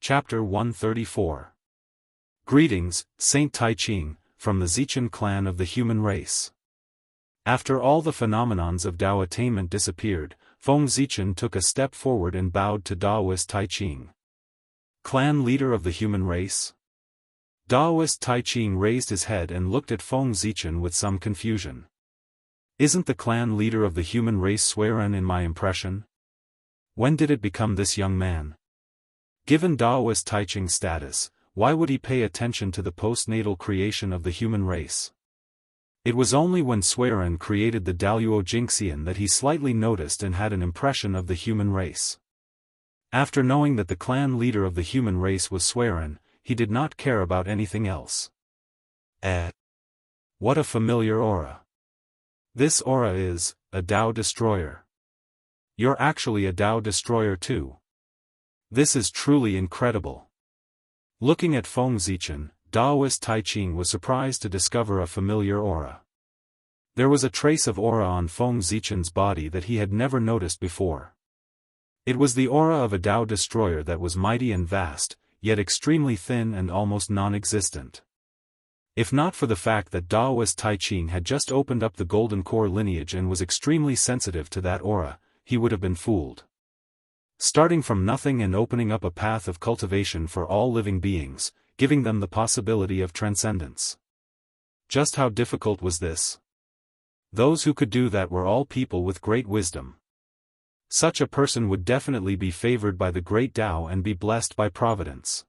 Chapter 134. Greetings, Saint Tai Ching, from the Zichen clan of the human race. After all the phenomenons of Dao attainment disappeared, Feng Zichen took a step forward and bowed to Daoist Tai Ching. Clan leader of the human race? Daoist Tai Ching raised his head and looked at Feng Zichen with some confusion. Isn't the clan leader of the human race sworn in my impression? When did it become this young man? Given Daoist Tai Ching's status, why would he pay attention to the postnatal creation of the human race? It was only when Swearin created the Daoist Jingxian that he slightly noticed and had an impression of the human race. After knowing that the clan leader of the human race was Swearin, he did not care about anything else. What a familiar aura. This aura is a Dao destroyer. You're actually a Dao destroyer too. This is truly incredible. Looking at Feng Zichen, Daoist Tai Ching was surprised to discover a familiar aura. There was a trace of aura on Feng Zichen's body that he had never noticed before. It was the aura of a Dao destroyer that was mighty and vast, yet extremely thin and almost non-existent. If not for the fact that Daoist Tai Ching had just opened up the Golden Core lineage and was extremely sensitive to that aura, he would have been fooled. Starting from nothing and opening up a path of cultivation for all living beings, giving them the possibility of transcendence. Just how difficult was this? Those who could do that were all people with great wisdom. Such a person would definitely be favored by the great Dao and be blessed by providence.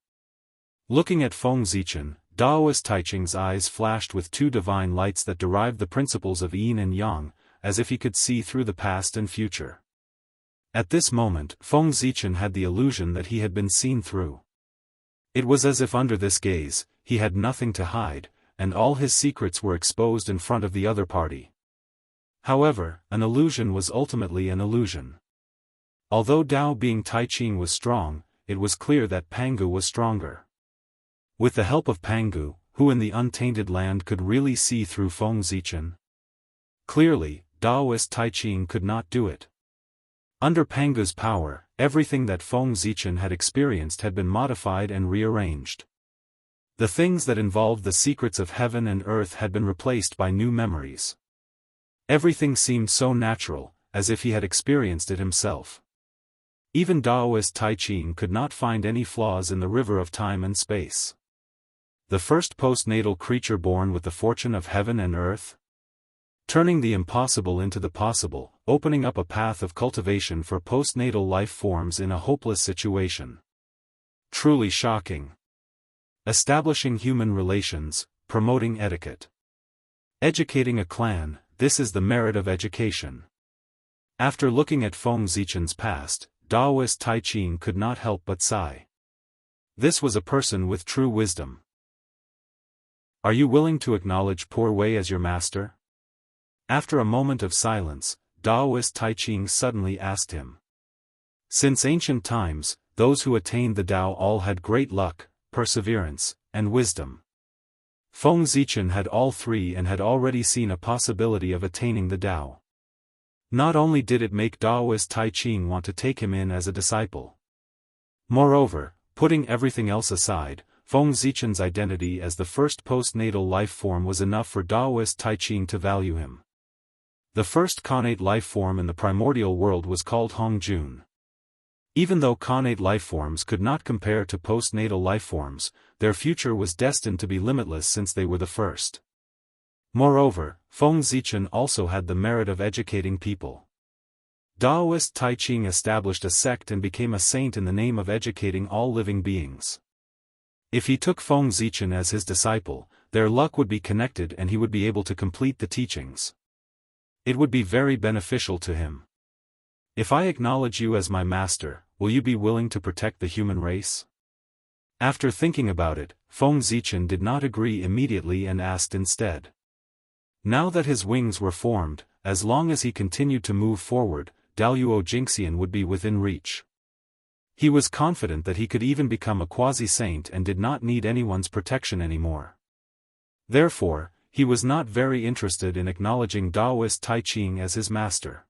Looking at Feng Zichen, Daoist Tai Ching's eyes flashed with two divine lights that derived the principles of yin and yang, as if he could see through the past and future. At this moment, Feng Zichen had the illusion that he had been seen through. It was as if under this gaze, he had nothing to hide, and all his secrets were exposed in front of the other party. However, an illusion was ultimately an illusion. Although Dao being Tai Ching was strong, it was clear that Pangu was stronger. With the help of Pangu, who in the untainted land could really see through Feng Zichen? Clearly, Daoist Tai Ching could not do it. Under Pangu's power, everything that Feng Zichen had experienced had been modified and rearranged. The things that involved the secrets of heaven and earth had been replaced by new memories. Everything seemed so natural, as if he had experienced it himself. Even Daoist Tai Ching could not find any flaws in the river of time and space. The first postnatal creature born with the fortune of heaven and earth? Turning the impossible into the possible, opening up a path of cultivation for postnatal life forms in a hopeless situation. Truly shocking. Establishing human relations, promoting etiquette. Educating a clan, this is the merit of education. After looking at Feng Zichen's past, Daoist Tai Ching could not help but sigh. This was a person with true wisdom. Are you willing to acknowledge Poor Wei as your master? After a moment of silence, Daoist Tai Ching suddenly asked him. Since ancient times, those who attained the Dao all had great luck, perseverance, and wisdom. Feng Zichen had all three and had already seen a possibility of attaining the Dao. Not only did it make Daoist Tai Ching want to take him in as a disciple. Moreover, putting everything else aside, Feng Zichen's identity as the first postnatal life form was enough for Daoist Tai Ching to value him. The first connate life form in the primordial world was called Hongjun. Even though connate life forms could not compare to postnatal life forms, their future was destined to be limitless since they were the first. Moreover, Feng Zichen also had the merit of educating people. Daoist Tai Ching established a sect and became a saint in the name of educating all living beings. If he took Feng Zichen as his disciple, their luck would be connected and he would be able to complete the teachings. It would be very beneficial to him. If I acknowledge you as my master, will you be willing to protect the human race? After thinking about it, Feng Zichen did not agree immediately and asked instead. Now that his wings were formed, as long as he continued to move forward, Daoist Jingxian would be within reach. He was confident that he could even become a quasi-saint and did not need anyone's protection anymore. Therefore, he was not very interested in acknowledging Daoist Tai Ching as his master.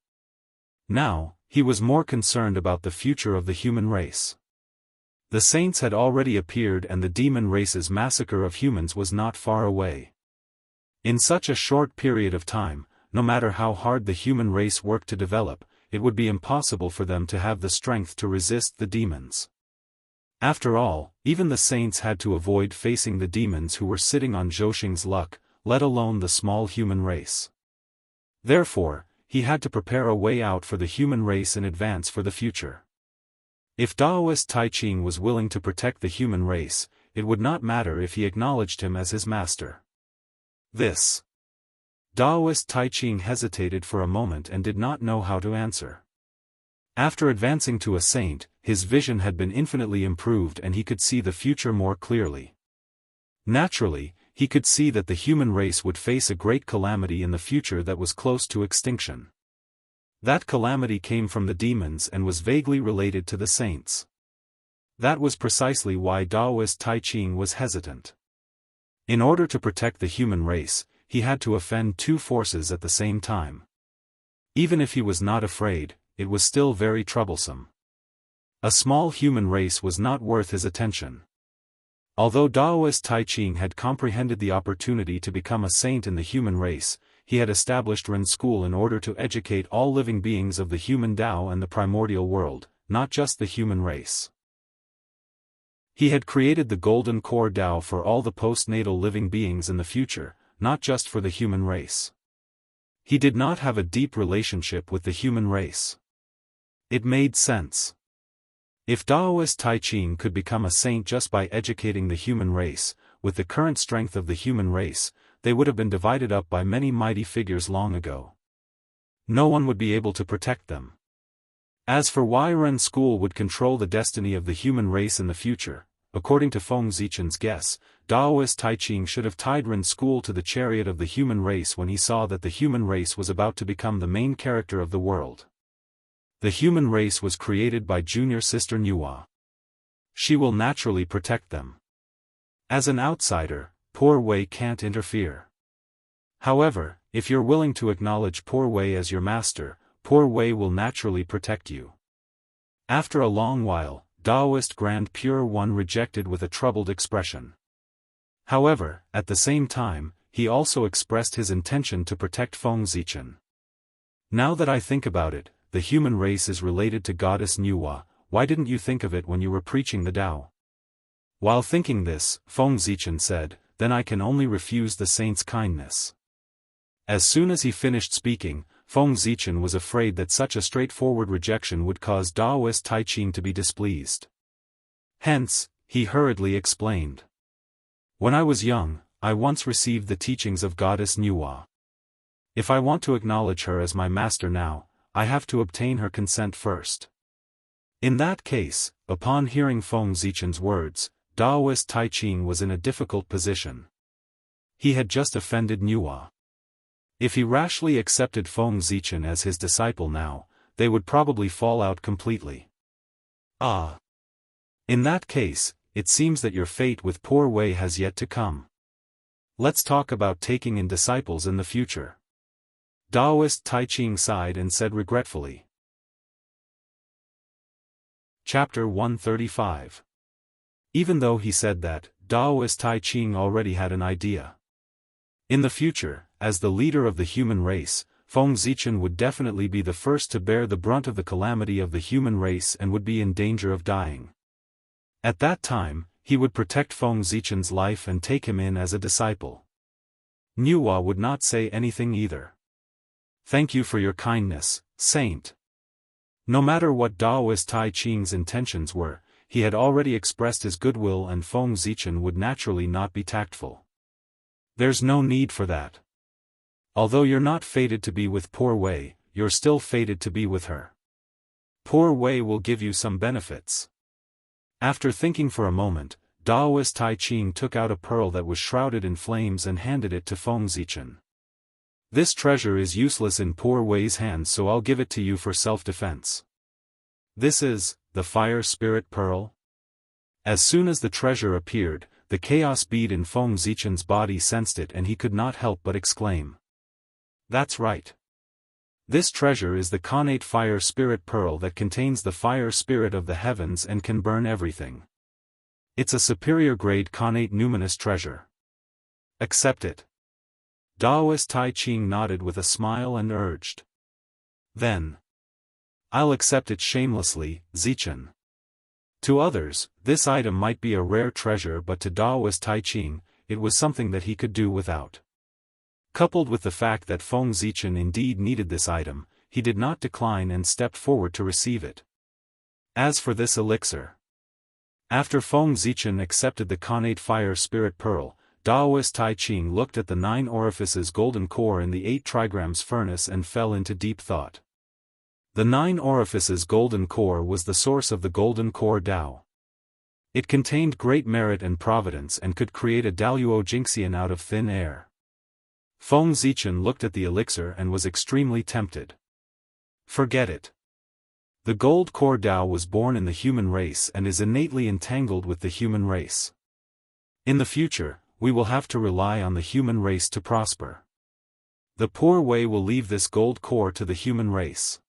Now, he was more concerned about the future of the human race. The saints had already appeared and the demon race's massacre of humans was not far away. In such a short period of time, no matter how hard the human race worked to develop, it would be impossible for them to have the strength to resist the demons. After all, even the saints had to avoid facing the demons who were sitting on Zhouxing's luck, let alone the small human race. Therefore, he had to prepare a way out for the human race in advance for the future. If Daoist Taiching was willing to protect the human race, it would not matter if he acknowledged him as his master. This. Daoist Taiching hesitated for a moment and did not know how to answer. After advancing to a saint, his vision had been infinitely improved and he could see the future more clearly. Naturally, he could see that the human race would face a great calamity in the future that was close to extinction. That calamity came from the demons and was vaguely related to the saints. That was precisely why Daoist Taiching was hesitant. In order to protect the human race, he had to offend two forces at the same time. Even if he was not afraid, it was still very troublesome. A small human race was not worth his attention. Although Daoist Taiching had comprehended the opportunity to become a saint in the human race, he had established Ren School in order to educate all living beings of the human Tao and the primordial world, not just the human race. He had created the Golden Core Tao for all the postnatal living beings in the future, not just for the human race. He did not have a deep relationship with the human race. It made sense. If Daoist Taiching could become a saint just by educating the human race, with the current strength of the human race, they would have been divided up by many mighty figures long ago. No one would be able to protect them. As for why Ren School would control the destiny of the human race in the future, according to Feng Zichen's guess, Daoist Taiching should have tied Ren School to the chariot of the human race when he saw that the human race was about to become the main character of the world. The human race was created by junior sister Nuwa. She will naturally protect them. As an outsider, Poor Wei can't interfere. However, if you're willing to acknowledge Poor Wei as your master, Poor Wei will naturally protect you. After a long while, Daoist Grand Pure One rejected with a troubled expression. However, at the same time, he also expressed his intention to protect Feng Zichen. Now that I think about it, the human race is related to Goddess Nuwa. Why didn't you think of it when you were preaching the Tao? While thinking this, Feng Zichen said, then I can only refuse the saint's kindness. As soon as he finished speaking, Feng Zichen was afraid that such a straightforward rejection would cause Daoist Taiching to be displeased. Hence, he hurriedly explained. When I was young, I once received the teachings of Goddess Nuwa. If I want to acknowledge her as my master now, I have to obtain her consent first. In that case, upon hearing Feng Zichen's words, Daoist Taiching was in a difficult position. He had just offended Nuwa. If he rashly accepted Feng Zichen as his disciple now, they would probably fall out completely. Ah! In that case, it seems that your fate with Poor Wei has yet to come. Let's talk about taking in disciples in the future. Daoist Taiching sighed and said regretfully. Chapter 135. Even though he said that, Daoist Taiching already had an idea. In the future, as the leader of the human race, Feng Zichen would definitely be the first to bear the brunt of the calamity of the human race and would be in danger of dying. At that time, he would protect Feng Zichen's life and take him in as a disciple. Nuwa would not say anything either. Thank you for your kindness, Saint. No matter what Daoist Taiching's intentions were, he had already expressed his goodwill and Feng Zichen would naturally not be tactful. There's no need for that. Although you're not fated to be with Poor Wei, you're still fated to be with her. Poor Wei will give you some benefits. After thinking for a moment, Daoist Taiching took out a pearl that was shrouded in flames and handed it to Feng Zichen. This treasure is useless in Poor Wei's hands, so I'll give it to you for self-defense. This is the Fire Spirit Pearl. As soon as the treasure appeared, the chaos bead in Feng Zichen's body sensed it and he could not help but exclaim. That's right. This treasure is the connate Fire Spirit Pearl that contains the fire spirit of the heavens and can burn everything. It's a superior grade connate numinous treasure. Accept it. Daoist Tai Ching nodded with a smile and urged. Then. I'll accept it shamelessly, Zichen. To others, this item might be a rare treasure, but to Daoist Tai Ching, it was something that he could do without. Coupled with the fact that Feng Zichen indeed needed this item, he did not decline and stepped forward to receive it. As for this elixir. After Feng Zichen accepted the connate fire spirit pearl, Daoist Tai Ching looked at the 9 orifices golden core in the 8 trigrams furnace and fell into deep thought. The 9 orifices golden core was the source of the golden core Dao. It contained great merit and providence and could create a Daoist Xianxia out of thin air. Feng Zichen looked at the elixir and was extremely tempted. Forget it. The gold core Dao was born in the human race and is innately entangled with the human race. In the future, we will have to rely on the human race to prosper. The poor way will leave this gold core to the human race.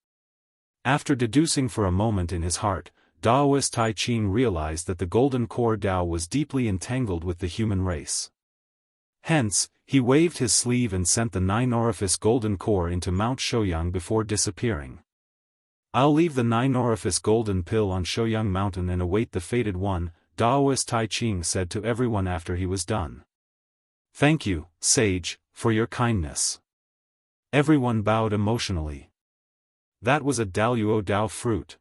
After deducing for a moment in his heart, Daoist Tai Ching realized that the golden core Dao was deeply entangled with the human race. Hence, he waved his sleeve and sent the 9 orifice golden core into Mount Shouyang before disappearing. I'll leave the 9 orifice golden pill on Shouyang Mountain and await the fated one, Daoist Tai Ching said to everyone after he was done. Thank you, sage, for your kindness. Everyone bowed emotionally. That was a Daoist Dao fruit.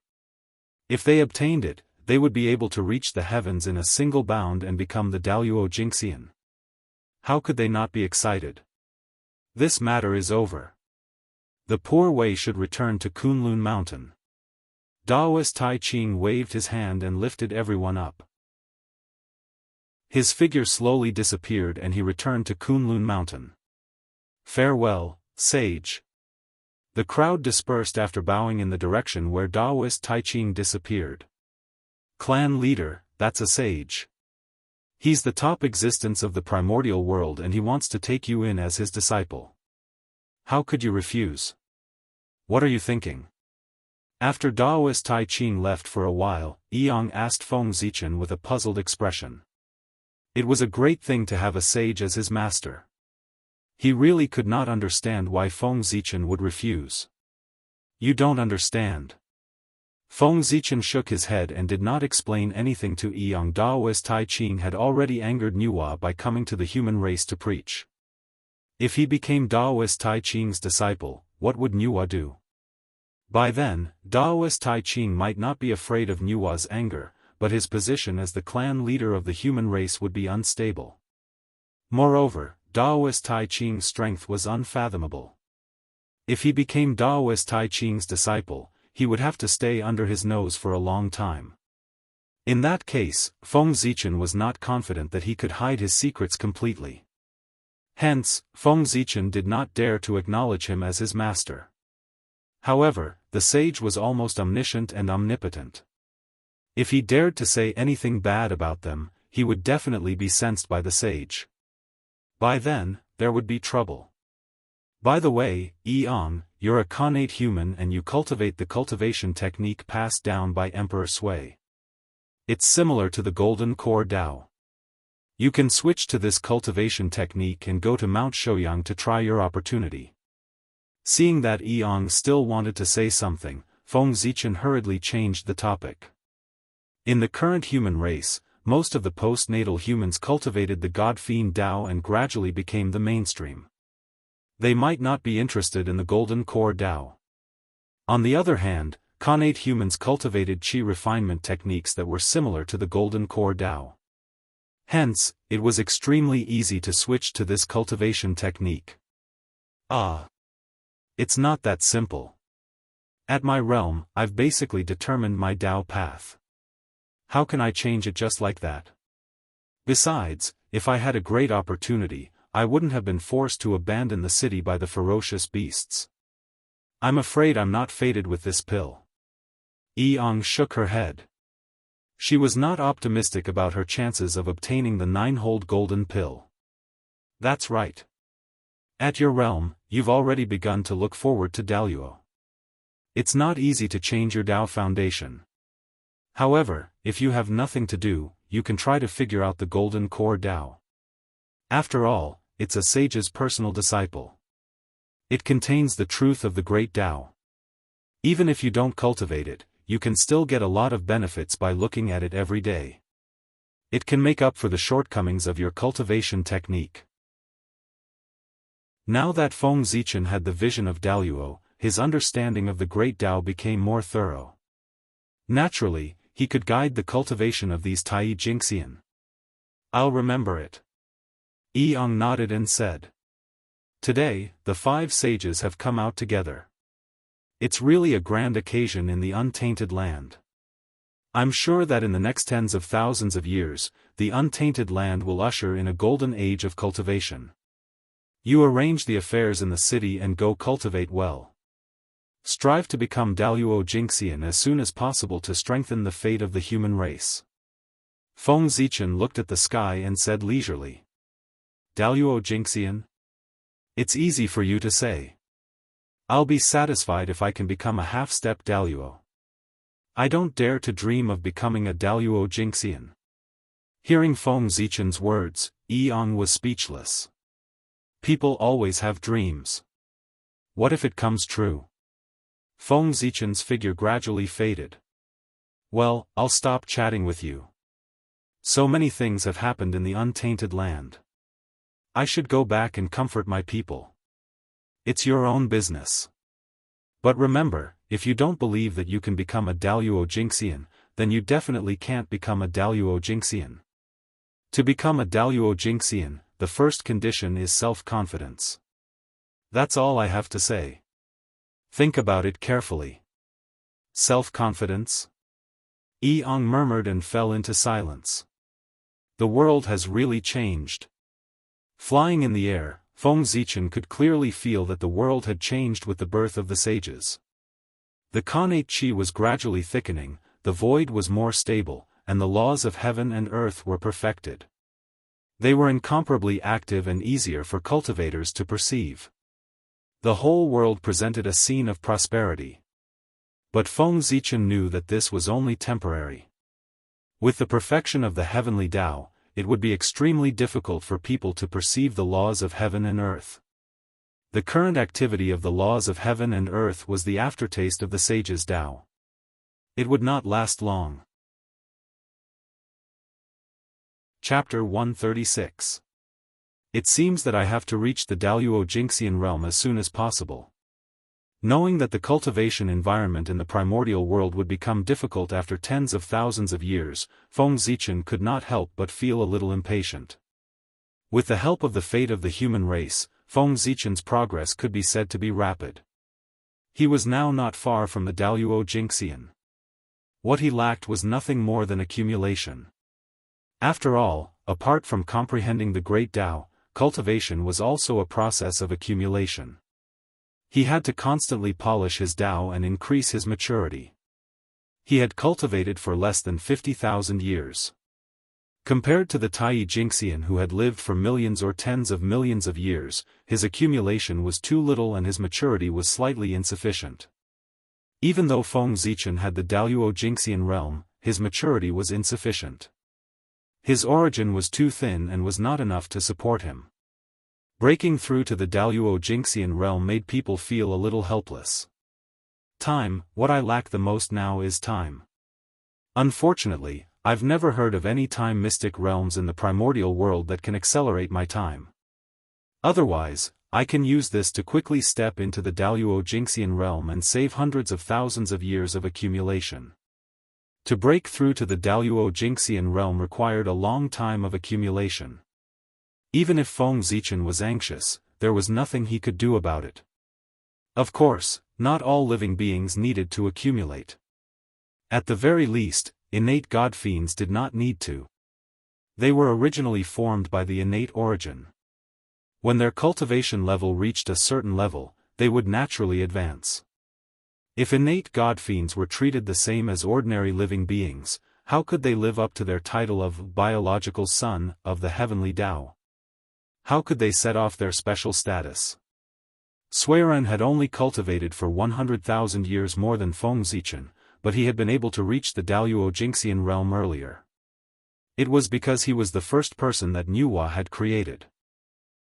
If they obtained it, they would be able to reach the heavens in a single bound and become the Daoist Xianxian. How could they not be excited? This matter is over. The poor way should return to Kunlun Mountain. Daoist Tai Ching waved his hand and lifted everyone up. His figure slowly disappeared and he returned to Kunlun Mountain. Farewell, sage. The crowd dispersed after bowing in the direction where Daoist Tai Ching disappeared. Clan leader, that's a sage. He's the top existence of the primordial world and he wants to take you in as his disciple. How could you refuse? What are you thinking? After Daoist Tai Ching left for a while, Yong asked Feng Zichen with a puzzled expression. It was a great thing to have a sage as his master. He really could not understand why Feng Zichen would refuse. You don't understand. Feng Zichen shook his head and did not explain anything to Yong. Daoist Tai Ching had already angered Nuwa by coming to the human race to preach. If he became Daoist Tai Ching's disciple, what would Nuwa do? By then, Daoist Tai Ching might not be afraid of Nuwa's anger, but his position as the clan leader of the human race would be unstable. Moreover, Daoist Tai Ching's strength was unfathomable. If he became Daoist Tai Ching's disciple, he would have to stay under his nose for a long time. In that case, Feng Zichen was not confident that he could hide his secrets completely. Hence, Feng Zichen did not dare to acknowledge him as his master. However, the sage was almost omniscient and omnipotent. If he dared to say anything bad about them, he would definitely be sensed by the sage. By then, there would be trouble. By the way, Yong, you're a connate human and you cultivate the cultivation technique passed down by Emperor Sui. It's similar to the golden core Dao. You can switch to this cultivation technique and go to Mount Shouyang to try your opportunity. Seeing that Yong still wanted to say something, Feng Zichen hurriedly changed the topic. In the current human race, most of the postnatal humans cultivated the God-fiend Dao and gradually became the mainstream. They might not be interested in the golden core Dao. On the other hand, connate humans cultivated Qi refinement techniques that were similar to the golden core Dao. Hence, it was extremely easy to switch to this cultivation technique. It's not that simple. At my realm, I've basically determined my Dao path. How can I change it just like that? Besides, if I had a great opportunity, I wouldn't have been forced to abandon the city by the ferocious beasts. I'm afraid I'm not fated with this pill. Yong shook her head. She was not optimistic about her chances of obtaining the 9-hold golden pill. That's right. At your realm, you've already begun to look forward to Daoist. It's not easy to change your Dao foundation. However, if you have nothing to do, you can try to figure out the golden core Tao. After all, it's a sage's personal disciple. It contains the truth of the great Tao. Even if you don't cultivate it, you can still get a lot of benefits by looking at it every day. It can make up for the shortcomings of your cultivation technique. Now that Feng Zichen had the vision of Daluo, his understanding of the great Tao became more thorough. Naturally, he could guide the cultivation of these Tai Jingxian. I'll remember it. Yang nodded and said. Today, the 5 sages have come out together. It's really a grand occasion in the untainted land. I'm sure that in the next tens of thousands of years, the untainted land will usher in a golden age of cultivation. You arrange the affairs in the city and go cultivate well. Strive to become Daluo Jingxian as soon as possible to strengthen the fate of the human race. Feng Zichen looked at the sky and said leisurely. Daluo Jingxian? It's easy for you to say. I'll be satisfied if I can become a half-step Daluo. I don't dare to dream of becoming a Daluo Jingxian. Hearing Feng Zichen's words, Yang was speechless. People always have dreams. What if it comes true? Feng Zichen's figure gradually faded. Well, I'll stop chatting with you. So many things have happened in the untainted land. I should go back and comfort my people. It's your own business. But remember, if you don't believe that you can become a Daluo Jingxian, then you definitely can't become a Daluo Jingxian. To become a Daluo Jingxian, the first condition is self-confidence. That's all I have to say. Think about it carefully. Self-confidence? Yang murmured and fell into silence. The world has really changed. Flying in the air, Feng Zichen could clearly feel that the world had changed with the birth of the sages. The Khanate Qi was gradually thickening, the void was more stable, and the laws of heaven and earth were perfected. They were incomparably active and easier for cultivators to perceive. The whole world presented a scene of prosperity. But Feng Zichen knew that this was only temporary. With the perfection of the heavenly Tao, it would be extremely difficult for people to perceive the laws of heaven and earth. The current activity of the laws of heaven and earth was the aftertaste of the sage's Tao. It would not last long. Chapter 136. It seems that I have to reach the Daluo Jingxian realm as soon as possible. Knowing that the cultivation environment in the primordial world would become difficult after tens of thousands of years, Feng Zichen could not help but feel a little impatient. With the help of the fate of the human race, Feng Zichen's progress could be said to be rapid. He was now not far from the Daluo Jingxian. What he lacked was nothing more than accumulation. After all, apart from comprehending the great Tao, cultivation was also a process of accumulation. He had to constantly polish his Tao and increase his maturity. He had cultivated for less than 50,000 years. Compared to the Tai Jingxian who had lived for millions or tens of millions of years, his accumulation was too little and his maturity was slightly insufficient. Even though Feng Zichen had the Daluo Jingxian realm, his maturity was insufficient. His origin was too thin and was not enough to support him. Breaking through to the Daluo Jingxian realm made people feel a little helpless. Time, what I lack the most now is time. Unfortunately, I've never heard of any time mystic realms in the primordial world that can accelerate my time. Otherwise, I can use this to quickly step into the Daluo Jingxian realm and save hundreds of thousands of years of accumulation. To break through to the Daluo Jingxian realm required a long time of accumulation. Even if Feng Zichen was anxious, there was nothing he could do about it. Of course, not all living beings needed to accumulate. At the very least, innate god fiends did not need to. They were originally formed by the innate origin. When their cultivation level reached a certain level, they would naturally advance. If innate god fiends were treated the same as ordinary living beings, how could they live up to their title of biological son of the heavenly Tao? How could they set off their special status? Soaring had only cultivated for 100,000 years more than Feng Zichen, but he had been able to reach the Daluo Jingxian realm earlier. It was because he was the first person that Nuwa had created.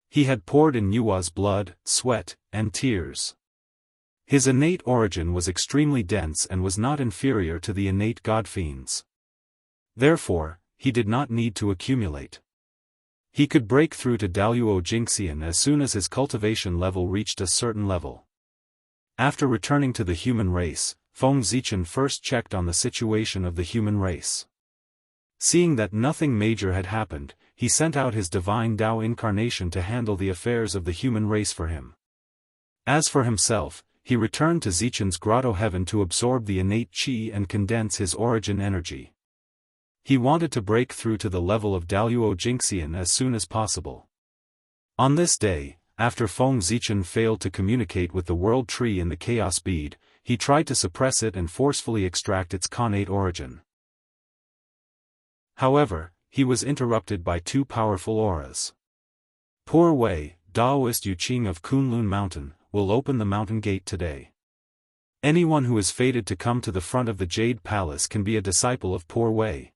He had poured in Nuwa's blood, sweat, and tears. His innate origin was extremely dense and was not inferior to the innate godfiends. Therefore, he did not need to accumulate. He could break through to Wuxia Xianxia as soon as his cultivation level reached a certain level. After returning to the human race, Feng Zichen first checked on the situation of the human race. Seeing that nothing major had happened, he sent out his divine Dao incarnation to handle the affairs of the human race for him. As for himself, he returned to Zichen's grotto heaven to absorb the innate qi and condense his origin energy. He wanted to break through to the level of Wuxia Xianxia as soon as possible. On this day, after Feng Zichen failed to communicate with the world tree in the chaos bead, he tried to suppress it and forcefully extract its connate origin. However, he was interrupted by two powerful auras. Poor Wei, Daoist Yuqing of Kunlun Mountain, will open the mountain gate today. Anyone who is fated to come to the front of the Jade Palace can be a disciple of Poor Wei.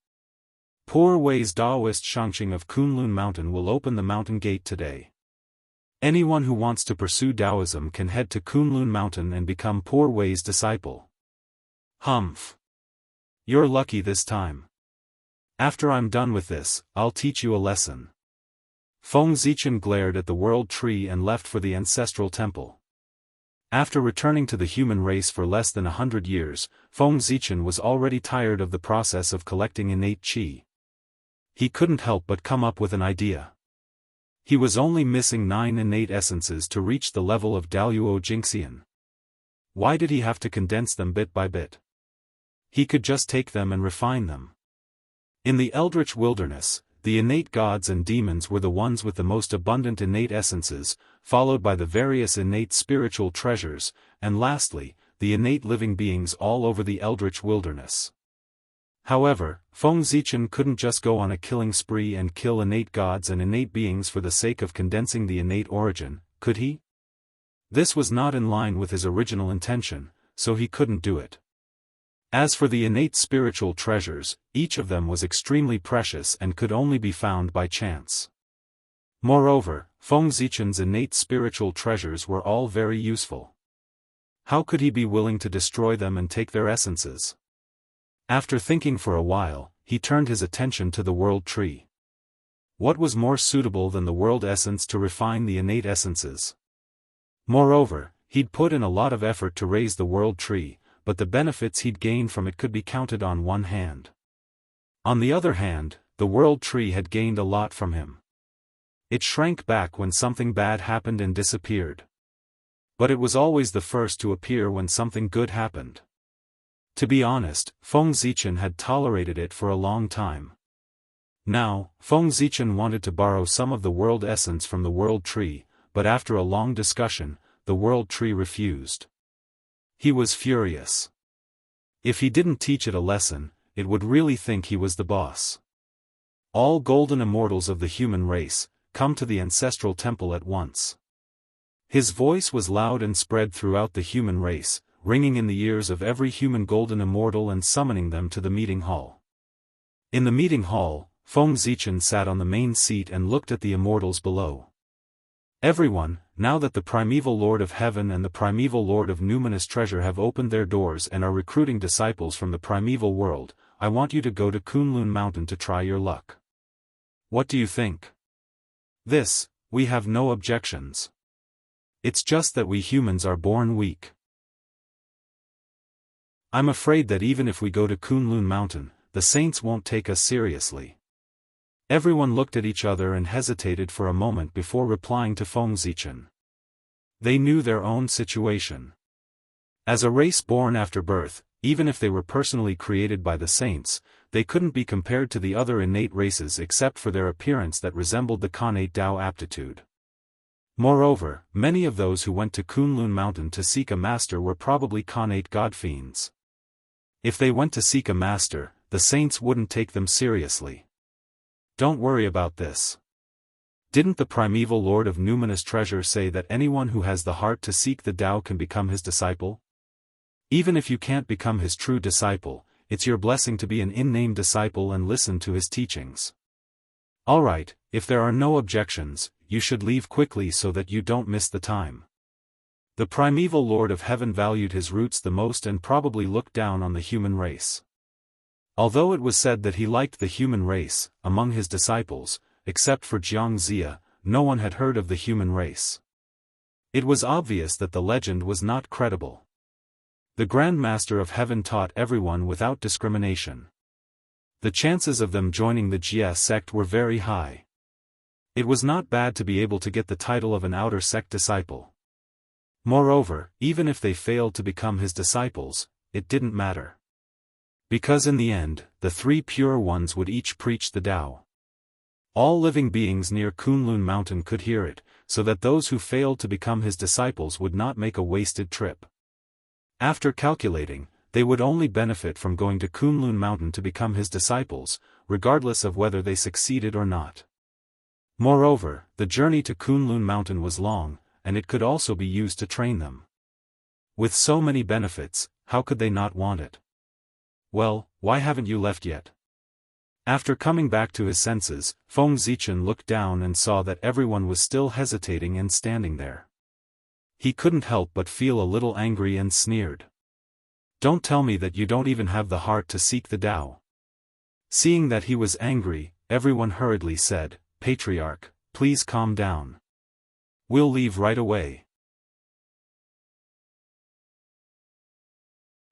Poor Wei's Daoist Xianxia of Kunlun Mountain will open the mountain gate today. Anyone who wants to pursue Taoism can head to Kunlun Mountain and become Poor Wei's disciple. Humph. You're lucky this time. After I'm done with this, I'll teach you a lesson. Feng Zichen glared at the world tree and left for the ancestral temple. After returning to the human race for less than 100 years, Feng Zichen was already tired of the process of collecting innate qi. He couldn't help but come up with an idea. He was only missing 9 innate essences to reach the level of Wuxia Xianxia. Why did he have to condense them bit by bit? He could just take them and refine them. In the Eldritch Wilderness, the innate gods and demons were the ones with the most abundant innate essences, followed by the various innate spiritual treasures, and lastly, the innate living beings all over the Eldritch Wilderness. However, Feng Zichen couldn't just go on a killing spree and kill innate gods and innate beings for the sake of condensing the innate origin, could he? This was not in line with his original intention, so he couldn't do it. As for the innate spiritual treasures, each of them was extremely precious and could only be found by chance. Moreover, Feng Zichen's innate spiritual treasures were all very useful. How could he be willing to destroy them and take their essences? After thinking for a while, he turned his attention to the world tree. What was more suitable than the world essence to refine the innate essences? Moreover, he'd put in a lot of effort to raise the world tree, but the benefits he'd gained from it could be counted on one hand. On the other hand, the world tree had gained a lot from him. It shrank back when something bad happened and disappeared. But it was always the first to appear when something good happened. To be honest, Feng Zichen had tolerated it for a long time. Now, Feng Zichen wanted to borrow some of the world essence from the world tree, but after a long discussion, the world tree refused. He was furious. If he didn't teach it a lesson, it would really think he was the boss. All golden immortals of the human race, come to the ancestral temple at once. His voice was loud and spread throughout the human race, ringing in the ears of every human golden immortal and summoning them to the meeting hall. In the meeting hall, Feng Zichen sat on the main seat and looked at the immortals below. Everyone, now that the primeval Lord of Heaven and the primeval Lord of Numinous Treasure have opened their doors and are recruiting disciples from the primeval world, I want you to go to Kunlun Mountain to try your luck. What do you think? This, we have no objections. It's just that we humans are born weak. I'm afraid that even if we go to Kunlun Mountain, the saints won't take us seriously. Everyone looked at each other and hesitated for a moment before replying to Feng Zichen. They knew their own situation. As a race born after birth, even if they were personally created by the saints, they couldn't be compared to the other innate races except for their appearance that resembled the connate Dao aptitude. Moreover, many of those who went to Kunlun Mountain to seek a master were probably connate godfiends. If they went to seek a master, the saints wouldn't take them seriously. Don't worry about this. Didn't the primeval Lord of Numinous Treasure say that anyone who has the heart to seek the Tao can become his disciple? Even if you can't become his true disciple, it's your blessing to be an in-name disciple and listen to his teachings. Alright, if there are no objections, you should leave quickly so that you don't miss the time. The primeval Lord of Heaven valued his roots the most and probably looked down on the human race. Although it was said that he liked the human race, among his disciples, except for Jianghu, no one had heard of the human race. It was obvious that the legend was not credible. The Grand Master of Heaven taught everyone without discrimination. The chances of them joining the Jia sect were very high. It was not bad to be able to get the title of an outer sect disciple. Moreover, even if they failed to become his disciples, it didn't matter. Because in the end, the three pure ones would each preach the Tao. All living beings near Kunlun Mountain could hear it, so that those who failed to become his disciples would not make a wasted trip. After calculating, they would only benefit from going to Kunlun Mountain to become his disciples, regardless of whether they succeeded or not. Moreover, the journey to Kunlun Mountain was long, and it could also be used to train them. With so many benefits, how could they not want it? Well, why haven't you left yet? After coming back to his senses, Feng Zichen looked down and saw that everyone was still hesitating and standing there. He couldn't help but feel a little angry and sneered. Don't tell me that you don't even have the heart to seek the Tao. Seeing that he was angry, everyone hurriedly said, Patriarch, please calm down. We'll leave right away.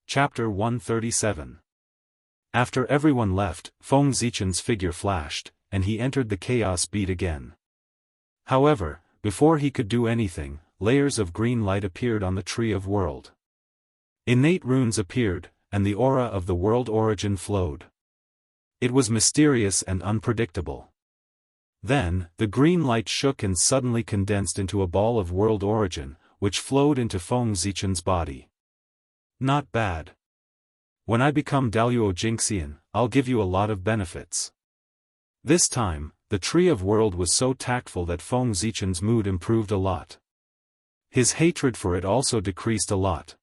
Chapter 137. After everyone left, Feng Zichen's figure flashed, and he entered the chaos beat again. However, before he could do anything, layers of green light appeared on the Tree of World. Innate runes appeared, and the aura of the world origin flowed. It was mysterious and unpredictable. Then, the green light shook and suddenly condensed into a ball of world origin, which flowed into Feng Zichen's body. Not bad. When I become Daoist Jingxian, I'll give you a lot of benefits. This time, the Tree of World was so tactful that Feng Zichen's mood improved a lot. His hatred for it also decreased a lot.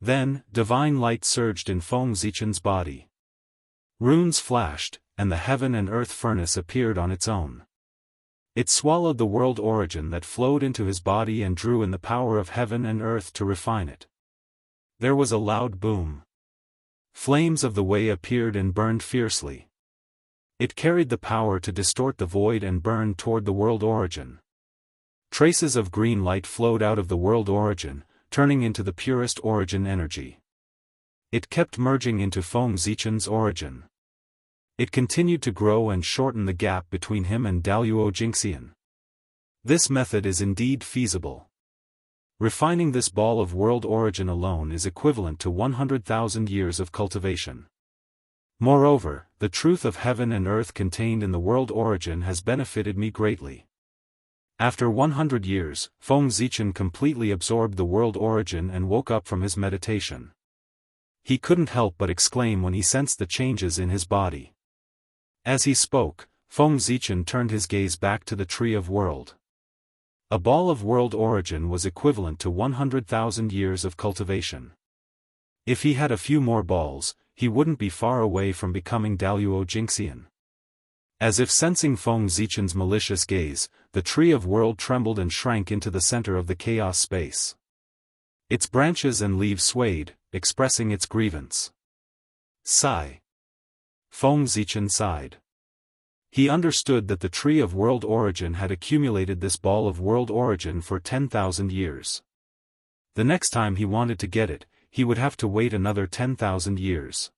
Then, divine light surged in Feng Zichen's body. Runes flashed, and the heaven and earth furnace appeared on its own. It swallowed the world origin that flowed into his body and drew in the power of heaven and earth to refine it. There was a loud boom. Flames of the way appeared and burned fiercely. It carried the power to distort the void and burn toward the world origin. Traces of green light flowed out of the world origin, turning into the purest origin energy. It kept merging into Feng Zichen's origin. It continued to grow and shorten the gap between him and Daoist Jingxian. This method is indeed feasible. Refining this ball of world origin alone is equivalent to 100,000 years of cultivation. Moreover, the truth of heaven and earth contained in the world origin has benefited me greatly. After 100 years, Feng Zichen completely absorbed the world origin and woke up from his meditation. He couldn't help but exclaim when he sensed the changes in his body. As he spoke, Feng Zichen turned his gaze back to the Tree of World. A ball of world origin was equivalent to 100,000 years of cultivation. If he had a few more balls, he wouldn't be far away from becoming Daoist Jingxian. As if sensing Feng Zichen's malicious gaze, the Tree of World trembled and shrank into the center of the chaos space. Its branches and leaves swayed, expressing its grievance. Sigh. Feng Zichen sighed. He understood that the Tree of World Origin had accumulated this ball of world origin for 10,000 years. The next time he wanted to get it, he would have to wait another 10,000 years.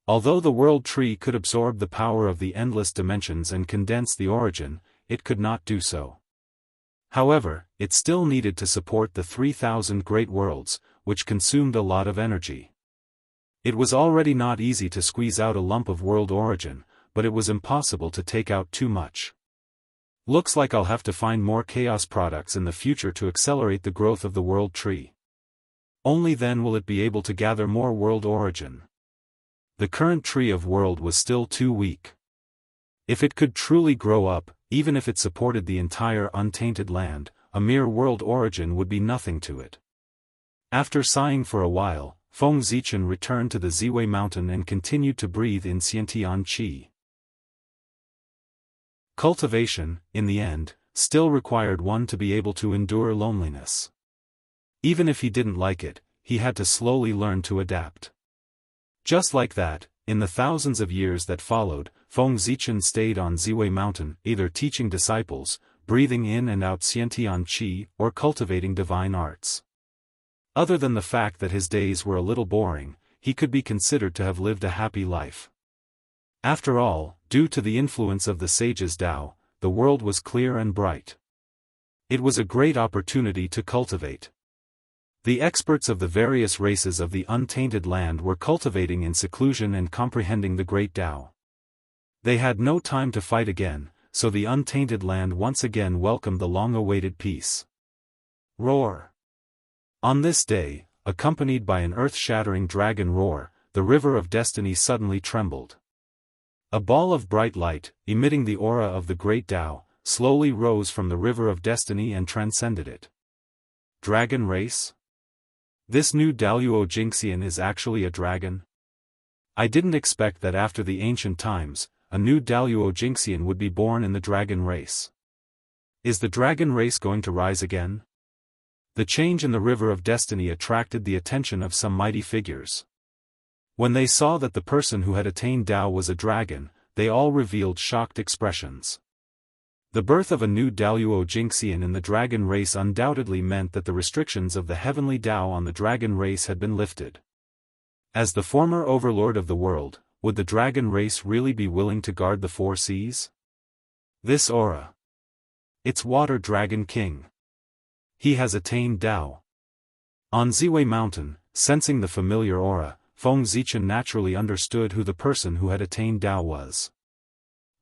Although the world tree could absorb the power of the endless dimensions and condense the origin, it could not do so. However, it still needed to support the 3,000 great worlds, which consumed a lot of energy. It was already not easy to squeeze out a lump of world origin, but it was impossible to take out too much. Looks like I'll have to find more chaos products in the future to accelerate the growth of the world tree. Only then will it be able to gather more world origin. The current Tree of World was still too weak. If it could truly grow up, even if it supported the entire untainted land, a mere world origin would be nothing to it. After sighing for a while, Feng Zichen returned to the Ziwei mountain and continued to breathe in Xiantian qi. Cultivation, in the end, still required one to be able to endure loneliness. Even if he didn't like it, he had to slowly learn to adapt. Just like that, in the thousands of years that followed, Feng Zichen stayed on Ziwei mountain, either teaching disciples, breathing in and out Xiantian qi, or cultivating divine arts. Other than the fact that his days were a little boring, he could be considered to have lived a happy life. After all, due to the influence of the sage's Tao, the world was clear and bright. It was a great opportunity to cultivate. The experts of the various races of the untainted land were cultivating in seclusion and comprehending the great Tao. They had no time to fight again, so the untainted land once again welcomed the long-awaited peace. Roar! On this day, accompanied by an earth-shattering dragon roar, the river of destiny suddenly trembled. A ball of bright light, emitting the aura of the great Tao, slowly rose from the river of destiny and transcended it. Dragon race? This new Daoist Jingxian is actually a dragon? I didn't expect that after the ancient times, a new Daoist Jingxian would be born in the dragon race. Is the dragon race going to rise again? The change in the river of destiny attracted the attention of some mighty figures. When they saw that the person who had attained Tao was a dragon, they all revealed shocked expressions. The birth of a new Daoist Jingxian in the dragon race undoubtedly meant that the restrictions of the heavenly Tao on the dragon race had been lifted. As the former overlord of the world, would the dragon race really be willing to guard the four seas? This aura. It's Water Dragon King. He has attained Tao. On Ziwei Mountain, sensing the familiar aura, Feng Zichen naturally understood who the person who had attained Tao was.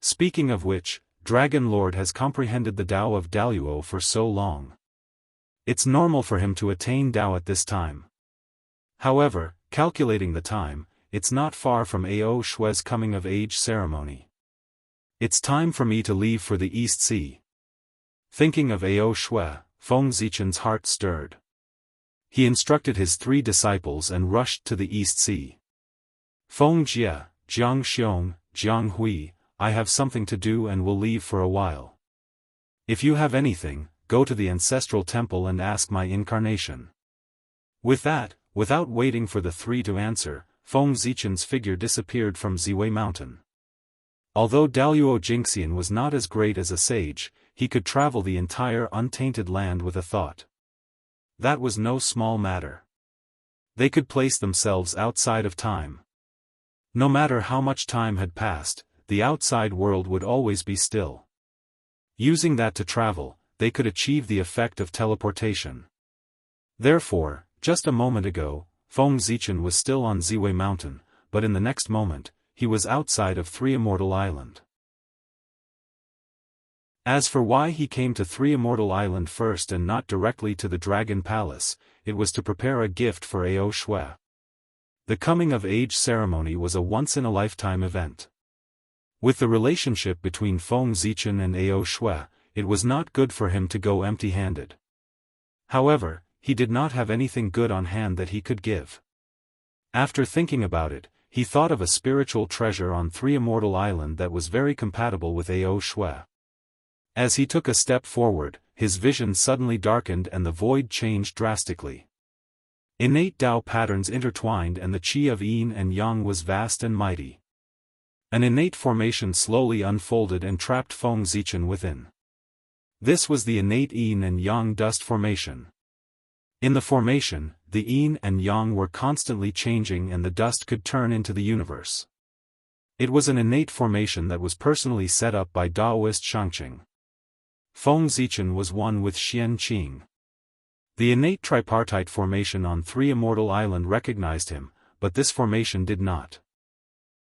Speaking of which, Dragon Lord has comprehended the Tao of Daoist for so long. It's normal for him to attain Tao at this time. However, calculating the time, it's not far from Ao Shue's coming of age ceremony. It's time for me to leave for the East Sea. Thinking of Ao Shue, Feng Zichen's heart stirred. He instructed his 3 disciples and rushed to the East Sea. Feng Jie, Jiangxiong, Jianghui, I have something to do and will leave for a while. If you have anything, go to the ancestral temple and ask my incarnation. With that, without waiting for the 3 to answer, Feng Zichen's figure disappeared from Ziwei Mountain. Although Daoist Jingxian was not as great as a sage, he could travel the entire untainted land with a thought. That was no small matter. They could place themselves outside of time. No matter how much time had passed, the outside world would always be still. Using that to travel, they could achieve the effect of teleportation. Therefore, just a moment ago, Feng Zichen was still on Ziwei Mountain, but in the next moment, he was outside of Immortal Island. As for why he came to Immortal Island first and not directly to the Dragon Palace, it was to prepare a gift for Ao Shue. The coming of age ceremony was a once-in-a-lifetime event. With the relationship between Feng Zichen and Ao Shue, it was not good for him to go empty-handed. However, he did not have anything good on hand that he could give. After thinking about it, he thought of a spiritual treasure on Immortal Island that was very compatible with Ao Shue. As he took a step forward, his vision suddenly darkened and the void changed drastically. Innate Tao patterns intertwined and the qi of yin and yang was vast and mighty. An innate formation slowly unfolded and trapped Feng Zichen within. This was the innate yin and yang dust formation. In the formation, the yin and yang were constantly changing and the dust could turn into the universe. It was an innate formation that was personally set up by Daoist Xianxia. Feng Zichen was one with Xian Qing. The innate tripartite formation on Immortal Island recognized him, but this formation did not.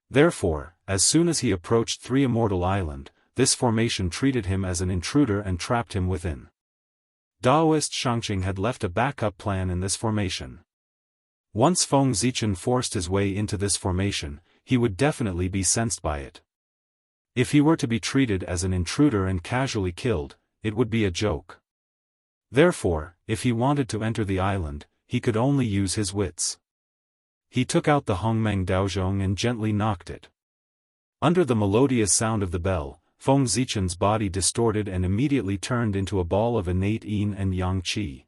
Therefore, as soon as he approached Immortal Island, this formation treated him as an intruder and trapped him within. Daoist Xianxia had left a backup plan in this formation. Once Feng Zichen forced his way into this formation, he would definitely be sensed by it. If he were to be treated as an intruder and casually killed, it would be a joke. Therefore, if he wanted to enter the island, he could only use his wits. he took out the Hongmeng Daozhong and gently knocked it. Under the melodious sound of the bell, Feng Zichen's body distorted and immediately turned into a ball of innate yin and yang qi.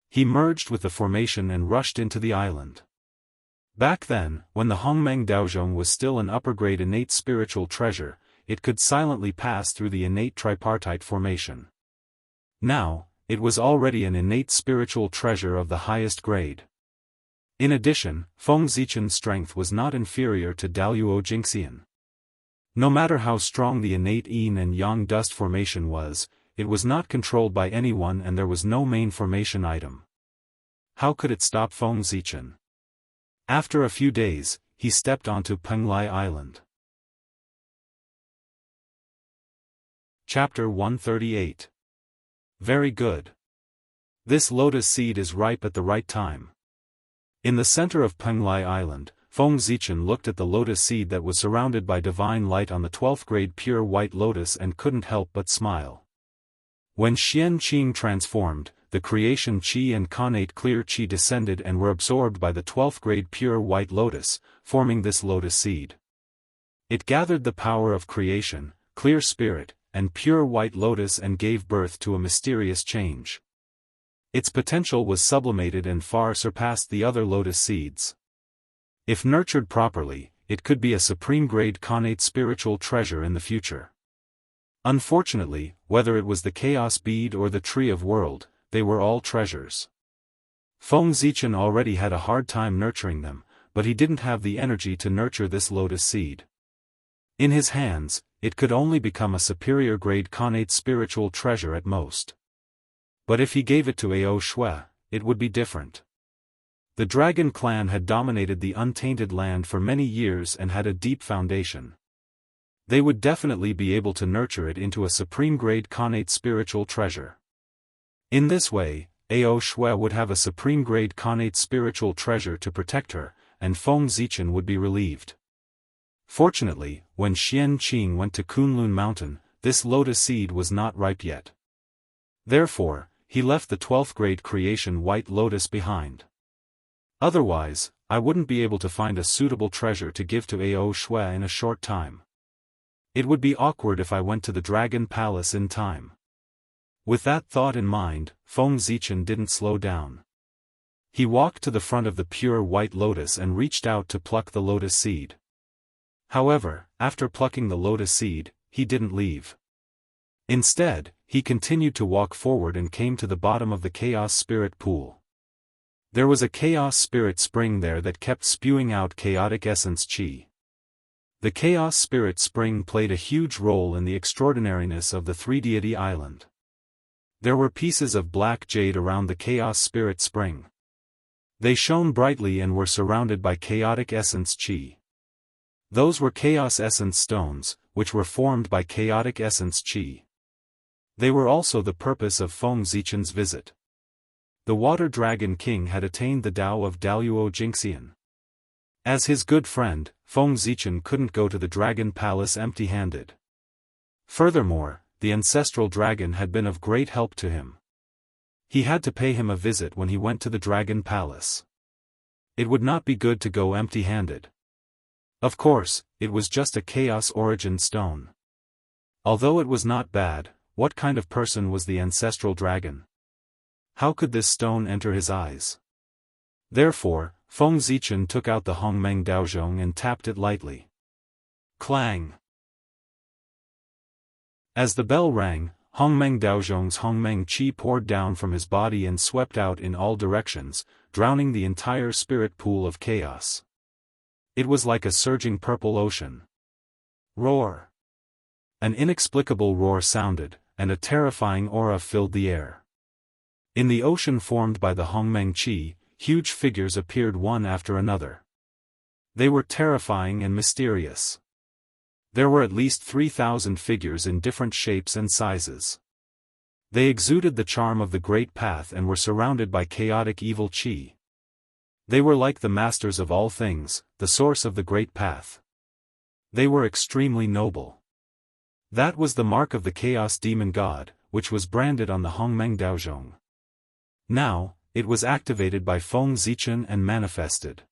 He merged with the formation and rushed into the island. Back then, when the Hongmeng Daozhong was still an upper-grade innate spiritual treasure, it could silently pass through the innate tripartite formation. Now, it was already an innate spiritual treasure of the highest grade. In addition, Feng Zichen's strength was not inferior to Daoist Jingxian. No matter how strong the innate yin and yang dust formation was, it was not controlled by anyone and there was no main formation item. How could it stop Feng Zichen? After a few days, he stepped onto Penglai Island. Chapter 138. Very good. This lotus seed is ripe at the right time. In the center of Penglai Island, Feng Zichen looked at the lotus seed that was surrounded by divine light on the 12th grade pure white lotus and couldn't help but smile. When Xian Qing transformed, the creation qi and connate clear qi descended and were absorbed by the 12th grade pure white lotus, forming this lotus seed. It gathered the power of creation, clear spirit, and pure white lotus and gave birth to a mysterious change. Its potential was sublimated and far surpassed the other lotus seeds. If nurtured properly, it could be a supreme-grade connate spiritual treasure in the future. Unfortunately, whether it was the chaos bead or the tree of world, they were all treasures. Feng Zichen already had a hard time nurturing them, but he didn't have the energy to nurture this lotus seed. In his hands, it could only become a superior-grade connate spiritual treasure at most. But if he gave it to Ao Shui, it would be different. The dragon clan had dominated the untainted land for many years and had a deep foundation. They would definitely be able to nurture it into a supreme-grade connate spiritual treasure. In this way, Ao Shui would have a supreme-grade connate spiritual treasure to protect her, and Feng Zichen would be relieved. Fortunately, when Xian Qing went to Kunlun Mountain, this lotus seed was not ripe yet. Therefore, he left the 12th grade creation white lotus behind. Otherwise, I wouldn't be able to find a suitable treasure to give to Ao Shui in a short time. It would be awkward if I went to the Dragon Palace in time. With that thought in mind, Feng Zichen didn't slow down. He walked to the front of the pure white lotus and reached out to pluck the lotus seed. However, after plucking the lotus seed, he didn't leave. Instead, he continued to walk forward and came to the bottom of the Chaos Spirit Pool. There was a Chaos Spirit spring there that kept spewing out chaotic essence qi. The Chaos Spirit Spring played a huge role in the extraordinariness of the three-deity island. There were pieces of black jade around the Chaos Spirit Spring. They shone brightly and were surrounded by chaotic essence qi. Those were Chaos Essence Stones, which were formed by chaotic essence qi. They were also the purpose of Feng Zichen's visit. The Water Dragon King had attained the Tao of Daoist Jingxian. As his good friend, Feng Zichen couldn't go to the Dragon Palace empty-handed. Furthermore, the ancestral dragon had been of great help to him. He had to pay him a visit when he went to the Dragon Palace. It would not be good to go empty-handed. Of course, it was just a chaos origin stone. Although it was not bad, what kind of person was the ancestral dragon? How could this stone enter his eyes? Therefore, Feng Zichen took out the Hongmeng Daozhong and tapped it lightly. Clang! As the bell rang, Hongmeng Daozhong's Hongmeng Qi poured down from his body and swept out in all directions, drowning the entire spirit pool of chaos. It was like a surging purple ocean. Roar! An inexplicable roar sounded, and a terrifying aura filled the air. In the ocean formed by the Hongmeng Qi, huge figures appeared one after another. They were terrifying and mysterious. There were at least 3,000 figures in different shapes and sizes. They exuded the charm of the Great Path and were surrounded by chaotic evil qi. They were like the masters of all things, the source of the Great Path. They were extremely noble. That was the mark of the Chaos Demon God, which was branded on the Hongmeng Daozhong. Now, it was activated by Feng Zichen and manifested.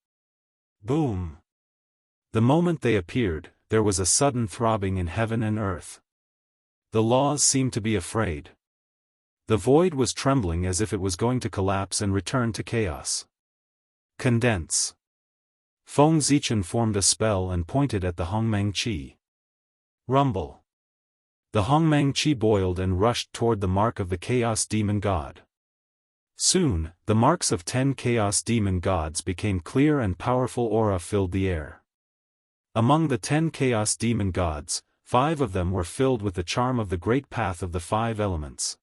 Boom! The moment they appeared, there was a sudden throbbing in heaven and earth. The laws seemed to be afraid. The void was trembling as if it was going to collapse and return to chaos. Condense. Feng Zichen formed a spell and pointed at the Hongmeng Qi. Rumble. The Hongmeng Qi boiled and rushed toward the mark of the Chaos Demon God. Soon, the marks of 10 Chaos Demon Gods became clear and powerful aura filled the air. Among the 10 Chaos Demon Gods, 5 of them were filled with the charm of the Great Path of the 5 Elements.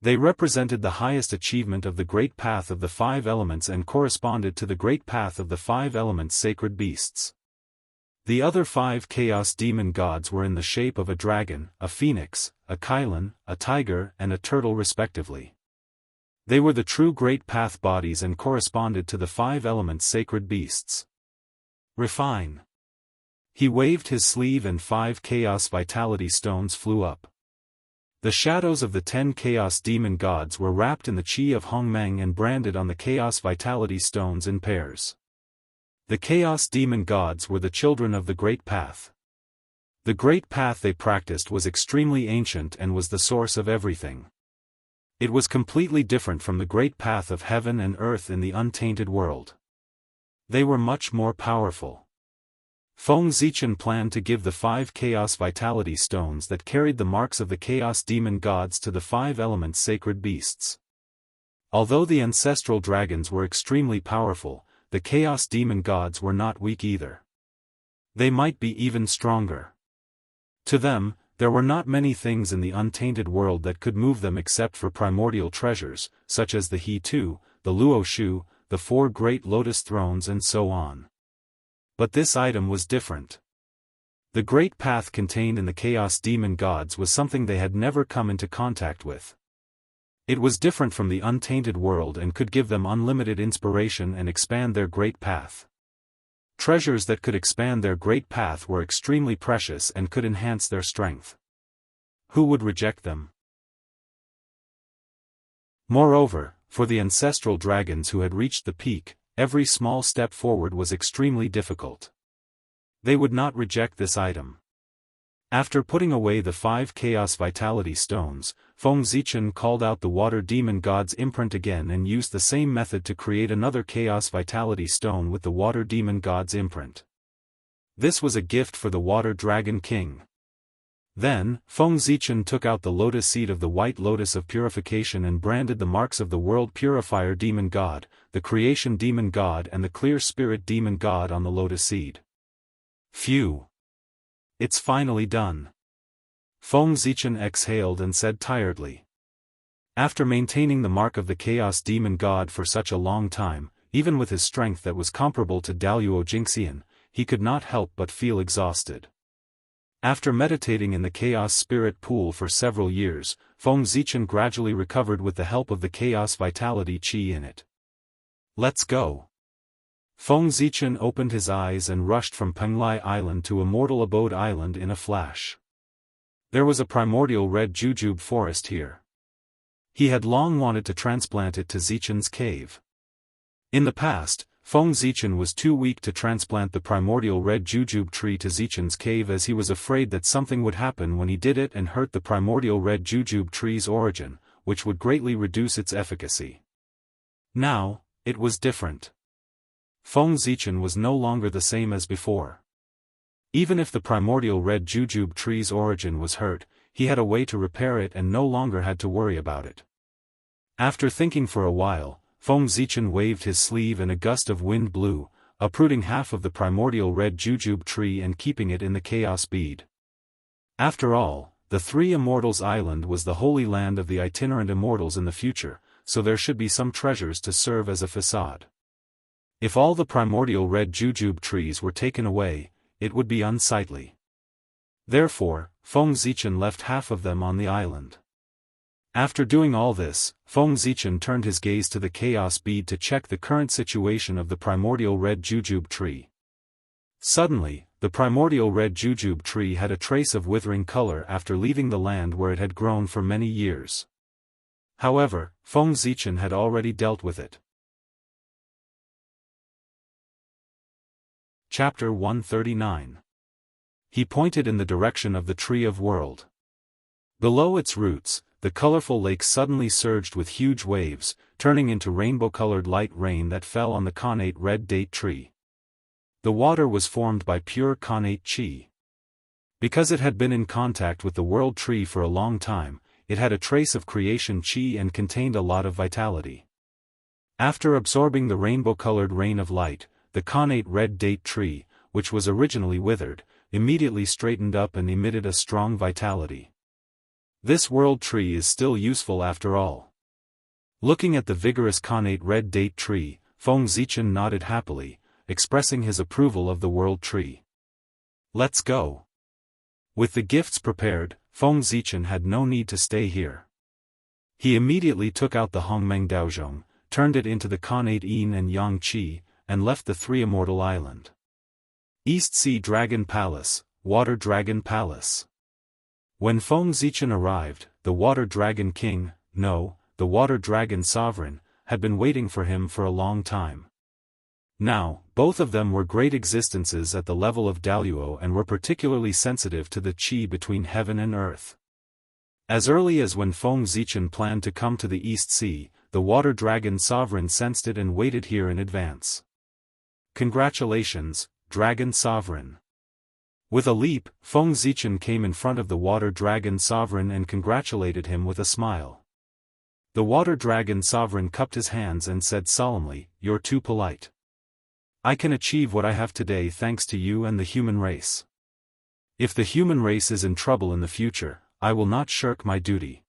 They represented the highest achievement of the Great Path of the 5 Elements and corresponded to the Great Path of the 5 Elements sacred beasts. The other 5 Chaos Demon Gods were in the shape of a dragon, a phoenix, a Kylon, a tiger and a turtle respectively. They were the true Great Path bodies and corresponded to the 5 Elements sacred beasts. Refine. He waved his sleeve and 5 Chaos Vitality stones flew up. The shadows of the 10 Chaos Demon Gods were wrapped in the Qi of Hongmeng and branded on the Chaos Vitality stones in pairs. The Chaos Demon Gods were the children of the Great Path. The Great Path they practiced was extremely ancient and was the source of everything. It was completely different from the Great Path of heaven and earth in the untainted world. They were much more powerful. Feng Zichen planned to give the 5 Chaos Vitality stones that carried the marks of the Chaos Demon Gods to the 5 Elements sacred beasts. Although the ancestral dragons were extremely powerful, the Chaos Demon Gods were not weak either. They might be even stronger. To them, there were not many things in the untainted world that could move them except for primordial treasures, such as the He-Tu, the Luo-Shu, the 4 great lotus thrones and so on. But this item was different. The Great Path contained in the Chaos Demon Gods was something they had never come into contact with. It was different from the untainted world and could give them unlimited inspiration and expand their Great Path. Treasures that could expand their Great Path were extremely precious and could enhance their strength. Who would reject them? Moreover, for the ancestral dragons who had reached the peak, every small step forward was extremely difficult. They would not reject this item. After putting away the 5 Chaos Vitality stones, Feng Zichen called out the Water Demon God's imprint again and used the same method to create another Chaos Vitality stone with the Water Demon God's imprint. This was a gift for the Water Dragon King. Then, Feng Zichen took out the lotus seed of the White Lotus of Purification and branded the marks of the World Purifier Demon God, the Creation Demon God and the Clear Spirit Demon God on the lotus seed. Phew! It's finally done. Feng Zichen exhaled and said tiredly. After maintaining the mark of the Chaos Demon God for such a long time, even with his strength that was comparable to Daoist Jingxian, he could not help but feel exhausted. After meditating in the Chaos Spirit Pool for several years, Feng Zichen gradually recovered with the help of the Chaos Vitality Qi in it. Let's go. Feng Zichen opened his eyes and rushed from Penglai Island to Immortal Abode Island in a flash. There was a primordial red jujube forest here. He had long wanted to transplant it to Zichen's cave. In the past, Feng Zichen was too weak to transplant the primordial red jujube tree to Zichen's cave as he was afraid that something would happen when he did it and hurt the primordial red jujube tree's origin, which would greatly reduce its efficacy. Now, it was different. Feng Zichen was no longer the same as before. Even if the primordial red jujube tree's origin was hurt, he had a way to repair it and no longer had to worry about it. After thinking for a while, Feng Zichen waved his sleeve and a gust of wind blew, uprooting half of the primordial red jujube tree and keeping it in the chaos bead. After all, the Three Immortals Island was the holy land of the itinerant immortals in the future, so there should be some treasures to serve as a facade. If all the primordial red jujube trees were taken away, it would be unsightly. Therefore, Feng Zichen left half of them on the island. After doing all this, Feng Zichen turned his gaze to the chaos bead to check the current situation of the primordial red jujube tree. Suddenly, the primordial red jujube tree had a trace of withering color after leaving the land where it had grown for many years. However, Feng Zichen had already dealt with it. Chapter 139. He pointed in the direction of the Tree of World. Below its roots, the colorful lake suddenly surged with huge waves, turning into rainbow-colored light rain that fell on the connate red date tree. The water was formed by pure connate chi. Because it had been in contact with the world tree for a long time, it had a trace of creation chi and contained a lot of vitality. After absorbing the rainbow-colored rain of light, the connate red date tree, which was originally withered, immediately straightened up and emitted a strong vitality. This world tree is still useful after all. Looking at the vigorous connate red date tree, Feng Zichen nodded happily, expressing his approval of the world tree. Let's go. With the gifts prepared, Feng Zichen had no need to stay here. He immediately took out the Hongmeng Daozhong, turned it into the connate yin and yang qi, and left the three immortal island. East Sea Dragon Palace, Water Dragon Palace. When Feng Zichen arrived, the Water Dragon King, the Water Dragon Sovereign, had been waiting for him for a long time. Now, both of them were great existences at the level of Daluo and were particularly sensitive to the qi between heaven and earth. As early as when Feng Zichen planned to come to the East Sea, the Water Dragon Sovereign sensed it and waited here in advance. Congratulations, Dragon Sovereign. With a leap, Feng Zichen came in front of the Water Dragon Sovereign and congratulated him with a smile. The Water Dragon Sovereign cupped his hands and said solemnly, "You're too polite. I can achieve what I have today thanks to you and the human race. If the human race is in trouble in the future, I will not shirk my duty."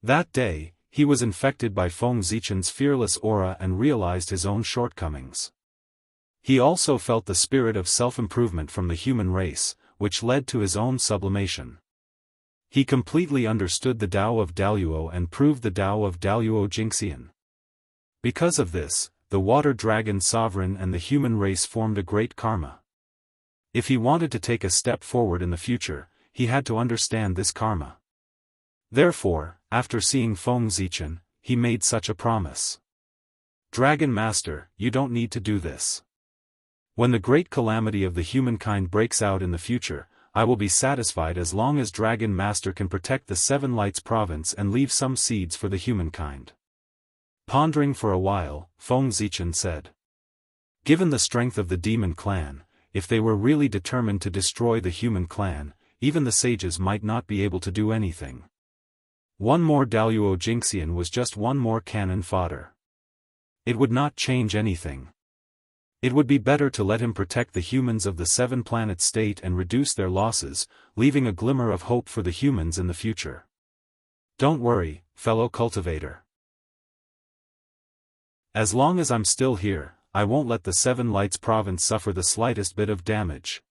That day, he was infected by Feng Zichen's fearless aura and realized his own shortcomings. He also felt the spirit of self-improvement from the human race, which led to his own sublimation. He completely understood the Tao of Daluo and proved the Tao of Daluo Jingxian. Because of this, the Water Dragon Sovereign and the human race formed a great karma. If he wanted to take a step forward in the future, he had to understand this karma. Therefore, after seeing Feng Zichen, he made such a promise. "Dragon Master, you don't need to do this. When the great calamity of the humankind breaks out in the future, I will be satisfied as long as Dragon Master can protect the Seven Lights province and leave some seeds for the humankind." Pondering for a while, Feng Zichen said. Given the strength of the demon clan, if they were really determined to destroy the human clan, even the sages might not be able to do anything. One more Daluo Jingxian was just one more cannon fodder. It would not change anything. It would be better to let him protect the humans of the seven-planet state and reduce their losses, leaving a glimmer of hope for the humans in the future. Don't worry, fellow cultivator. As long as I'm still here, I won't let the Seven Lights province suffer the slightest bit of damage.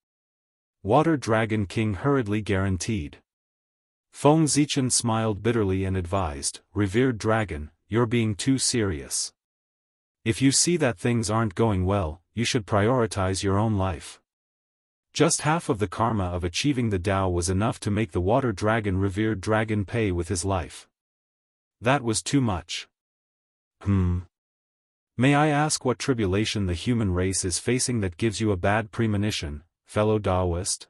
Water Dragon King hurriedly guaranteed. Feng Zichen smiled bitterly and advised, "Revered dragon, you're being too serious. If you see that things aren't going well, you should prioritize your own life." Just half of the karma of achieving the Tao was enough to make the Water Dragon Revered Dragon pay with his life. That was too much. May I ask what tribulation the human race is facing that gives you a bad premonition, fellow Daoist?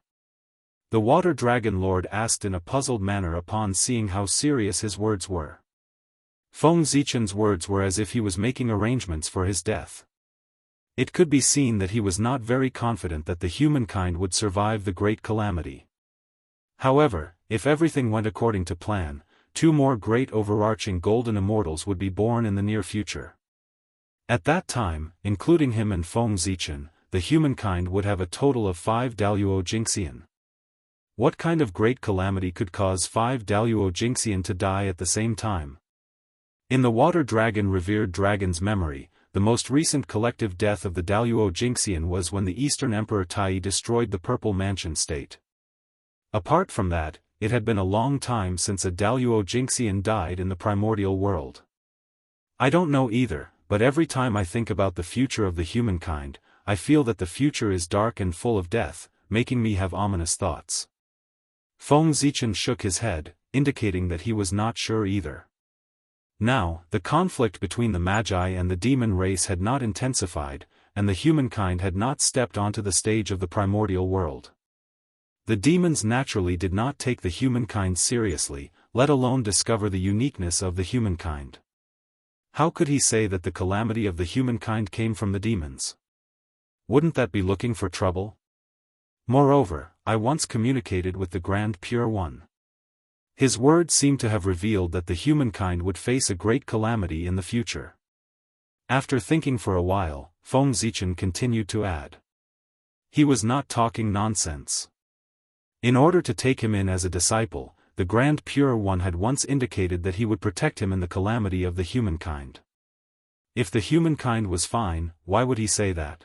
The Water Dragon Lord asked in a puzzled manner upon seeing how serious his words were. Feng Zichen's words were as if he was making arrangements for his death. It could be seen that he was not very confident that the humankind would survive the great calamity. However, if everything went according to plan, 2 more great overarching golden immortals would be born in the near future. At that time, including him and Feng Zichen, the humankind would have a total of 5 Daluo Jingxian. What kind of great calamity could cause 5 Daluo Jingxian to die at the same time? In the Water Dragon Revered Dragon's memory, the most recent collective death of the Daluo Jingxian was when the Eastern Emperor Tai destroyed the Purple Mansion state. Apart from that, it had been a long time since a Daluo Jingxian died in the primordial world. I don't know either, but every time I think about the future of the humankind, I feel that the future is dark and full of death, making me have ominous thoughts. Feng Zichen shook his head, indicating that he was not sure either. Now, the conflict between the Magi and the demon race had not intensified, and the humankind had not stepped onto the stage of the primordial world. The demons naturally did not take the humankind seriously, let alone discover the uniqueness of the humankind. How could he say that the calamity of the humankind came from the demons? Wouldn't that be looking for trouble? Moreover, I once communicated with the Grand Pure One. His words seemed to have revealed that the humankind would face a great calamity in the future. After thinking for a while, Feng Zichen continued to add. He was not talking nonsense. In order to take him in as a disciple, the Grand Pure One had once indicated that he would protect him in the calamity of the humankind. If the humankind was fine, why would he say that?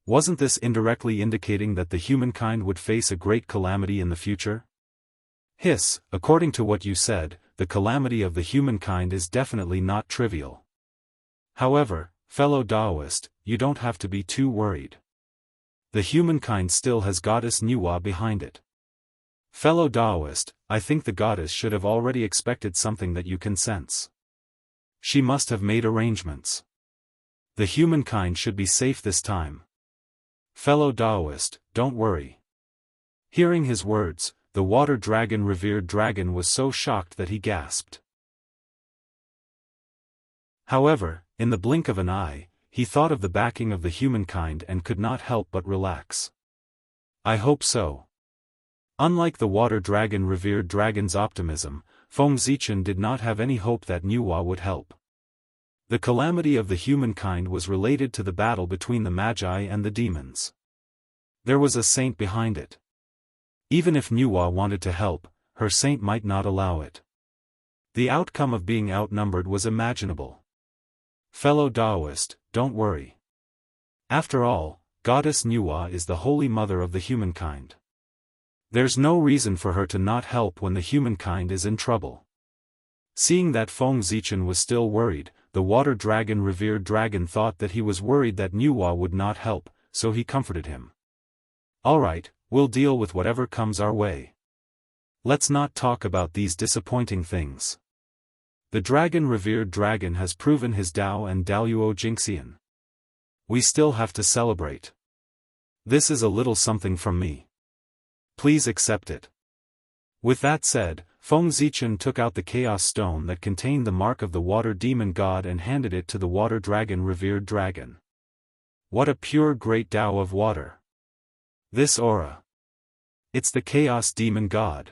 Wasn't this indirectly indicating that the humankind would face a great calamity in the future? Hiss, according to what you said, the calamity of the humankind is definitely not trivial. However, fellow Daoist, you don't have to be too worried. The humankind still has goddess Nuwa behind it. Fellow Daoist, I think the goddess should have already expected something that you can sense. She must have made arrangements. The humankind should be safe this time. Fellow Daoist, don't worry. Hearing his words, the water dragon revered dragon was so shocked that he gasped. However, in the blink of an eye, he thought of the backing of the humankind and could not help but relax. I hope so. Unlike the water dragon revered dragon's optimism, Feng Zichen did not have any hope that Nuwa would help. The calamity of the humankind was related to the battle between the Magi and the demons. There was a saint behind it. Even if Nuwa wanted to help, her saint might not allow it. The outcome of being outnumbered was imaginable. Fellow Daoist, don't worry. After all, Goddess Nuwa is the Holy Mother of the humankind. There's no reason for her to not help when the humankind is in trouble. Seeing that Feng Zichen was still worried, the water dragon revered dragon thought that he was worried that Nuwa would not help, so he comforted him. Alright, we'll deal with whatever comes our way. Let's not talk about these disappointing things. The dragon revered dragon has proven his Dao and Daoyuo Jingxian. We still have to celebrate. This is a little something from me. Please accept it. With that said, Feng Zichen took out the chaos stone that contained the mark of the water demon god and handed it to the water dragon revered dragon. What a pure great Dao of water. This aura. It's the chaos demon god.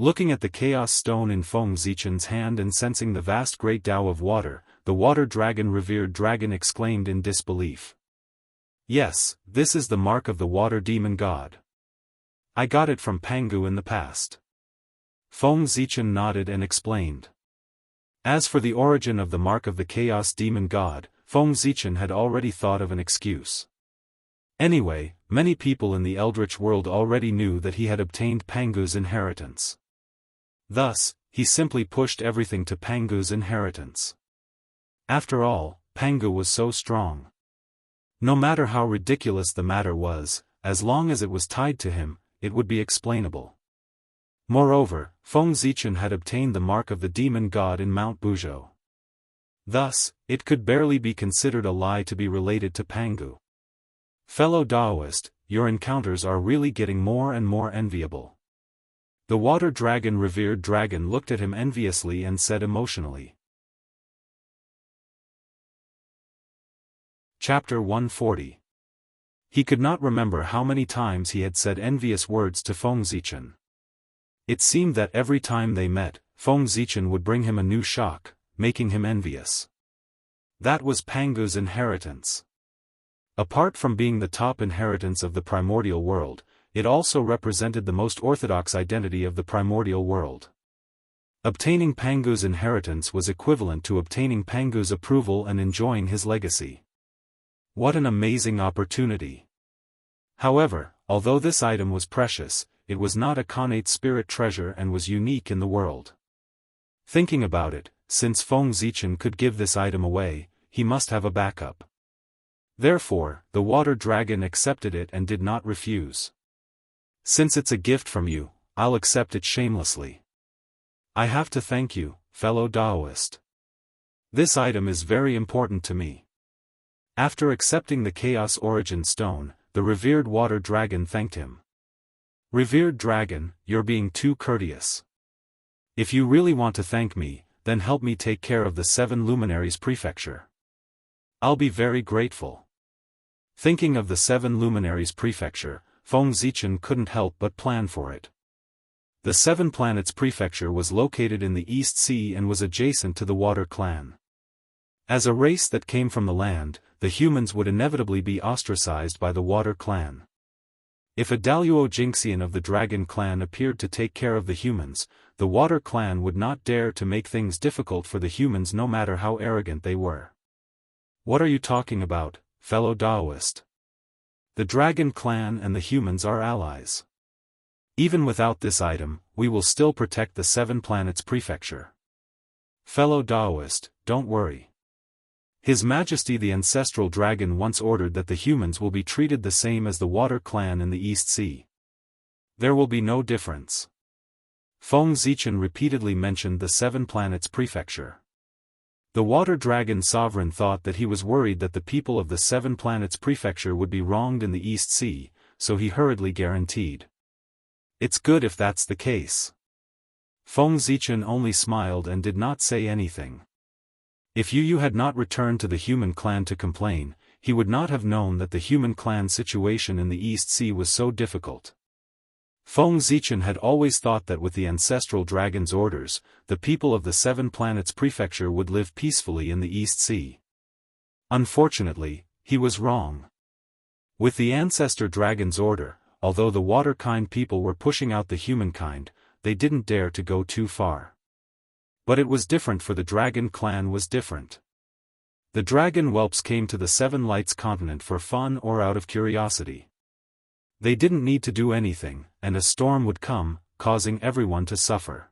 Looking at the chaos stone in Feng Zichen's hand and sensing the vast great Dao of water, the water dragon revered dragon exclaimed in disbelief. Yes, this is the mark of the water demon god. I got it from Pangu in the past. Feng Zichen nodded and explained. As for the origin of the mark of the chaos demon god, Feng Zichen had already thought of an excuse. Anyway, many people in the Eldritch world already knew that he had obtained Pangu's inheritance. Thus, he simply pushed everything to Pangu's inheritance. After all, Pangu was so strong. No matter how ridiculous the matter was, as long as it was tied to him, it would be explainable. Moreover, Feng Zichen had obtained the mark of the demon god in Mount Buzhou. Thus, it could barely be considered a lie to be related to Pangu. Fellow Daoist, your encounters are really getting more and more enviable. The water dragon revered dragon looked at him enviously and said emotionally. Chapter 140. He could not remember how many times he had said envious words to Feng Zichen. It seemed that every time they met, Feng Zichen would bring him a new shock, making him envious. That was Pangu's inheritance. Apart from being the top inheritance of the primordial world, it also represented the most orthodox identity of the primordial world. Obtaining Pangu's inheritance was equivalent to obtaining Pangu's approval and enjoying his legacy. What an amazing opportunity! However, although this item was precious, it was not a connate spirit treasure and was unique in the world. Thinking about it, since Feng Zichen could give this item away, he must have a backup. Therefore, the water dragon accepted it and did not refuse. Since it's a gift from you, I'll accept it shamelessly. I have to thank you, fellow Daoist. This item is very important to me. After accepting the Chaos Origin Stone, the revered water dragon thanked him. "Revered dragon, you're being too courteous. If you really want to thank me, then help me take care of the 7 Luminaries Prefecture. I'll be very grateful." Thinking of the 7 Luminaries Prefecture, Feng Zichen couldn't help but plan for it. The 7 Planets Prefecture was located in the East Sea and was adjacent to the Water Clan. As a race that came from the land, the humans would inevitably be ostracized by the Water Clan. If a Daluo Jinxian of the Dragon Clan appeared to take care of the humans, the Water Clan would not dare to make things difficult for the humans no matter how arrogant they were. "What are you talking about, fellow Daoist? The Dragon Clan and the humans are allies. Even without this item, we will still protect the 7 Planets Prefecture. Fellow Daoist, don't worry. His Majesty the Ancestral Dragon once ordered that the humans will be treated the same as the Water Clan in the East Sea. There will be no difference." Feng Zichen repeatedly mentioned the 7 Planets Prefecture. The Water Dragon Sovereign thought that he was worried that the people of the 7 Planets Prefecture would be wronged in the East Sea, so he hurriedly guaranteed. "It's good if that's the case." Feng Zichen only smiled and did not say anything. If Yu had not returned to the human clan to complain, he would not have known that the human clan situation in the East Sea was so difficult. Feng Zichen had always thought that with the Ancestral Dragon's orders, the people of the 7 Planets Prefecture would live peacefully in the East Sea. Unfortunately, he was wrong. With the Ancestor Dragon's order, although the water-kind people were pushing out the humankind, they didn't dare to go too far. But it was different, for the Dragon Clan was different. The dragon whelps came to the 7 Lights continent for fun or out of curiosity. They didn't need to do anything, and a storm would come, causing everyone to suffer.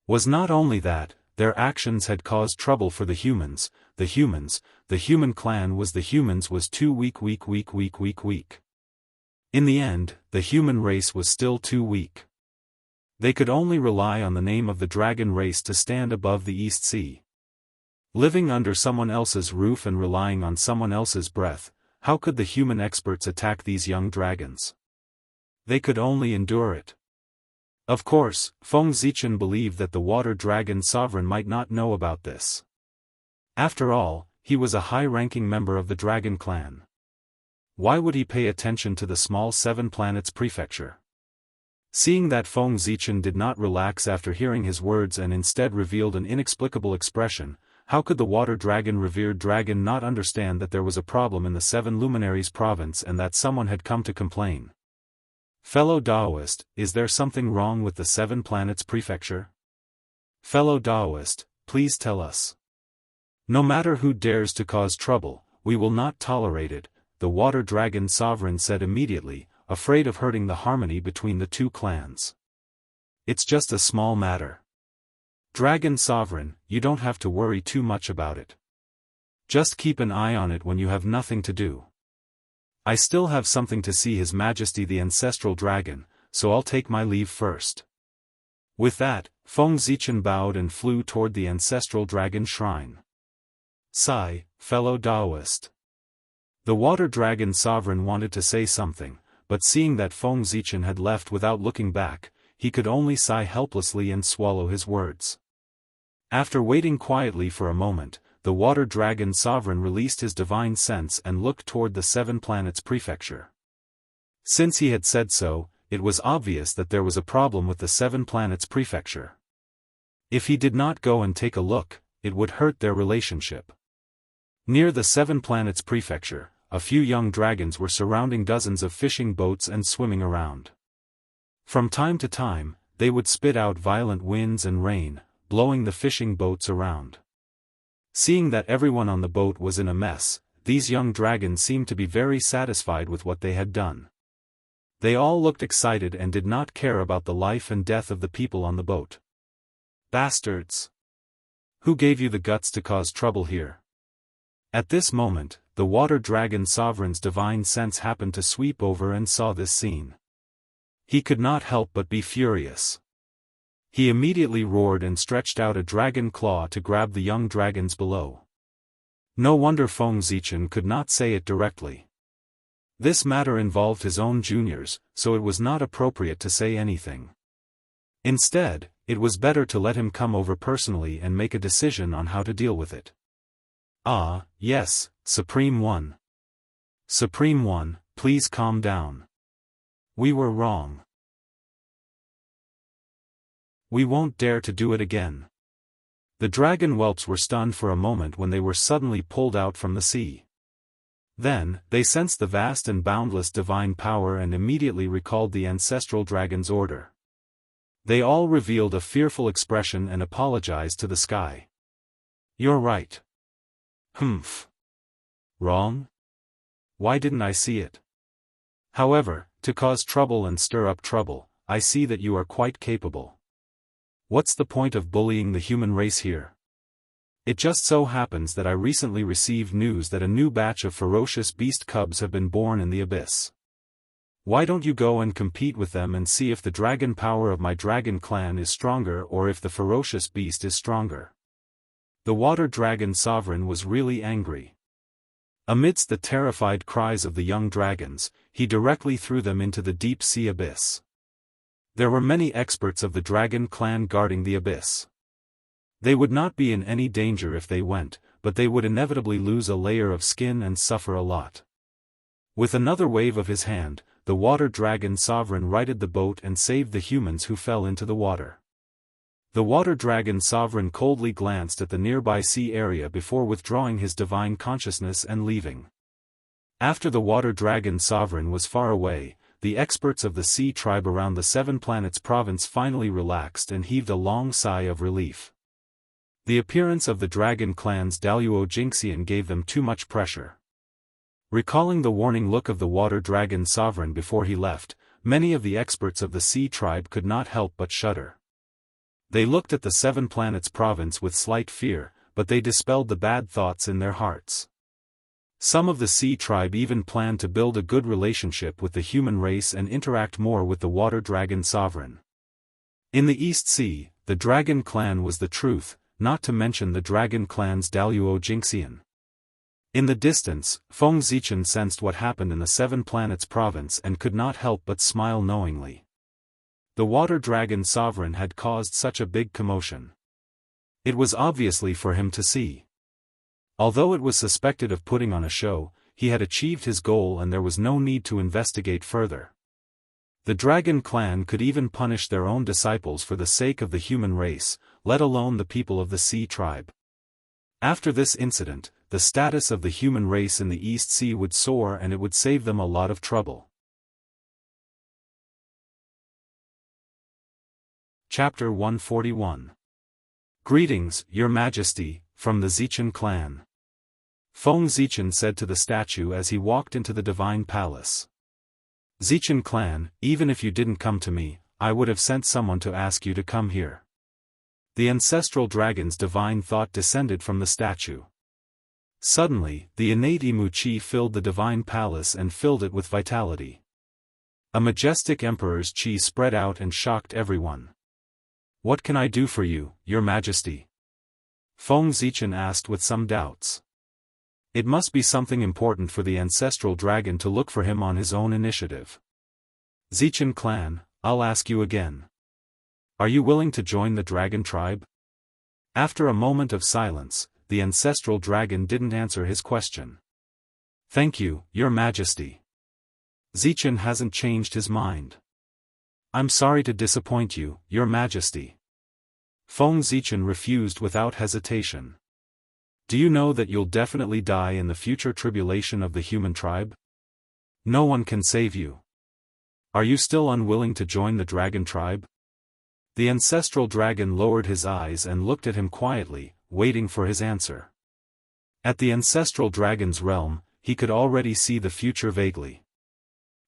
Was not only that, their actions had caused trouble for the humans. The human clan was too weak. In the end, the human race was still too weak. They could only rely on the name of the dragon race to stand above the East Sea. Living under someone else's roof and relying on someone else's breath, how could the human experts attack these young dragons? They could only endure it. Of course, Feng Zichen believed that the Water Dragon Sovereign might not know about this. After all, he was a high-ranking member of the Dragon Clan. Why would he pay attention to the small 7 Planets Prefecture? Seeing that Feng Zichen did not relax after hearing his words and instead revealed an inexplicable expression, how could the Water Dragon revered dragon not understand that there was a problem in the 7 Luminaries province and that someone had come to complain? "Fellow Daoist, is there something wrong with the 7 Planets Prefecture? Fellow Daoist, please tell us. No matter who dares to cause trouble, we will not tolerate it," the Water Dragon Sovereign said immediately, afraid of hurting the harmony between the 2 clans. "It's just a small matter. Dragon Sovereign, you don't have to worry too much about it. Just keep an eye on it when you have nothing to do. I still have something to see His Majesty the Ancestral Dragon, so I'll take my leave first." With that, Feng Zichen bowed and flew toward the Ancestral Dragon Shrine. "Sigh, fellow Daoist." The Water Dragon Sovereign wanted to say something, but seeing that Feng Zichen had left without looking back, he could only sigh helplessly and swallow his words. After waiting quietly for a moment, the Water Dragon Sovereign released his divine sense and looked toward the 7 Planets Prefecture. Since he had said so, it was obvious that there was a problem with the 7 Planets Prefecture. If he did not go and take a look, it would hurt their relationship. Near the 7 Planets Prefecture, a few young dragons were surrounding dozens of fishing boats and swimming around. From time to time, they would spit out violent winds and rain, blowing the fishing boats around. Seeing that everyone on the boat was in a mess, these young dragons seemed to be very satisfied with what they had done. They all looked excited and did not care about the life and death of the people on the boat. "Bastards! Who gave you the guts to cause trouble here?" At this moment, the Water Dragon Sovereign's divine sense happened to sweep over and saw this scene. He could not help but be furious. He immediately roared and stretched out a dragon claw to grab the young dragons below. No wonder Feng Zichen could not say it directly. This matter involved his own juniors, so it was not appropriate to say anything. Instead, it was better to let him come over personally and make a decision on how to deal with it. Ah, yes, Supreme One. Supreme One, please calm down. We were wrong. We won't dare to do it again. The dragon whelps were stunned for a moment when they were suddenly pulled out from the sea. Then, they sensed the vast and boundless divine power and immediately recalled the ancestral dragon's order. They all revealed a fearful expression and apologized to the sky. You're right. Humph. Wrong? Why didn't I see it? However, to cause trouble and stir up trouble, I see that you are quite capable. What's the point of bullying the human race here? It just so happens that I recently received news that a new batch of ferocious beast cubs have been born in the abyss. Why don't you go and compete with them and see if the dragon power of my dragon clan is stronger or if the ferocious beast is stronger? The water dragon sovereign was really angry. Amidst the terrified cries of the young dragons, he directly threw them into the deep sea abyss. There were many experts of the dragon clan guarding the abyss. They would not be in any danger if they went, but they would inevitably lose a layer of skin and suffer a lot. With another wave of his hand, the water dragon sovereign righted the boat and saved the humans who fell into the water. The water dragon sovereign coldly glanced at the nearby sea area before withdrawing his divine consciousness and leaving. After the water dragon sovereign was far away, the experts of the sea tribe around the Seven Planets province finally relaxed and heaved a long sigh of relief. The appearance of the dragon clan's Daoist Jingxian gave them too much pressure. Recalling the warning look of the water dragon sovereign before he left, many of the experts of the sea tribe could not help but shudder. They looked at the Seven Planets province with slight fear, but they dispelled the bad thoughts in their hearts. Some of the sea tribe even planned to build a good relationship with the human race and interact more with the water dragon sovereign. In the East Sea, the dragon clan was the truth, not to mention the dragon clan's Daoist Jingxian. In the distance, Feng Zichen sensed what happened in the Seven Planets province and could not help but smile knowingly. The water dragon sovereign had caused such a big commotion. It was obviously for him to see. Although it was suspected of putting on a show, he had achieved his goal and there was no need to investigate further. The dragon clan could even punish their own disciples for the sake of the human race, let alone the people of the sea tribe. After this incident, the status of the human race in the East Sea would soar and it would save them a lot of trouble. Chapter 141. Greetings, Your Majesty, from the Zichen clan. Feng Zichen said to the statue as he walked into the divine palace. Zichen clan, even if you didn't come to me, I would have sent someone to ask you to come here. The ancestral dragon's divine thought descended from the statue. Suddenly, the innate Imu Qi filled the divine palace and filled it with vitality. A majestic emperor's qi spread out and shocked everyone. What can I do for you, Your Majesty? Feng Zichen asked with some doubts. It must be something important for the ancestral dragon to look for him on his own initiative. Zichen clan, I'll ask you again. Are you willing to join the dragon tribe? After a moment of silence, the ancestral dragon didn't answer his question. Thank you, Your Majesty. Zichen hasn't changed his mind. I'm sorry to disappoint you, Your Majesty. Feng Zichen refused without hesitation. Do you know that you'll definitely die in the future tribulation of the human tribe? No one can save you. Are you still unwilling to join the dragon tribe? The ancestral dragon lowered his eyes and looked at him quietly, waiting for his answer. At the ancestral dragon's realm, he could already see the future vaguely.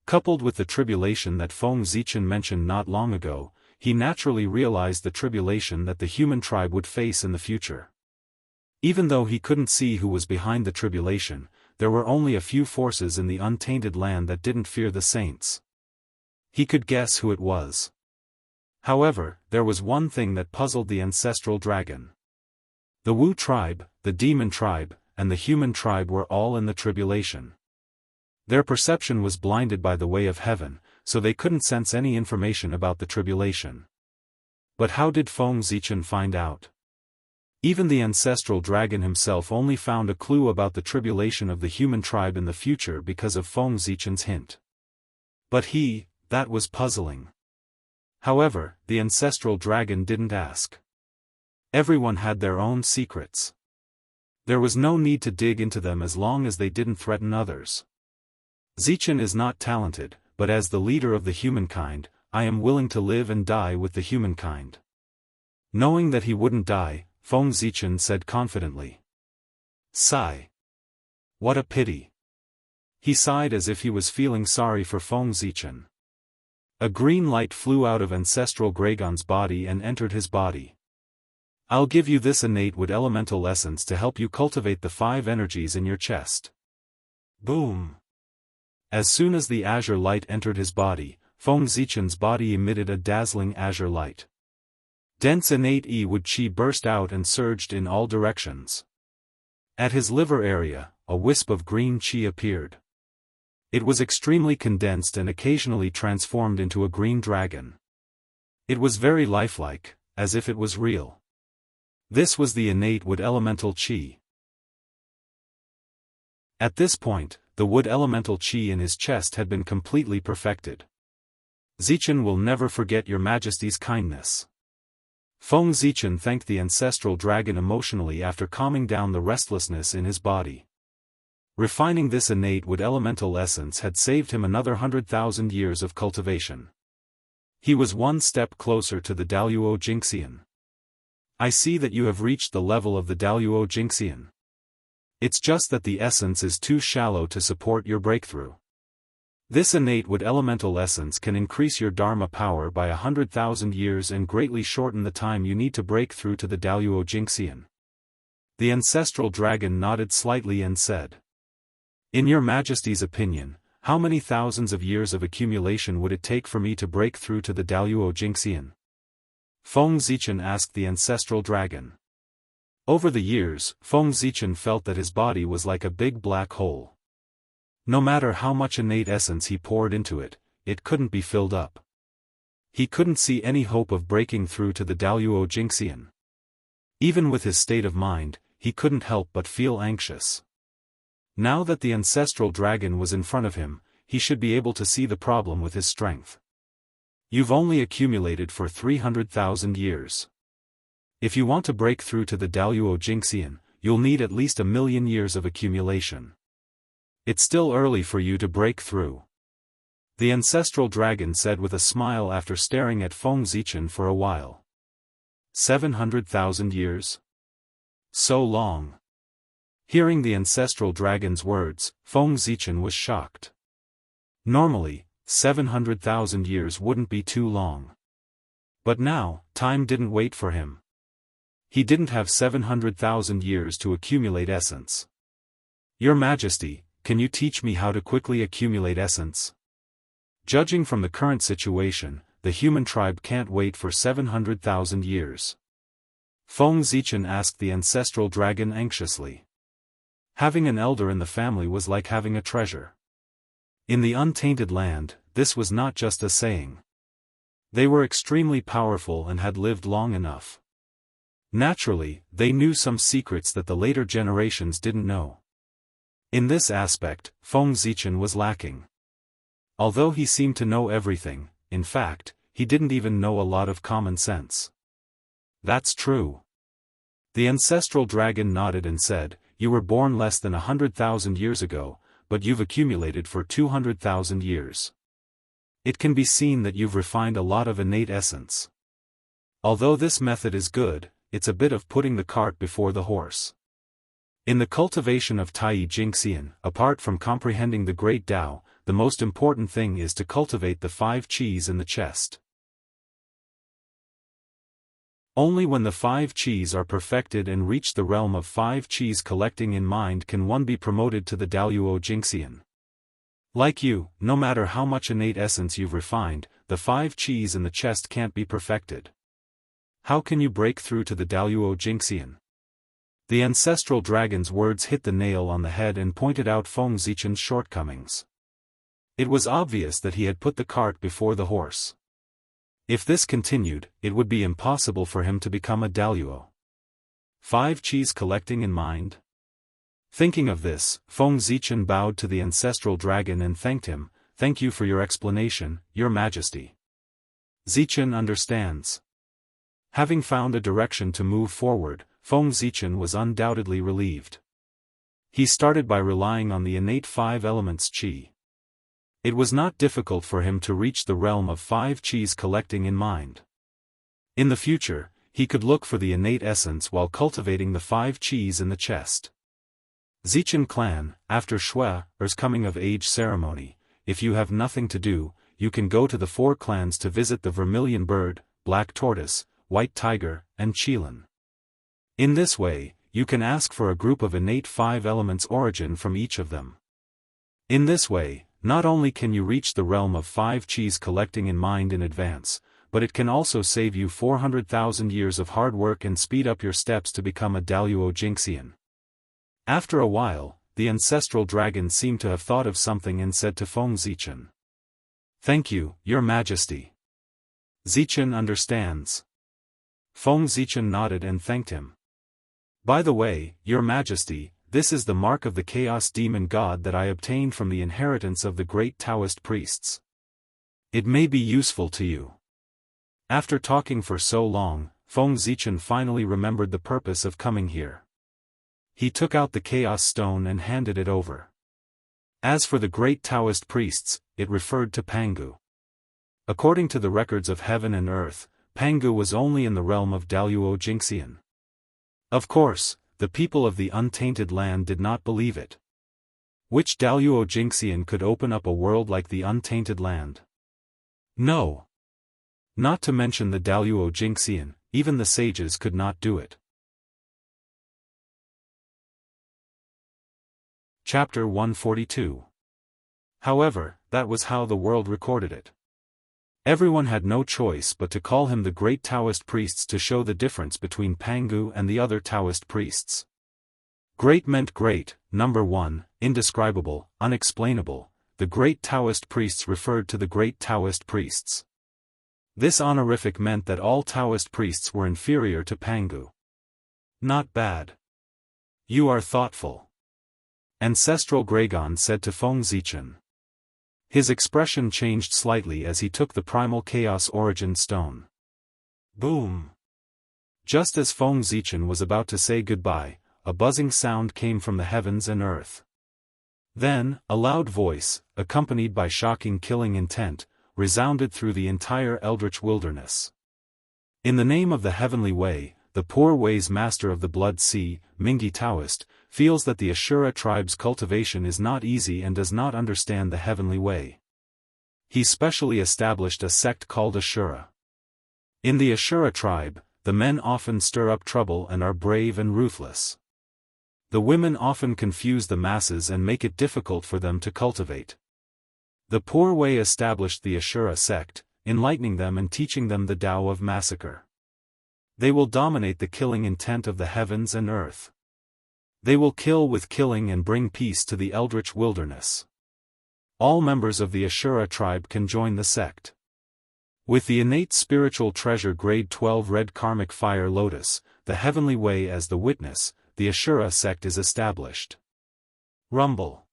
Coupled with the tribulation that Feng Zichen mentioned not long ago, he naturally realized the tribulation that the human tribe would face in the future. Even though he couldn't see who was behind the tribulation, there were only a few forces in the untainted land that didn't fear the saints. He could guess who it was. However, there was one thing that puzzled the ancestral dragon. The Wu tribe, the demon tribe, and the human tribe were all in the tribulation. Their perception was blinded by the way of heaven, so they couldn't sense any information about the tribulation. But how did Feng Zichen find out? Even the ancestral dragon himself only found a clue about the tribulation of the human tribe in the future because of Feng Zichen's hint. But that was puzzling. However, the ancestral dragon didn't ask. Everyone had their own secrets. There was no need to dig into them as long as they didn't threaten others. Zichen is not talented, but as the leader of the humankind, I am willing to live and die with the humankind. Knowing that he wouldn't die, Feng Zichen said confidently. Sigh. What a pity. He sighed as if he was feeling sorry for Feng Zichen. A green light flew out of ancestral Gragon's body and entered his body. I'll give you this innate wood elemental essence to help you cultivate the 5 energies in your chest. Boom. As soon as the azure light entered his body, Feng Zichen's body emitted a dazzling azure light. Dense innate wood chi burst out and surged in all directions. At his liver area, a wisp of green chi appeared. It was extremely condensed and occasionally transformed into a green dragon. It was very lifelike, as if it was real. This was the innate wood elemental chi. At this point, the wood elemental chi in his chest had been completely perfected. Zichen will never forget your majesty's kindness. Feng Zichen thanked the ancestral dragon emotionally after calming down the restlessness in his body. Refining this innate wood elemental essence had saved him another 100,000 years of cultivation. He was one step closer to the Daoist Jingxian. I see that you have reached the level of the Daoist Jingxian. It's just that the essence is too shallow to support your breakthrough. This innate wood elemental essence can increase your Dharma power by 100,000 years and greatly shorten the time you need to break through to the Daoist Jingxian. The ancestral dragon nodded slightly and said, in your majesty's opinion, how many thousands of years of accumulation would it take for me to break through to the Daoist Jingxian? Feng Zichen asked the ancestral dragon. Over the years, Feng Zichen felt that his body was like a big black hole. No matter how much innate essence he poured into it, it couldn't be filled up. He couldn't see any hope of breaking through to the Daoist Jingxian. Even with his state of mind, he couldn't help but feel anxious. Now that the ancestral dragon was in front of him, he should be able to see the problem with his strength. You've only accumulated for 300,000 years. If you want to break through to the Daoist Jingxian, you'll need at least 1,000,000 years of accumulation. It's still early for you to break through. The ancestral dragon said with a smile after staring at Feng Zichen for a while. 700,000 years? So long. Hearing the ancestral dragon's words, Feng Zichen was shocked. Normally, 700,000 years wouldn't be too long. But now, time didn't wait for him. He didn't have 700,000 years to accumulate essence. Your Majesty, can you teach me how to quickly accumulate essence? Judging from the current situation, the human tribe can't wait for 700,000 years. Feng Zichen asked the ancestral dragon anxiously. Having an elder in the family was like having a treasure. In the untainted land, this was not just a saying. They were extremely powerful and had lived long enough. Naturally, they knew some secrets that the later generations didn't know. In this aspect, Feng Zichen was lacking. Although he seemed to know everything, in fact, he didn't even know a lot of common sense. That's true. The ancestral dragon nodded and said, you were born less than 100,000 years ago, but you've accumulated for 200,000 years. It can be seen that you've refined a lot of innate essence. Although this method is good, it's a bit of putting the cart before the horse. In the cultivation of Tai Jingxian, apart from comprehending the Great Tao, the most important thing is to cultivate the 5 qis in the chest. Only when the 5 qis are perfected and reach the realm of 5 qis collecting in mind can one be promoted to the Daoist Jingxian. Like you, no matter how much innate essence you've refined, the 5 qis in the chest can't be perfected. How can you break through to the Daoist Jingxian? The ancestral dragon's words hit the nail on the head and pointed out Feng Zichen's shortcomings. It was obvious that he had put the cart before the horse. If this continued, it would be impossible for him to become a daluo. 5 cheese collecting in mind? Thinking of this, Feng Zichen bowed to the ancestral dragon and thanked him. "Thank you for your explanation, Your Majesty. Zichen understands." Having found a direction to move forward, Feng Zichen was undoubtedly relieved. He started by relying on the innate 5 elements qi. It was not difficult for him to reach the realm of 5 cheese collecting in mind. In the future, he could look for the innate essence while cultivating the 5 cheese in the chest. Zichen clan, after Shue's coming of age ceremony, if you have nothing to do, you can go to the 4 clans to visit the vermilion bird, black tortoise, white tiger, and qilin. In this way, you can ask for a group of innate 5 elements origin from each of them. In this way, not only can you reach the realm of 5 cheese collecting in mind in advance, but it can also save you 400,000 years of hard work and speed up your steps to become a Daluo Jinxian. After a while, the ancestral dragon seemed to have thought of something and said to Feng Zichen, "Thank you, Your Majesty. Zichen understands." Feng Zichen nodded and thanked him. "By the way, Your Majesty, this is the mark of the Chaos Demon God that I obtained from the inheritance of the great Daoist priests. It may be useful to you." After talking for so long, Feng Zichen finally remembered the purpose of coming here. He took out the Chaos Stone and handed it over. As for the great Daoist priests, it referred to Pangu. According to the records of heaven and earth, Pangu was only in the realm of Daluo Jinxian. Of course, the people of the untainted land did not believe it. Which Daluo Jinxian could open up a world like the untainted land? No. Not to mention the Daluo Jinxian, even the sages could not do it. Chapter 142. However, that was how the world recorded it. Everyone had no choice but to call him the great Daoist priests to show the difference between Pangu and the other Daoist priests. Great meant great, number 1, indescribable, unexplainable. The great Daoist priests referred to the great Daoist priests. This honorific meant that all Daoist priests were inferior to Pangu. Not bad. You are thoughtful. Ancestral Gragon said to Feng Zichen. His expression changed slightly as he took the primal chaos origin stone. Boom! Just as Feng Zichen was about to say goodbye, a buzzing sound came from the heavens and earth. Then, a loud voice, accompanied by shocking killing intent, resounded through the entire eldritch wilderness. In the name of the heavenly way, the poor way's master of the blood sea, Mingi Daoist, feels that the Ashura tribe's cultivation is not easy and does not understand the heavenly way. He specially established a sect called Ashura. In the Ashura tribe, the men often stir up trouble and are brave and ruthless. The women often confuse the masses and make it difficult for them to cultivate. The poor way established the Ashura sect, enlightening them and teaching them the Tao of massacre. They will dominate the killing intent of the heavens and earth. They will kill with killing and bring peace to the eldritch wilderness. All members of the Ashura tribe can join the sect. With the innate spiritual treasure grade 12 red karmic fire lotus, the heavenly way as the witness, the Ashura sect is established. Rumble.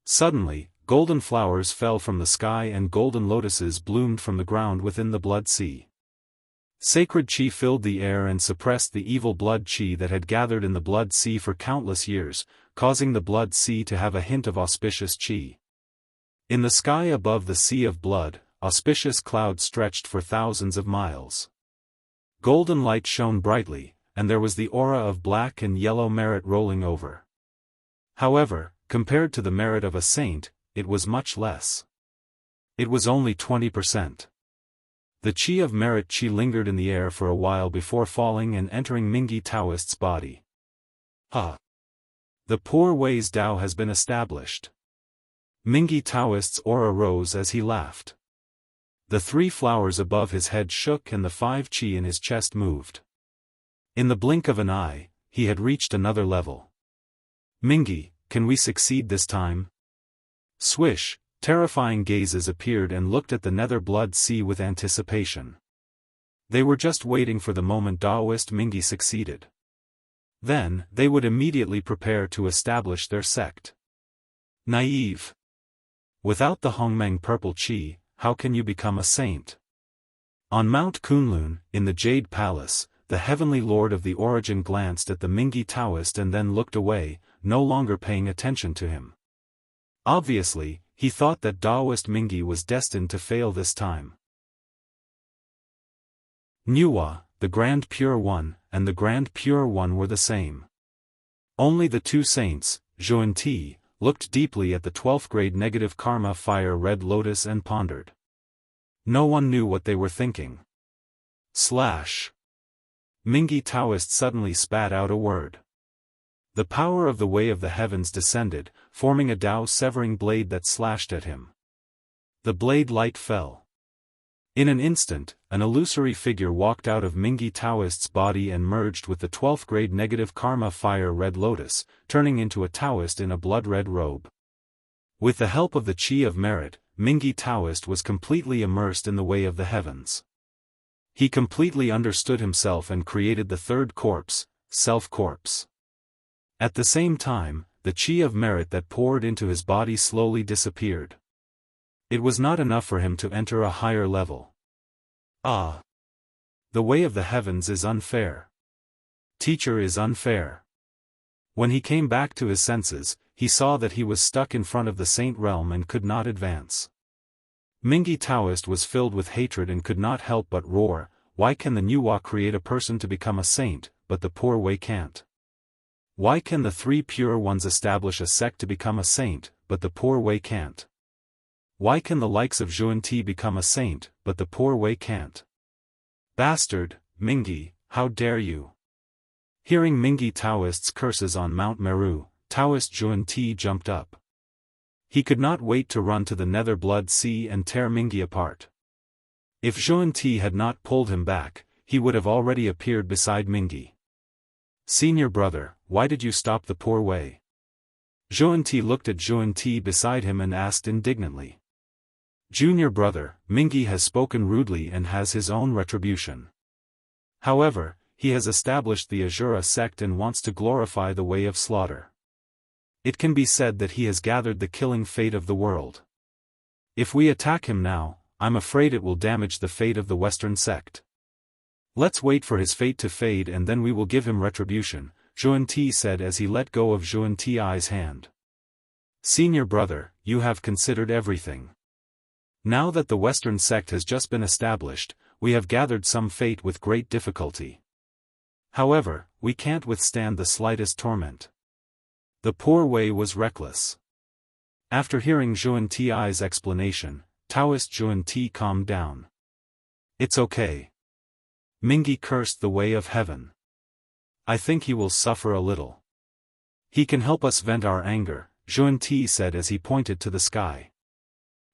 Suddenly, golden flowers fell from the sky and golden lotuses bloomed from the ground within the blood sea. Sacred chi filled the air and suppressed the evil blood chi that had gathered in the blood sea for countless years, causing the blood sea to have a hint of auspicious chi. In the sky above the sea of blood, auspicious clouds stretched for thousands of miles. Golden light shone brightly, and there was the aura of black and yellow merit rolling over. However, compared to the merit of a saint, it was much less. It was only 20%. The chi of merit chi lingered in the air for a while before falling and entering Mingi Daoist's body. The poor way's Tao has been established. Mingi Daoist's aura rose as he laughed. The 3 flowers above his head shook and the 5 chi in his chest moved. In the blink of an eye, he had reached another level. Mingi, can we succeed this time? Swish, terrifying gazes appeared and looked at the nether blood sea with anticipation. They were just waiting for the moment Daoist Mingi succeeded. Then, they would immediately prepare to establish their sect. Naive. Without the Hongmeng purple chi, how can you become a saint? On Mount Kunlun, in the Jade Palace, the heavenly lord of the origin glanced at the Mingi Taoist and then looked away, no longer paying attention to him. Obviously, he thought that Daoist Mingi was destined to fail this time. Nuwa, the Grand Pure One, and the Grand Pure One were the same. Only the two saints, Zhuan-Ti, looked deeply at the 12th grade negative karma fire red lotus and pondered. No one knew what they were thinking. Mingi Taoist suddenly spat out a word. The power of the way of the heavens descended, forming a Dao-severing blade that slashed at him. The blade light fell. In an instant, an illusory figure walked out of Mingi Taoist's body and merged with the 12th grade negative karma fire red lotus, turning into a Taoist in a blood-red robe. With the help of the Chi of Merit, Mingi Taoist was completely immersed in the way of the heavens. He completely understood himself and created the third corpse, self-corpse. At the same time, the Chi of Merit that poured into his body slowly disappeared. It was not enough for him to enter a higher level. The way of the heavens is unfair. Teacher is unfair. When he came back to his senses, he saw that he was stuck in front of the saint realm and could not advance. Mingi Taoist was filled with hatred and could not help but roar, why can the Nuwa create a person to become a saint, but the poor way can't? Why can the three pure ones establish a sect to become a saint, but the poor way can't? Why can the likes of Zhuan-Ti become a saint, but the poor way can't? Bastard, Mingi, how dare you? Hearing Mingi Taoist's curses on Mount Meru, Taoist Zhuan-Ti jumped up. He could not wait to run to the nether blood sea and tear Mingi apart. If Zhuan-Ti had not pulled him back, he would have already appeared beside Mingi. Senior brother, why did you stop the poor way? Zhuan-Ti looked at Zhuan-Ti beside him and asked indignantly. Junior brother, Mingi has spoken rudely and has his own retribution. However, he has established the Azura sect and wants to glorify the way of slaughter. It can be said that he has gathered the killing fate of the world. If we attack him now, I'm afraid it will damage the fate of the Western sect. Let's wait for his fate to fade and then we will give him retribution, Zhuan-Ti said as he let go of Zhuan-Ti's hand. Senior brother, you have considered everything. Now that the Western sect has just been established, we have gathered some fate with great difficulty. However, we can't withstand the slightest torment. The poor way was reckless. After hearing Zhuan-Ti's explanation, Taoist Zhuan-Ti calmed down. It's okay. Mingi cursed the way of heaven. I think he will suffer a little. He can help us vent our anger, Zhuan-Ti said as he pointed to the sky.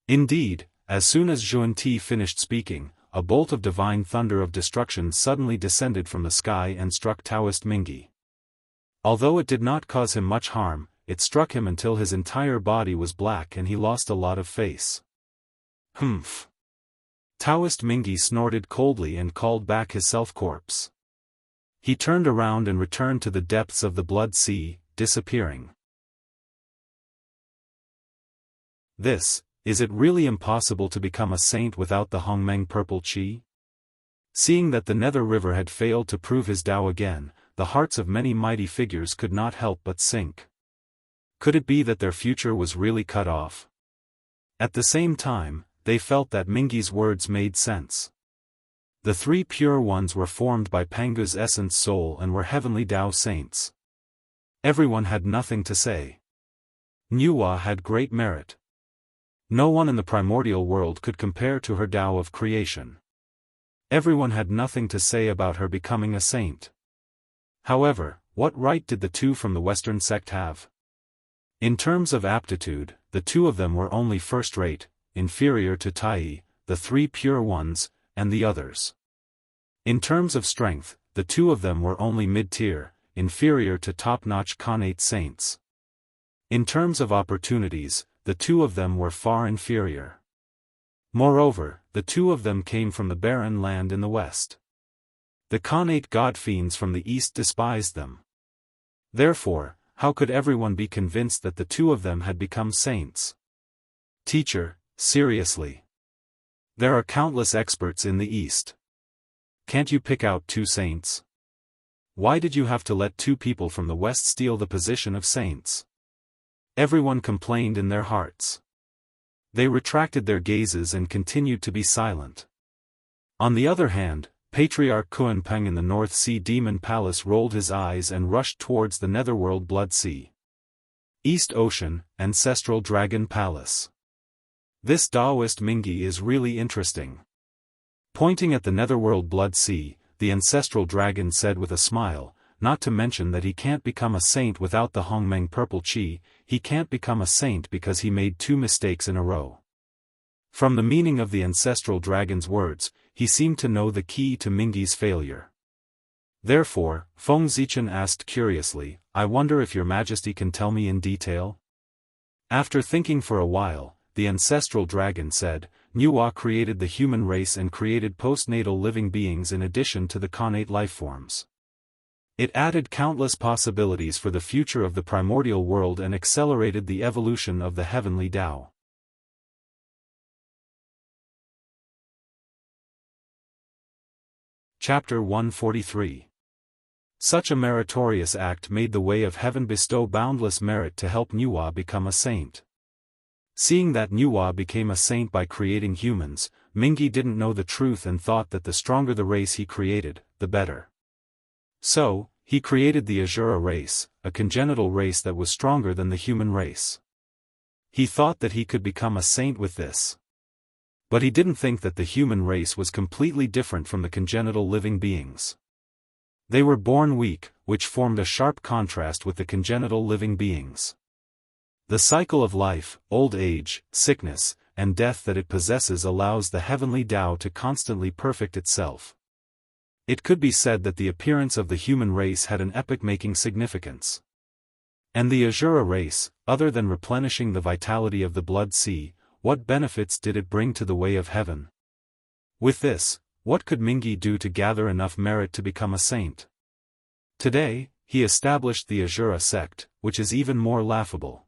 Indeed, as soon as Zhuan-Ti finished speaking, a bolt of divine thunder of destruction suddenly descended from the sky and struck Taoist Mingi. Although it did not cause him much harm, it struck him until his entire body was black and he lost a lot of face. Humph. Taoist Mingi snorted coldly and called back his self-corpse. He turned around and returned to the depths of the blood sea, disappearing. Is it really impossible to become a saint without the Hongmeng purple chi? Seeing that the Nether River had failed to prove his Tao again, the hearts of many mighty figures could not help but sink. Could it be that their future was really cut off? At the same time, they felt that Mingi's words made sense. The three pure ones were formed by Pangu's essence soul and were heavenly Tao saints. Everyone had nothing to say. Nuwa had great merit. No one in the primordial world could compare to her Tao of creation. Everyone had nothing to say about her becoming a saint. However, what right did the two from the Western sect have? In terms of aptitude, the two of them were only first-rate, inferior to Tai, the three pure ones, and the others. In terms of strength, the two of them were only mid-tier, inferior to top-notch Khanate saints. In terms of opportunities, the two of them were far inferior. Moreover, the two of them came from the barren land in the west. The Khanate god-fiends from the east despised them. Therefore, how could everyone be convinced that the two of them had become saints? Teacher, seriously. There are countless experts in the east. Can't you pick out two saints? Why did you have to let two people from the west steal the position of saints? Everyone complained in their hearts. They retracted their gazes and continued to be silent. On the other hand, Patriarch Kuanpeng in the North Sea Demon Palace rolled his eyes and rushed towards the Netherworld Blood Sea. East Ocean, Ancestral Dragon Palace. This Daoist Mingi is really interesting. Pointing at the Netherworld Blood Sea, the Ancestral Dragon said with a smile, not to mention that he can't become a saint without the Hongmeng Purple Chi, he can't become a saint because he made two mistakes in a row. From the meaning of the Ancestral Dragon's words, he seemed to know the key to Mingi's failure. Therefore, Feng Zichen asked curiously, I wonder if your majesty can tell me in detail? After thinking for a while, the Ancestral Dragon said, Nuwa created the human race and created postnatal living beings in addition to the Khanate lifeforms. It added countless possibilities for the future of the primordial world and accelerated the evolution of the heavenly Tao. Chapter 143. Such a meritorious act made the way of heaven bestow boundless merit to help Nuwa become a saint. Seeing that Nuwa became a saint by creating humans, Mingi didn't know the truth and thought that the stronger the race he created, the better. So, he created the Azura race, a congenital race that was stronger than the human race. He thought that he could become a saint with this. But he didn't think that the human race was completely different from the congenital living beings. They were born weak, which formed a sharp contrast with the congenital living beings. The cycle of life, old age, sickness, and death that it possesses allows the heavenly Tao to constantly perfect itself. It could be said that the appearance of the human race had an epoch-making significance. And the Azura race, other than replenishing the vitality of the Blood Sea, what benefits did it bring to the way of heaven? With this, what could Mingi do to gather enough merit to become a saint? Today, he established the Azura sect, which is even more laughable.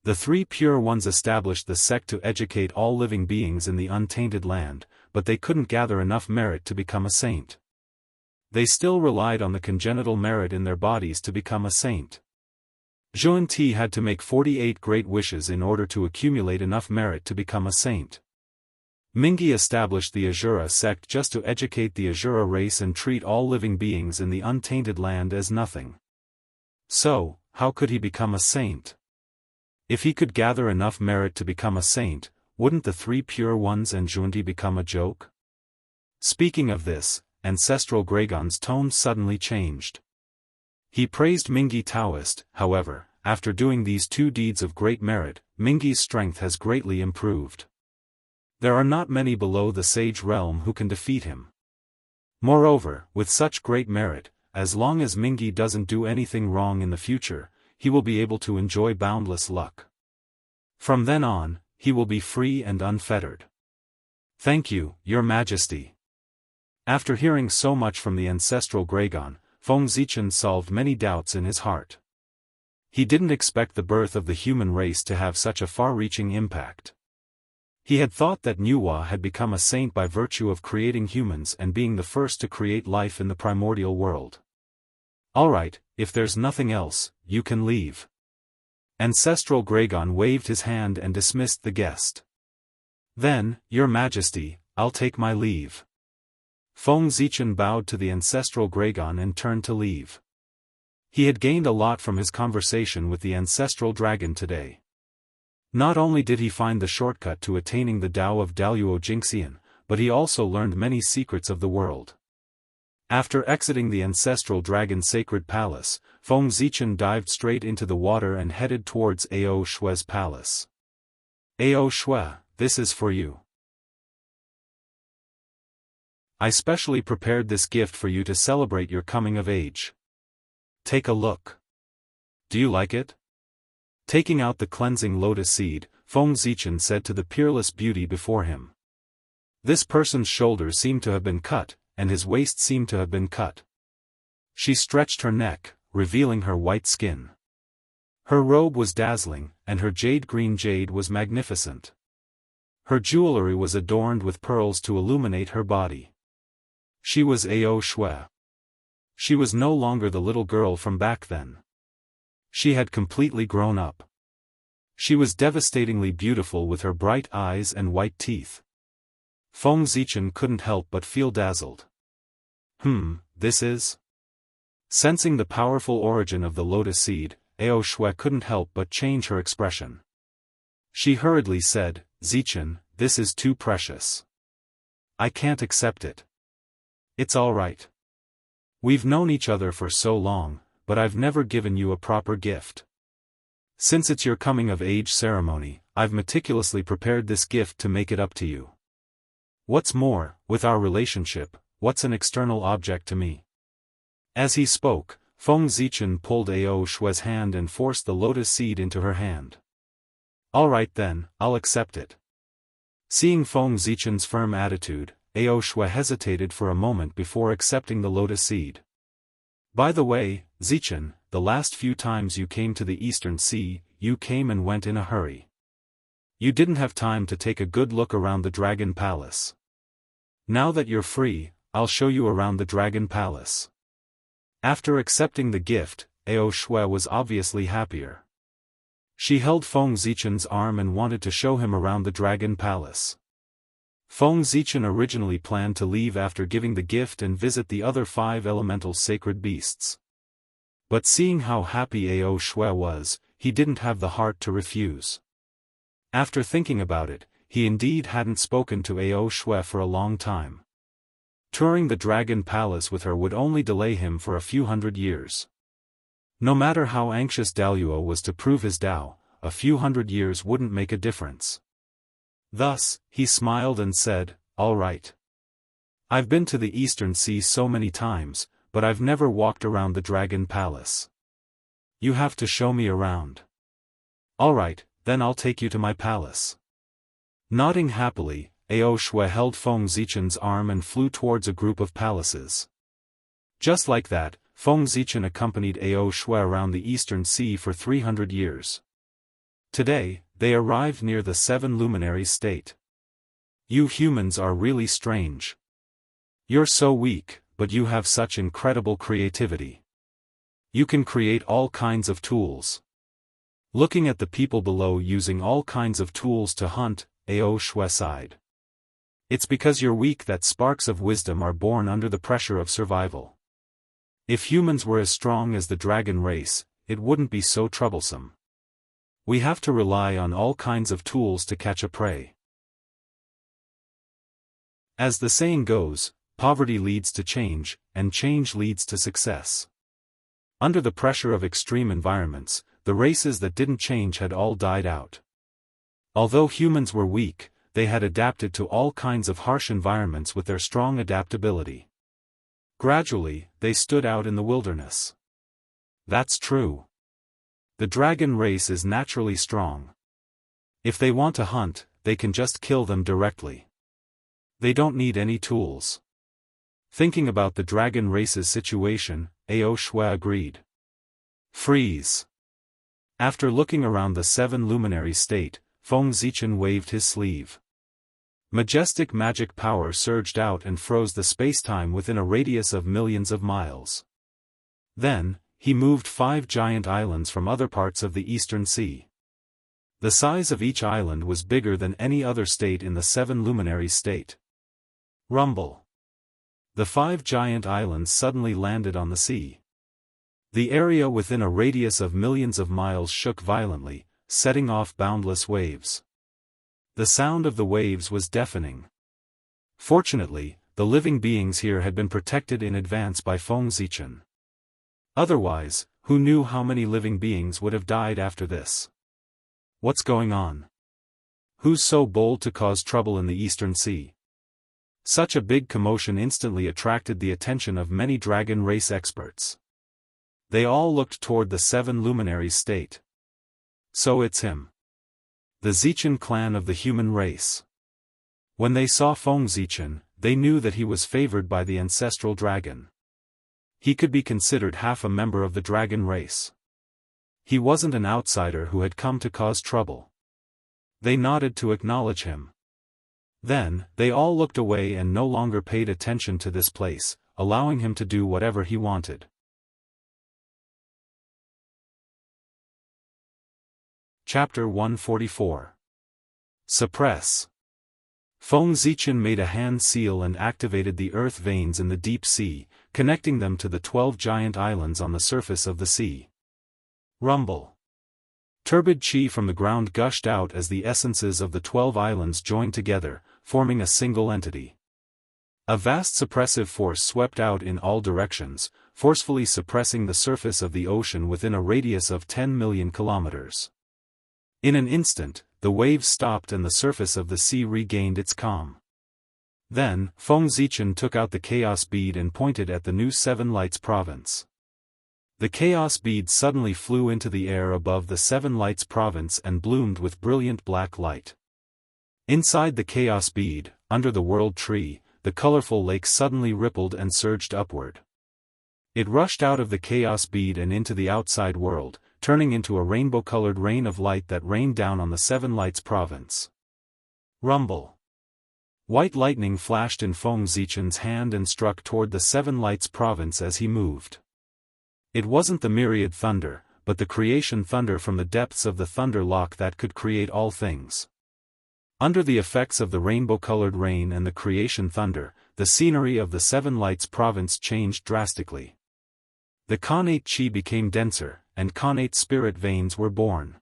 The three pure ones established the sect to educate all living beings in the untainted land, but they couldn't gather enough merit to become a saint. They still relied on the congenital merit in their bodies to become a saint. Zhuan Ti had to make 48 great wishes in order to accumulate enough merit to become a saint. Mingi established the Azura sect just to educate the Azura race and treat all living beings in the untainted land as nothing. So, how could he become a saint? If he could gather enough merit to become a saint, wouldn't the three pure ones and Zhuanti become a joke? Speaking of this, Ancestral Gragon's tone suddenly changed. He praised Mingi Taoist, however, after doing these two deeds of great merit, Mingi's strength has greatly improved. There are not many below the sage realm who can defeat him. Moreover, with such great merit, as long as Mingi doesn't do anything wrong in the future, he will be able to enjoy boundless luck. From then on, he will be free and unfettered. Thank you, Your Majesty. After hearing so much from the Ancestral Gragon, Feng Zichen solved many doubts in his heart. He didn't expect the birth of the human race to have such a far-reaching impact. He had thought that Nuwa had become a saint by virtue of creating humans and being the first to create life in the primordial world. Alright, if there's nothing else, you can leave. Ancestral Gragon waved his hand and dismissed the guest. Then, Your Majesty, I'll take my leave. Feng Zichen bowed to the Ancestral Gragon and turned to leave. He had gained a lot from his conversation with the Ancestral Dragon today. Not only did he find the shortcut to attaining the Tao of Daluo Jingxian, but he also learned many secrets of the world. After exiting the Ancestral Dragon's sacred palace, Feng Zichen dived straight into the water and headed towards Ao Shue's palace. Ao Shue, this is for you. I specially prepared this gift for you to celebrate your coming of age. Take a look. Do you like it? Taking out the cleansing lotus seed, Feng Zichen said to the peerless beauty before him. This person's shoulders seemed to have been cut, and his waist seemed to have been cut. She stretched her neck, revealing her white skin. Her robe was dazzling, and her jade-green jade was magnificent. Her jewelry was adorned with pearls to illuminate her body. She was Ao Shui. She was no longer the little girl from back then. She had completely grown up. She was devastatingly beautiful with her bright eyes and white teeth. Feng Zichen couldn't help but feel dazzled. This is? Sensing the powerful origin of the lotus seed, Ao Shui couldn't help but change her expression. She hurriedly said, Zichen, this is too precious. I can't accept it. It's all right. We've known each other for so long, but I've never given you a proper gift. Since it's your coming-of-age ceremony, I've meticulously prepared this gift to make it up to you. What's more, with our relationship, what's an external object to me? As he spoke, Feng Zichen pulled Ao Shui's hand and forced the lotus seed into her hand. All right then, I'll accept it. Seeing Feng Zichen's firm attitude, Ao Shui hesitated for a moment before accepting the lotus seed. By the way, Zichen, the last few times you came to the Eastern Sea, you came and went in a hurry. You didn't have time to take a good look around the Dragon Palace. Now that you're free, I'll show you around the Dragon Palace. After accepting the gift, Ao Shui was obviously happier. She held Feng Zichen's arm and wanted to show him around the Dragon Palace. Feng Zichen originally planned to leave after giving the gift and visit the other 5 elemental sacred beasts. But seeing how happy Ao Shui was, he didn't have the heart to refuse. After thinking about it, he indeed hadn't spoken to Ao Shui for a long time. Touring the Dragon Palace with her would only delay him for a few hundred years. No matter how anxious Daluo was to prove his Dao, a few hundred years wouldn't make a difference. Thus, he smiled and said, all right. I've been to the Eastern Sea so many times, but I've never walked around the Dragon Palace. You have to show me around. All right, then I'll take you to my palace. Nodding happily, Ao Shui held Feng Zichen's arm and flew towards a group of palaces. Just like that, Feng Zichen accompanied Ao Shui around the Eastern Sea for 300 years. Today, they arrived near the 7 luminaries state. You humans are really strange. You're so weak, but you have such incredible creativity. You can create all kinds of tools. Looking at the people below using all kinds of tools to hunt, Ao Shui sighed. It's because you're weak that sparks of wisdom are born under the pressure of survival. If humans were as strong as the dragon race, it wouldn't be so troublesome. We have to rely on all kinds of tools to catch a prey. As the saying goes, poverty leads to change, and change leads to success. Under the pressure of extreme environments, the races that didn't change had all died out. Although humans were weak, they had adapted to all kinds of harsh environments with their strong adaptability. Gradually, they stood out in the wilderness. That's true. The dragon race is naturally strong. If they want to hunt, they can just kill them directly. They don't need any tools. Thinking about the dragon race's situation, Ao Shui agreed. Freeze. After looking around the 7 luminary state, Feng Zichen waved his sleeve. Majestic magic power surged out and froze the spacetime within a radius of millions of miles. Then, he moved 5 giant islands from other parts of the Eastern Sea. The size of each island was bigger than any other state in the 7 luminary state. Rumble. The 5 giant islands suddenly landed on the sea. The area within a radius of millions of miles shook violently, setting off boundless waves. The sound of the waves was deafening. Fortunately, the living beings here had been protected in advance by Feng Zichen. Otherwise, who knew how many living beings would have died after this? What's going on? Who's so bold to cause trouble in the Eastern Sea? Such a big commotion instantly attracted the attention of many dragon race experts. They all looked toward the 7 luminaries state. So it's him. The Zichen clan of the human race. When they saw Feng Zichen, they knew that he was favored by the ancestral dragon. He could be considered half a member of the dragon race. He wasn't an outsider who had come to cause trouble. They nodded to acknowledge him. Then, they all looked away and no longer paid attention to this place, allowing him to do whatever he wanted. Chapter 144. Suppress. Feng Zichen made a hand seal and activated the earth veins in the deep sea, connecting them to the 12 giant islands on the surface of the sea. Rumble. Turbid chi from the ground gushed out as the essences of the 12 islands joined together, forming a single entity. A vast suppressive force swept out in all directions, forcefully suppressing the surface of the ocean within a radius of 10 million kilometers. In an instant, the waves stopped and the surface of the sea regained its calm. Then, Feng Zichen took out the chaos bead and pointed at the new 7 Lights province. The chaos bead suddenly flew into the air above the 7 Lights province and bloomed with brilliant black light. Inside the chaos bead, under the world tree, the colorful lake suddenly rippled and surged upward. It rushed out of the chaos bead and into the outside world, turning into a rainbow-colored rain of light that rained down on the 7 Lights province. Rumble. White lightning flashed in Feng Zichen's hand and struck toward the 7 Lights province as he moved. It wasn't the myriad thunder, but the creation thunder from the depths of the thunder lock that could create all things. Under the effects of the rainbow-colored rain and the creation thunder, the scenery of the 7 Lights province changed drastically. The Khanate chi became denser, and Khanate spirit veins were born.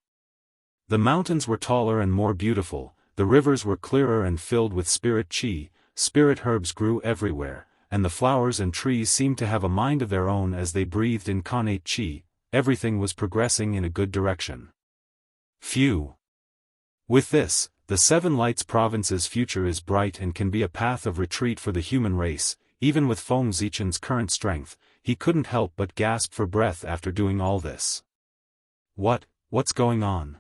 The mountains were taller and more beautiful, the rivers were clearer and filled with spirit chi, spirit herbs grew everywhere, and the flowers and trees seemed to have a mind of their own as they breathed in Khanate chi. Everything was progressing in a good direction. Phew! With this, the 7 Lights province's future is bright and can be a path of retreat for the human race. Even with Feng Zichen's current strength, he couldn't help but gasp for breath after doing all this. What's going on?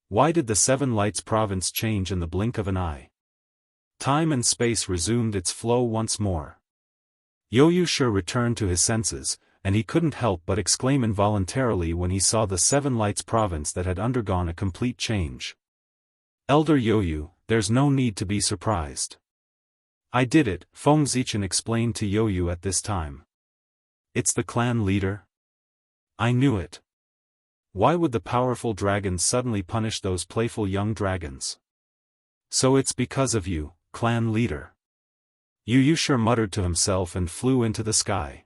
Why did the 7 Lights province change in the blink of an eye? Time and space resumed its flow once more. Yoyu Shi returned to his senses, and he couldn't help but exclaim involuntarily when he saw the 7 Lights province that had undergone a complete change. Elder Yoyu, there's no need to be surprised. I did it, Feng Zichen explained to Yoyu at this time. It's the clan leader? I knew it. Why would the powerful dragons suddenly punish those playful young dragons? So it's because of you, clan leader. Yoyu Shi muttered to himself and flew into the sky.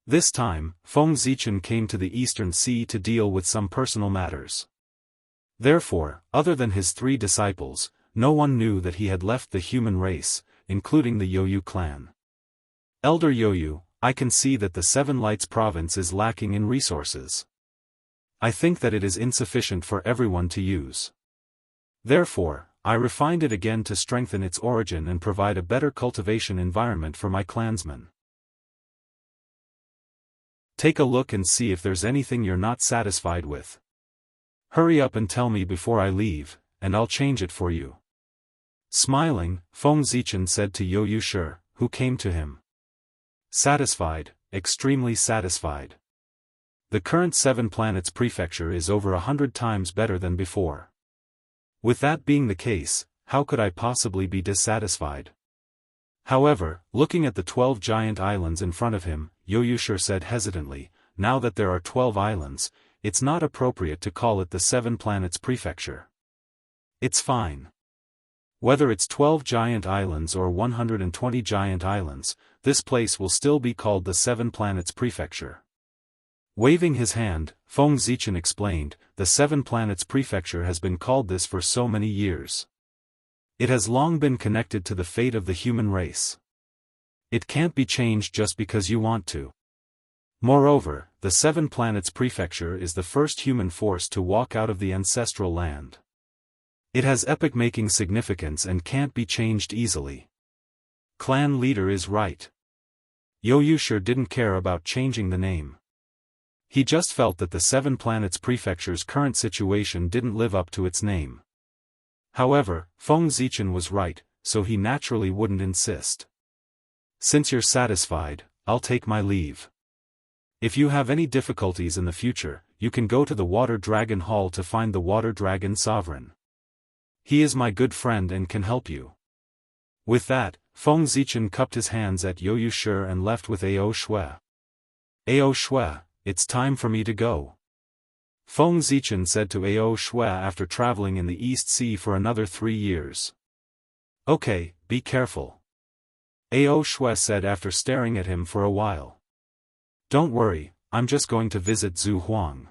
This time, Feng Zichen came to the Eastern Sea to deal with some personal matters. Therefore, other than his 3 disciples, no one knew that he had left the human race, including the Yoyu clan. Elder Yoyu, I can see that the 7 Lights province is lacking in resources. I think that it is insufficient for everyone to use. Therefore, I refined it again to strengthen its origin and provide a better cultivation environment for my clansmen. Take a look and see if there's anything you're not satisfied with. Hurry up and tell me before I leave, and I'll change it for you. Smiling, Feng Zichen said to Yoyu Shi, who came to him. Satisfied, extremely satisfied. The current 7 planets prefecture is over 100 times better than before. With that being the case, how could I possibly be dissatisfied? However, looking at the 12 giant islands in front of him, Yoyu Shi said hesitantly, now that there are 12 islands, it's not appropriate to call it the 7 planets prefecture. It's fine. Whether it's 12 giant islands or 120 giant islands, this place will still be called the 7 planets prefecture. Waving his hand, Feng Zichen explained, the 7 planets prefecture has been called this for so many years. It has long been connected to the fate of the human race. It can't be changed just because you want to. Moreover, the 7 planets prefecture is the first human force to walk out of the ancestral land. It has epoch-making significance and can't be changed easily. Clan leader is right. Yoyu Shi didn't care about changing the name. He just felt that the Seven Planets Prefecture's current situation didn't live up to its name. However, Feng Zichen was right, so he naturally wouldn't insist. Since you're satisfied, I'll take my leave. If you have any difficulties in the future, you can go to the Water Dragon Hall to find the Water Dragon Sovereign. He is my good friend and can help you. With that, Feng Zichen cupped his hands at Youyu Shi and left with Ao Shui. Ao Shui, it's time for me to go. Feng Zichen said to Ao Shui after traveling in the East Sea for another 3 years. Okay, be careful. Ao Shui said after staring at him for a while. Don't worry, I'm just going to visit Zhu Huang.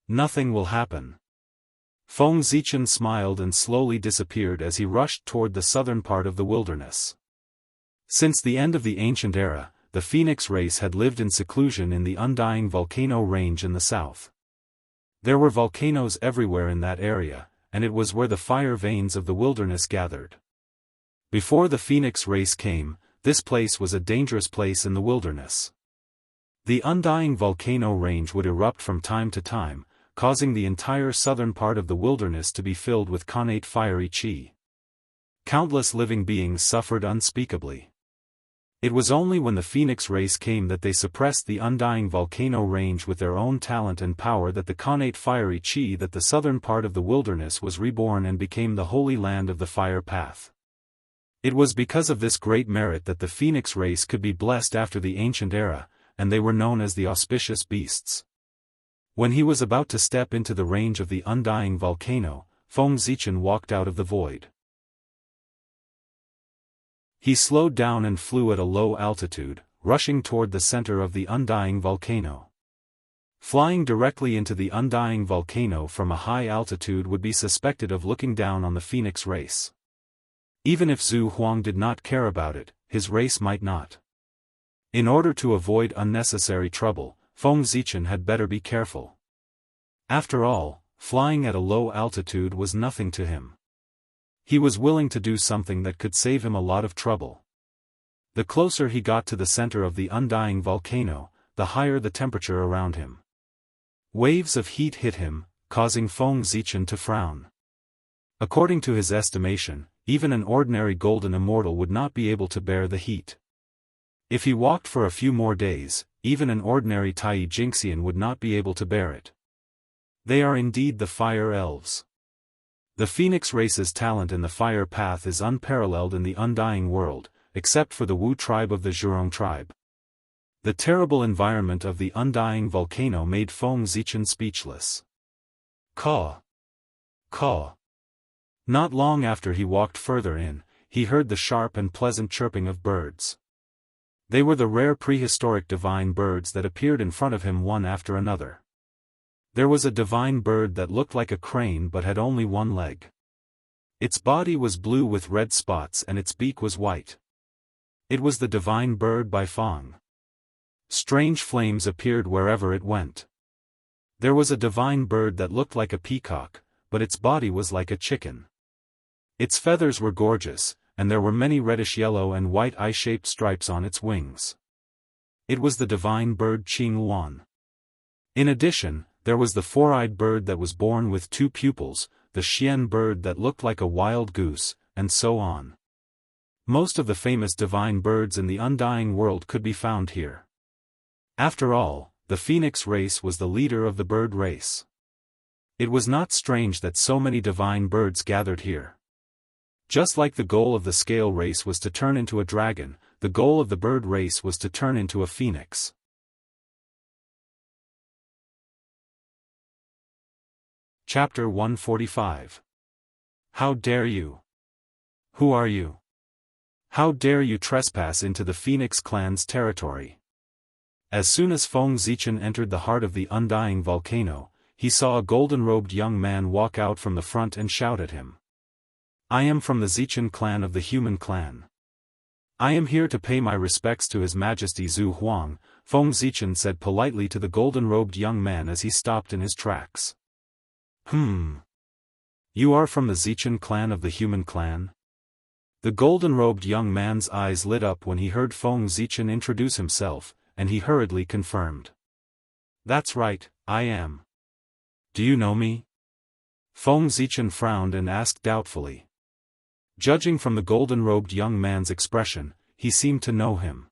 Nothing will happen. Feng Zichen smiled and slowly disappeared as he rushed toward the southern part of the wilderness. Since the end of the ancient era, the Phoenix race had lived in seclusion in the undying volcano range in the south. There were volcanoes everywhere in that area, and it was where the fire veins of the wilderness gathered. Before the Phoenix race came, this place was a dangerous place in the wilderness. The undying volcano range would erupt from time to time, causing the entire southern part of the wilderness to be filled with connate fiery qi. Countless living beings suffered unspeakably. It was only when the Phoenix race came that they suppressed the undying volcano range with their own talent and power that the connate fiery qi that the southern part of the wilderness was reborn and became the holy land of the fire path. It was because of this great merit that the Phoenix race could be blessed after the ancient era, and they were known as the auspicious beasts. When he was about to step into the range of the undying volcano, Feng Zichen walked out of the void. He slowed down and flew at a low altitude, rushing toward the center of the undying volcano. Flying directly into the undying volcano from a high altitude would be suspected of looking down on the Phoenix race. Even if Zhu Huang did not care about it, his race might not. In order to avoid unnecessary trouble, Feng Zichen had better be careful. After all, flying at a low altitude was nothing to him. He was willing to do something that could save him a lot of trouble. The closer he got to the center of the undying volcano, the higher the temperature around him. Waves of heat hit him, causing Feng Zichen to frown. According to his estimation, even an ordinary golden immortal would not be able to bear the heat. If he walked for a few more days, even an ordinary Tai Jingxian would not be able to bear it. They are indeed the fire elves. The Phoenix race's talent in the fire path is unparalleled in the undying world, except for the Wu tribe of the Zhurong tribe. The terrible environment of the undying volcano made Feng Zichen speechless. Caw! Caw! Not long after he walked further in, he heard the sharp and pleasant chirping of birds. They were the rare prehistoric divine birds that appeared in front of him one after another. There was a divine bird that looked like a crane but had only one leg. Its body was blue with red spots and its beak was white. It was the divine bird by Feng. Strange flames appeared wherever it went. There was a divine bird that looked like a peacock, but its body was like a chicken. Its feathers were gorgeous, and there were many reddish-yellow and white eye-shaped stripes on its wings. It was the divine bird Qing Luan. In addition, there was the four-eyed bird that was born with 2 pupils, the Xian bird that looked like a wild goose, and so on. Most of the famous divine birds in the undying world could be found here. After all, the Phoenix race was the leader of the bird race. It was not strange that so many divine birds gathered here. Just like the goal of the scale race was to turn into a dragon, the goal of the bird race was to turn into a phoenix. Chapter 145. How dare you? Who are you? How dare you trespass into the Phoenix clan's territory? As soon as Feng Zichen entered the heart of the undying volcano, he saw a golden-robed young man walk out from the front and shout at him. I am from the Zichen clan of the human clan. I am here to pay my respects to His Majesty Zhu Huang, Feng Zichen said politely to the golden-robed young man as he stopped in his tracks. You are from the Zichen clan of the human clan? The golden-robed young man's eyes lit up when he heard Feng Zichen introduce himself, and he hurriedly confirmed. That's right, I am. Do you know me? Feng Zichen frowned and asked doubtfully. Judging from the golden-robed young man's expression, he seemed to know him.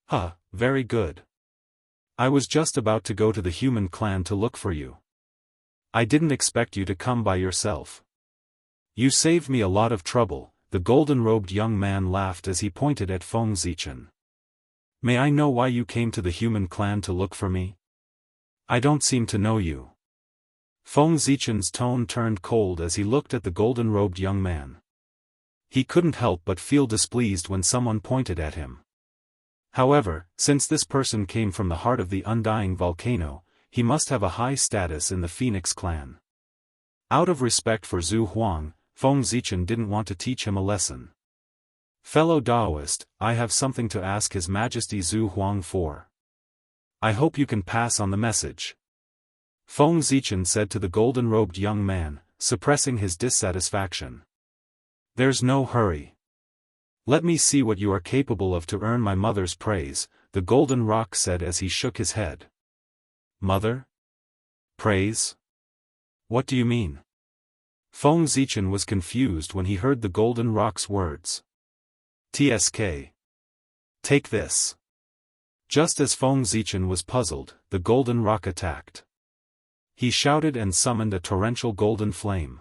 Huh, very good. I was just about to go to the human clan to look for you. I didn't expect you to come by yourself. You saved me a lot of trouble, the golden-robed young man laughed as he pointed at Feng Zichen. May I know why you came to the human clan to look for me? I don't seem to know you. Feng Zichen's tone turned cold as he looked at the golden-robed young man. He couldn't help but feel displeased when someone pointed at him. However, since this person came from the heart of the undying volcano, he must have a high status in the Phoenix clan. Out of respect for Zhu Huang, Feng Zichen didn't want to teach him a lesson. Fellow Daoist, I have something to ask His Majesty Zhu Huang for. I hope you can pass on the message. Feng Zichen said to the golden-robed young man, suppressing his dissatisfaction. There's no hurry. Let me see what you are capable of to earn my mother's praise, the golden rock said as he shook his head. Mother? Praise? What do you mean? Feng Zichen was confused when he heard the golden rock's words. TSK. Take this. Just as Feng Zichen was puzzled, the golden rock attacked. He shouted and summoned a torrential golden flame.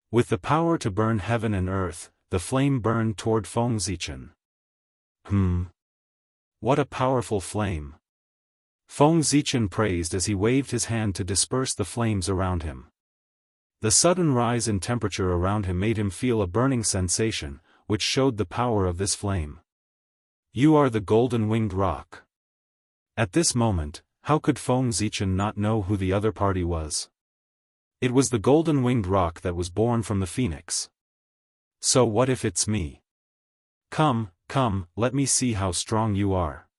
With the power to burn heaven and earth, the flame burned toward Feng Zichen. What a powerful flame! Feng Zichen praised as he waved his hand to disperse the flames around him. The sudden rise in temperature around him made him feel a burning sensation, which showed the power of this flame. You are the golden-winged rock. At this moment, how could Feng Zichen not know who the other party was? It was the golden-winged rock that was born from the phoenix. So what if it's me? Come, let me see how strong you are.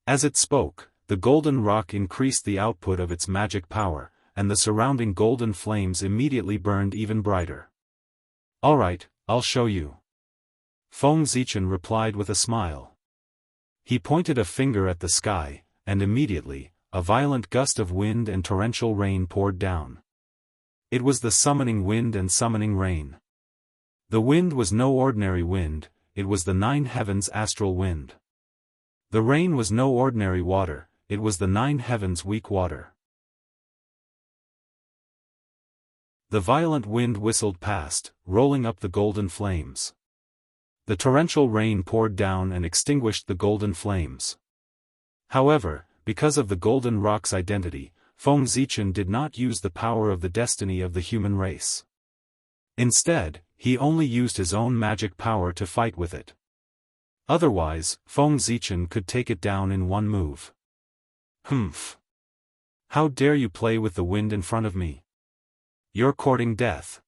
As it spoke, the golden rock increased the output of its magic power, and the surrounding golden flames immediately burned even brighter. Alright, I'll show you. Feng Zichen replied with a smile. He pointed a finger at the sky, and immediately, a violent gust of wind and torrential rain poured down. It was the summoning wind and summoning rain. The wind was no ordinary wind, it was the 9 heavens astral wind. The rain was no ordinary water, it was the 9 heavens weak water. The violent wind whistled past, rolling up the golden flames. The torrential rain poured down and extinguished the golden flames. However, because of the golden rock's identity, Feng Zichen did not use the power of the destiny of the human race. Instead, he only used his own magic power to fight with it. Otherwise, Feng Zichen could take it down in one move. Humph! How dare you play with the wind in front of me? You're courting death.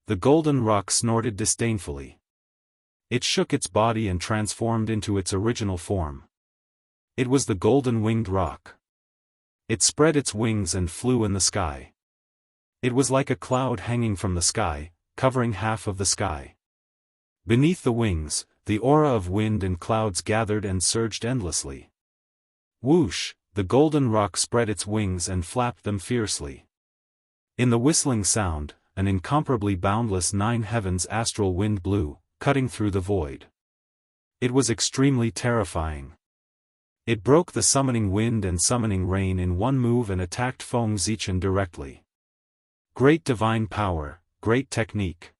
The golden rock snorted disdainfully. It shook its body and transformed into its original form. It was the golden-winged rock. It spread its wings and flew in the sky. It was like a cloud hanging from the sky, covering half of the sky. Beneath the wings, the aura of wind and clouds gathered and surged endlessly. Whoosh, the golden rock spread its wings and flapped them fiercely. In the whistling sound, an incomparably boundless 9 heavens astral wind blew, cutting through the void. It was extremely terrifying. It broke the summoning wind and summoning rain in one move and attacked Feng Zichen directly. Great divine power, great technique.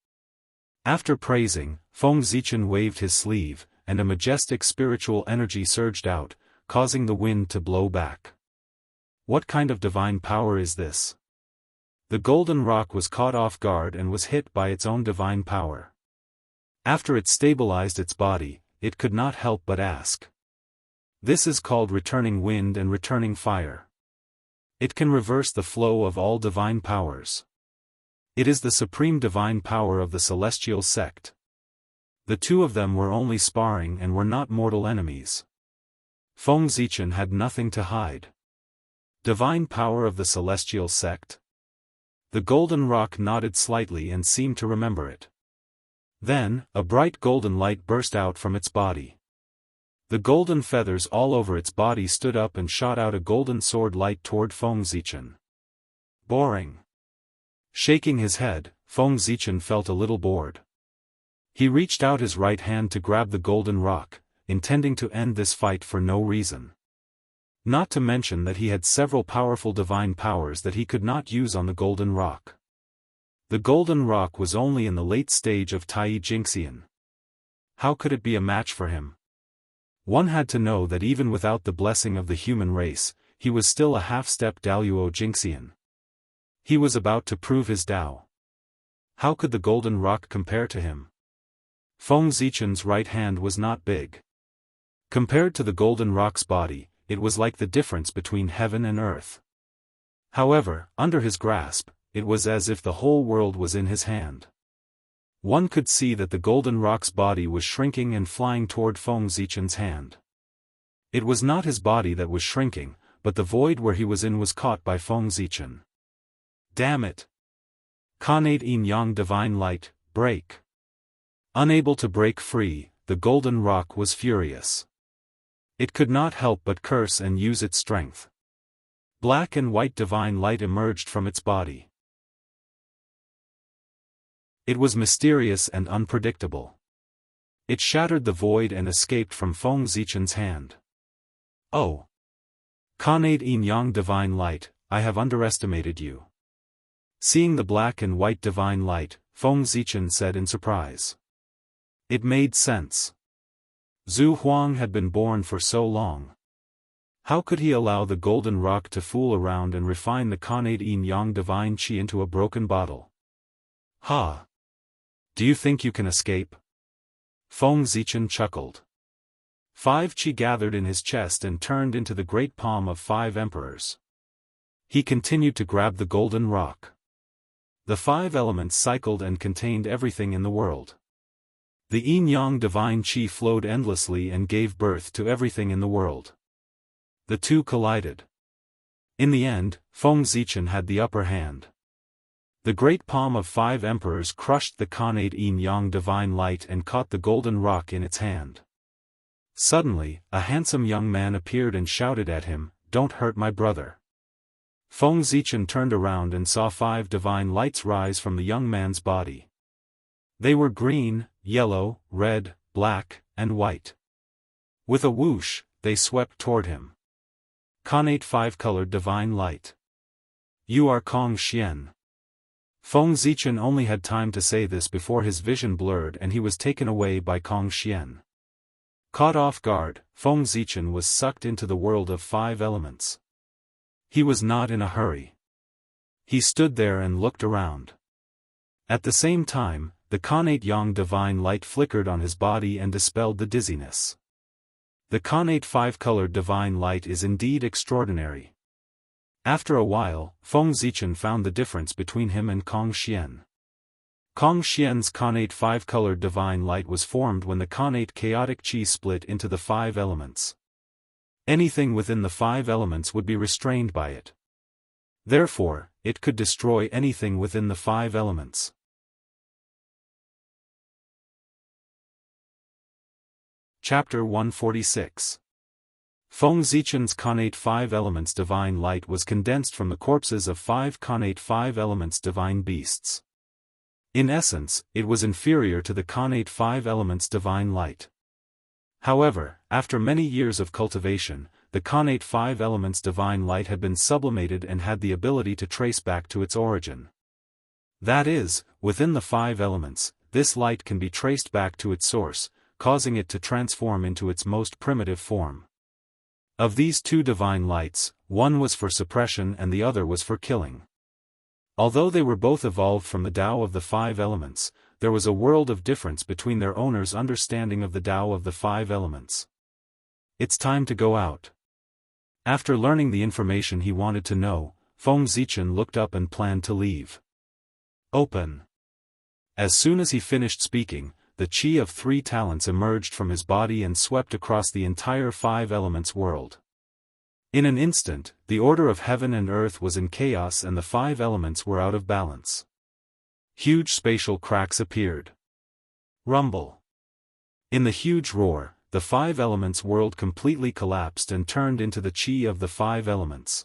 After praising, Feng Zichen waved his sleeve, and a majestic spiritual energy surged out, causing the wind to blow back. What kind of divine power is this? The golden rock was caught off guard and was hit by its own divine power. After it stabilized its body, it could not help but ask. This is called returning wind and returning fire. It can reverse the flow of all divine powers. It is the supreme divine power of the celestial sect. The two of them were only sparring and were not mortal enemies. Feng Zichen had nothing to hide. Divine power of the celestial sect? The golden rock nodded slightly and seemed to remember it. Then, a bright golden light burst out from its body. The golden feathers all over its body stood up and shot out a golden sword light toward Feng Zichen. Boring. Shaking his head, Feng Zichen felt a little bored. He reached out his right hand to grab the golden rock, intending to end this fight for no reason. Not to mention that he had several powerful divine powers that he could not use on the golden rock. The golden rock was only in the late stage of Tai Jingxian. How could it be a match for him? One had to know that even without the blessing of the human race, he was still a half-step Daoist Jingxian. He was about to prove his Dao. How could the golden rock compare to him? Feng Zichen's right hand was not big. Compared to the golden rock's body, it was like the difference between heaven and earth. However, under his grasp, it was as if the whole world was in his hand. One could see that the golden rock's body was shrinking and flying toward Feng Zichen's hand. It was not his body that was shrinking, but the void where he was in was caught by Feng Zichen. Damn it! Khanate Yin Yang Divine Light, break! Unable to break free, the golden rock was furious. It could not help but curse and use its strength. Black and white divine light emerged from its body. It was mysterious and unpredictable. It shattered the void and escaped from Feng Zichen's hand. Oh! Khanate Yin Yang Divine Light, I have underestimated you. Seeing the black and white divine light, Feng Zichen said in surprise. It made sense. Zhu Huang had been born for so long. How could he allow the golden rock to fool around and refine the Khanate Yin Yang divine qi into a broken bottle? Ha! Do you think you can escape? Feng Zichen chuckled. 5 qi gathered in his chest and turned into the great palm of 5 emperors. He continued to grab the golden rock. The 5 elements cycled and contained everything in the world. The yin-yang divine qi flowed endlessly and gave birth to everything in the world. The two collided. In the end, Feng Zichen had the upper hand. The great palm of 5 emperors crushed the Khanate yin-yang divine light and caught the golden rock in its hand. Suddenly, a handsome young man appeared and shouted at him, "Don't hurt my brother." Feng Zichen turned around and saw 5 divine lights rise from the young man's body. They were green, yellow, red, black, and white. With a whoosh, they swept toward him. Khanate 5-colored divine light. You are Kong Xian. Feng Zichen only had time to say this before his vision blurred and he was taken away by Kong Xian. Caught off guard, Feng Zichen was sucked into the world of 5 elements. He was not in a hurry. He stood there and looked around. At the same time, the Khanate Yang divine light flickered on his body and dispelled the dizziness. The Khanate 5-colored divine light is indeed extraordinary. After a while, Feng Zichen found the difference between him and Kong Xian. Kong Xian's Khanate 5-colored divine light was formed when the Khanate chaotic qi split into the 5 elements. Anything within the 5 elements would be restrained by it. Therefore, it could destroy anything within the 5 elements. Chapter 146. Feng Zichen's Khanate 5 elements divine light was condensed from the corpses of 5 Khanate 5 elements divine beasts. In essence, it was inferior to the Khanate 5 elements divine light. However, after many years of cultivation, the Khanate 5 elements divine light had been sublimated and had the ability to trace back to its origin. That is, within the 5 elements, this light can be traced back to its source, causing it to transform into its most primitive form. Of these 2 divine lights, one was for suppression and the other was for killing. Although they were both evolved from the Tao of the 5 elements, there was a world of difference between their owners' understanding of the Tao of the 5 elements. It's time to go out. After learning the information he wanted to know, Feng Zichen looked up and planned to leave. Open. As soon as he finished speaking, the qi of 3 talents emerged from his body and swept across the entire 5 elements world. In an instant, the order of heaven and earth was in chaos and the 5 elements were out of balance. Huge spatial cracks appeared. Rumble. In the huge roar, the the five elements world completely collapsed and turned into the chi of the five elements.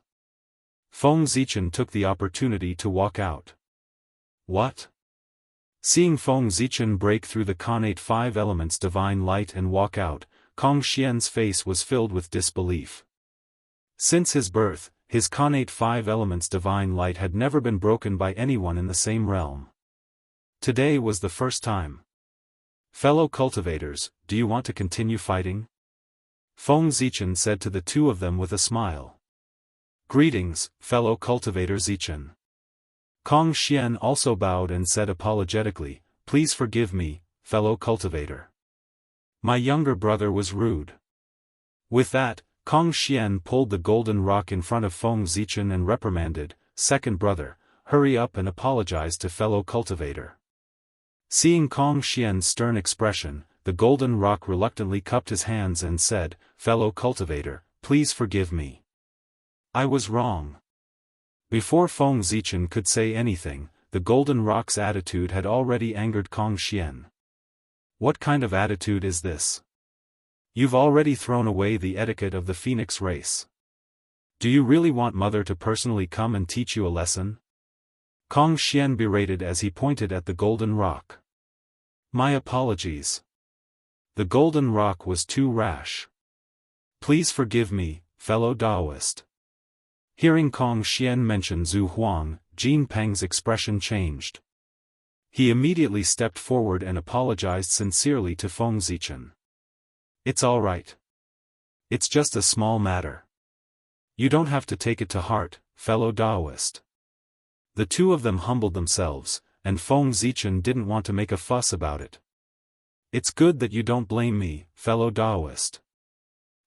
Feng Zichen took the opportunity to walk out. What? Seeing Feng Zichen break through the connate five elements divine light and walk out, Kong Xian's face was filled with disbelief. Since his birth, his connate five elements divine light had never been broken by anyone in the same realm. Today was the first time. Fellow cultivators, do you want to continue fighting? Feng Zichen said to the two of them with a smile. Greetings, fellow cultivator Zichen. Kong Xian also bowed and said apologetically, please forgive me, fellow cultivator. My younger brother was rude. With that, Kong Xian pulled the golden rock in front of Feng Zichen and reprimanded, second brother, hurry up and apologize to fellow cultivator. Seeing Kong Xian's stern expression, the golden rock reluctantly cupped his hands and said, fellow cultivator, please forgive me. I was wrong. Before Feng Zichen could say anything, the golden rock's attitude had already angered Kong Xian. What kind of attitude is this? You've already thrown away the etiquette of the phoenix race. Do you really want mother to personally come and teach you a lesson? Kong Xian berated as he pointed at the golden rock. My apologies. The golden rock was too rash. Please forgive me, fellow Daoist. Hearing Kong Xian mention Zhu Huang, Jin Peng's expression changed. He immediately stepped forward and apologized sincerely to Feng Zichen. It's all right. It's just a small matter. You don't have to take it to heart, fellow Daoist. The two of them humbled themselves, and Feng Zichen didn't want to make a fuss about it. It's good that you don't blame me, fellow Daoist.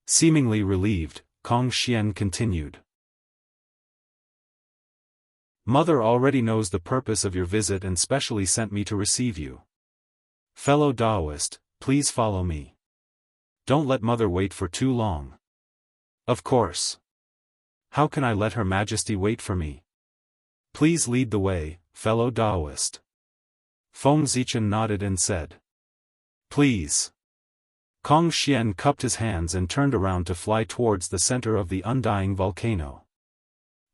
Seemingly relieved, Kong Xian continued. Mother already knows the purpose of your visit and specially sent me to receive you. Fellow Daoist, please follow me. Don't let mother wait for too long. Of course. How can I let Her Majesty wait for me? Please lead the way, fellow Daoist. Feng Zichen nodded and said. Please. Kong Xian cupped his hands and turned around to fly towards the center of the undying volcano.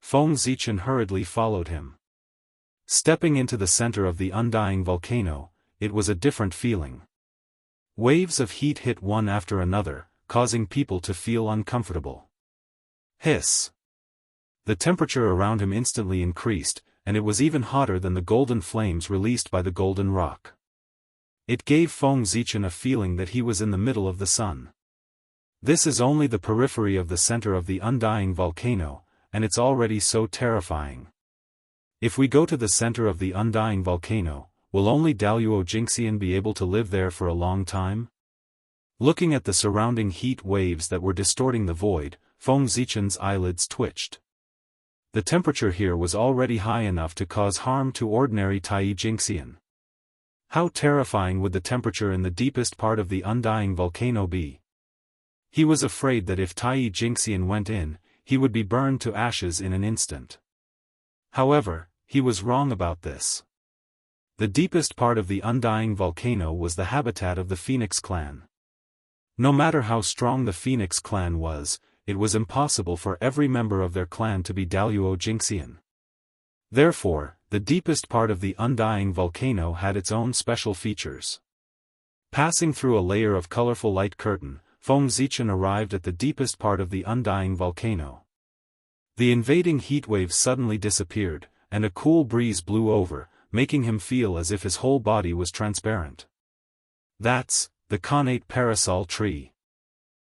Feng Zichen hurriedly followed him. Stepping into the center of the undying volcano, it was a different feeling. Waves of heat hit one after another, causing people to feel uncomfortable. Hiss. The temperature around him instantly increased, and it was even hotter than the golden flames released by the golden rock. It gave Feng Zichen a feeling that he was in the middle of the sun. This is only the periphery of the center of the undying volcano, and it's already so terrifying. If we go to the center of the undying volcano, will only Daoist Jingxian be able to live there for a long time? Looking at the surrounding heat waves that were distorting the void, Feng Zichen's eyelids twitched. The temperature here was already high enough to cause harm to ordinary Daoist Jingxian. How terrifying would the temperature in the deepest part of the undying volcano be? He was afraid that if Daoist Jingxian went in, he would be burned to ashes in an instant. However, he was wrong about this. The deepest part of the undying volcano was the habitat of the Phoenix clan. No matter how strong the Phoenix clan was, it was impossible for every member of their clan to be Daoist Jingxian. Therefore, the deepest part of the undying volcano had its own special features. Passing through a layer of colorful light curtain, Feng Zichen arrived at the deepest part of the undying volcano. The invading heat waves suddenly disappeared, and a cool breeze blew over, making him feel as if his whole body was transparent. That's the connate parasol tree.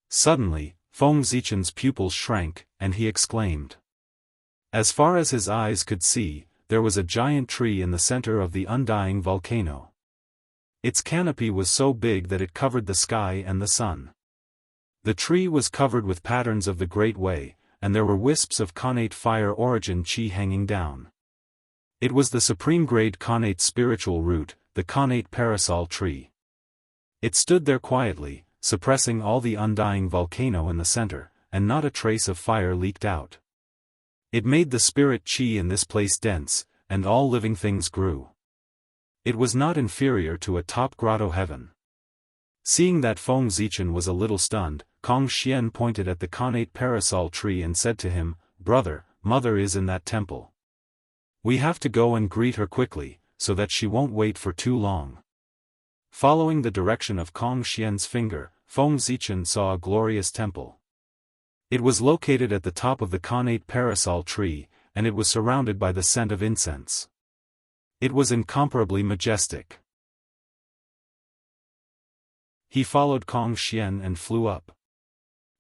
Suddenly, Feng Zichen's pupils shrank, and he exclaimed. As far as his eyes could see, there was a giant tree in the center of the undying volcano. Its canopy was so big that it covered the sky and the sun. The tree was covered with patterns of the Great Way, and there were wisps of connate fire origin chi hanging down. It was the supreme grade connate spiritual root, the connate parasol tree. It stood there quietly, suppressing all the undying volcano in the center, and not a trace of fire leaked out. It made the spirit chi in this place dense, and all living things grew. It was not inferior to a top grotto heaven. Seeing that Feng Zichen was a little stunned, Kong Xian pointed at the connate parasol tree and said to him, "Brother, mother is in that temple. We have to go and greet her quickly, so that she won't wait for too long." Following the direction of Kong Xian's finger, Feng Zichen saw a glorious temple. It was located at the top of the connate parasol tree, and it was surrounded by the scent of incense. It was incomparably majestic. He followed Kong Xian and flew up.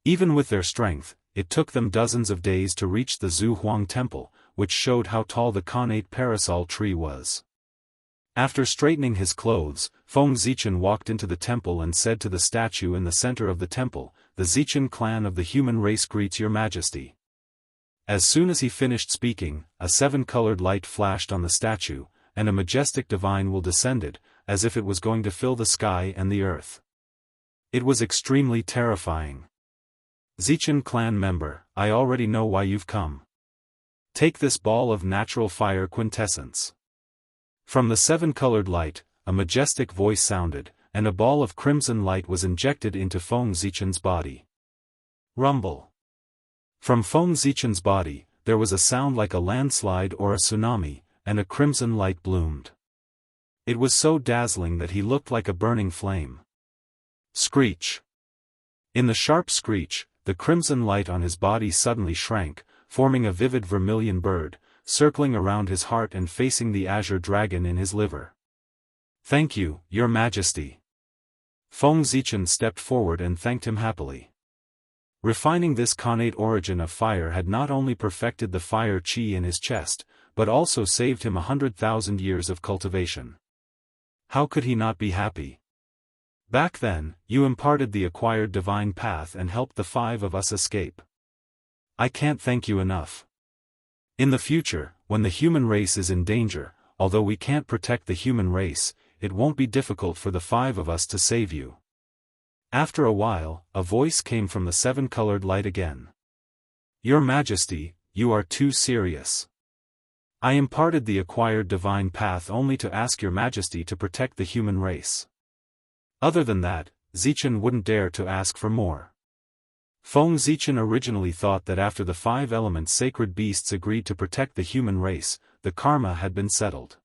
Even with their strength, it took them dozens of days to reach the Zhu Huang temple, which showed how tall the connate parasol tree was. After straightening his clothes, Feng Zichen walked into the temple and said to the statue in the center of the temple, "The Zichen clan of the human race greets your majesty." As soon as he finished speaking, a seven-colored light flashed on the statue, and a majestic divine will descended, as if it was going to fill the sky and the earth. It was extremely terrifying. "Zichen clan member, I already know why you've come. Take this ball of natural fire quintessence." From the seven-colored light, a majestic voice sounded, and a ball of crimson light was injected into Feng Zichen's body. Rumble. From Feng Zichen's body, there was a sound like a landslide or a tsunami, and a crimson light bloomed. It was so dazzling that he looked like a burning flame. Screech. In the sharp screech, the crimson light on his body suddenly shrank, forming a vivid vermilion bird, circling around his heart and facing the azure dragon in his liver. "Thank you, your majesty." Feng Zichen stepped forward and thanked him happily. Refining this connate origin of fire had not only perfected the fire qi in his chest, but also saved him 100,000 years of cultivation. How could he not be happy? Back then, you imparted the acquired divine path and helped the five of us escape. I can't thank you enough. In the future, when the human race is in danger, although we can't protect the human race, it won't be difficult for the five of us to save you. After a while, a voice came from the seven-colored light again. "Your Majesty, you are too serious. I imparted the acquired divine path only to ask your Majesty to protect the human race. Other than that, Zichen wouldn't dare to ask for more." Feng Zichen originally thought that after the five elements sacred beasts agreed to protect the human race, the karma had been settled.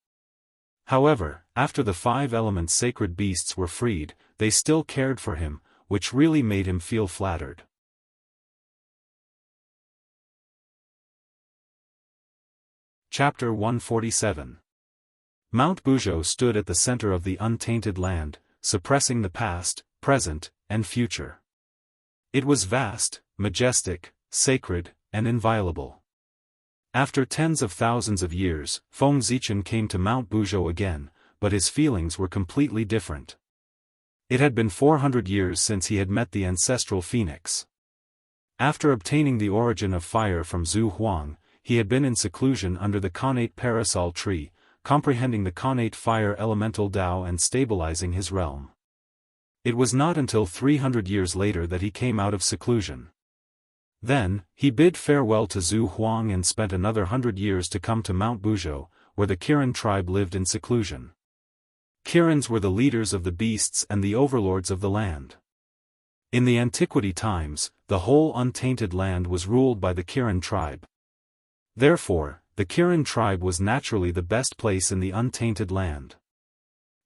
However, after the five elements sacred beasts were freed, they still cared for him, which really made him feel flattered. Chapter 147. Mount Buzhou stood at the center of the untainted land, suppressing the past, present, and future. It was vast, majestic, sacred, and inviolable. After tens of thousands of years, Feng Zichen came to Mount Buzhou again, but his feelings were completely different. It had been 400 years since he had met the ancestral phoenix. After obtaining the origin of fire from Zhu Huang, he had been in seclusion under the connate parasol tree, comprehending the connate fire elemental Tao and stabilizing his realm. It was not until 300 years later that he came out of seclusion. Then, he bid farewell to Zhu Huang and spent another 100 years to come to Mount Buzhou, where the Kirin tribe lived in seclusion. Kirins were the leaders of the beasts and the overlords of the land. In the antiquity times, the whole untainted land was ruled by the Kirin tribe. Therefore, the Kirin tribe was naturally the best place in the untainted land.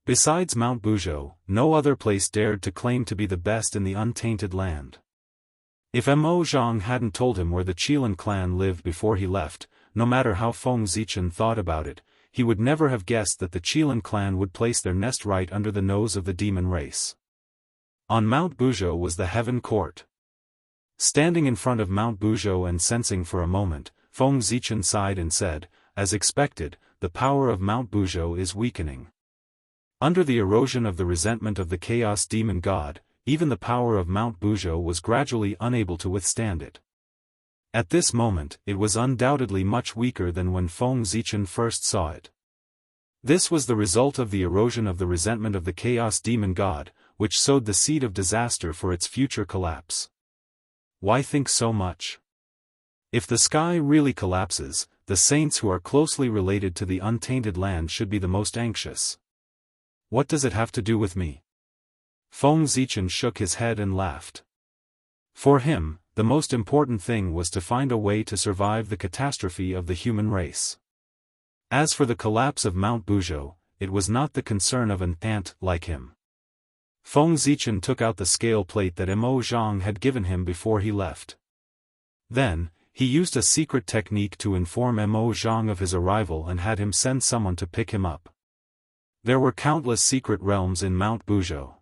Besides Mount Buzhou, no other place dared to claim to be the best in the untainted land. If Mo Zhang hadn't told him where the Qilin clan lived before he left, no matter how Feng Zichen thought about it, he would never have guessed that the Qilin clan would place their nest right under the nose of the demon race. On Mount Buzhou was the Heaven Court. Standing in front of Mount Buzhou and sensing for a moment, Feng Zichen sighed and said, "As expected, the power of Mount Buzhou is weakening. Under the erosion of the resentment of the chaos demon god, even the power of Mount Buzhou was gradually unable to withstand it." At this moment, it was undoubtedly much weaker than when Feng Zichen first saw it. This was the result of the erosion of the resentment of the chaos demon god, which sowed the seed of disaster for its future collapse. Why think so much? If the sky really collapses, the saints who are closely related to the untainted land should be the most anxious. What does it have to do with me? Feng Zichen shook his head and laughed. For him, the most important thing was to find a way to survive the catastrophe of the human race. As for the collapse of Mount Buzhou, it was not the concern of an ant like him. Feng Zichen took out the scale plate that Mo Zhang had given him before he left. Then, he used a secret technique to inform Mo Zhang of his arrival and had him send someone to pick him up. There were countless secret realms in Mount Buzhou.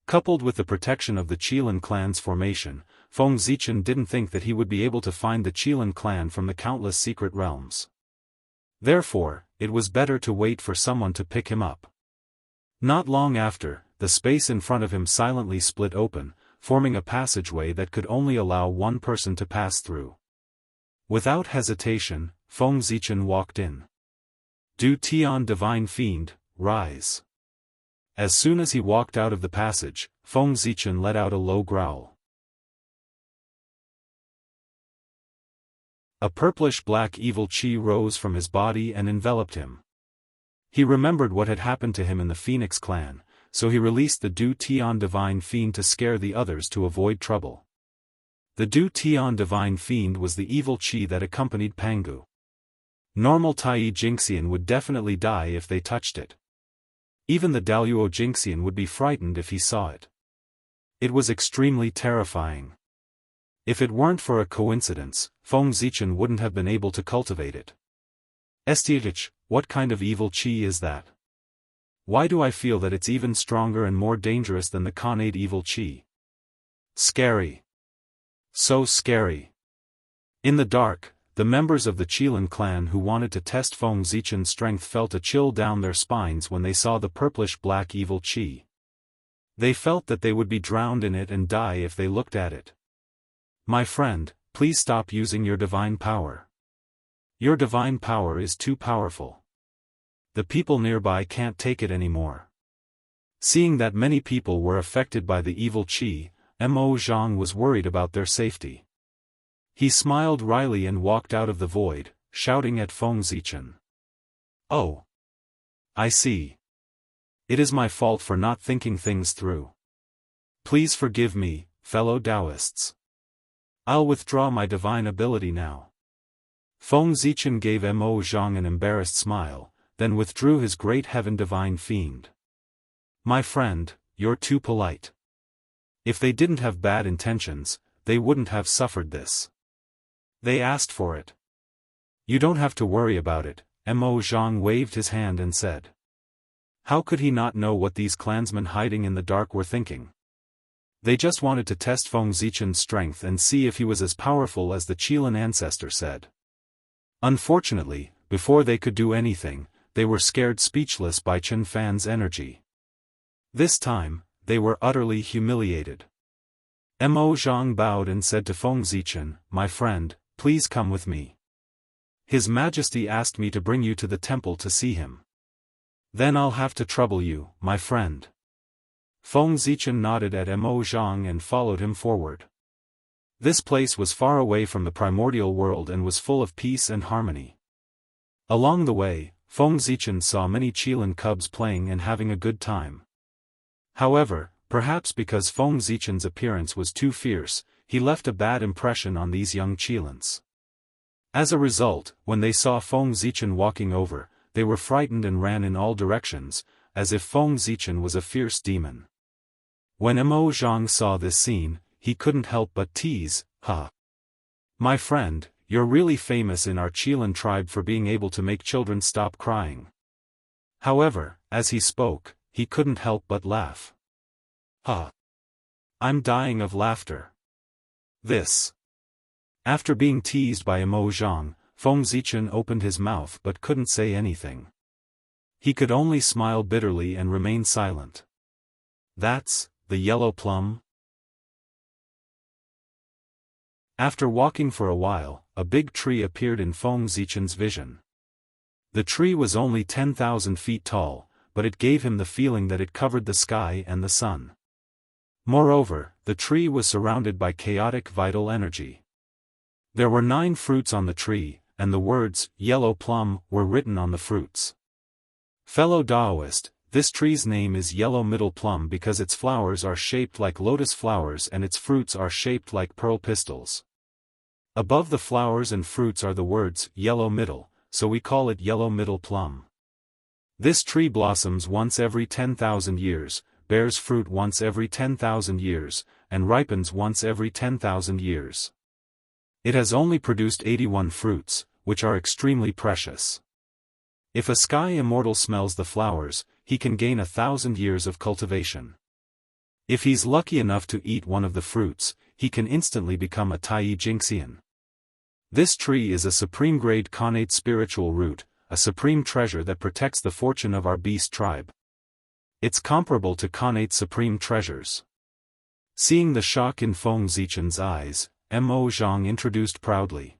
Coupled with the protection of the Qilin clan's formation, Feng Zichen didn't think that he would be able to find the Qilin clan from the countless secret realms. Therefore, it was better to wait for someone to pick him up. Not long after, the space in front of him silently split open, forming a passageway that could only allow one person to pass through. Without hesitation, Feng Zichen walked in. Du Tian Divine Fiend, rise. As soon as he walked out of the passage, Feng Zichen let out a low growl. A purplish-black evil chi rose from his body and enveloped him. He remembered what had happened to him in the Phoenix clan, so he released the Du Tian Divine Fiend to scare the others to avoid trouble. The Du Tian Divine Fiend was the evil chi that accompanied Pangu. Normal Tai Jingxian would definitely die if they touched it. Even the Daoist Jingxian would be frightened if he saw it. It was extremely terrifying. If it weren't for a coincidence, Feng Zichen wouldn't have been able to cultivate it. Estich, what kind of evil chi is that? Why do I feel that it's even stronger and more dangerous than the Khanate evil chi? Scary. So scary. In the dark, the members of the Qilin clan who wanted to test Feng Zichen's strength felt a chill down their spines when they saw the purplish-black evil chi. They felt that they would be drowned in it and die if they looked at it. My friend, please stop using your divine power. Your divine power is too powerful. The people nearby can't take it anymore. Seeing that many people were affected by the evil chi, Mo Zhang was worried about their safety. He smiled wryly and walked out of the void, shouting at Feng Zichen. Oh. I see. It is my fault for not thinking things through. Please forgive me, fellow Daoists. I'll withdraw my divine ability now. Feng Zichen gave Mo Zhang an embarrassed smile, then withdrew his great heaven divine fiend. My friend, you're too polite. If they didn't have bad intentions, they wouldn't have suffered this. They asked for it. You don't have to worry about it, Mo Zhang waved his hand and said. How could he not know what these clansmen hiding in the dark were thinking? They just wanted to test Feng Zichen's strength and see if he was as powerful as the Qilin ancestor said. Unfortunately, before they could do anything, they were scared speechless by Chen Fan's energy. This time, they were utterly humiliated. Mo Zhang bowed and said to Feng Zichen, my friend, please come with me. His Majesty asked me to bring you to the temple to see him. Then I'll have to trouble you, my friend. Feng Zichen nodded at Mo Zhang and followed him forward. This place was far away from the primordial world and was full of peace and harmony. Along the way, Feng Zichen saw many Qilin cubs playing and having a good time. However, perhaps because Feng Zichen's appearance was too fierce, he left a bad impression on these young Qilins. As a result, when they saw Feng Zichen walking over, they were frightened and ran in all directions, as if Feng Zichen was a fierce demon. When Mo Zhang saw this scene, he couldn't help but tease, "Ha! My friend, you're really famous in our Qilin tribe for being able to make children stop crying." However, as he spoke, he couldn't help but laugh. "Ha! I'm dying of laughter. This." After being teased by Mo Zhang, Feng Zichen opened his mouth but couldn't say anything. He could only smile bitterly and remain silent. That's the yellow plum? After walking for a while, a big tree appeared in Feng Zichen's vision. The tree was only 10,000 feet tall, but it gave him the feeling that it covered the sky and the sun. Moreover, the tree was surrounded by chaotic vital energy. There were 9 fruits on the tree, and the words, yellow plum, were written on the fruits. Fellow Daoist, This tree's name is yellow middle plum because its flowers are shaped like lotus flowers and its fruits are shaped like pearl pistils. Above the flowers and fruits are the words, yellow middle, so we call it yellow middle plum. This tree blossoms once every 10,000 years, bears fruit once every 10,000 years, and ripens once every 10,000 years. It has only produced 81 fruits, which are extremely precious. If a sky immortal smells the flowers, he can gain 1,000 years of cultivation. If he's lucky enough to eat one of the fruits, he can instantly become a Tai Jingxian. This tree is a supreme-grade connate spiritual root, a supreme treasure that protects the fortune of our beast tribe. It's comparable to connate supreme treasures. Seeing the shock in Feng Zichen's eyes, Mo Zhang introduced proudly.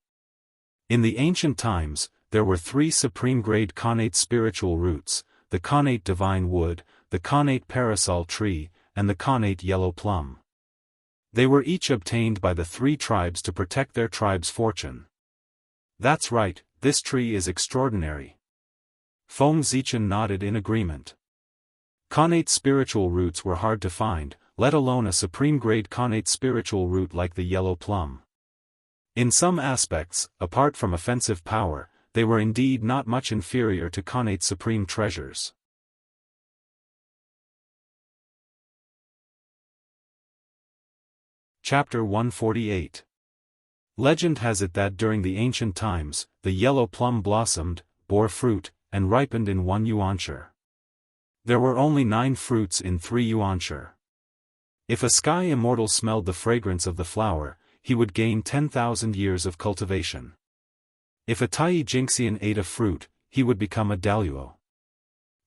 In the ancient times, there were 3 supreme-grade connate spiritual roots, the connate divine wood, the connate parasol tree, and the connate yellow plum. They were each obtained by the 3 tribes to protect their tribe's fortune. That's right, this tree is extraordinary. Feng Zichen nodded in agreement. Connate spiritual roots were hard to find, let alone a supreme-grade connate spiritual root like the yellow plum. In some aspects, apart from offensive power, they were indeed not much inferior to connate supreme treasures. Chapter 148. Legend has it that during the ancient times, the yellow plum blossomed, bore fruit, and ripened in 1 yuanshi. There were only 9 fruits in 3 yuanshi. If a sky immortal smelled the fragrance of the flower, he would gain 10,000 years of cultivation. If a Tai Jingxian ate a fruit, he would become a Daoist.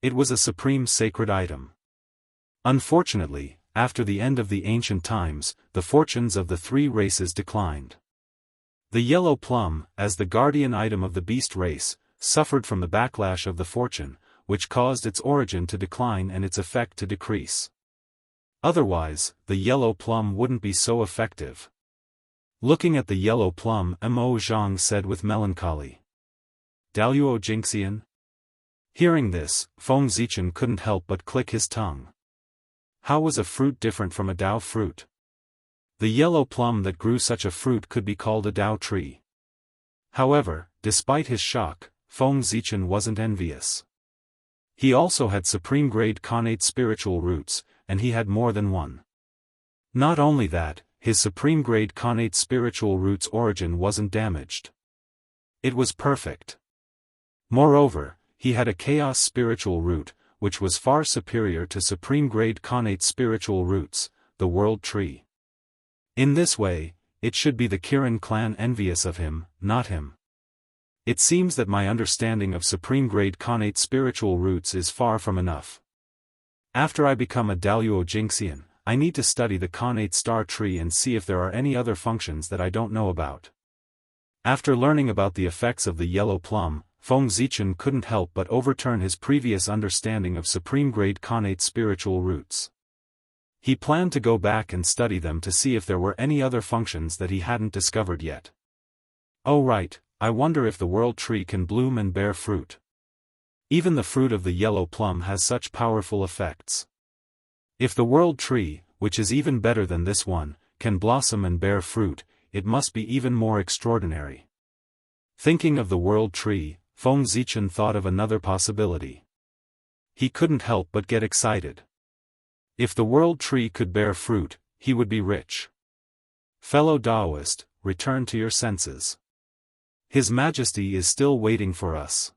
It was a supreme sacred item. Unfortunately, after the end of the ancient times, the fortunes of the 3 races declined. The yellow plum, as the guardian item of the beast race, suffered from the backlash of the fortune, which caused its origin to decline and its effect to decrease. Otherwise, the yellow plum wouldn't be so effective. Looking at the yellow plum, Mo Zhang said with melancholy. Daoist Jingxian? Hearing this, Feng Zichen couldn't help but click his tongue. How was a fruit different from a Dao fruit? The yellow plum that grew such a fruit could be called a Dao tree. However, despite his shock, Feng Zichen wasn't envious. He also had supreme-grade connate spiritual roots, and he had more than one. Not only that, his supreme-grade connate spiritual root's origin wasn't damaged. It was perfect. Moreover, he had a chaos spiritual root, which was far superior to supreme-grade connate spiritual roots, the world tree. In this way, it should be the Kirin clan envious of him, not him. It seems that my understanding of supreme-grade connate spiritual roots is far from enough. After I become a Daoist Jingxian, I need to study the connate star tree and see if there are any other functions that I don't know about. After learning about the effects of the yellow plum, Feng Zichen couldn't help but overturn his previous understanding of supreme-grade connate spiritual roots. He planned to go back and study them to see if there were any other functions that he hadn't discovered yet. Oh right, I wonder if the world tree can bloom and bear fruit. Even the fruit of the yellow plum has such powerful effects. If the world tree, which is even better than this one, can blossom and bear fruit, it must be even more extraordinary. Thinking of the world tree, Feng Zichen thought of another possibility. He couldn't help but get excited. If the world tree could bear fruit, he would be rich. Fellow Daoist, return to your senses. His Majesty is still waiting for us.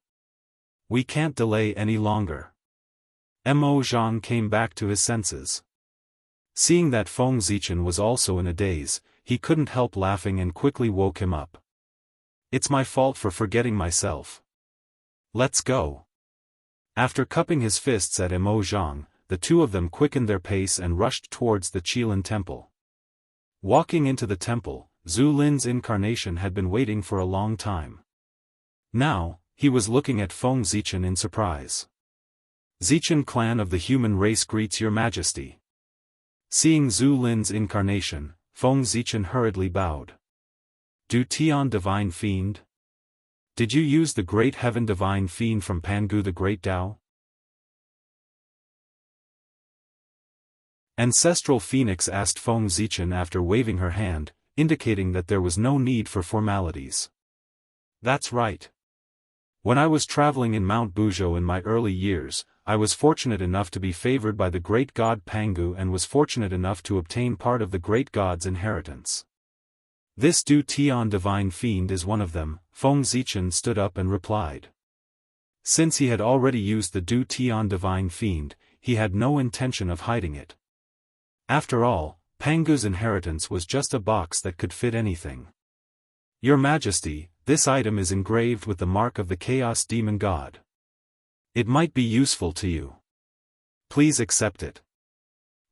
We can't delay any longer. Mo Zhang came back to his senses. Seeing that Feng Zichen was also in a daze, he couldn't help laughing and quickly woke him up. It's my fault for forgetting myself. Let's go. After cupping his fists at Mo Zhang, the 2 of them quickened their pace and rushed towards the Qilin temple. Walking into the temple, Zhu Lin's incarnation had been waiting for a long time. Now, he was looking at Feng Zichen in surprise. Zichen clan of the human race greets your majesty. Seeing Zhu Lin's incarnation, Feng Zichen hurriedly bowed. Du Tian divine fiend? Did you use the great heaven divine fiend from Pangu the great Dao? Ancestral Phoenix asked Feng Zichen after waving her hand, indicating that there was no need for formalities. That's right. When I was traveling in Mount Buzhou in my early years, I was fortunate enough to be favored by the great god Pangu and was fortunate enough to obtain part of the great god's inheritance. This Du Tian divine fiend is one of them, Feng Zichen stood up and replied. Since he had already used the Du Tian divine fiend, he had no intention of hiding it. After all, Pangu's inheritance was just a box that could fit anything. Your Majesty, this item is engraved with the mark of the Chaos Demon God. It might be useful to you. Please accept it.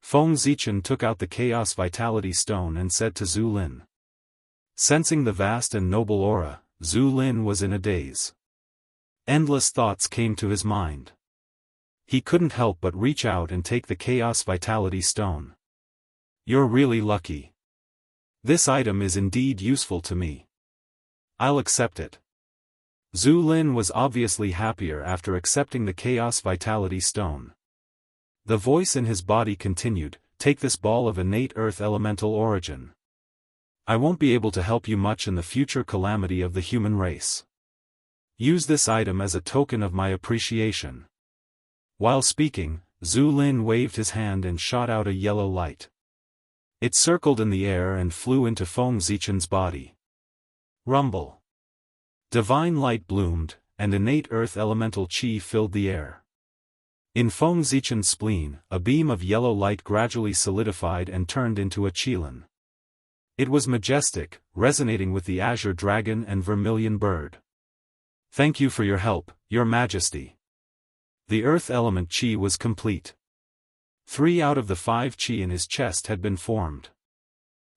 Feng Zichen took out the Chaos Vitality Stone and said to Zhu Lin. Sensing the vast and noble aura, Zhu Lin was in a daze. Endless thoughts came to his mind. He couldn't help but reach out and take the Chaos Vitality Stone. You're really lucky. This item is indeed useful to me. I'll accept it. Zhu Lin was obviously happier after accepting the Chaos Vitality Stone. The voice in his body continued, take this ball of innate earth elemental origin. I won't be able to help you much in the future calamity of the human race. Use this item as a token of my appreciation. While speaking, Zhu Lin waved his hand and shot out a yellow light. It circled in the air and flew into Feng Zichen's body. Rumble. Divine light bloomed, and innate earth elemental chi filled the air. In Feng Zichen's spleen, a beam of yellow light gradually solidified and turned into a qilin. It was majestic, resonating with the azure dragon and vermilion bird. Thank you for your help, Your Majesty. The earth element chi was complete. 3 out of the 5 chi in his chest had been formed.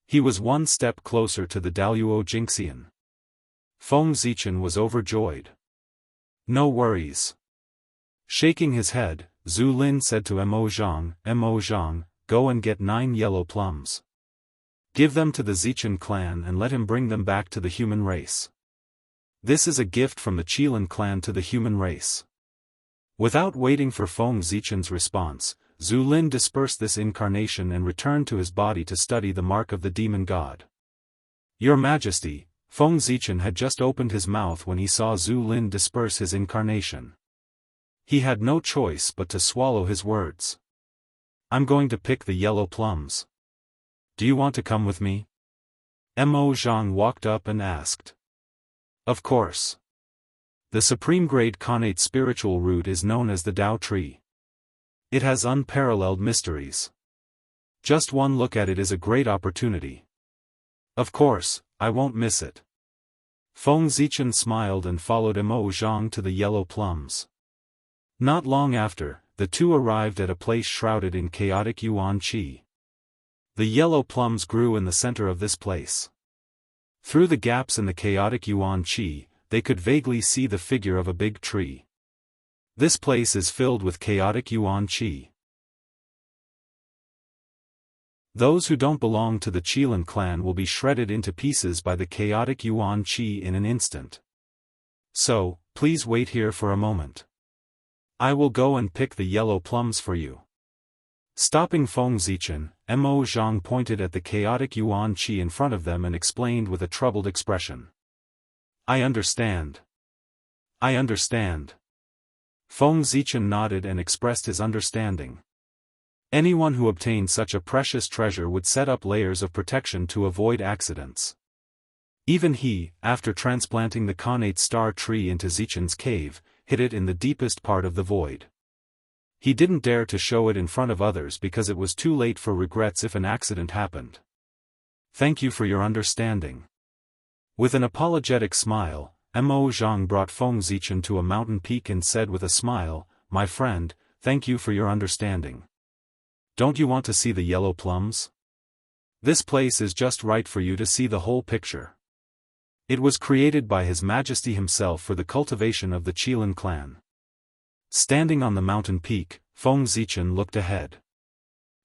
He was one step closer to the Daoist Jingxian. Feng Zichen was overjoyed. No worries. Shaking his head, Zhu Lin said to Mo Zhang, go and get 9 yellow plums. Give them to the Zichen clan and let him bring them back to the human race. This is a gift from the Qilin clan to the human race. Without waiting for Feng Zichen's response, Zhu Lin dispersed this incarnation and returned to his body to study the mark of the demon god. Your Majesty, Feng Zichen had just opened his mouth when he saw Zhu Lin disperse his incarnation. He had no choice but to swallow his words. I'm going to pick the yellow plums. Do you want to come with me? Mo Zhang walked up and asked. Of course. The supreme grade connate spiritual root is known as the Dao tree. It has unparalleled mysteries. Just one look at it is a great opportunity. Of course, I won't miss it. Feng Zichen smiled and followed Mo Zhang to the yellow plums. Not long after, the two arrived at a place shrouded in chaotic yuan qi. The yellow plums grew in the center of this place. Through the gaps in the chaotic yuan qi, they could vaguely see the figure of a big tree. This place is filled with chaotic yuan qi. Those who don't belong to the Qilin clan will be shredded into pieces by the chaotic yuan qi in an instant. So, please wait here for a moment. I will go and pick the yellow plums for you. Stopping Feng Zichen, Mo Zhang pointed at the chaotic yuan qi in front of them and explained with a troubled expression. I understand. I understand. Feng Zichen nodded and expressed his understanding. Anyone who obtained such a precious treasure would set up layers of protection to avoid accidents. Even he, after transplanting the connate star tree into Zichen's cave, hid it in the deepest part of the void. He didn't dare to show it in front of others because it was too late for regrets if an accident happened. Thank you for your understanding. With an apologetic smile, Mo Zhang brought Feng Zichen to a mountain peak and said with a smile, my friend, thank you for your understanding. Don't you want to see the yellow plums? This place is just right for you to see the whole picture. It was created by His Majesty himself for the cultivation of the Qilin clan. Standing on the mountain peak, Feng Zichen looked ahead.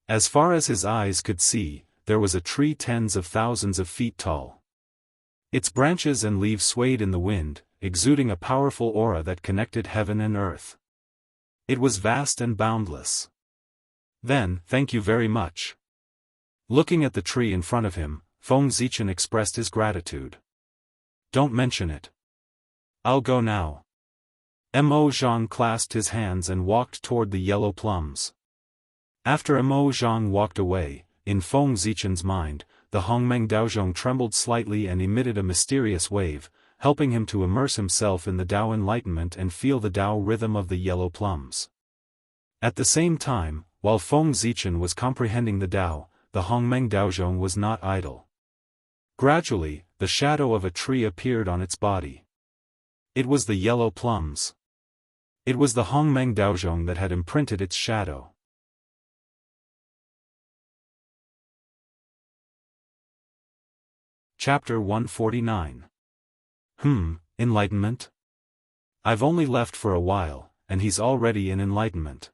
As far as his eyes could see, there was a tree tens of thousands of feet tall. Its branches and leaves swayed in the wind, exuding a powerful aura that connected heaven and earth. It was vast and boundless. Then, thank you very much. Looking at the tree in front of him, Feng Zichen expressed his gratitude. Don't mention it. I'll go now. Mo Zhang clasped his hands and walked toward the yellow plums. After Mo Zhang walked away, in Feng Zichen's mind, the Hongmeng Daozhong trembled slightly and emitted a mysterious wave, helping him to immerse himself in the Dao enlightenment and feel the Dao rhythm of the yellow plums. At the same time, while Feng Zichen was comprehending the Dao, the Hongmeng Daozhong was not idle. Gradually, the shadow of a tree appeared on its body. It was the yellow plums. It was the Hongmeng Daozhong that had imprinted its shadow. Chapter 149. Enlightenment? I've only left for a while, and he's already in enlightenment.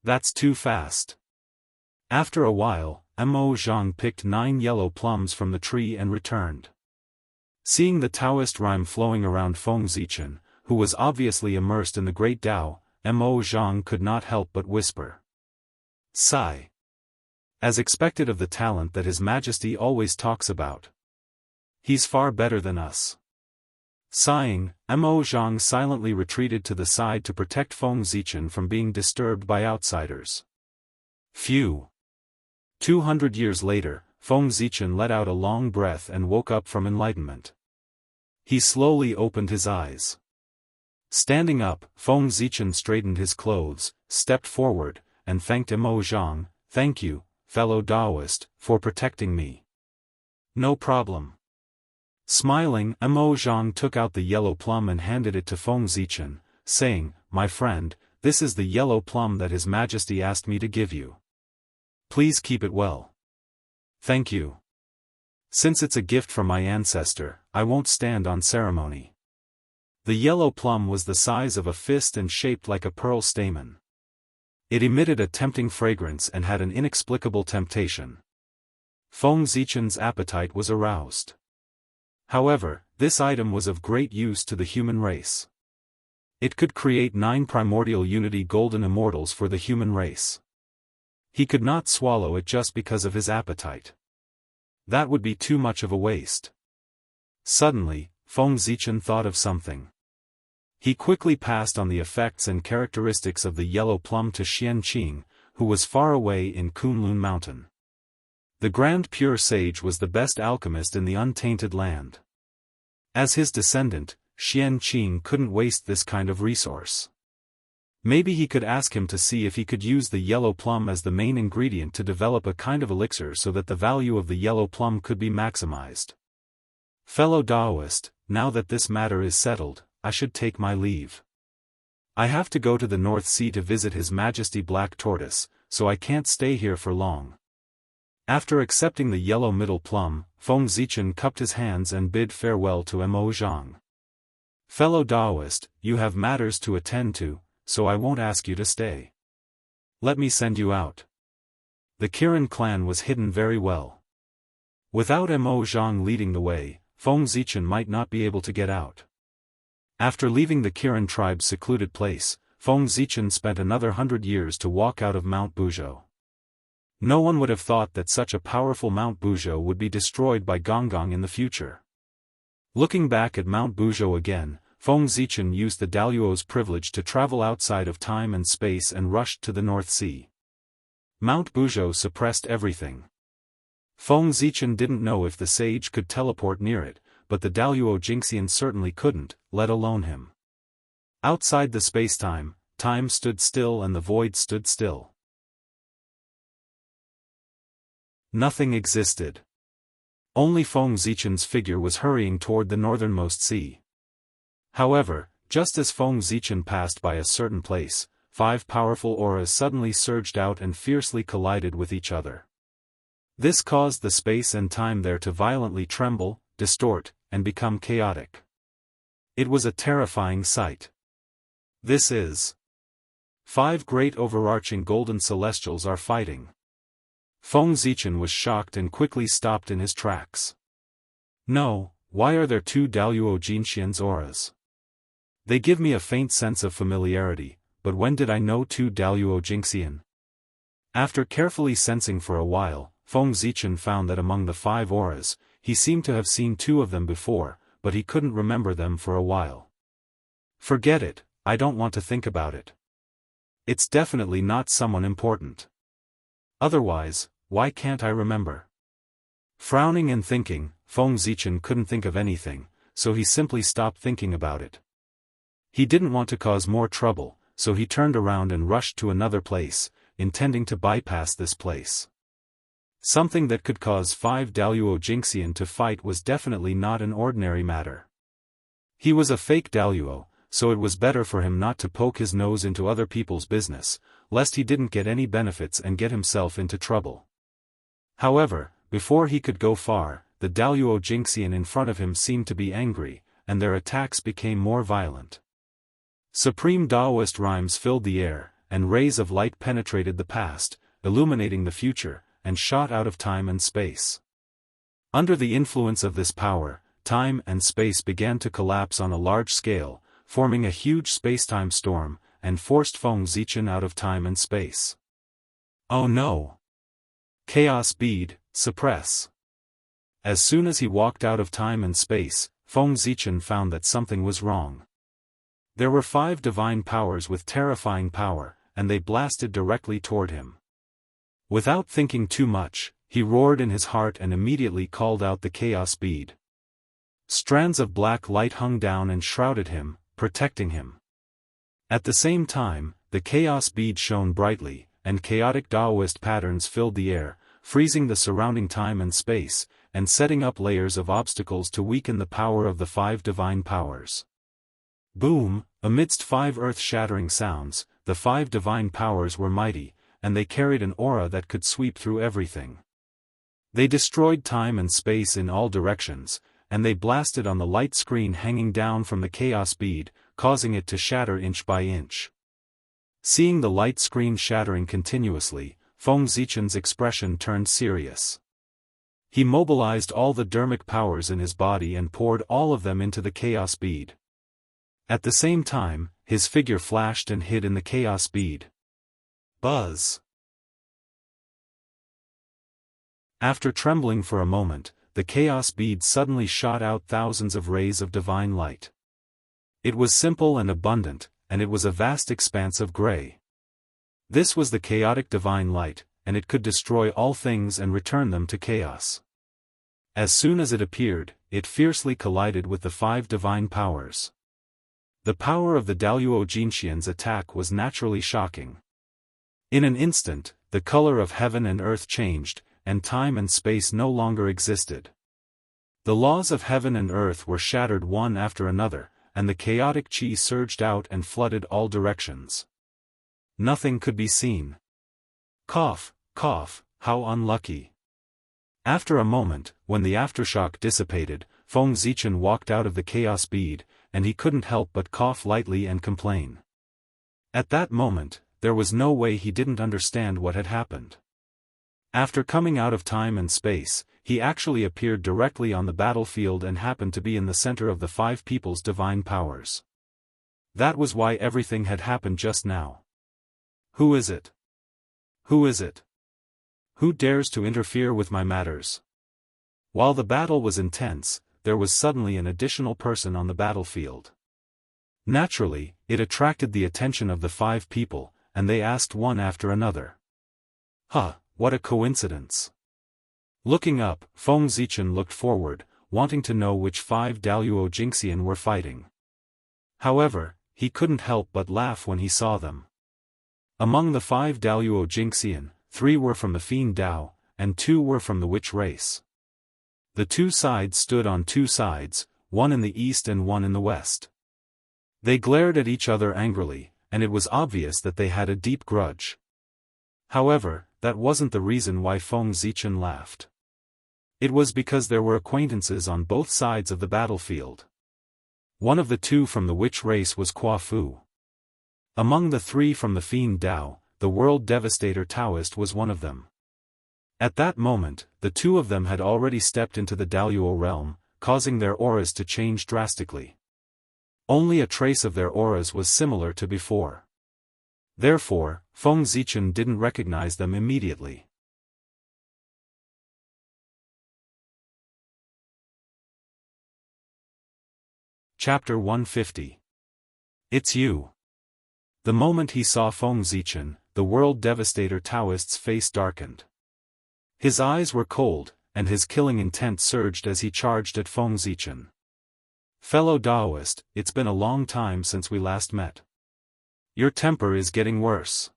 That's too fast. After a while, Mo Zhang picked 9 yellow plums from the tree and returned. Seeing the Taoist rhyme flowing around Feng Zichen, who was obviously immersed in the great Dao, Mo Zhang could not help but whisper. Sigh. As expected of the talent that His Majesty always talks about. He's far better than us. Sighing, Mo Zhang silently retreated to the side to protect Feng Zichen from being disturbed by outsiders. Phew. 200 years later, Feng Zichen let out a long breath and woke up from enlightenment. He slowly opened his eyes. Standing up, Feng Zichen straightened his clothes, stepped forward, and thanked Mo Zhang. Thank you, fellow Daoist, for protecting me. No problem. Smiling, Mo Zhang took out the yellow plum and handed it to Feng Zichen, saying, My friend, this is the yellow plum that His Majesty asked me to give you. Please keep it well. Thank you. Since it's a gift from my ancestor, I won't stand on ceremony. The yellow plum was the size of a fist and shaped like a pearl stamen. It emitted a tempting fragrance and had an inexplicable temptation. Feng Zichen's appetite was aroused. However, this item was of great use to the human race. It could create 9 primordial unity golden immortals for the human race. He could not swallow it just because of his appetite. That would be too much of a waste. Suddenly, Feng Zichen thought of something. He quickly passed on the effects and characteristics of the yellow plum to Xianqing, who was far away in Kunlun Mountain. The Grand Pure Sage was the best alchemist in the untainted land. As his descendant, Xianqing couldn't waste this kind of resource. Maybe he could ask him to see if he could use the yellow plum as the main ingredient to develop a kind of elixir so that the value of the yellow plum could be maximized. Fellow Daoist, now that this matter is settled, I should take my leave. I have to go to the North Sea to visit His Majesty Black Tortoise, so I can't stay here for long. After accepting the yellow middle plum, Feng Zichen cupped his hands and bid farewell to Mo Zhang. Fellow Daoist, you have matters to attend to, so I won't ask you to stay. Let me send you out. The Kirin clan was hidden very well. Without Mo Zhang leading the way, Feng Zichen might not be able to get out. After leaving the Kirin tribe's secluded place, Feng Zichen spent another 100 years to walk out of Mount Buzhou. No one would have thought that such a powerful Mount Buzhou would be destroyed by Gonggong in the future. Looking back at Mount Buzhou again, Feng Zichen used the Daluo's privilege to travel outside of time and space and rushed to the North Sea. Mount Buzhou suppressed everything. Feng Zichen didn't know if the sage could teleport near it, but the Daluo Jingxian certainly couldn't, let alone him. Outside the spacetime, time stood still and the void stood still. Nothing existed. Only Feng Zichen's figure was hurrying toward the northernmost sea. However, just as Feng Zichen passed by a certain place, 5 powerful auras suddenly surged out and fiercely collided with each other. This caused the space and time there to violently tremble, distort, and become chaotic. It was a terrifying sight. This is 5 great overarching golden celestials are fighting. Feng Zichen was shocked and quickly stopped in his tracks. No, why are there 2 Daluo Jinxian's auras? They give me a faint sense of familiarity, but when did I know 2 Daluo Jingxian? After carefully sensing for a while, Feng Zichen found that among the 5 auras, he seemed to have seen 2 of them before, but he couldn't remember them for a while. Forget it, I don't want to think about it. It's definitely not someone important. Otherwise, why can't I remember? Frowning and thinking, Feng Zichen couldn't think of anything, so he simply stopped thinking about it. He didn't want to cause more trouble, so he turned around and rushed to another place, intending to bypass this place. Something that could cause 5 Daoist Jingxian to fight was definitely not an ordinary matter. He was a fake Daoist, so it was better for him not to poke his nose into other people's business, lest he didn't get any benefits and get himself into trouble. However, before he could go far, the Daoist Jingxian in front of him seemed to be angry, and their attacks became more violent. Supreme Daoist rhymes filled the air, and rays of light penetrated the past, illuminating the future, and shot out of time and space. Under the influence of this power, time and space began to collapse on a large scale, forming a huge spacetime storm, and forced Feng Zichen out of time and space. Oh no! Chaos bead, suppress. As soon as he walked out of time and space, Feng Zichen found that something was wrong. There were 5 divine powers with terrifying power, and they blasted directly toward him. Without thinking too much, he roared in his heart and immediately called out the chaos bead. Strands of black light hung down and shrouded him, protecting him. At the same time, the chaos bead shone brightly, and chaotic Daoist patterns filled the air, freezing the surrounding time and space, and setting up layers of obstacles to weaken the power of the 5 divine powers. Boom! Amidst 5 earth-shattering sounds, the 5 divine powers were mighty, and they carried an aura that could sweep through everything. They destroyed time and space in all directions, and they blasted on the light screen hanging down from the chaos bead, causing it to shatter inch by inch. Seeing the light screen shattering continuously, Feng Zichen's expression turned serious. He mobilized all the dermic powers in his body and poured all of them into the chaos bead. At the same time, his figure flashed and hid in the chaos bead. Buzz! After trembling for a moment, the chaos bead suddenly shot out thousands of rays of divine light. It was simple and abundant, and it was a vast expanse of gray. This was the chaotic divine light, and it could destroy all things and return them to chaos. As soon as it appeared, it fiercely collided with the 5 divine powers. The power of the Daoist Jingxian's attack was naturally shocking. In an instant, the color of heaven and earth changed, and time and space no longer existed. The laws of heaven and earth were shattered one after another, and the chaotic chi surged out and flooded all directions. Nothing could be seen. Cough, cough, how unlucky. After a moment, when the aftershock dissipated, Feng Zichen walked out of the chaos bead, and he couldn't help but cough lightly and complain. At that moment, there was no way he didn't understand what had happened. After coming out of time and space, he actually appeared directly on the battlefield and happened to be in the center of the 5 people's divine powers. That was why everything had happened just now. Who is it? Who is it? Who dares to interfere with my matters? While the battle was intense, there was suddenly an additional person on the battlefield. Naturally, it attracted the attention of the 5 people, and they asked one after another. Huh, what a coincidence. Looking up, Feng Zichen looked forward, wanting to know which 5 Daoist Jingxian were fighting. However, he couldn't help but laugh when he saw them. Among the 5 Daoist Jingxian, 3 were from the Fiend Dao, and 2 were from the Witch race. The 2 sides stood on 2 sides, one in the east and one in the west. They glared at each other angrily, and it was obvious that they had a deep grudge. However, that wasn't the reason why Feng Zichen laughed. It was because there were acquaintances on both sides of the battlefield. One of the 2 from the Witch race was Qua Fu. Among the 3 from the Fiend Dao, the World Devastator Taoist was one of them. At that moment, the 2 of them had already stepped into the Daoist realm, causing their auras to change drastically. Only a trace of their auras was similar to before. Therefore, Feng Zichen didn't recognize them immediately. Chapter 150. It's you. The moment he saw Feng Zichen, the world devastator Daoist's face darkened. His eyes were cold, and his killing intent surged as he charged at Feng Zichen. Fellow Daoist, it's been a long time since we last met. Your temper is getting worse.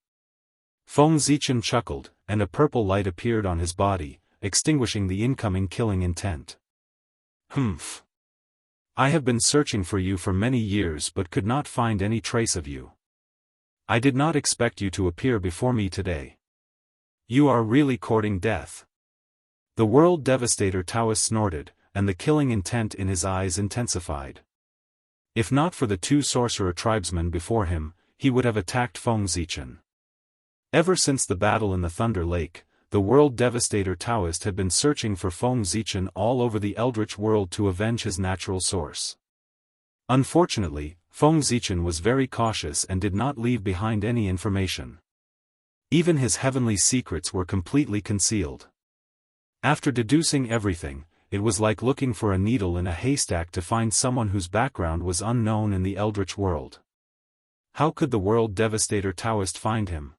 Feng Zichen chuckled, and a purple light appeared on his body, extinguishing the incoming killing intent. Humph. I have been searching for you for many years but could not find any trace of you. I did not expect you to appear before me today. You are really courting death. The world devastator Daoist snorted, and the killing intent in his eyes intensified. If not for the two sorcerer tribesmen before him, he would have attacked Feng Zichen. Ever since the battle in the Thunder Lake, the world devastator Daoist had been searching for Feng Zichen all over the Eldritch world to avenge his natural source. Unfortunately, Feng Zichen was very cautious and did not leave behind any information. Even his heavenly secrets were completely concealed. After deducing everything, it was like looking for a needle in a haystack to find someone whose background was unknown in the Eldritch world. How could the world devastator Daoist find him?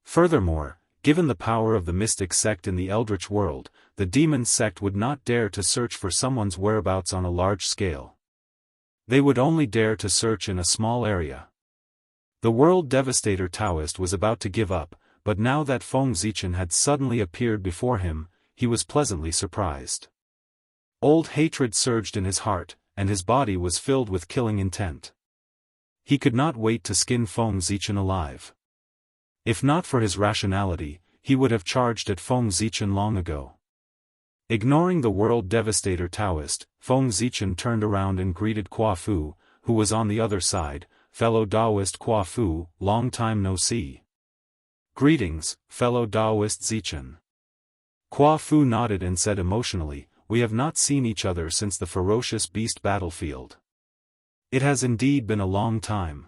Furthermore, given the power of the mystic sect in the Eldritch world, the demon sect would not dare to search for someone's whereabouts on a large scale. They would only dare to search in a small area. The world devastator Daoist was about to give up, but now that Feng Zichen had suddenly appeared before him, he was pleasantly surprised. Old hatred surged in his heart, and his body was filled with killing intent. He could not wait to skin Feng Zichen alive. If not for his rationality, he would have charged at Feng Zichen long ago. Ignoring the world devastator Daoist, Feng Zichen turned around and greeted Kwa Fu, who was on the other side. Fellow Daoist Kwa Fu, long time no see. Greetings, fellow Daoist Zichen. Kwa Fu nodded and said emotionally, we have not seen each other since the ferocious beast battlefield. It has indeed been a long time.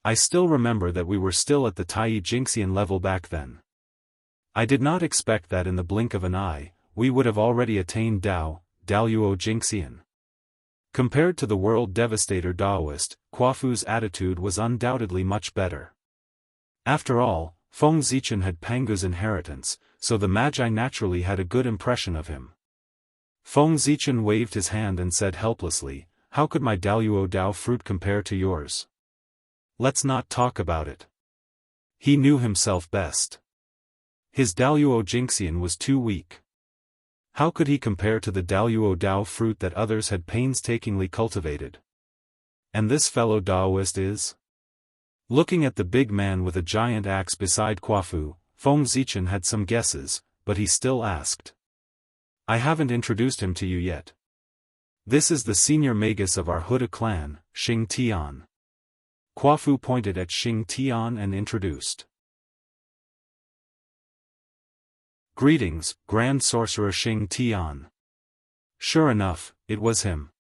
I still remember that we were still at the Tai Jingxian level back then. I did not expect that in the blink of an eye, we would have already attained Daoyuo Jingxian. Compared to the world devastator Daoist, Kwa Fu's attitude was undoubtedly much better. After all, Feng Zichen had Pangu's inheritance, so the Magi naturally had a good impression of him. Feng Zichen waved his hand and said helplessly, how could my Daoyuo Dao fruit compare to yours? Let's not talk about it. He knew himself best. His Daoyuo Jingxian was too weak. How could he compare to the Daoyuo Dao fruit that others had painstakingly cultivated? And this fellow Daoist is? Looking at the big man with a giant axe beside Kwa Fu, Feng Zichen had some guesses, but he still asked. I haven't introduced him to you yet. This is the senior magus of our Huda clan, Xing Tian. Kwa Fu pointed at Xing Tian and introduced. Greetings, Grand Sorcerer Xing Tian. Sure enough, it was him.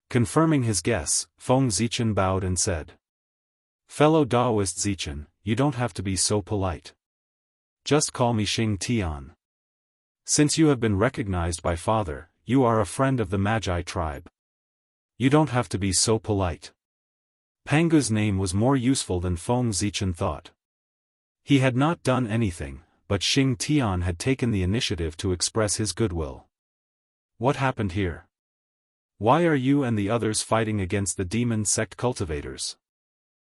Confirming his guess, Feng Zichen bowed and said. Fellow Daoist Zichen, you don't have to be so polite. Just call me Xing Tian. Since you have been recognized by Father, you are a friend of the Magi tribe. You don't have to be so polite. Pangu's name was more useful than Feng Zichen thought. He had not done anything, but Xing Tian had taken the initiative to express his goodwill. What happened here? Why are you and the others fighting against the demon sect cultivators?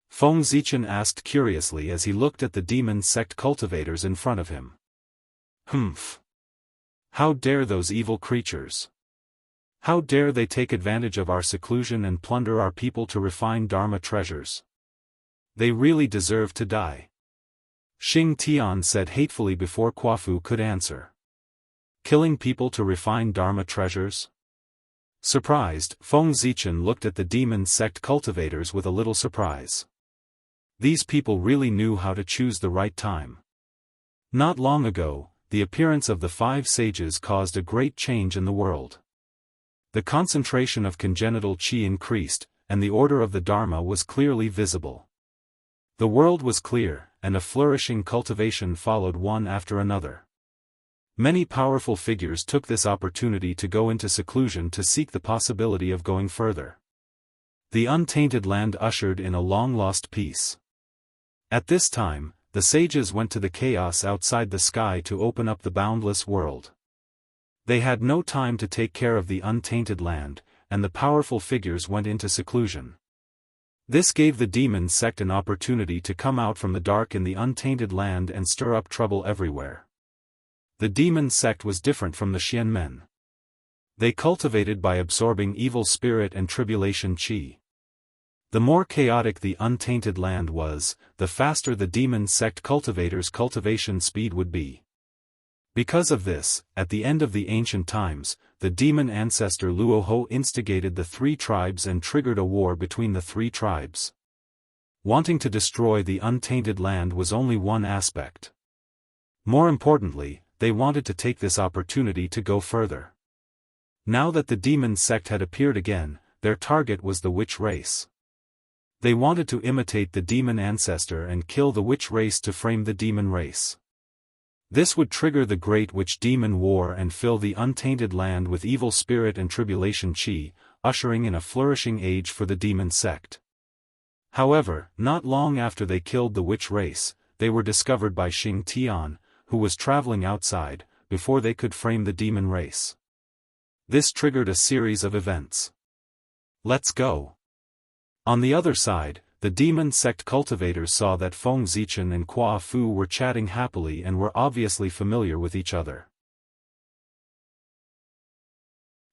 Feng Zichen asked curiously as he looked at the demon sect cultivators in front of him. Humph. How dare those evil creatures? How dare they take advantage of our seclusion and plunder our people to refine Dharma treasures? They really deserve to die. Xing Tian said hatefully before Kwa Fu could answer. Killing people to refine Dharma treasures? Surprised, Feng Zichen looked at the demon sect cultivators with a little surprise. These people really knew how to choose the right time. Not long ago, the appearance of the 5 sages caused a great change in the world. The concentration of congenital qi increased, and the order of the Dharma was clearly visible. The world was clear, and a flourishing cultivation followed one after another. Many powerful figures took this opportunity to go into seclusion to seek the possibility of going further. The untainted land ushered in a long-lost peace. At this time, the sages went to the chaos outside the sky to open up the boundless world. They had no time to take care of the untainted land, and the powerful figures went into seclusion. This gave the demon sect an opportunity to come out from the dark in the untainted land and stir up trouble everywhere. The demon sect was different from the Xian men. They cultivated by absorbing evil spirit and tribulation qi. The more chaotic the untainted land was, the faster the demon sect cultivators' cultivation speed would be. Because of this, at the end of the ancient times, the demon ancestor Luoho instigated the three tribes and triggered a war between the three tribes. Wanting to destroy the untainted land was only one aspect. More importantly, they wanted to take this opportunity to go further. Now that the demon sect had appeared again, their target was the witch race. They wanted to imitate the demon ancestor and kill the witch race to frame the demon race. This would trigger the Great Witch Demon War and fill the untainted land with evil spirit and tribulation qi, ushering in a flourishing age for the demon sect. However, not long after they killed the witch race, they were discovered by Xing Tian, who was traveling outside, before they could frame the demon race. This triggered a series of events. Let's go. On the other side, the demon sect cultivators saw that Feng Zichen and Qua Fu were chatting happily and were obviously familiar with each other.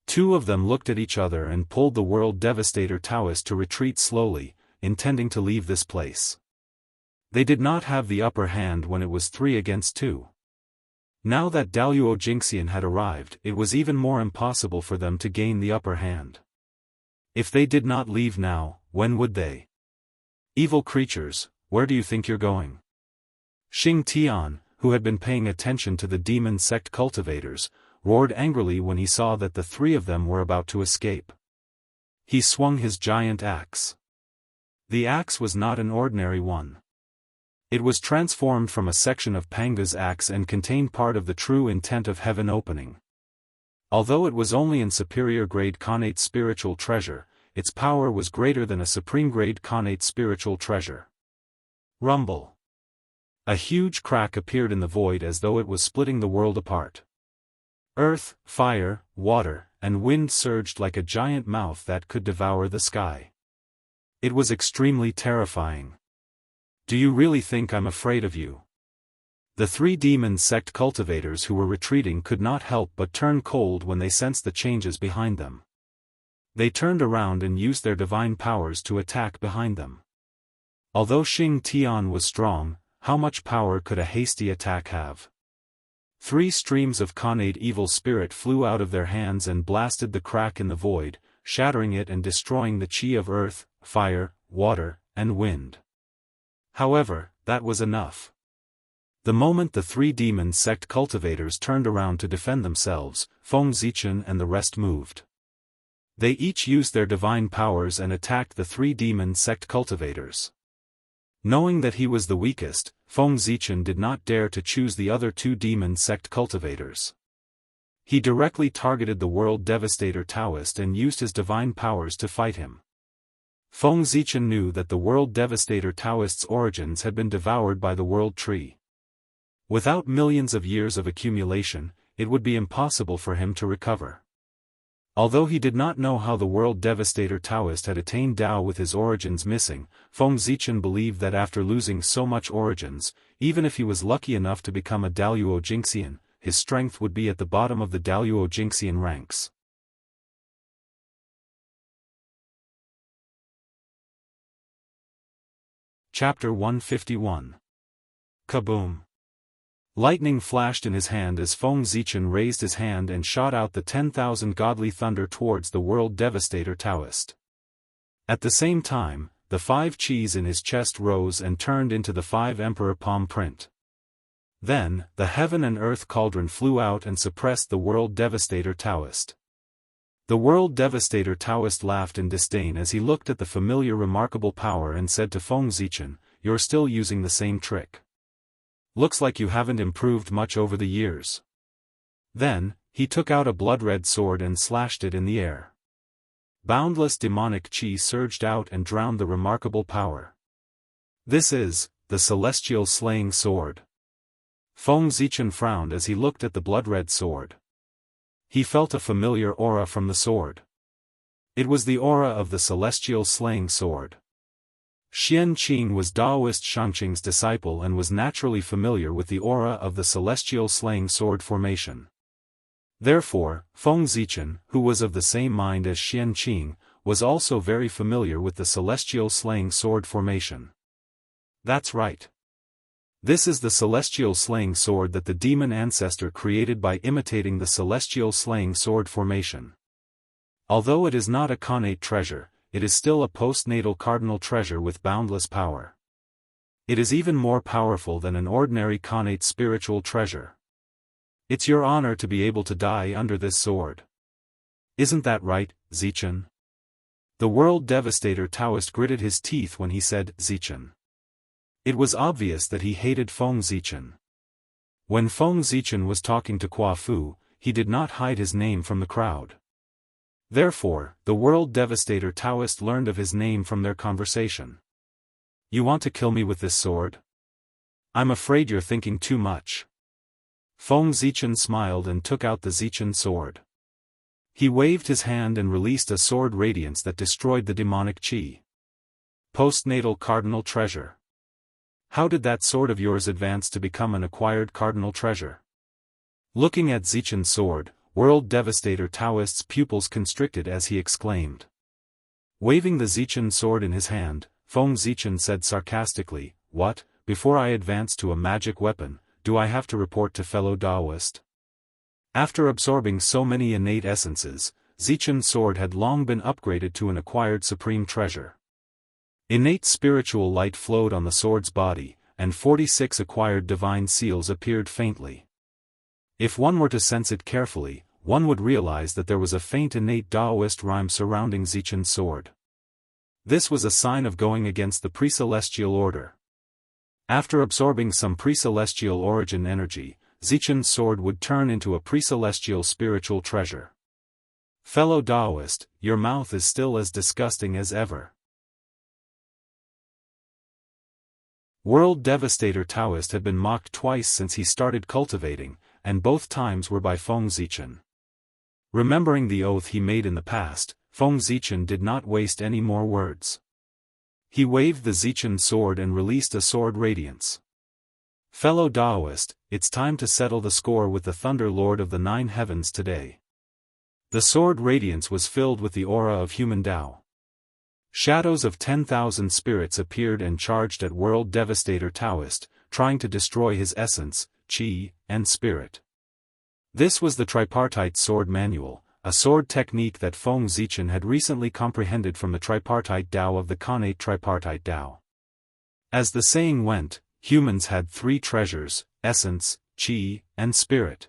Two of them looked at each other and pulled the World Devastator Taoist to retreat slowly, intending to leave this place. They did not have the upper hand when it was 3 against 2. Now that Daoist Jingxian had arrived, it was even more impossible for them to gain the upper hand. If they did not leave now, when would they? Evil creatures, where do you think you're going? Xing Tian, who had been paying attention to the demon sect cultivators, roared angrily when he saw that the 3 of them were about to escape. He swung his giant axe. The axe was not an ordinary one. It was transformed from a section of Panga's axe and contained part of the true intent of heaven opening. Although it was only in superior grade connate spiritual treasure, its power was greater than a supreme grade connate spiritual treasure. Rumble. A huge crack appeared in the void as though it was splitting the world apart. Earth, fire, water, and wind surged like a giant mouth that could devour the sky. It was extremely terrifying. Do you really think I'm afraid of you? The 3 demon sect cultivators who were retreating could not help but turn cold when they sensed the changes behind them. They turned around and used their divine powers to attack behind them. Although Xing Tian was strong, how much power could a hasty attack have? 3 streams of connate evil spirit flew out of their hands and blasted the crack in the void, shattering it and destroying the qi of earth, fire, water, and wind. However, that was enough. The moment the 3 demon sect cultivators turned around to defend themselves, Feng Zichen and the rest moved. They each used their divine powers and attacked the 3 demon sect cultivators. Knowing that he was the weakest, Feng Zichen did not dare to choose the other 2 demon sect cultivators. He directly targeted the World Devastator Taoist and used his divine powers to fight him. Feng Zichen knew that the World Devastator Taoist's origins had been devoured by the World Tree. Without millions of years of accumulation, it would be impossible for him to recover. Although he did not know how the World Devastator Taoist had attained Tao with his origins missing, Feng Zichen believed that after losing so much origins, even if he was lucky enough to become a Daoist Jingxian, his strength would be at the bottom of the Daoist Jingxian ranks. Chapter 151. Kaboom! Lightning flashed in his hand as Feng Zichen raised his hand and shot out the 10,000 godly thunder towards the World Devastator Taoist. At the same time, the 5 qis in his chest rose and turned into the 5 emperor palm print. Then, the heaven and earth cauldron flew out and suppressed the World Devastator Taoist. The World Devastator Taoist laughed in disdain as he looked at the familiar remarkable power and said to Feng Zichen, you're still using the same trick. Looks like you haven't improved much over the years. Then, he took out a blood-red sword and slashed it in the air. Boundless demonic chi surged out and drowned the remarkable power. This is the celestial slaying sword. Feng Zichen frowned as he looked at the blood-red sword. He felt a familiar aura from the sword. It was the aura of the celestial slaying sword. Xian Qing was Daoist Shangqing's disciple and was naturally familiar with the aura of the celestial slaying sword formation. Therefore, Feng Zichen, who was of the same mind as Xian Qing, was also very familiar with the celestial slaying sword formation. That's right. This is the celestial slaying sword that the demon ancestor created by imitating the celestial slaying sword formation. Although it is not a connate treasure, it is still a postnatal cardinal treasure with boundless power. It is even more powerful than an ordinary connate spiritual treasure. It's your honor to be able to die under this sword. Isn't that right, Zichen? The world devastator Taoist gritted his teeth when he said Zichen. It was obvious that he hated Feng Zichen. When Feng Zichen was talking to Kwa Fu, he did not hide his name from the crowd. Therefore, the world devastator Taoist learned of his name from their conversation. You want to kill me with this sword? I'm afraid you're thinking too much. Feng Zichen smiled and took out the Zichen sword. He waved his hand and released a sword radiance that destroyed the demonic chi. Postnatal cardinal treasure. How did that sword of yours advance to become an acquired cardinal treasure? Looking at Zichen's sword, world devastator Taoist's pupils constricted as he exclaimed. Waving the Zichen sword in his hand, Feng Zichen said sarcastically, "What, before I advance to a magic weapon, do I have to report to fellow Daoist?" After absorbing so many innate essences, Zichen's sword had long been upgraded to an acquired supreme treasure. Innate spiritual light flowed on the sword's body, and 46 acquired divine seals appeared faintly. If one were to sense it carefully, one would realize that there was a faint innate Daoist rhyme surrounding Zichen's sword. This was a sign of going against the pre-celestial order. After absorbing some pre-celestial origin energy, Zichen's sword would turn into a pre-celestial spiritual treasure. Fellow Daoist, your mouth is still as disgusting as ever. World Devastator Taoist had been mocked twice since he started cultivating, and both times were by Feng Zichen. Remembering the oath he made in the past, Feng Zichen did not waste any more words. He waved the Zichen sword and released a sword radiance. Fellow Daoist, it's time to settle the score with the Thunder Lord of the Nine Heavens today. The sword radiance was filled with the aura of human Dao. Shadows of 10,000 spirits appeared and charged at World Devastator Taoist, trying to destroy his essence, chi, and spirit. This was the tripartite sword manual, a sword technique that Feng Zichen had recently comprehended from the tripartite Dao of the connate tripartite Dao. As the saying went, humans had three treasures, essence, chi, and spirit.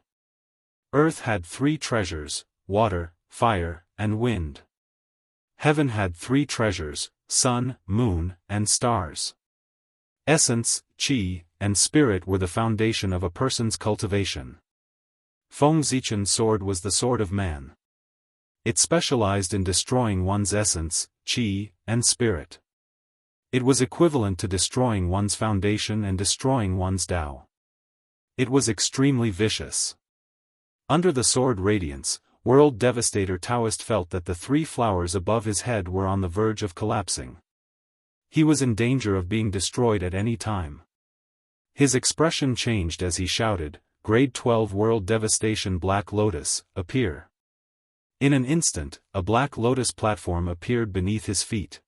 Earth had three treasures, water, fire, and wind. Heaven had three treasures, sun, moon, and stars. Essence, chi, and spirit were the foundation of a person's cultivation. Feng Zichen's sword was the sword of man. It specialized in destroying one's essence, chi, and spirit. It was equivalent to destroying one's foundation and destroying one's Dao. It was extremely vicious. Under the sword radiance, World Devastator Taoist felt that the three flowers above his head were on the verge of collapsing. He was in danger of being destroyed at any time. His expression changed as he shouted, "Grade 12 World Devastation Black Lotus, appear." In an instant, a black lotus platform appeared beneath his feet.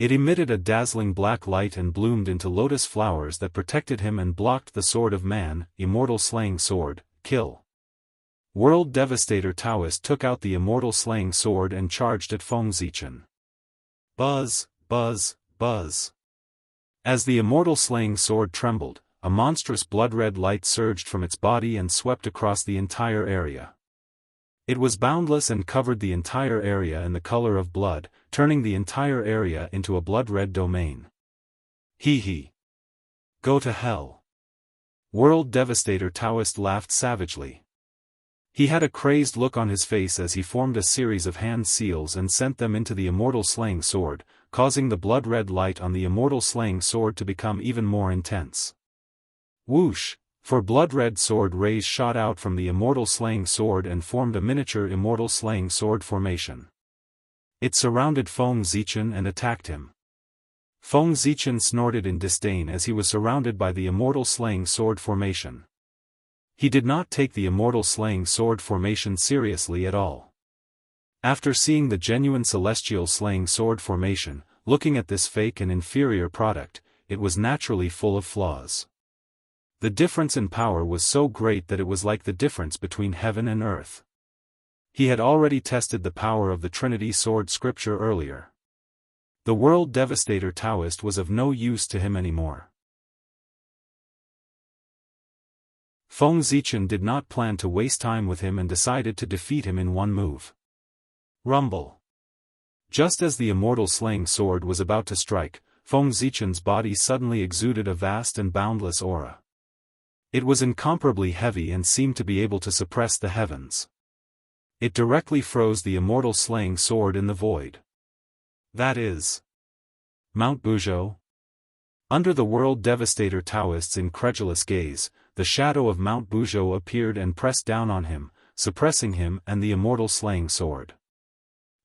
It emitted a dazzling black light and bloomed into lotus flowers that protected him and blocked the sword of man, immortal slaying sword, kill. World Devastator Taoist took out the immortal slaying sword and charged at Feng Zichen. Buzz, buzz, buzz. As the immortal slaying sword trembled, a monstrous blood-red light surged from its body and swept across the entire area. It was boundless and covered the entire area in the color of blood, turning the entire area into a blood-red domain. Hee hee. Go to hell. World Devastator Daoist laughed savagely. He had a crazed look on his face as he formed a series of hand seals and sent them into the immortal slaying sword, causing the blood-red light on the immortal slaying sword to become even more intense. Whoosh! For blood-red sword rays shot out from the immortal slaying sword and formed a miniature immortal slaying sword formation. It surrounded Feng Zichen and attacked him. Feng Zichen snorted in disdain as he was surrounded by the immortal slaying sword formation. He did not take the immortal slaying sword formation seriously at all. After seeing the genuine celestial slaying sword formation, looking at this fake and inferior product, it was naturally full of flaws. The difference in power was so great that it was like the difference between heaven and earth. He had already tested the power of the Trinity sword scripture earlier. The World Devastator Daoist was of no use to him anymore. Feng Zichen did not plan to waste time with him and decided to defeat him in one move. Rumble. Just as the immortal slaying sword was about to strike, Feng Zichen's body suddenly exuded a vast and boundless aura. It was incomparably heavy and seemed to be able to suppress the heavens. It directly froze the immortal slaying sword in the void. That is Mount Buzhou. Under the World Devastator Daoist's incredulous gaze, the shadow of Mount Buzhou appeared and pressed down on him, suppressing him and the immortal slaying sword.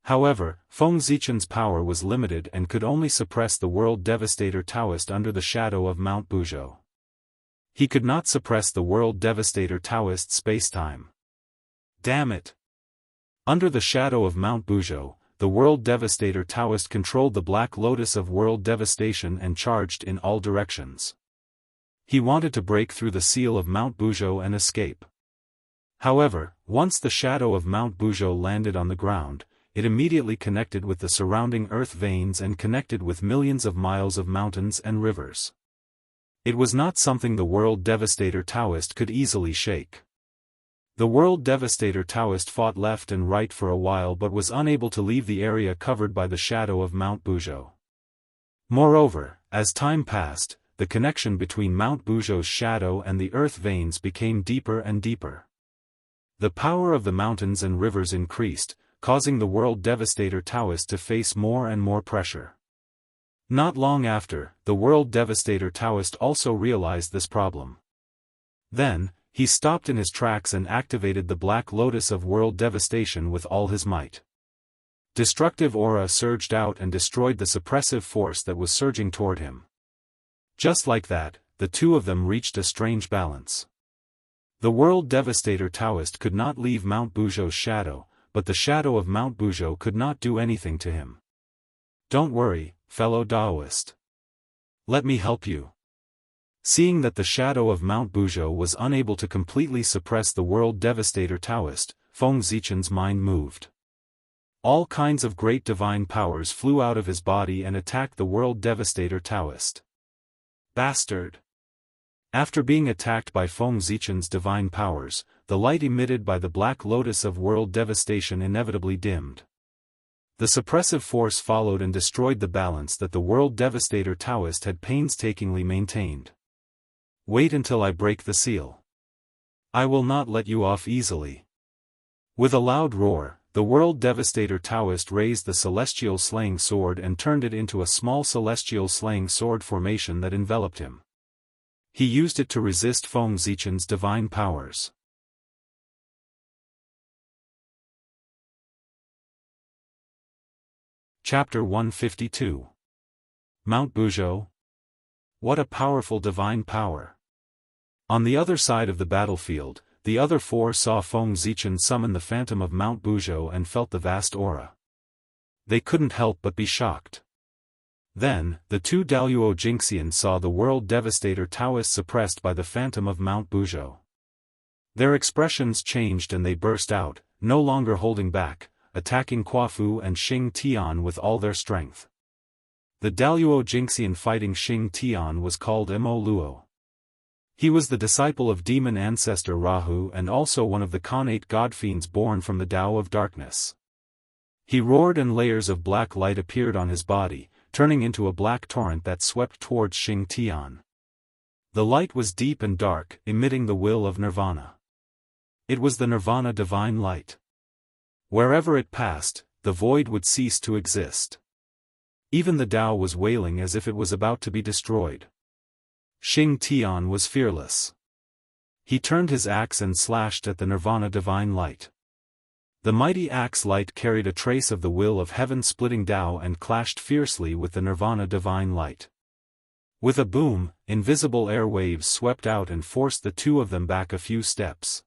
However, Feng Zichen's power was limited and could only suppress the World Devastator Daoist under the shadow of Mount Buzhou. He could not suppress the World Devastator Daoist's spacetime. Damn it! Under the shadow of Mount Buzhou, the World Devastator Daoist controlled the Black Lotus of World Devastation and charged in all directions. He wanted to break through the seal of Mount Buzhou and escape. However, once the shadow of Mount Buzhou landed on the ground, it immediately connected with the surrounding earth veins and connected with millions of miles of mountains and rivers. It was not something the World Devastator Daoist could easily shake. The World Devastator Daoist fought left and right for a while but was unable to leave the area covered by the shadow of Mount Buzhou. Moreover, as time passed, the connection between Mount Buzhou's shadow and the earth veins became deeper and deeper. The power of the mountains and rivers increased, causing the World Devastator Daoist to face more and more pressure. Not long after, the World Devastator Daoist also realized this problem. Then, he stopped in his tracks and activated the Black Lotus of World Devastation with all his might. Destructive aura surged out and destroyed the suppressive force that was surging toward him. Just like that, the two of them reached a strange balance. The World Devastator Daoist could not leave Mount Buzhou's shadow, but the shadow of Mount Buzhou could not do anything to him. Don't worry, fellow Daoist. Let me help you. Seeing that the shadow of Mount Buzhou was unable to completely suppress the World Devastator Daoist, Feng Zichen's mind moved. All kinds of great divine powers flew out of his body and attacked the World Devastator Daoist. Bastard! After being attacked by Feng Zichen's divine powers, the light emitted by the Black Lotus of World Devastation inevitably dimmed. The suppressive force followed and destroyed the balance that the World Devastator Daoist had painstakingly maintained. Wait until I break the seal. I will not let you off easily. With a loud roar, the World Devastator Daoist raised the celestial slaying sword and turned it into a small celestial slaying sword formation that enveloped him. He used it to resist Feng Zichen's divine powers. Chapter 152. Mount Buzhou. What a powerful divine power. On the other side of the battlefield, the other four saw Feng Zichen summon the phantom of Mount Buzhou and felt the vast aura. They couldn't help but be shocked. Then, the two Daoist Jingxian saw the World Devastator Daoist suppressed by the phantom of Mount Buzhou. Their expressions changed and they burst out, no longer holding back, attacking Quafu and Xing Tian with all their strength. The Daoist Jingxian fighting Xing Tian was called Mo Luo. He was the disciple of demon ancestor Rahu and also one of the Khanate godfiends born from the Tao of darkness. He roared and layers of black light appeared on his body, turning into a black torrent that swept towards Xing Tian. The light was deep and dark, emitting the will of nirvana. It was the nirvana divine light. Wherever it passed, the void would cease to exist. Even the Tao was wailing as if it was about to be destroyed. Xing Tian was fearless. He turned his axe and slashed at the nirvana divine light. The mighty axe light carried a trace of the will of heaven splitting Tao and clashed fiercely with the nirvana divine light. With a boom, invisible air waves swept out and forced the two of them back a few steps.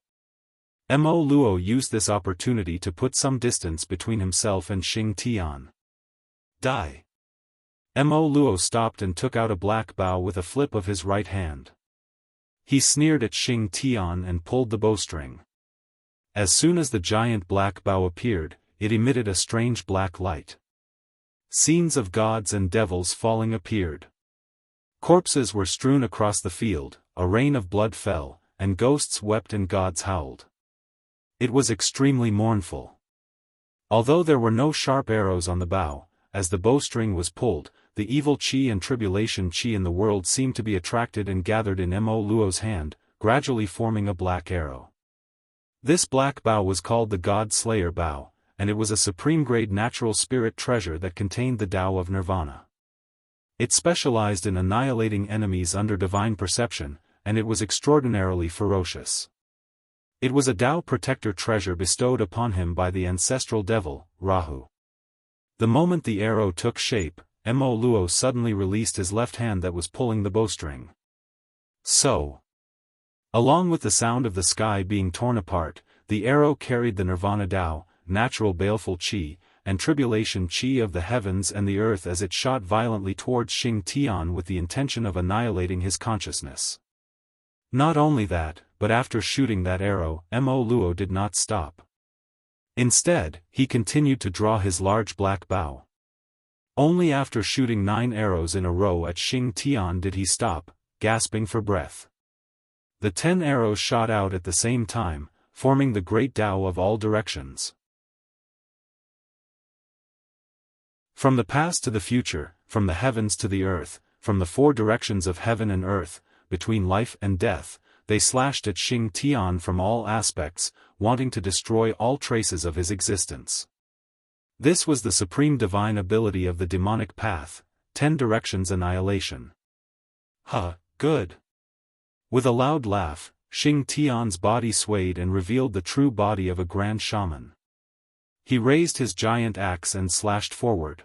Mo Luo used this opportunity to put some distance between himself and Xing Tian. Die. Mo Luo stopped and took out a black bow with a flip of his right hand. He sneered at Xing Tian and pulled the bowstring. As soon as the giant black bow appeared, it emitted a strange black light. Scenes of gods and devils falling appeared. Corpses were strewn across the field, a rain of blood fell, and ghosts wept and gods howled. It was extremely mournful. Although there were no sharp arrows on the bow, as the bowstring was pulled, the evil chi and tribulation chi in the world seemed to be attracted and gathered in Mo Luo's hand, gradually forming a black arrow. This black bow was called the God Slayer bow, and it was a supreme-grade natural spirit treasure that contained the Tao of Nirvana. It specialized in annihilating enemies under divine perception, and it was extraordinarily ferocious. It was a Tao protector treasure bestowed upon him by the ancestral devil, Rahu. The moment the arrow took shape, Mo Luo suddenly released his left hand that was pulling the bowstring. So, along with the sound of the sky being torn apart, the arrow carried the Nirvana Tao, natural baleful chi, and tribulation chi of the heavens and the earth as it shot violently towards Xing Tian with the intention of annihilating his consciousness. Not only that, but after shooting that arrow, Mo Luo did not stop. Instead, he continued to draw his large black bow. Only after shooting 9 arrows in a row at Xing Tian did he stop, gasping for breath. The 10 arrows shot out at the same time, forming the great Tao of all directions. From the past to the future, from the heavens to the earth, from the 4 directions of heaven and earth, between life and death, they slashed at Xing Tian from all aspects, wanting to destroy all traces of his existence. This was the supreme divine ability of the demonic path, 10 directions annihilation. Good. With a loud laugh, Xing Tian's body swayed and revealed the true body of a grand shaman. He raised his giant axe and slashed forward.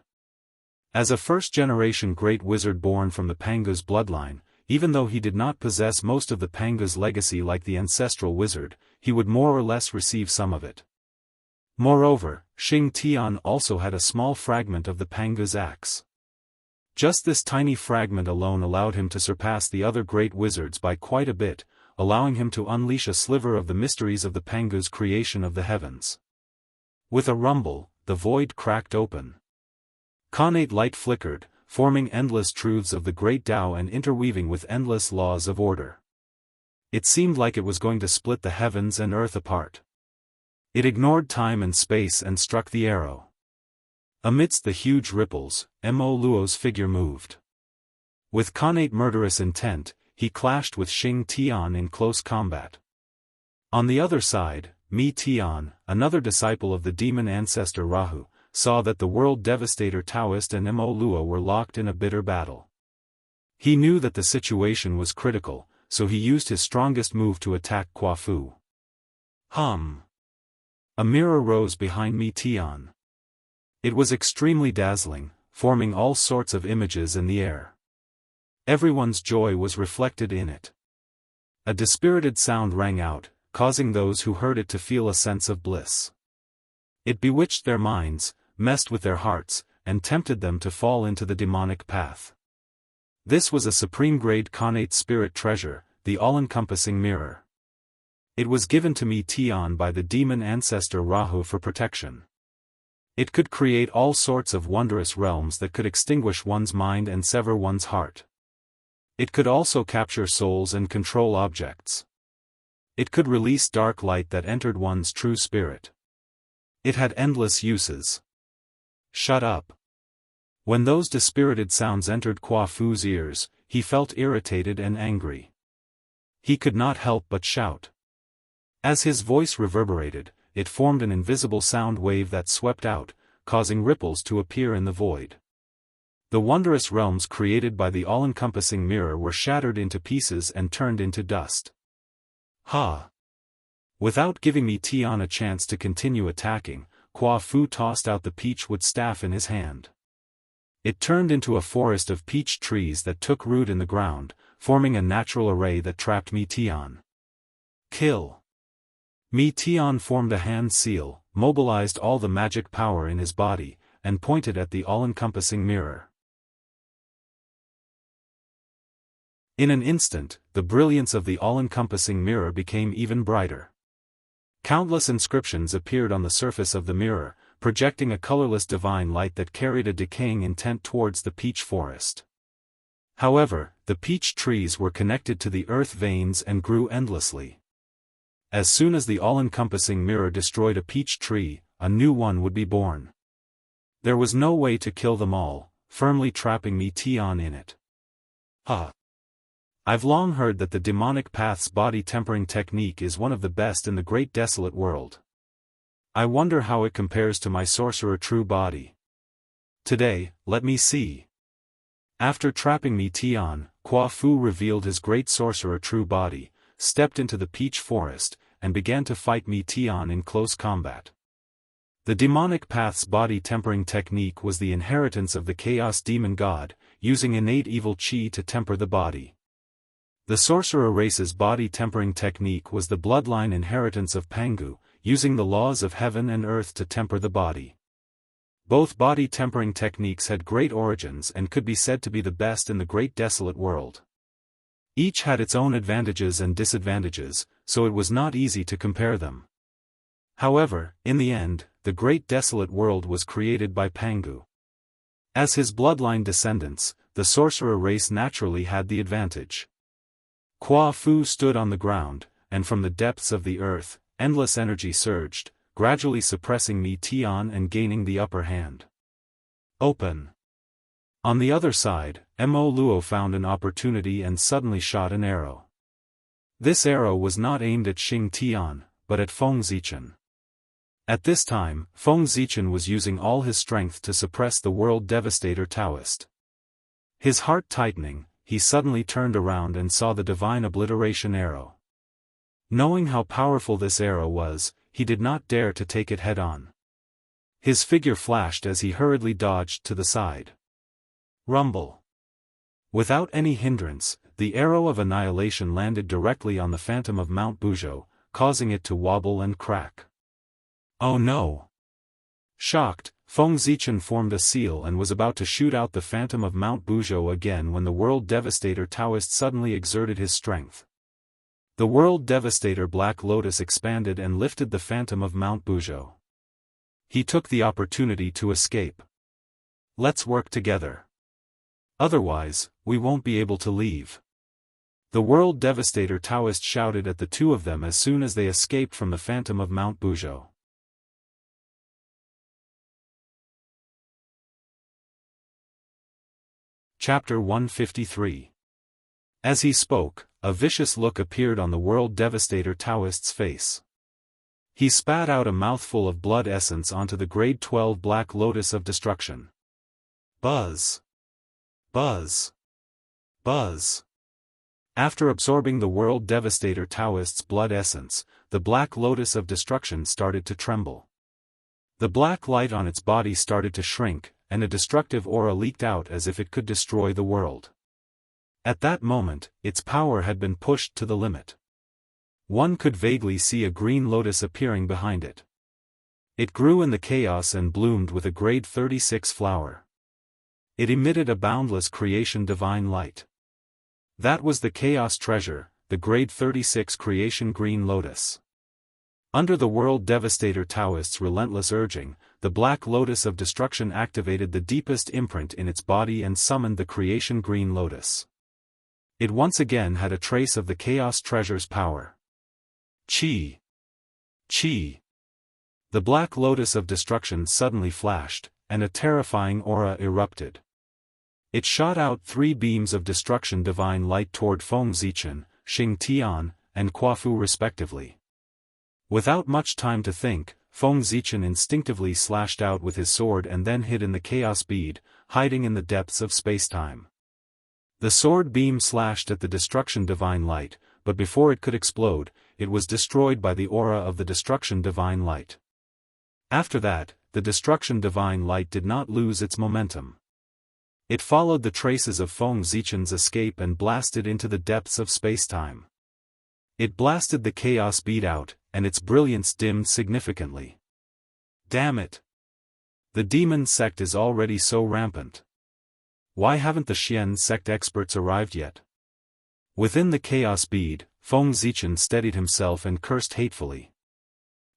As a first-generation great wizard born from the Panga's bloodline, even though he did not possess most of the Panga's legacy like the ancestral wizard, he would more or less receive some of it. Moreover, Xing Tian also had a small fragment of the Panga's axe. Just this tiny fragment alone allowed him to surpass the other great wizards by quite a bit, allowing him to unleash a sliver of the mysteries of the Panga's creation of the heavens. With a rumble, the void cracked open. Khanate light flickered, forming endless truths of the great Tao and interweaving with endless laws of order. It seemed like it was going to split the heavens and earth apart. It ignored time and space and struck the arrow. Amidst the huge ripples, Mo Luo's figure moved. With Khanate murderous intent, he clashed with Xing Tian in close combat. On the other side, Mi Tian, another disciple of the demon ancestor Rahu, saw that the world devastator Daoist and Mo Luo were locked in a bitter battle. He knew that the situation was critical, so he used his strongest move to attack Kuafu. A mirror rose behind Mi Tian. It was extremely dazzling, forming all sorts of images in the air. Everyone's joy was reflected in it. A dispirited sound rang out, causing those who heard it to feel a sense of bliss. It bewitched their minds, messed with their hearts, and tempted them to fall into the demonic path. This was a supreme-grade Khanate spirit treasure, the all-encompassing mirror. It was given to Mi Tian by the demon ancestor Rahu for protection. It could create all sorts of wondrous realms that could extinguish one's mind and sever one's heart. It could also capture souls and control objects. It could release dark light that entered one's true spirit. It had endless uses. Shut up. When those dispirited sounds entered Kwa Fu's ears, he felt irritated and angry. He could not help but shout. As his voice reverberated, it formed an invisible sound wave that swept out, causing ripples to appear in the void. The wondrous realms created by the all-encompassing mirror were shattered into pieces and turned into dust. Ha! Without giving Mi Tian a chance to continue attacking, Kwa Fu tossed out the peachwood staff in his hand. It turned into a forest of peach trees that took root in the ground, forming a natural array that trapped Mi Tian. Kill! Mi Tian formed a hand seal, mobilized all the magic power in his body, and pointed at the all-encompassing mirror. In an instant, the brilliance of the all-encompassing mirror became even brighter. Countless inscriptions appeared on the surface of the mirror, projecting a colorless divine light that carried a decaying intent towards the peach forest. However, the peach trees were connected to the earth veins and grew endlessly. As soon as the all-encompassing mirror destroyed a peach tree, a new one would be born. There was no way to kill them all, firmly trapping Mi Tian in it. I've long heard that the demonic path's body tempering technique is one of the best in the great desolate world. I wonder how it compares to my sorcerer true body. Today, let me see. After trapping Mi Tian, Kwa Fu revealed his great sorcerer true body, stepped into the peach forest, and began to fight Mi Tian in close combat. The demonic path's body tempering technique was the inheritance of the chaos demon god, using innate evil chi to temper the body. The sorcerer race's body tempering technique was the bloodline inheritance of Pangu, using the laws of heaven and earth to temper the body. Both body tempering techniques had great origins and could be said to be the best in the great desolate world. Each had its own advantages and disadvantages, so it was not easy to compare them. However, in the end, the great desolate world was created by Pangu. As his bloodline descendants, the sorcerer race naturally had the advantage. Kwa Fu stood on the ground, and from the depths of the earth, endless energy surged, gradually suppressing Mi Tian and gaining the upper hand. Open! On the other side, Mo Luo found an opportunity and suddenly shot an arrow. This arrow was not aimed at Xing Tian, but at Feng Zichen. At this time, Feng Zichen was using all his strength to suppress the world devastator Daoist. His heart tightening, he suddenly turned around and saw the divine obliteration arrow. Knowing how powerful this arrow was, he did not dare to take it head-on. His figure flashed as he hurriedly dodged to the side. Rumble! Without any hindrance, the arrow of annihilation landed directly on the phantom of Mount Buzhou, causing it to wobble and crack. Oh no! Shocked, Feng Zichen formed a seal and was about to shoot out the phantom of Mount Buzhou again when the world devastator Daoist suddenly exerted his strength. The world devastator Black Lotus expanded and lifted the phantom of Mount Buzhou. He took the opportunity to escape. Let's work together. Otherwise, we won't be able to leave. The world devastator Daoist shouted at the two of them as soon as they escaped from the phantom of Mount Buzhou. Chapter 153. As he spoke, a vicious look appeared on the world devastator Daoist's face. He spat out a mouthful of blood essence onto the grade 12 Black Lotus of Destruction. Buzz! Buzz! Buzz! After absorbing the world devastator Daoist's blood essence, the Black Lotus of Destruction started to tremble. The black light on its body started to shrink, and a destructive aura leaked out as if it could destroy the world. At that moment, its power had been pushed to the limit. One could vaguely see a green lotus appearing behind it. It grew in the chaos and bloomed with a grade 36 flower. It emitted a boundless creation divine light. That was the chaos treasure, the grade 36 creation green lotus. Under the world devastator Daoist's relentless urging, the Black Lotus of Destruction activated the deepest imprint in its body and summoned the creation green lotus. It once again had a trace of the chaos treasure's power. Chi! Chi! The Black Lotus of Destruction suddenly flashed, and a terrifying aura erupted. It shot out 3 beams of destruction divine light toward Feng Zichen, Xing Tian, and Quafu respectively. Without much time to think, Feng Zichen instinctively slashed out with his sword and then hid in the chaos bead, hiding in the depths of spacetime. The sword beam slashed at the destruction divine light, but before it could explode, it was destroyed by the aura of the destruction divine light. After that, the destruction divine light did not lose its momentum. It followed the traces of Feng Zichen's escape and blasted into the depths of spacetime. It blasted the chaos bead out, and its brilliance dimmed significantly. Damn it! The demon sect is already so rampant. Why haven't the Xian sect experts arrived yet? Within the chaos bead, Feng Zichen steadied himself and cursed hatefully.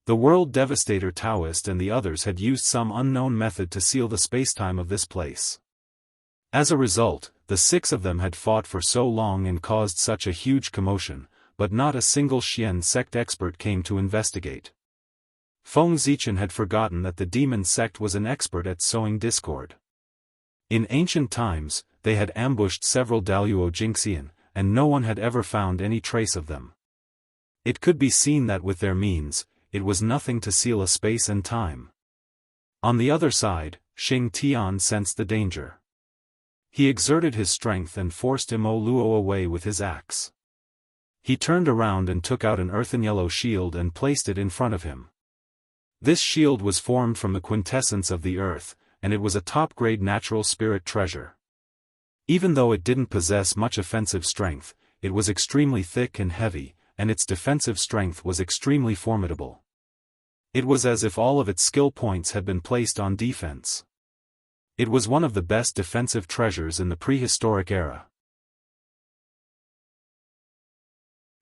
The world devastator Daoist and the others had used some unknown method to seal the spacetime of this place. As a result, the 6 of them had fought for so long and caused such a huge commotion, but not a single Xian sect expert came to investigate. Feng Zichen had forgotten that the demon sect was an expert at sowing discord. In ancient times, they had ambushed several Daoist Jingxian, and no one had ever found any trace of them. It could be seen that with their means, it was nothing to seal a space and time. On the other side, Xing Tian sensed the danger. He exerted his strength and forced Immortal away with his axe. He turned around and took out an earthen yellow shield and placed it in front of him. This shield was formed from the quintessence of the earth, and it was a top-grade natural spirit treasure. Even though it didn't possess much offensive strength, it was extremely thick and heavy, and its defensive strength was extremely formidable. It was as if all of its skill points had been placed on defense. It was one of the best defensive treasures in the prehistoric era.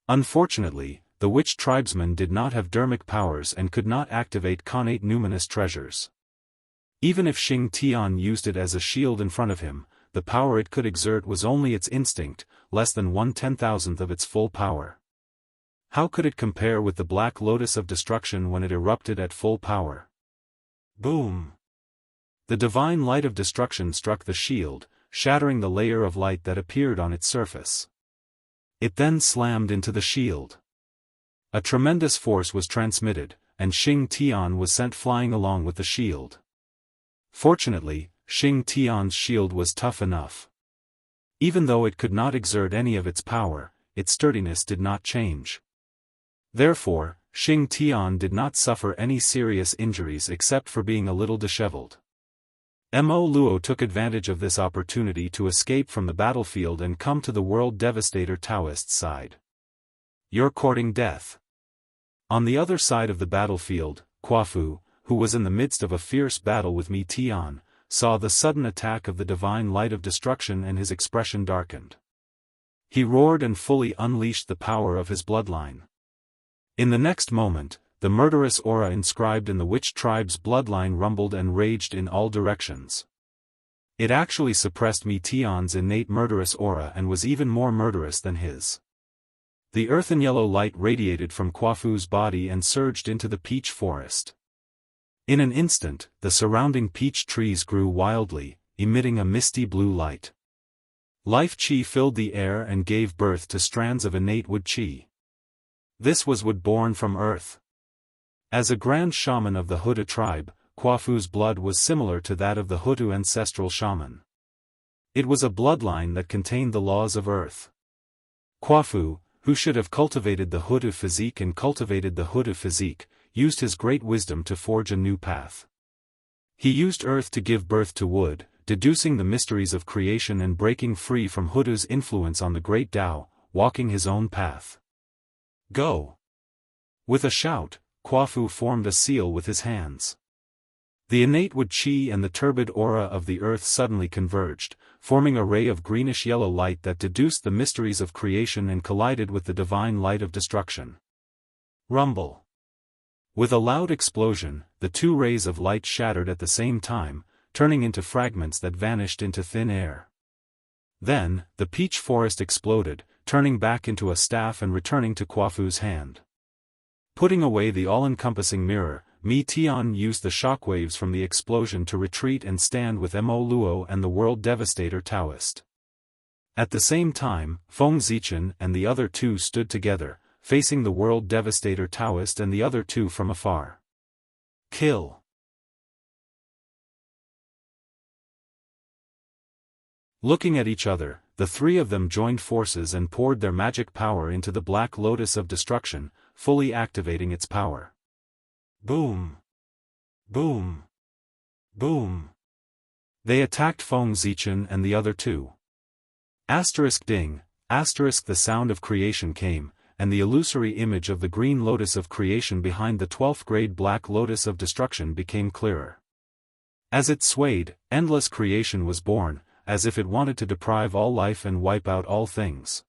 Unfortunately, the witch tribesmen did not have dermic powers and could not activate connate numinous treasures. Even if Xing Tian used it as a shield in front of him, the power it could exert was only its instinct, less than 1/10,000th of its full power. How could it compare with the Black Lotus of Destruction when it erupted at full power? Boom! The divine light of destruction struck the shield, shattering the layer of light that appeared on its surface. It then slammed into the shield. A tremendous force was transmitted, and Xing Tian was sent flying along with the shield. Fortunately, Xing Tian's shield was tough enough. Even though it could not exert any of its power, its sturdiness did not change. Therefore, Xing Tian did not suffer any serious injuries except for being a little disheveled. Mo Luo took advantage of this opportunity to escape from the battlefield and come to the world devastator Daoist's side. You're courting death. On the other side of the battlefield, Quafu, who was in the midst of a fierce battle with Mi Tian, saw the sudden attack of the divine light of destruction and his expression darkened. He roared and fully unleashed the power of his bloodline. In the next moment, the murderous aura inscribed in the witch tribe's bloodline rumbled and raged in all directions. It actually suppressed Mi Tian's innate murderous aura and was even more murderous than his. The earthen yellow light radiated from Quafu's body and surged into the peach forest. In an instant, the surrounding peach trees grew wildly, emitting a misty blue light. Life chi filled the air and gave birth to strands of innate wood chi. This was wood born from earth. As a grand shaman of the Hutu tribe, Quafu's blood was similar to that of the Hutu ancestral shaman. It was a bloodline that contained the laws of earth. Quafu, who should have cultivated the Hutu physique and cultivated the Hutu physique, used his great wisdom to forge a new path. He used earth to give birth to wood, deducing the mysteries of creation and breaking free from Hutu's influence on the great Tao, walking his own path. Go! With a shout, Quafu formed a seal with his hands. The innate wood chi and the turbid aura of the earth suddenly converged, forming a ray of greenish-yellow light that deduced the mysteries of creation and collided with the divine light of destruction. Rumble! With a loud explosion, the two rays of light shattered at the same time, turning into fragments that vanished into thin air. Then, the peach forest exploded, turning back into a staff and returning to Quafu's hand. Putting away the all-encompassing mirror, Mi Tian used the shockwaves from the explosion to retreat and stand with Mo Luo and the World Devastator Daoist. At the same time, Feng Zichen and the other two stood together, facing the World Devastator Daoist and the other two from afar. Kill! Looking at each other, the three of them joined forces and poured their magic power into the Black Lotus of Destruction, fully activating its power. Boom! Boom! Boom! They attacked Feng Zichen and the other two. Ding, the sound of creation came, and the illusory image of the green lotus of creation behind the 12th grade Black Lotus of Destruction became clearer. As it swayed, endless creation was born, as if it wanted to deprive all life and wipe out all things.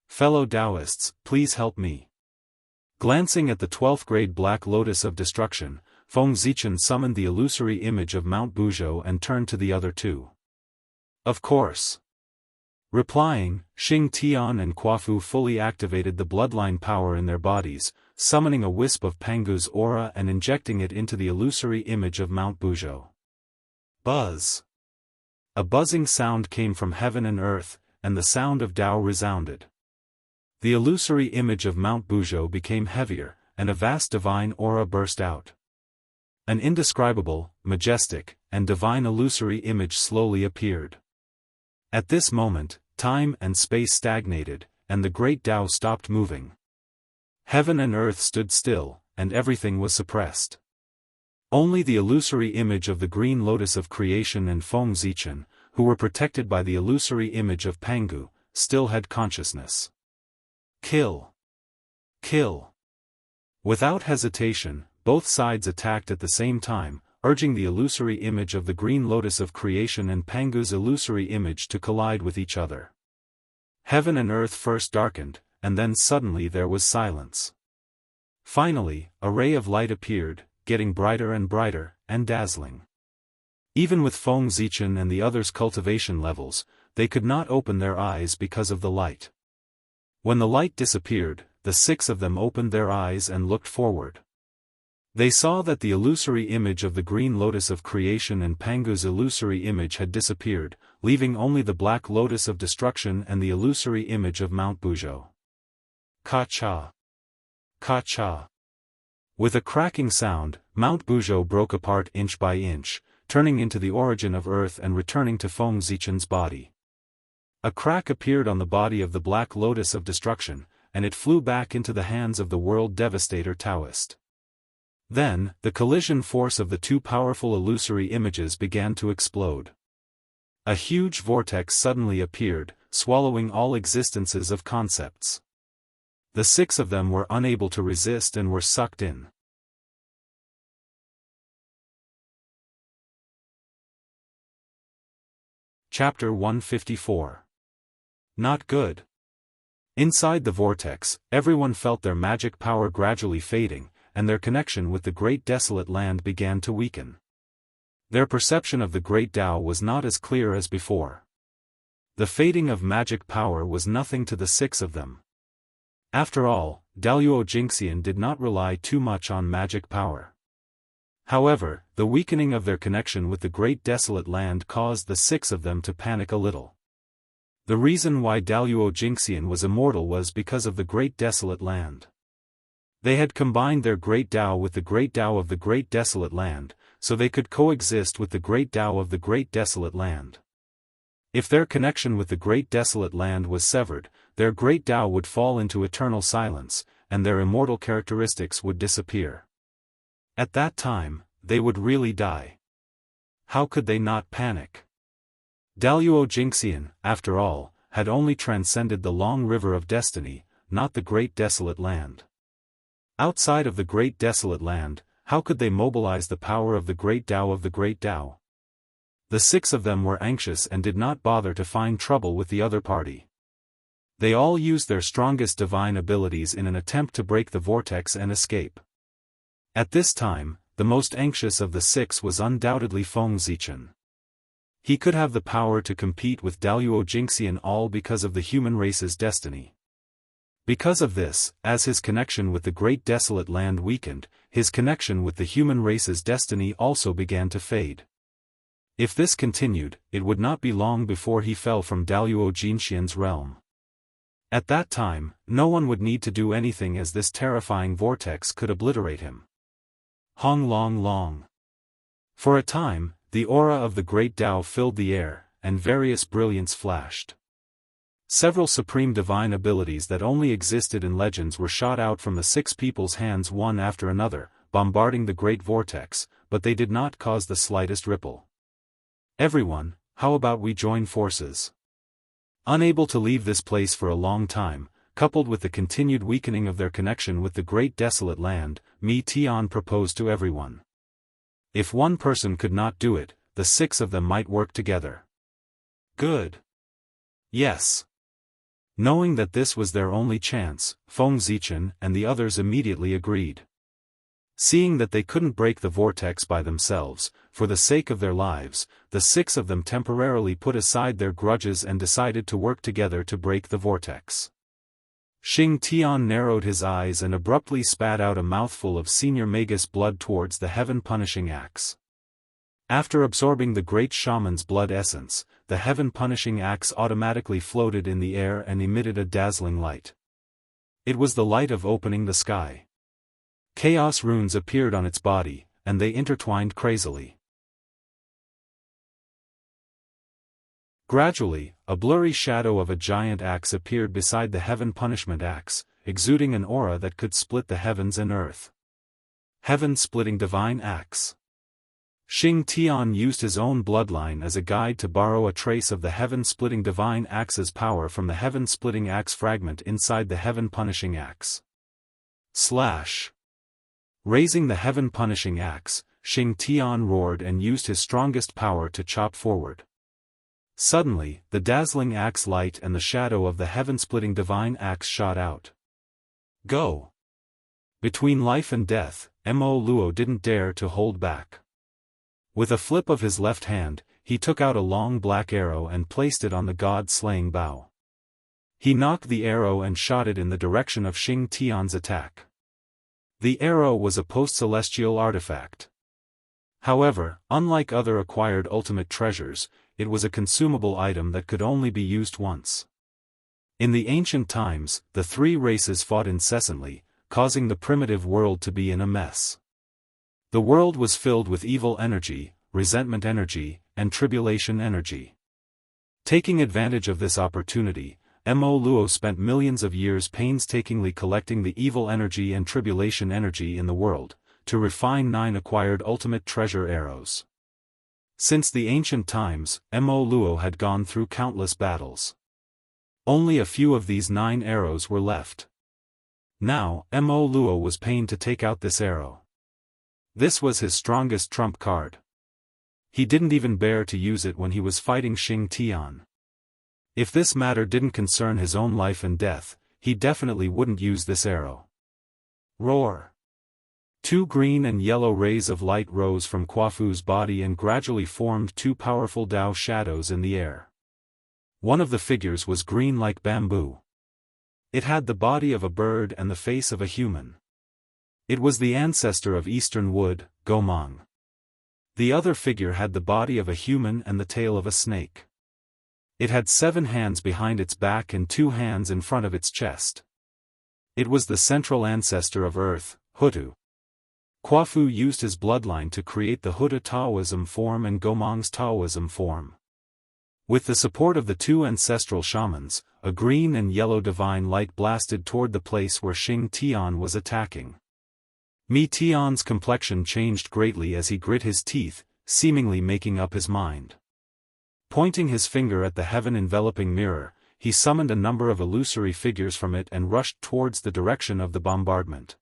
Fellow Daoists, please help me. Glancing at the 12th grade Black Lotus of Destruction, Feng Zichen summoned the illusory image of Mount Buzhou and turned to the other two. Of course. Replying, Xing Tian and Quafu fully activated the bloodline power in their bodies, summoning a wisp of Pangu's aura and injecting it into the illusory image of Mount Buzhou. Buzz! A buzzing sound came from heaven and earth, and the sound of Tao resounded. The illusory image of Mount Buzhou became heavier, and a vast divine aura burst out. An indescribable, majestic, and divine illusory image slowly appeared. At this moment, time and space stagnated, and the great Tao stopped moving. Heaven and earth stood still, and everything was suppressed. Only the illusory image of the green lotus of creation and Feng Zichen, who were protected by the illusory image of Pangu, still had consciousness. Kill! Kill! Without hesitation, both sides attacked at the same time, urging the illusory image of the green lotus of creation and Pangu's illusory image to collide with each other. Heaven and earth first darkened, and then suddenly there was silence. Finally, a ray of light appeared, getting brighter and brighter, and dazzling. Even with Feng Zichen and the others' cultivation levels, they could not open their eyes because of the light. When the light disappeared, the six of them opened their eyes and looked forward. They saw that the illusory image of the green lotus of creation and Pangu's illusory image had disappeared, leaving only the Black Lotus of Destruction and the illusory image of Mount Buzhou. Ka-cha! Ka-cha! With a cracking sound, Mount Buzhou broke apart inch by inch, turning into the origin of earth and returning to Feng Zichen's body. A crack appeared on the body of the Black Lotus of Destruction, and it flew back into the hands of the World Devastator Daoist. Then, the collision force of the two powerful illusory images began to explode. A huge vortex suddenly appeared, swallowing all existences of concepts. The six of them were unable to resist and were sucked in. Chapter 154. Not good. Inside the vortex, everyone felt their magic power gradually fading, and their connection with the great desolate land began to weaken. Their perception of the great Tao was not as clear as before. The fading of magic power was nothing to the six of them. After all, Daoist Jingxian did not rely too much on magic power. However, the weakening of their connection with the great desolate land caused the six of them to panic a little. The reason why Daoist Jingxian was immortal was because of the great desolate land. They had combined their great Tao with the great Tao of the great desolate land, so they could coexist with the great Tao of the great desolate land. If their connection with the great desolate land was severed, their great Tao would fall into eternal silence, and their immortal characteristics would disappear. At that time, they would really die. How could they not panic? Daoist Jingxian, after all, had only transcended the long river of destiny, not the great desolate land. Outside of the great desolate land, how could they mobilize the power of the great Tao of the great Tao? The six of them were anxious and did not bother to find trouble with the other party. They all used their strongest divine abilities in an attempt to break the vortex and escape. At this time, the most anxious of the six was undoubtedly Feng Zichen. He could have the power to compete with Daoist Jingxian all because of the human race's destiny. Because of this, as his connection with the great desolate land weakened, his connection with the human race's destiny also began to fade. If this continued, it would not be long before he fell from Daoist Jinxian's realm. At that time, no one would need to do anything as this terrifying vortex could obliterate him. Hong long long. For a time, the aura of the great Tao filled the air, and various brilliance flashed. Several supreme divine abilities that only existed in legends were shot out from the six people's hands one after another, bombarding the great vortex, but they did not cause the slightest ripple. Everyone, how about we join forces? Unable to leave this place for a long time, coupled with the continued weakening of their connection with the great desolate land, Mi Tian proposed to everyone. If one person could not do it, the six of them might work together. Good. Yes. Knowing that this was their only chance, Feng Zichen and the others immediately agreed. Seeing that they couldn't break the vortex by themselves, for the sake of their lives, the six of them temporarily put aside their grudges and decided to work together to break the vortex. Xing Tian narrowed his eyes and abruptly spat out a mouthful of senior magus blood towards the heaven-punishing axe. After absorbing the great shaman's blood essence, the heaven-punishing axe automatically floated in the air and emitted a dazzling light. It was the light of opening the sky. Chaos runes appeared on its body, and they intertwined crazily. Gradually, a blurry shadow of a giant axe appeared beside the heaven punishment axe, exuding an aura that could split the heavens and earth. Heaven-splitting divine axe. Xing Tian used his own bloodline as a guide to borrow a trace of the heaven-splitting divine axe's power from the heaven-splitting axe fragment inside the heaven-punishing axe. Slash. Raising the heaven-punishing axe, Xing Tian roared and used his strongest power to chop forward. Suddenly, the dazzling axe light and the shadow of the heaven-splitting divine axe shot out. Go! Between life and death, Mo Luo didn't dare to hold back. With a flip of his left hand, he took out a long black arrow and placed it on the god-slaying bow. He knocked the arrow and shot it in the direction of Xing Tian's attack. The arrow was a post-celestial artifact. However, unlike other acquired ultimate treasures, it was a consumable item that could only be used once. In the ancient times, the three races fought incessantly, causing the primitive world to be in a mess. The world was filled with evil energy, resentment energy, and tribulation energy. Taking advantage of this opportunity, Mo Luo spent millions of years painstakingly collecting the evil energy and tribulation energy in the world, to refine 9 acquired ultimate treasure arrows. Since the ancient times, Mo Luo had gone through countless battles. Only a few of these 9 arrows were left. Now, Mo Luo was pained to take out this arrow. This was his strongest trump card. He didn't even bear to use it when he was fighting Xing Tian. If this matter didn't concern his own life and death, he definitely wouldn't use this arrow. Roar! 2 green and yellow rays of light rose from Quafu's body and gradually formed 2 powerful Dao shadows in the air. One of the figures was green like bamboo. It had the body of a bird and the face of a human. It was the ancestor of Eastern Wood, Gomang. The other figure had the body of a human and the tail of a snake. It had 7 hands behind its back and 2 hands in front of its chest. It was the central ancestor of Earth, Hutu. Quafu used his bloodline to create the Hutu Taoism form and Gomang's Taoism form. With the support of the 2 ancestral shamans, a green and yellow divine light blasted toward the place where Xing Tian was attacking. Mi Tian's complexion changed greatly as he grit his teeth, seemingly making up his mind. Pointing his finger at the heaven-enveloping mirror, he summoned a number of illusory figures from it and rushed towards the direction of the bombardment.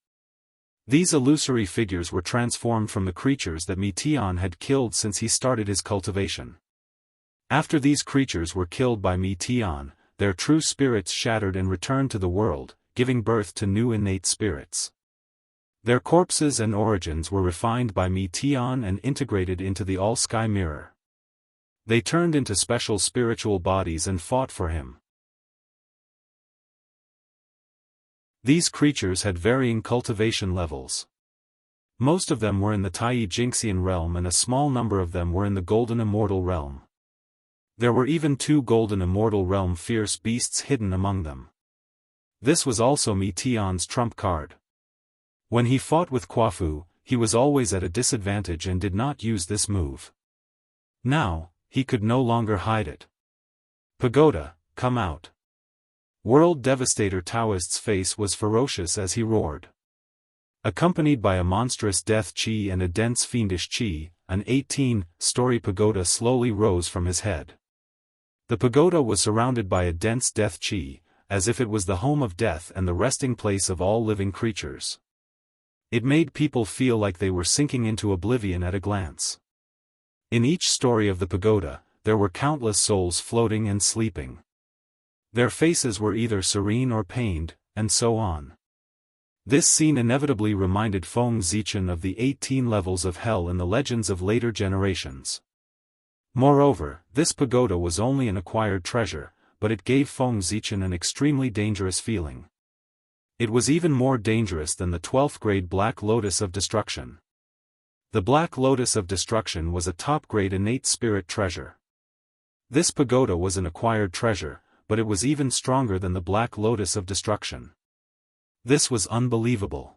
These illusory figures were transformed from the creatures that Mi Tian had killed since he started his cultivation. After these creatures were killed by Mi Tian, their true spirits shattered and returned to the world, giving birth to new innate spirits. Their corpses and origins were refined by Mi Tian and integrated into the all-sky mirror. They turned into special spiritual bodies and fought for him. These creatures had varying cultivation levels. Most of them were in the Tai Jingxian realm and a small number of them were in the Golden Immortal realm. There were even 2 Golden Immortal realm fierce beasts hidden among them. This was also Mi Tian's trump card. When he fought with Quafu, he was always at a disadvantage and did not use this move. Now, he could no longer hide it. Pagoda, come out. World Devastator Daoist's face was ferocious as he roared. Accompanied by a monstrous death chi and a dense fiendish chi, an 18-story pagoda slowly rose from his head. The pagoda was surrounded by a dense death chi, as if it was the home of death and the resting place of all living creatures. It made people feel like they were sinking into oblivion at a glance. In each story of the pagoda, there were countless souls floating and sleeping. Their faces were either serene or pained, and so on. This scene inevitably reminded Feng Zichen of the 18 levels of hell in the legends of later generations. Moreover, this pagoda was only an acquired treasure, but it gave Feng Zichen an extremely dangerous feeling. It was even more dangerous than the 12th grade Black Lotus of Destruction. The Black Lotus of Destruction was a top-grade innate spirit treasure. This pagoda was an acquired treasure, but it was even stronger than the Black Lotus of Destruction. This was unbelievable.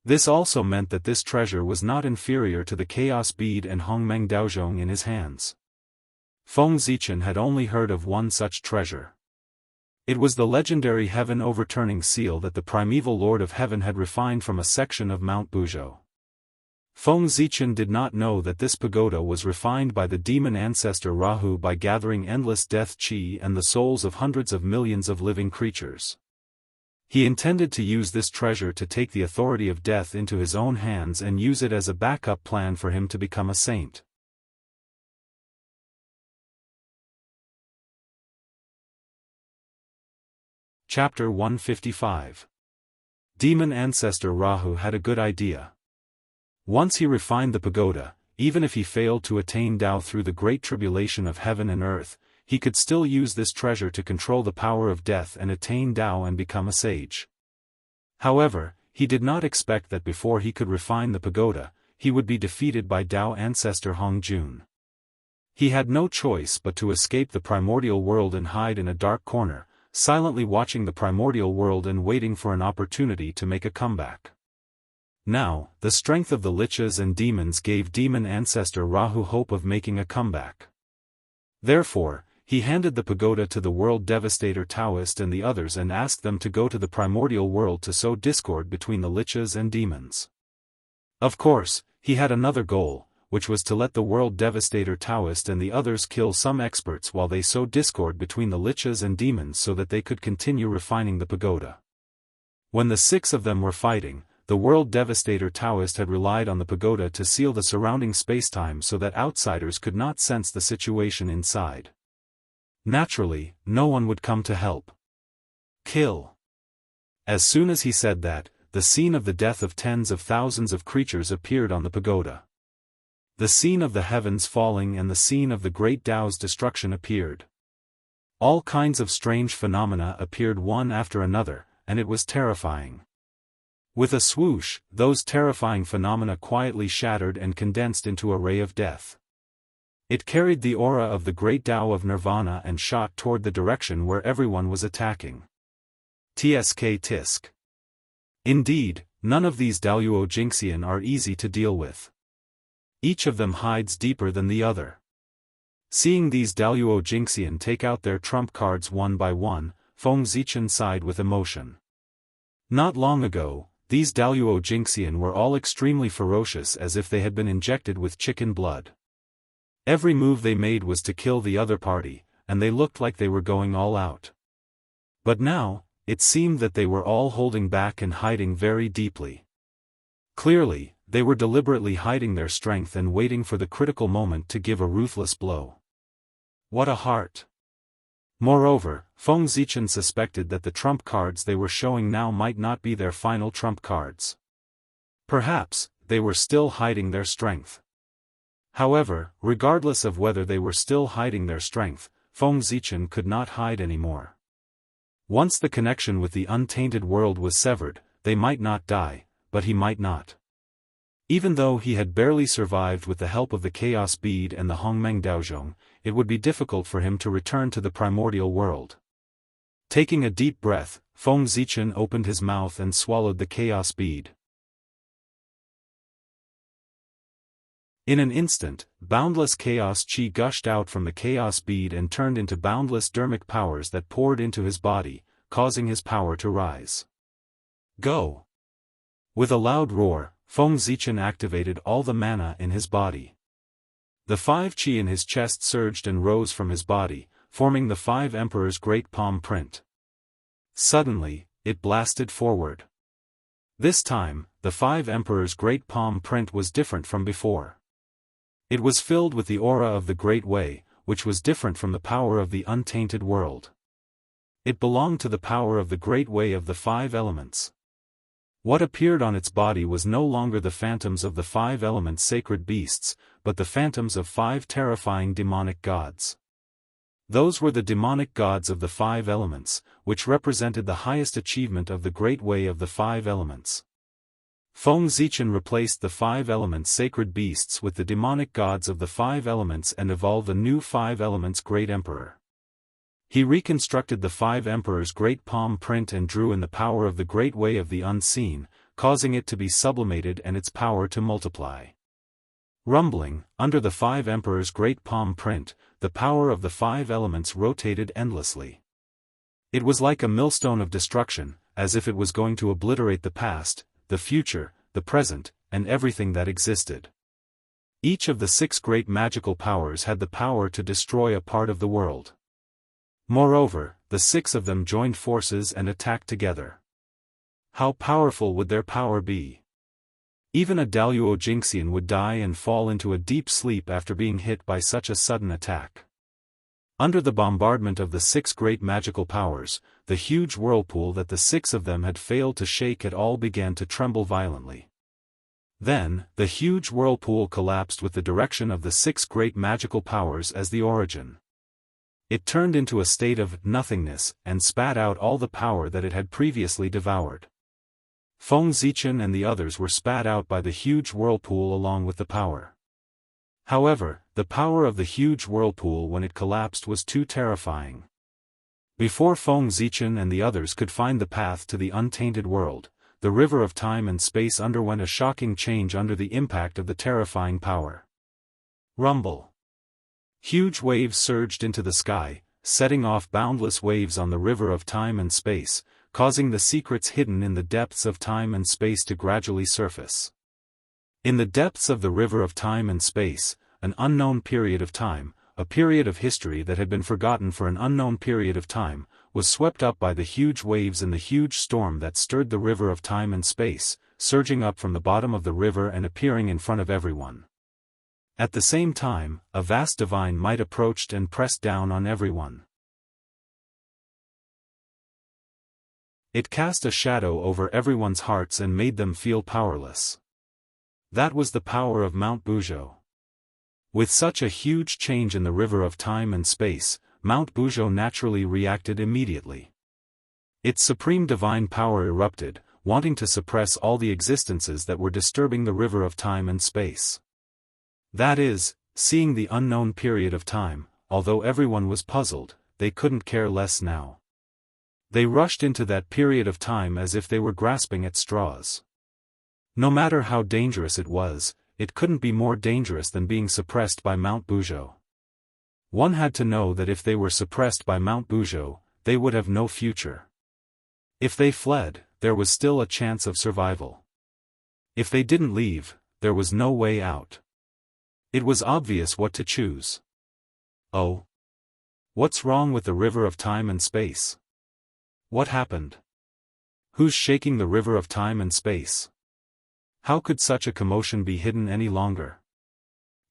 This also meant that this treasure was not inferior to the Chaos Bead and Hongmeng Daozhong in his hands. Feng Zichen had only heard of one such treasure. It was the legendary heaven-overturning seal that the primeval Lord of Heaven had refined from a section of Mount Buzhou. Feng Zichen did not know that this pagoda was refined by the demon ancestor Rahu by gathering endless death chi and the souls of hundreds of millions of living creatures. He intended to use this treasure to take the authority of death into his own hands and use it as a backup plan for him to become a saint. Chapter 155. Demon Ancestor Rahu had a good idea. Once he refined the pagoda, even if he failed to attain Tao through the great tribulation of heaven and earth, he could still use this treasure to control the power of death and attain Tao and become a sage. However, he did not expect that before he could refine the pagoda, he would be defeated by Tao ancestor Hong Jun. He had no choice but to escape the primordial world and hide in a dark corner, silently watching the primordial world and waiting for an opportunity to make a comeback. Now, the strength of the lichas and demons gave demon ancestor Rahu hope of making a comeback. Therefore, he handed the pagoda to the world devastator Daoist and the others and asked them to go to the primordial world to sow discord between the lichas and demons. Of course, he had another goal, which was to let the world devastator Daoist and the others kill some experts while they sowed discord between the lichas and demons so that they could continue refining the pagoda. When the 6 of them were fighting, the world devastator Daoist had relied on the pagoda to seal the surrounding spacetime so that outsiders could not sense the situation inside. Naturally, no one would come to help. Kill. As soon as he said that, the scene of the death of tens of thousands of creatures appeared on the pagoda. The scene of the heavens falling and the scene of the great Tao's destruction appeared. All kinds of strange phenomena appeared one after another, and it was terrifying. With a swoosh, those terrifying phenomena quietly shattered and condensed into a ray of death. It carried the aura of the great Tao of Nirvana and shot toward the direction where everyone was attacking. Tsk tisk. Indeed, none of these Daoyuo Jingxian are easy to deal with. Each of them hides deeper than the other. Seeing these Daoyuo Jingxian take out their trump cards one by one, Feng Zichen sighed with emotion. Not long ago, these Daoyuo Jingxian were all extremely ferocious as if they had been injected with chicken blood. Every move they made was to kill the other party, and they looked like they were going all out. But now, it seemed that they were all holding back and hiding very deeply. Clearly, they were deliberately hiding their strength and waiting for the critical moment to give a ruthless blow. What a heart! Moreover, Feng Zichen suspected that the trump cards they were showing now might not be their final trump cards. Perhaps, they were still hiding their strength. However, regardless of whether they were still hiding their strength, Feng Zichen could not hide anymore. Once the connection with the untainted world was severed, they might not die, but he might not. Even though he had barely survived with the help of the Chaos Bead and the Hongmeng Daozhong, it would be difficult for him to return to the primordial world. Taking a deep breath, Feng Zichen opened his mouth and swallowed the Chaos Bead. In an instant, boundless chaos chi gushed out from the Chaos Bead and turned into boundless dermic powers that poured into his body, causing his power to rise. Go! With a loud roar, Feng Zichen activated all the mana in his body. The 5 chi in his chest surged and rose from his body, forming the 5 Emperor's great palm print. Suddenly, it blasted forward. This time, the 5 Emperor's great palm print was different from before. It was filled with the aura of the Great Way, which was different from the power of the untainted world. It belonged to the power of the Great Way of the 5 elements. What appeared on its body was no longer the phantoms of the 5 elements sacred beasts, but the phantoms of 5 terrifying demonic gods. Those were the demonic gods of the 5 elements, which represented the highest achievement of the Great Way of the 5 elements. Feng Zichen replaced the 5 elements sacred beasts with the demonic gods of the 5 elements and evolved a new 5 elements Great Emperor. He reconstructed the 5 Emperor's great palm print and drew in the power of the Great Way of the Unseen, causing it to be sublimated and its power to multiply. Rumbling, under the 5 Emperor's great palm print, the power of the 5 elements rotated endlessly. It was like a millstone of destruction, as if it was going to obliterate the past, the future, the present, and everything that existed. Each of the 6 great magical powers had the power to destroy a part of the world. Moreover, the 6 of them joined forces and attacked together. How powerful would their power be? Even a Daoist Jingxian would die and fall into a deep sleep after being hit by such a sudden attack. Under the bombardment of the 6 great magical powers, the huge whirlpool that the 6 of them had failed to shake at all began to tremble violently. Then, the huge whirlpool collapsed with the direction of the 6 great magical powers as the origin. It turned into a state of nothingness and spat out all the power that it had previously devoured. Feng Zichen and the others were spat out by the huge whirlpool along with the power. However, the power of the huge whirlpool when it collapsed was too terrifying. Before Feng Zichen and the others could find the path to the untainted world, the river of time and space underwent a shocking change under the impact of the terrifying power. Rumble. Huge waves surged into the sky, setting off boundless waves on the river of time and space, causing the secrets hidden in the depths of time and space to gradually surface. In the depths of the river of time and space, an unknown period of time, a period of history that had been forgotten for an unknown period of time, was swept up by the huge waves in the huge storm that stirred the river of time and space, surging up from the bottom of the river and appearing in front of everyone. At the same time, a vast divine might approached and pressed down on everyone. It cast a shadow over everyone's hearts and made them feel powerless. That was the power of Mount Buzhou. With such a huge change in the river of time and space, Mount Buzhou naturally reacted immediately. Its supreme divine power erupted, wanting to suppress all the existences that were disturbing the river of time and space. That is, seeing the unknown period of time, although everyone was puzzled, they couldn't care less now. They rushed into that period of time as if they were grasping at straws. No matter how dangerous it was, it couldn't be more dangerous than being suppressed by Mount Buzhou. One had to know that if they were suppressed by Mount Buzhou, they would have no future. If they fled, there was still a chance of survival. If they didn't leave, there was no way out. It was obvious what to choose. Oh? What's wrong with the river of time and space? What happened? Who's shaking the river of time and space? How could such a commotion be hidden any longer?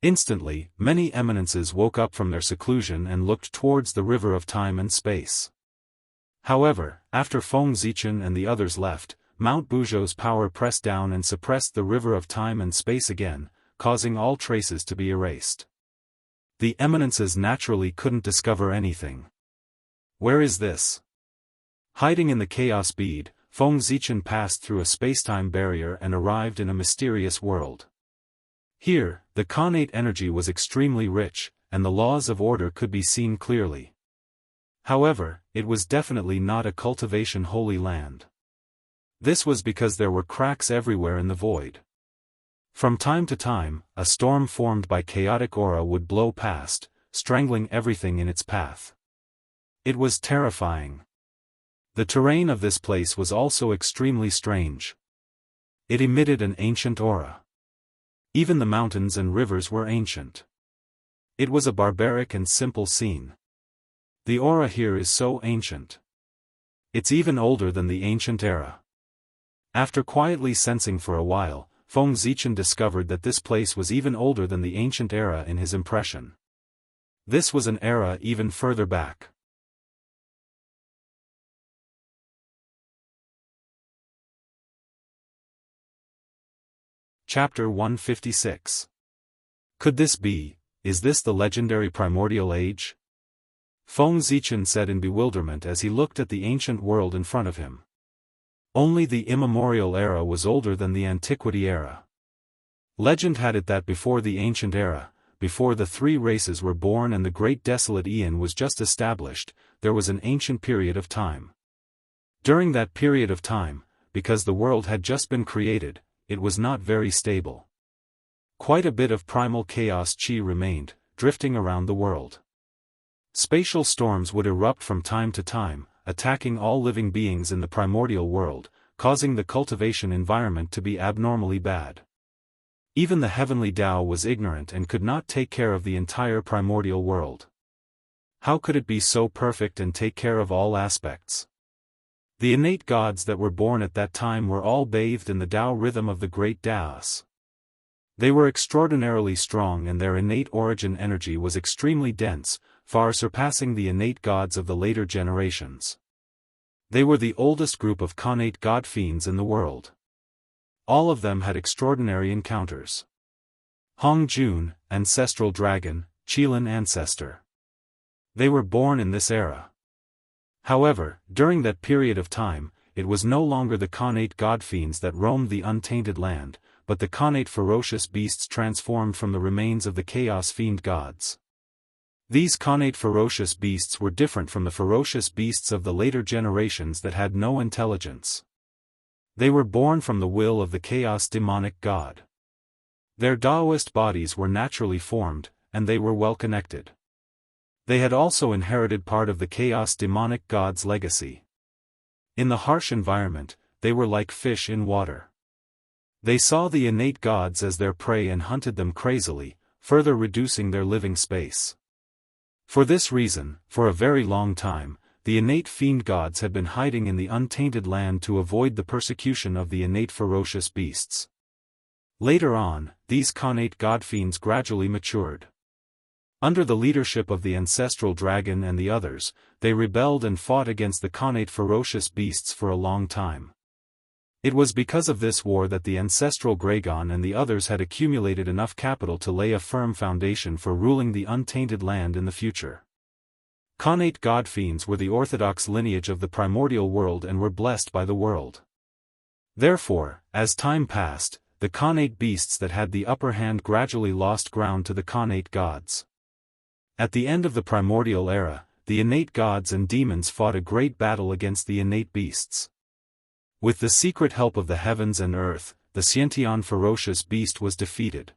Instantly, many eminences woke up from their seclusion and looked towards the river of time and space. However, after Feng Zichen and the others left, Mount Buzhou's power pressed down and suppressed the river of time and space again, causing all traces to be erased. The eminences naturally couldn't discover anything. Where is this? Hiding in the chaos bead, Feng Zichen passed through a spacetime barrier and arrived in a mysterious world. Here, the Khanate energy was extremely rich, and the laws of order could be seen clearly. However, it was definitely not a cultivation holy land. This was because there were cracks everywhere in the void. From time to time, a storm formed by chaotic aura would blow past, strangling everything in its path. It was terrifying. The terrain of this place was also extremely strange. It emitted an ancient aura. Even the mountains and rivers were ancient. It was a barbaric and simple scene. The aura here is so ancient. It's even older than the ancient era. After quietly sensing for a while, Feng Zichen discovered that this place was even older than the ancient era in his impression. This was an era even further back. Chapter 156. Could this be, is this the legendary primordial age? Feng Zichen said in bewilderment as he looked at the ancient world in front of him. Only the immemorial era was older than the antiquity era. Legend had it that before the ancient era, before the three races were born and the great desolate Aeon was just established, there was an ancient period of time. During that period of time, because the world had just been created, it was not very stable. Quite a bit of primal chaos chi remained, drifting around the world. Spatial storms would erupt from time to time, attacking all living beings in the primordial world, causing the cultivation environment to be abnormally bad. Even the heavenly Tao was ignorant and could not take care of the entire primordial world. How could it be so perfect and take care of all aspects? The innate gods that were born at that time were all bathed in the Tao rhythm of the great Daoist. They were extraordinarily strong and their innate origin energy was extremely dense, far surpassing the innate gods of the later generations. They were the oldest group of Khanate god fiends in the world. All of them had extraordinary encounters. Hong Jun, ancestral dragon, Qilin ancestor. They were born in this era. However, during that period of time, it was no longer the Khanate god fiends that roamed the untainted land, but the Khanate ferocious beasts transformed from the remains of the chaos fiend gods. These Khanate ferocious beasts were different from the ferocious beasts of the later generations that had no intelligence. They were born from the will of the chaos demonic god. Their Daoist bodies were naturally formed, and they were well connected. They had also inherited part of the chaos demonic god's legacy. In the harsh environment, they were like fish in water. They saw the innate gods as their prey and hunted them crazily, further reducing their living space. For this reason, for a very long time, the innate fiend gods had been hiding in the untainted land to avoid the persecution of the innate ferocious beasts. Later on, these Khanate god fiends gradually matured. Under the leadership of the ancestral dragon and the others, they rebelled and fought against the Khanate ferocious beasts for a long time. It was because of this war that the ancestral Gragon and the others had accumulated enough capital to lay a firm foundation for ruling the untainted land in the future. Khanate god fiends were the orthodox lineage of the primordial world and were blessed by the world. Therefore, as time passed, the Khanate beasts that had the upper hand gradually lost ground to the Khanate gods. At the end of the primordial era, the innate gods and demons fought a great battle against the innate beasts. With the secret help of the heavens and earth, the Xiantian ferocious beast was defeated.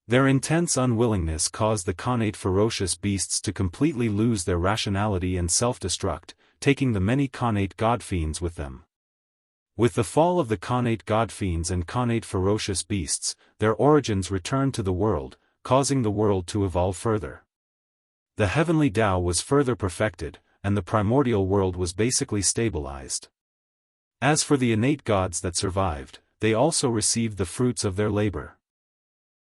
Their intense unwillingness caused the Khanate ferocious beasts to completely lose their rationality and self-destruct, taking the many Khanate god fiends with them. With the fall of the Khanate god fiends and Khanate ferocious beasts, their origins returned to the world, causing the world to evolve further. The heavenly Tao was further perfected, and the primordial world was basically stabilized. As for the innate gods that survived, they also received the fruits of their labor.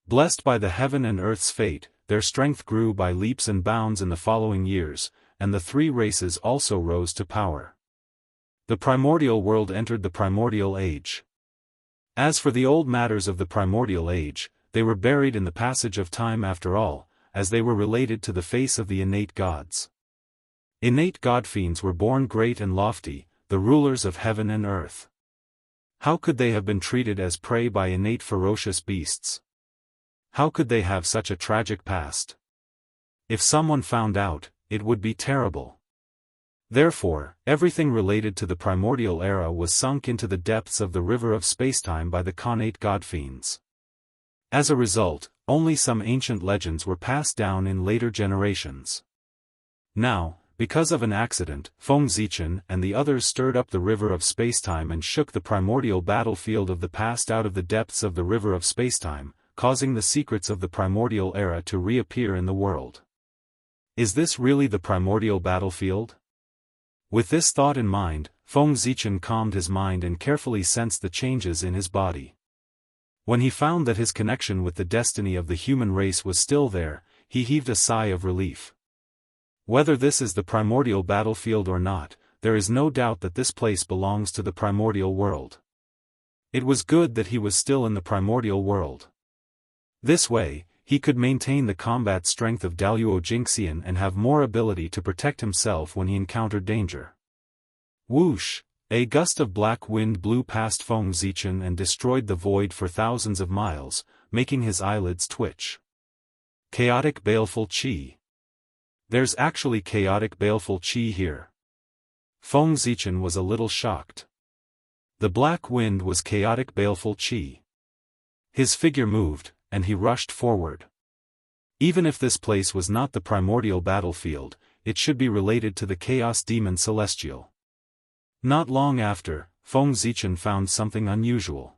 Blessed by the heaven and earth's fate, their strength grew by leaps and bounds in the following years, and the three races also rose to power. The primordial world entered the primordial age. As for the old matters of the primordial age, they were buried in the passage of time after all, as they were related to the face of the innate gods. Innate god-fiends were born great and lofty, the rulers of heaven and earth. How could they have been treated as prey by innate ferocious beasts? How could they have such a tragic past? If someone found out, it would be terrible. Therefore, everything related to the primordial era was sunk into the depths of the river of spacetime by the connate godfiends. As a result, only some ancient legends were passed down in later generations. Now, because of an accident, Feng Zichen and the others stirred up the river of spacetime and shook the primordial battlefield of the past out of the depths of the river of spacetime, causing the secrets of the primordial era to reappear in the world. Is this really the primordial battlefield? With this thought in mind, Feng Zichen calmed his mind and carefully sensed the changes in his body. When he found that his connection with the destiny of the human race was still there, he heaved a sigh of relief. Whether this is the primordial battlefield or not, there is no doubt that this place belongs to the primordial world. It was good that he was still in the primordial world. This way, he could maintain the combat strength of Daoist Jingxian and have more ability to protect himself when he encountered danger. Whoosh! A gust of black wind blew past Feng Zichen and destroyed the void for thousands of miles, making his eyelids twitch. Chaotic baleful qi. There's actually chaotic baleful qi here. Feng Zichen was a little shocked. The black wind was chaotic baleful qi. His figure moved, and he rushed forward. Even if this place was not the primordial battlefield, it should be related to the chaos demon celestial. Not long after, Feng Zichen found something unusual.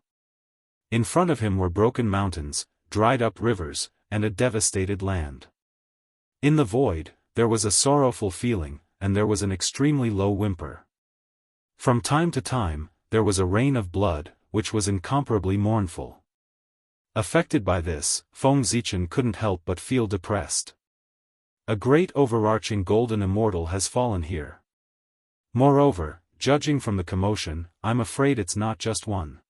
In front of him were broken mountains, dried-up rivers, and a devastated land. In the void, there was a sorrowful feeling, and there was an extremely low whimper. From time to time, there was a rain of blood, which was incomparably mournful. Affected by this, Feng Zichen couldn't help but feel depressed. A great overarching golden immortal has fallen here. Moreover, judging from the commotion, I'm afraid it's not just one.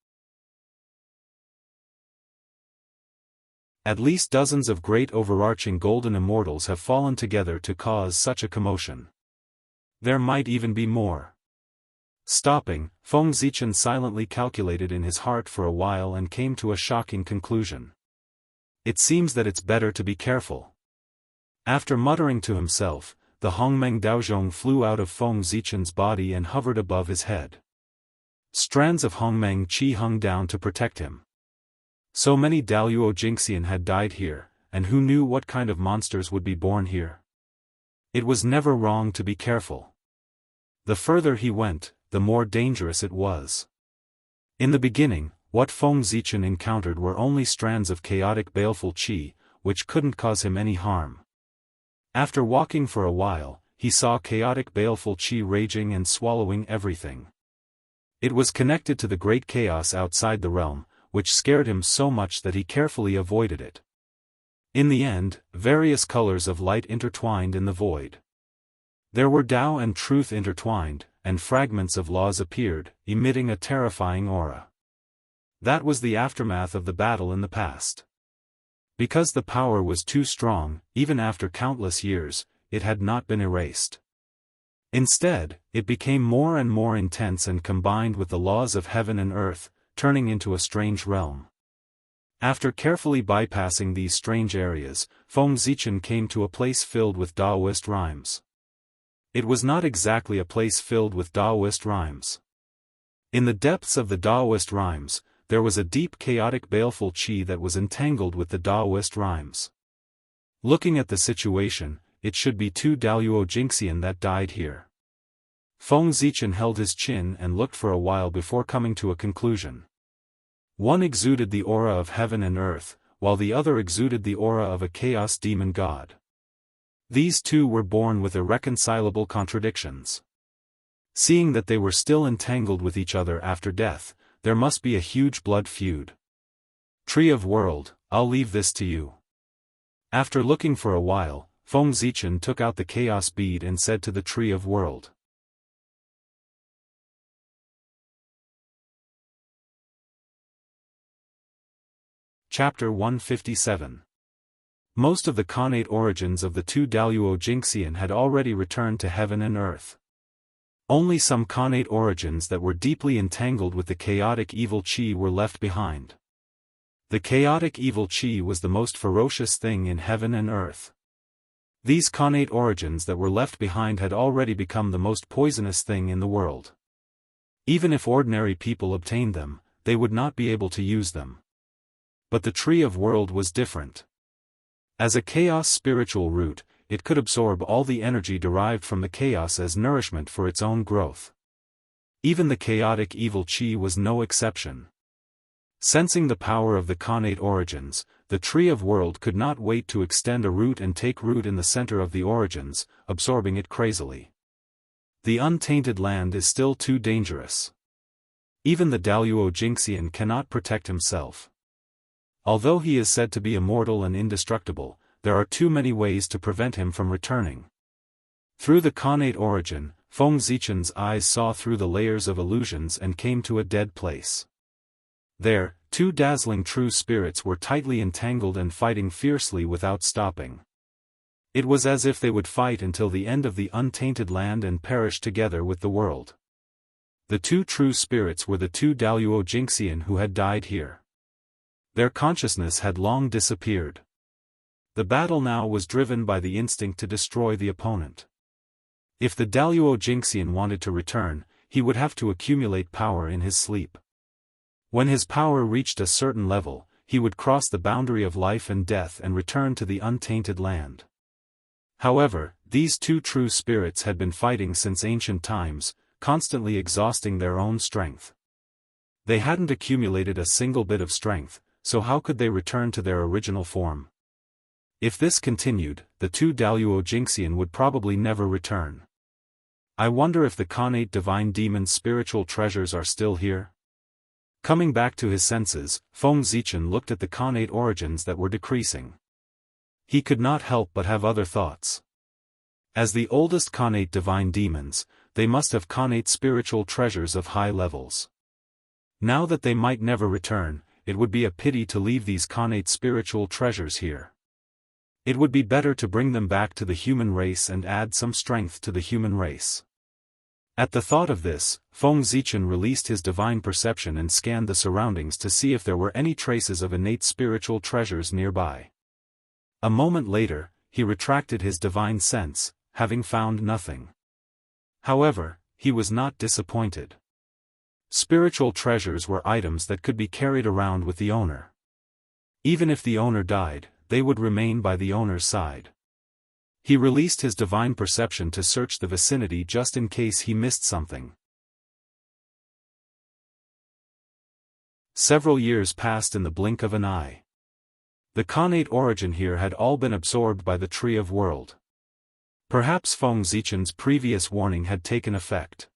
At least dozens of great overarching golden immortals have fallen together to cause such a commotion. There might even be more. Stopping, Feng Zichen silently calculated in his heart for a while and came to a shocking conclusion. It seems that it's better to be careful. After muttering to himself, the Hongmeng Daozhong flew out of Feng Zichen's body and hovered above his head. Strands of Hongmeng Qi hung down to protect him. So many Daoist Jingxian had died here, and who knew what kind of monsters would be born here? It was never wrong to be careful. The further he went, the more dangerous it was. In the beginning, what Feng Zichen encountered were only strands of chaotic baleful qi, which couldn't cause him any harm. After walking for a while, he saw chaotic baleful qi raging and swallowing everything. It was connected to the great chaos outside the realm, which scared him so much that he carefully avoided it. In the end, various colors of light intertwined in the void. There were Tao and truth intertwined, and fragments of laws appeared, emitting a terrifying aura. That was the aftermath of the battle in the past. Because the power was too strong, even after countless years, it had not been erased. Instead, it became more and more intense and combined with the laws of heaven and earth, turning into a strange realm. After carefully bypassing these strange areas, Feng Zichen came to a place filled with Daoist rhymes. It was not exactly a place filled with Daoist rhymes. In the depths of the Daoist rhymes, there was a deep chaotic baleful qi that was entangled with the Daoist rhymes. Looking at the situation, it should be two Daoist Jingxian that died here. Feng Zichen held his chin and looked for a while before coming to a conclusion. One exuded the aura of heaven and earth, while the other exuded the aura of a chaos demon god. These two were born with irreconcilable contradictions. Seeing that they were still entangled with each other after death, there must be a huge blood feud. Tree of World, I'll leave this to you. After looking for a while, Feng Zichen took out the chaos bead and said to the Tree of World. Chapter 157. Most of the Khanate origins of the two Daoist Jingxian had already returned to heaven and earth. Only some Khanate origins that were deeply entangled with the chaotic evil Qi were left behind. The chaotic evil Qi was the most ferocious thing in heaven and earth. These Khanate origins that were left behind had already become the most poisonous thing in the world. Even if ordinary people obtained them, they would not be able to use them. But the Tree of World was different. As a chaos spiritual root, it could absorb all the energy derived from the chaos as nourishment for its own growth. Even the chaotic evil Qi was no exception. Sensing the power of the Khanate origins, the Tree of World could not wait to extend a root and take root in the center of the origins, absorbing it crazily. The untainted land is still too dangerous. Even the Daoist Jingxian cannot protect himself. Although he is said to be immortal and indestructible, there are too many ways to prevent him from returning. Through the Khanate origin, Feng Zichen's eyes saw through the layers of illusions and came to a dead place. There, two dazzling true spirits were tightly entangled and fighting fiercely without stopping. It was as if they would fight until the end of the untainted land and perish together with the world. The two true spirits were the two Daoist Jingxian who had died here. Their consciousness had long disappeared. The battle now was driven by the instinct to destroy the opponent. If the Daoist Jingxian wanted to return, he would have to accumulate power in his sleep. When his power reached a certain level, he would cross the boundary of life and death and return to the untainted land. However, these two true spirits had been fighting since ancient times, constantly exhausting their own strength. They hadn't accumulated a single bit of strength, so how could they return to their original form? If this continued, the two Daoist Jingxian would probably never return. I wonder if the Khanate divine demon's spiritual treasures are still here? Coming back to his senses, Feng Zichen looked at the Khanate origins that were decreasing. He could not help but have other thoughts. As the oldest Khanate divine demons, they must have Khanate spiritual treasures of high levels. Now that they might never return, it would be a pity to leave these Khanate spiritual treasures here. It would be better to bring them back to the human race and add some strength to the human race. At the thought of this, Feng Zichen released his divine perception and scanned the surroundings to see if there were any traces of innate spiritual treasures nearby. A moment later, he retracted his divine sense, having found nothing. However, he was not disappointed. Spiritual treasures were items that could be carried around with the owner. Even if the owner died, they would remain by the owner's side. He released his divine perception to search the vicinity just in case he missed something. Several years passed in the blink of an eye. The Khanate origin here had all been absorbed by the Tree of World. Perhaps Feng Zichen's previous warning had taken effect.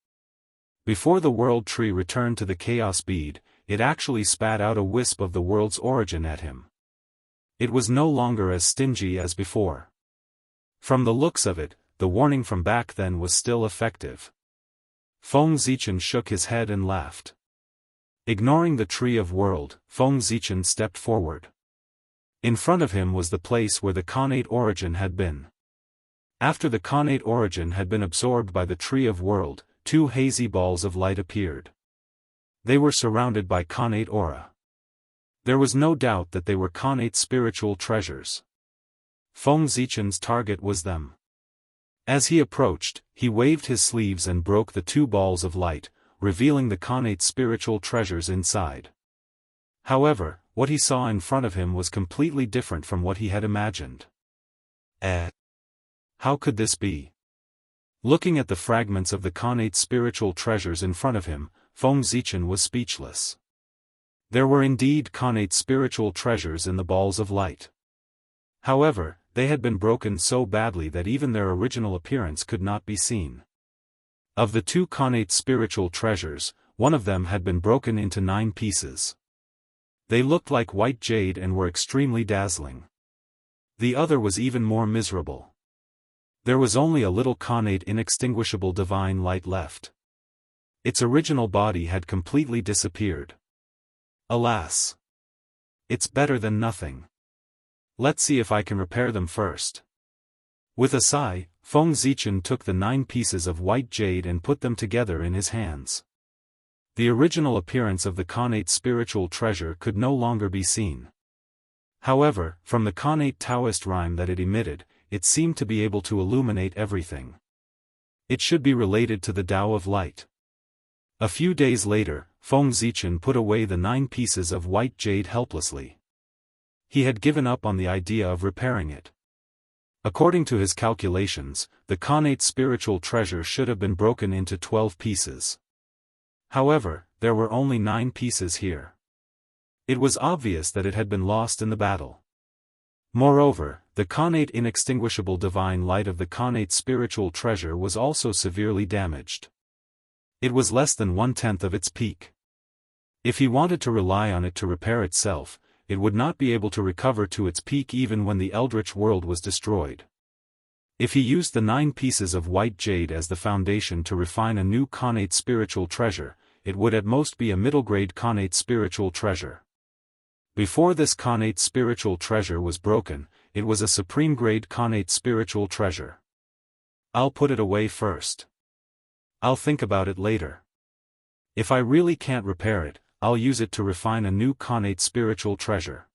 Before the world tree returned to the chaos bead, it actually spat out a wisp of the world's origin at him. It was no longer as stingy as before. From the looks of it, the warning from back then was still effective. Feng Zichen shook his head and laughed. Ignoring the Tree of World, Feng Zichen stepped forward. In front of him was the place where the Khanate origin had been. After the Khanate origin had been absorbed by the Tree of World, two hazy balls of light appeared. They were surrounded by Khanate aura. There was no doubt that they were Khanate spiritual treasures. Feng Zichen's target was them. As he approached, he waved his sleeves and broke the two balls of light, revealing the Khanate spiritual treasures inside. However, what he saw in front of him was completely different from what he had imagined. How could this be? Looking at the fragments of the Khanate spiritual treasures in front of him, Feng Zichen was speechless. There were indeed Khanate spiritual treasures in the balls of light. However, they had been broken so badly that even their original appearance could not be seen. Of the two Khanate spiritual treasures, one of them had been broken into 9 pieces. They looked like white jade and were extremely dazzling. The other was even more miserable. There was only a little Khanate inextinguishable divine light left. Its original body had completely disappeared. Alas! It's better than nothing. Let's see if I can repair them first. With a sigh, Feng Zichen took the 9 pieces of white jade and put them together in his hands. The original appearance of the connate spiritual treasure could no longer be seen. However, from the connate Daoist rhyme that it emitted, it seemed to be able to illuminate everything. It should be related to the Tao of light. A few days later, Feng Zichen put away the 9 pieces of white jade helplessly. He had given up on the idea of repairing it. According to his calculations, the connate spiritual treasure should have been broken into 12 pieces. However, there were only 9 pieces here. It was obvious that it had been lost in the battle. Moreover, the connate inextinguishable divine light of the connate spiritual treasure was also severely damaged. It was less than 1/10 of its peak. If he wanted to rely on it to repair itself, it would not be able to recover to its peak even when the eldritch world was destroyed. If he used the 9 pieces of white jade as the foundation to refine a new connate spiritual treasure, it would at most be a middle-grade connate spiritual treasure. Before this connate spiritual treasure was broken, it was a supreme-grade connate spiritual treasure. I'll put it away first. I'll think about it later. If I really can't repair it, I'll use it to refine a new connate spiritual treasure.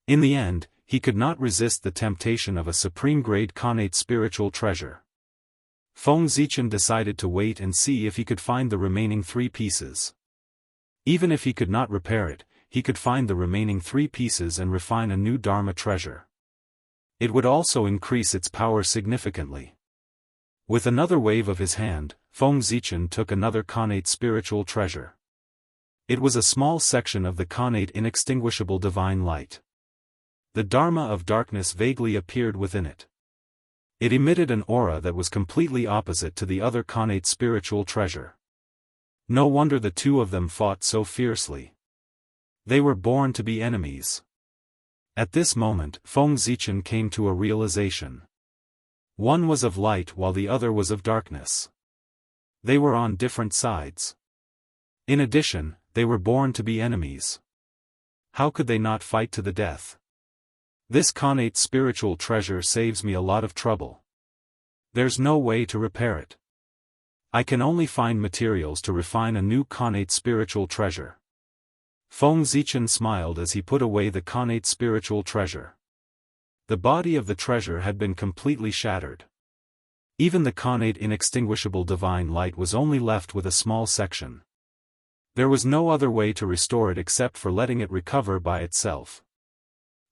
In the end, he could not resist the temptation of a supreme-grade connate spiritual treasure. Feng Zichen decided to wait and see if he could find the remaining 3 pieces. Even if he could not repair it, he could find the remaining 3 pieces and refine a new Dharma treasure. It would also increase its power significantly. With another wave of his hand, Feng Zichen took another connate spiritual treasure. It was a small section of the connate inextinguishable divine light. The Dharma of darkness vaguely appeared within it. It emitted an aura that was completely opposite to the other connate spiritual treasure. No wonder the 2 of them fought so fiercely. They were born to be enemies. At this moment, Feng Zichen came to a realization. One was of light while the other was of darkness. They were on different sides. In addition, they were born to be enemies. How could they not fight to the death? This connate spiritual treasure saves me a lot of trouble. There's no way to repair it. I can only find materials to refine a new connate spiritual treasure. Feng Zichen smiled as he put away the connate spiritual treasure. The body of the treasure had been completely shattered. Even the connate inextinguishable divine light was only left with a small section. There was no other way to restore it except for letting it recover by itself.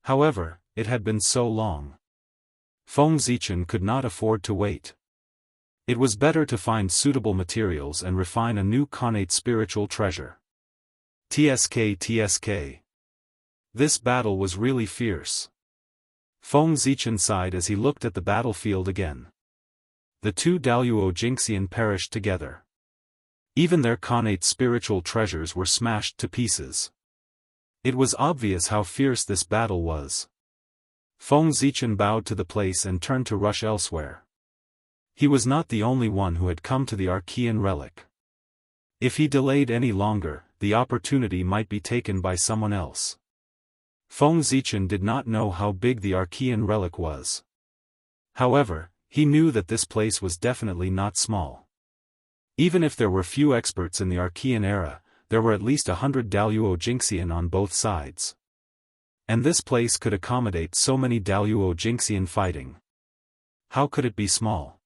However, it had been so long. Feng Zichen could not afford to wait. It was better to find suitable materials and refine a new connate spiritual treasure. TSK. This battle was really fierce. Feng Zichen sighed as he looked at the battlefield again. The 2 Daoist Jingxian perished together. Even their connate spiritual treasures were smashed to pieces. It was obvious how fierce this battle was. Feng Zichen bowed to the place and turned to rush elsewhere. He was not the only one who had come to the Archean relic. If he delayed any longer, the opportunity might be taken by someone else. Feng Zichen did not know how big the Archean relic was. However, he knew that this place was definitely not small. Even if there were few experts in the Archean era, there were at least 100 Daoist Jingxian on both sides. And this place could accommodate so many Daoist Jingxian fighting. How could it be small?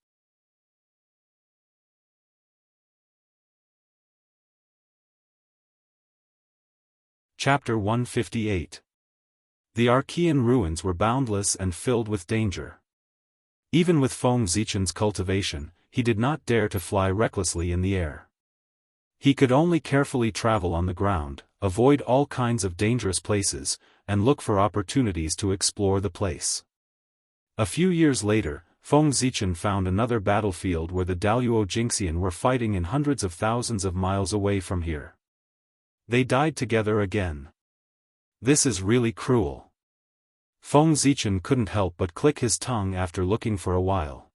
Chapter 158. The Archean ruins were boundless and filled with danger. Even with Feng Zichen's cultivation, he did not dare to fly recklessly in the air. He could only carefully travel on the ground, avoid all kinds of dangerous places, and look for opportunities to explore the place. A few years later, Feng Zichen found another battlefield where the Daoist Jingxian were fighting in hundreds of thousands of miles away from here. They died together again. This is really cruel. Feng Zichen couldn't help but click his tongue after looking for a while.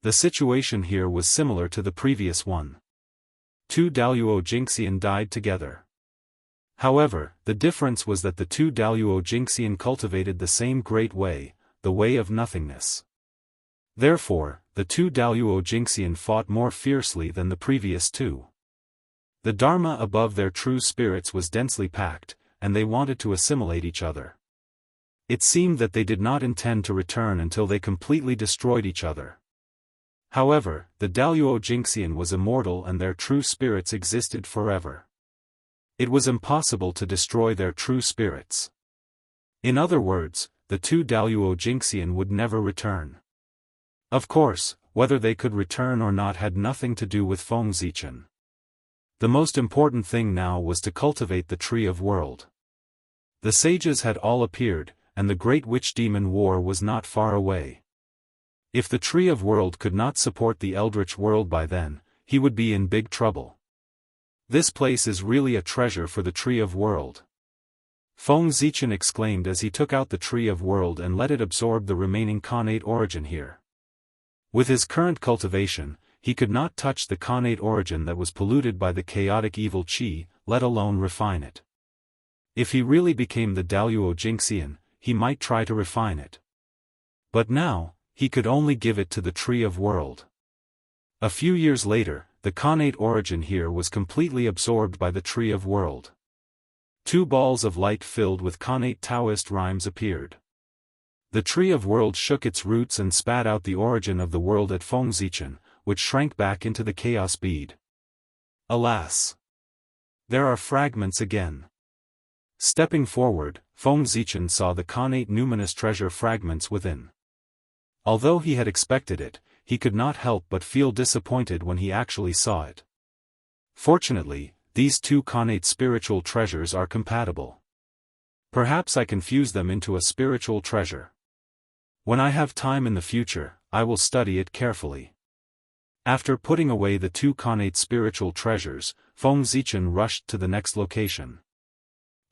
The situation here was similar to the previous one. 2 Daoist Jingxian died together. However, the difference was that the two Daoist Jingxian cultivated the same great way, the way of nothingness. Therefore, the two Daoist Jingxian fought more fiercely than the previous two. The Dharma above their true spirits was densely packed, and they wanted to assimilate each other. It seemed that they did not intend to return until they completely destroyed each other. However, the Daoist Jingxian was immortal and their true spirits existed forever. It was impossible to destroy their true spirits. In other words, the two Daoist Jingxian would never return. Of course, whether they could return or not had nothing to do with Feng Zichen. The most important thing now was to cultivate the Tree of World. The sages had all appeared, and the great witch-demon war was not far away. If the Tree of World could not support the Eldritch world by then, he would be in big trouble. This place is really a treasure for the Tree of World. Feng Zichen exclaimed as he took out the Tree of World and let it absorb the remaining Khanate origin here. With his current cultivation, he could not touch the Khanate origin that was polluted by the chaotic evil qi, let alone refine it. If he really became the Daoist Jingxian, he might try to refine it. But now, he could only give it to the Tree of World. A few years later, the Khanate origin here was completely absorbed by the Tree of World. Two balls of light filled with Khanate Taoist rhymes appeared. The Tree of World shook its roots and spat out the origin of the world at Feng Zichen, which shrank back into the chaos bead. Alas! There are fragments again. Stepping forward, Feng Zichen saw the Khanate numinous treasure fragments within. Although he had expected it, he could not help but feel disappointed when he actually saw it. Fortunately, these two Khanate spiritual treasures are compatible. Perhaps I can fuse them into a spiritual treasure. When I have time in the future, I will study it carefully. After putting away the two Khanate spiritual treasures, Feng Zichen rushed to the next location.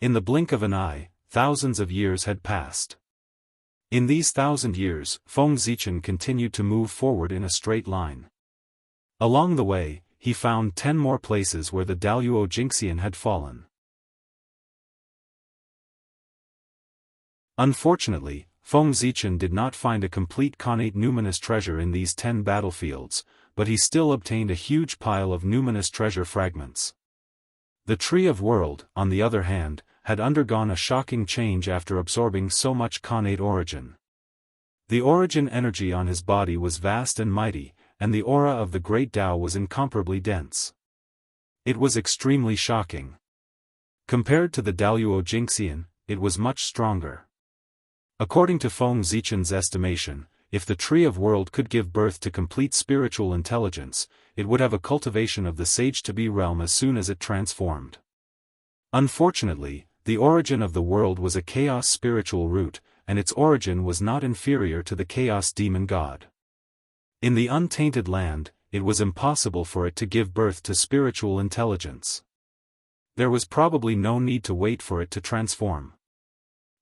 In the blink of an eye, thousands of years had passed. In these 1,000 years, Feng Zichen continued to move forward in a straight line. Along the way, he found 10 more places where the Daoist Jingxian had fallen. Unfortunately, Feng Zichen did not find a complete Khanate numinous treasure in these 10 battlefields, but he still obtained a huge pile of numinous treasure fragments. The Tree of World, on the other hand, had undergone a shocking change after absorbing so much Khanate origin. The origin energy on his body was vast and mighty, and the aura of the Great Tao was incomparably dense. It was extremely shocking. Compared to the Daoist Jingxian, it was much stronger. According to Feng Zichen's estimation, if the Tree of World could give birth to complete spiritual intelligence, it would have a cultivation of the Sage-to-Be realm as soon as it transformed. Unfortunately, the origin of the world was a chaos spiritual root, and its origin was not inferior to the chaos demon god. In the untainted land, it was impossible for it to give birth to spiritual intelligence. There was probably no need to wait for it to transform.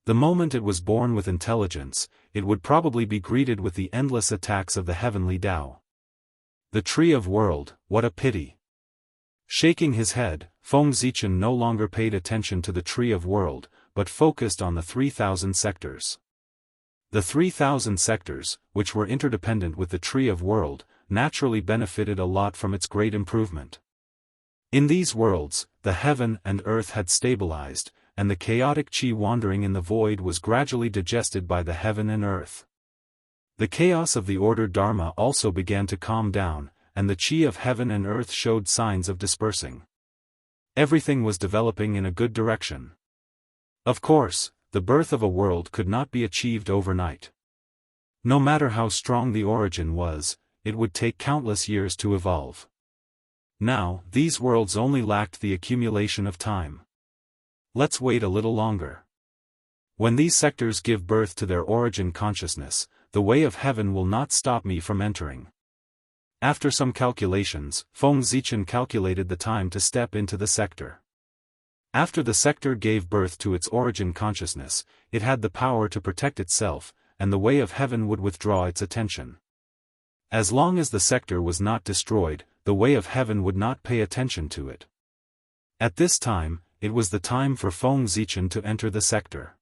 The moment it was born with intelligence, it would probably be greeted with the endless attacks of the heavenly Tao. The Tree of World, what a pity! Shaking his head, Feng Zichen no longer paid attention to the Tree of World, but focused on the 3,000 sectors. The 3,000 sectors, which were interdependent with the Tree of World, naturally benefited a lot from its great improvement. In these worlds, the heaven and earth had stabilized, and the chaotic qi wandering in the void was gradually digested by the heaven and earth. The chaos of the ordered Dharma also began to calm down, and the qi of heaven and earth showed signs of dispersing. Everything was developing in a good direction. Of course, the birth of a world could not be achieved overnight. No matter how strong the origin was, it would take countless years to evolve. Now, these worlds only lacked the accumulation of time. Let's wait a little longer. When these sectors give birth to their origin consciousness, the way of heaven will not stop me from entering. After some calculations, Feng Zichen calculated the time to step into the sector. After the sector gave birth to its origin consciousness, it had the power to protect itself, and the way of heaven would withdraw its attention. As long as the sector was not destroyed, the way of heaven would not pay attention to it. At this time, it was the time for Feng Zichen to enter the sector.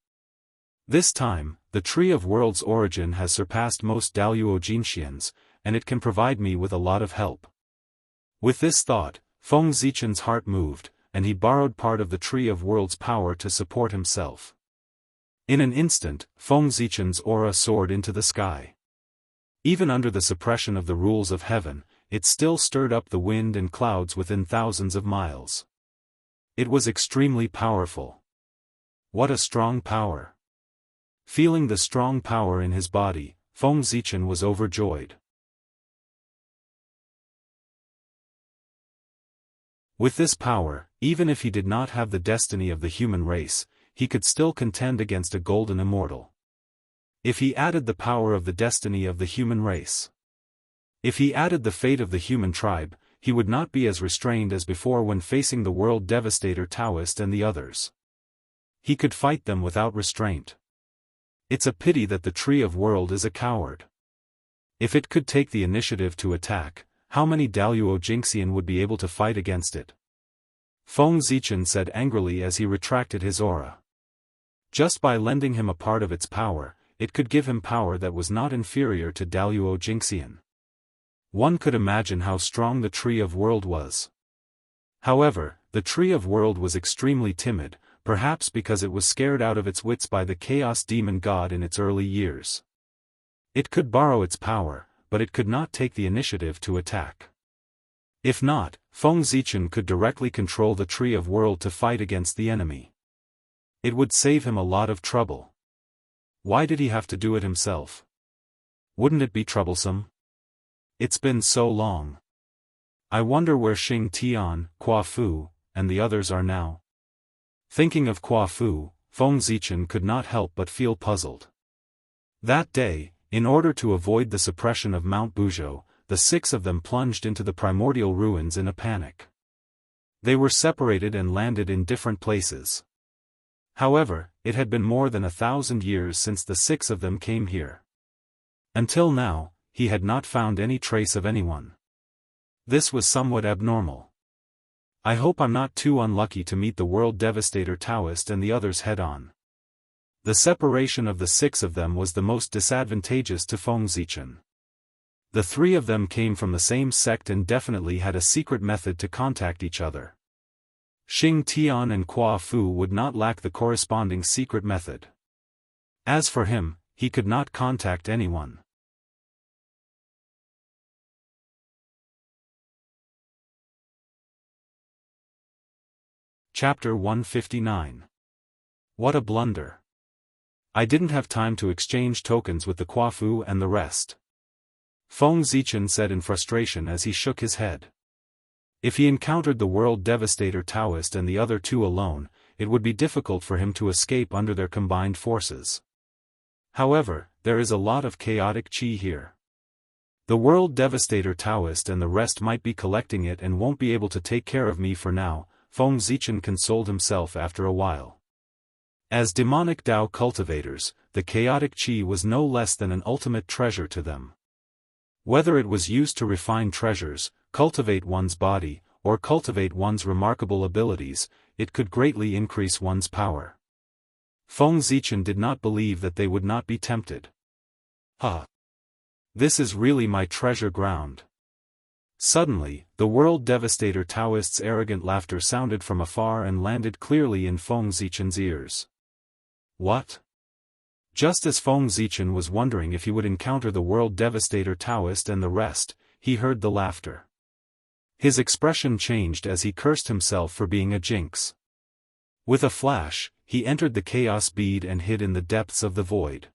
This time, the Tree of Worlds' origin has surpassed most Daoist Jinxians, and it can provide me with a lot of help. With this thought, Feng Zichen's heart moved, and he borrowed part of the Tree of Worlds' power to support himself. In an instant, Feng Zichen's aura soared into the sky. Even under the suppression of the rules of heaven, it still stirred up the wind and clouds within thousands of miles. It was extremely powerful. What a strong power! Feeling the strong power in his body, Feng Zichen was overjoyed. With this power, even if he did not have the destiny of the human race, he could still contend against a golden immortal. If he added the power of the destiny of the human race. If he added the fate of the human tribe, he would not be as restrained as before when facing the world devastator Daoist and the others. He could fight them without restraint. It's a pity that the Tree of World is a coward. If it could take the initiative to attack, how many Daoist Jinxian would be able to fight against it? Feng Zichen said angrily as he retracted his aura. Just by lending him a part of its power, it could give him power that was not inferior to Daoist Jinxian. One could imagine how strong the Tree of World was. However, the Tree of World was extremely timid, perhaps because it was scared out of its wits by the Chaos Demon God in its early years. It could borrow its power, but it could not take the initiative to attack. If not, Feng Zichen could directly control the Tree of World to fight against the enemy. It would save him a lot of trouble. Why did he have to do it himself? Wouldn't it be troublesome? It's been so long. I wonder where Xing Tian, Qua Fu, and the others are now. Thinking of Qua Fu, Feng Zichen could not help but feel puzzled. That day, in order to avoid the suppression of Mount Buzhou, the 6 of them plunged into the primordial ruins in a panic. They were separated and landed in different places. However, it had been more than 1,000 years since the 6 of them came here. Until now, he had not found any trace of anyone. This was somewhat abnormal. I hope I'm not too unlucky to meet the world devastator Daoist and the others head-on. The separation of the 6 of them was the most disadvantageous to Feng Zichen. The 3 of them came from the same sect and definitely had a secret method to contact each other. Xing Tian and Qua Fu would not lack the corresponding secret method. As for him, he could not contact anyone. Chapter 159. What a blunder. I didn't have time to exchange tokens with the Qua Fu and the rest. Feng Zichen said in frustration as he shook his head. If he encountered the world devastator Daoist and the other 2 alone, it would be difficult for him to escape under their combined forces. However, there is a lot of chaotic qi here. The world devastator Daoist and the rest might be collecting it and won't be able to take care of me for now, Feng Zichen consoled himself after a while. As demonic Dao cultivators, the chaotic qi was no less than an ultimate treasure to them. Whether it was used to refine treasures, cultivate one's body, or cultivate one's remarkable abilities, it could greatly increase one's power. Feng Zichen did not believe that they would not be tempted. This is really my treasure ground. Suddenly, the world devastator Daoist's arrogant laughter sounded from afar and landed clearly in Feng Zichen's ears. What? Just as Feng Zichen was wondering if he would encounter the world devastator Daoist and the rest, he heard the laughter. His expression changed as he cursed himself for being a jinx. With a flash, he entered the chaos bead and hid in the depths of the void.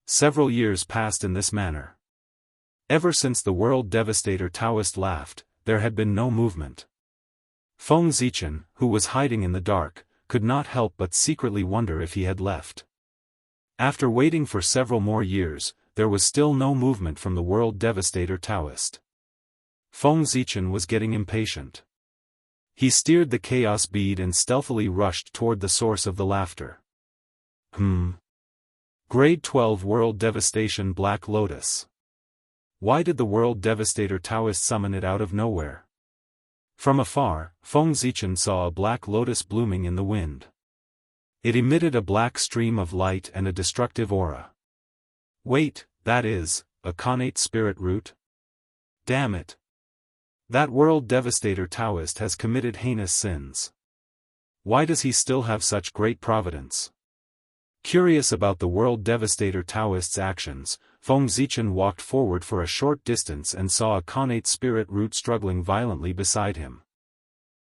Several years passed in this manner. Ever since the world devastator Daoist laughed, there had been no movement. Feng Zichen, who was hiding in the dark, could not help but secretly wonder if he had left. After waiting for several more years, there was still no movement from the world devastator Daoist. Feng Zichen was getting impatient. He steered the chaos bead and stealthily rushed toward the source of the laughter. Grade 12 World Devastation Black Lotus. Why did the world devastator Daoist summon it out of nowhere? From afar, Feng Zichen saw a black lotus blooming in the wind. It emitted a black stream of light and a destructive aura. Wait, that is, a connate spirit root? Damn it! That world devastator Taoist has committed heinous sins. Why does he still have such great providence? Curious about the world devastator Taoist's actions, Feng Zichen walked forward for a short distance and saw a connate spirit root struggling violently beside him.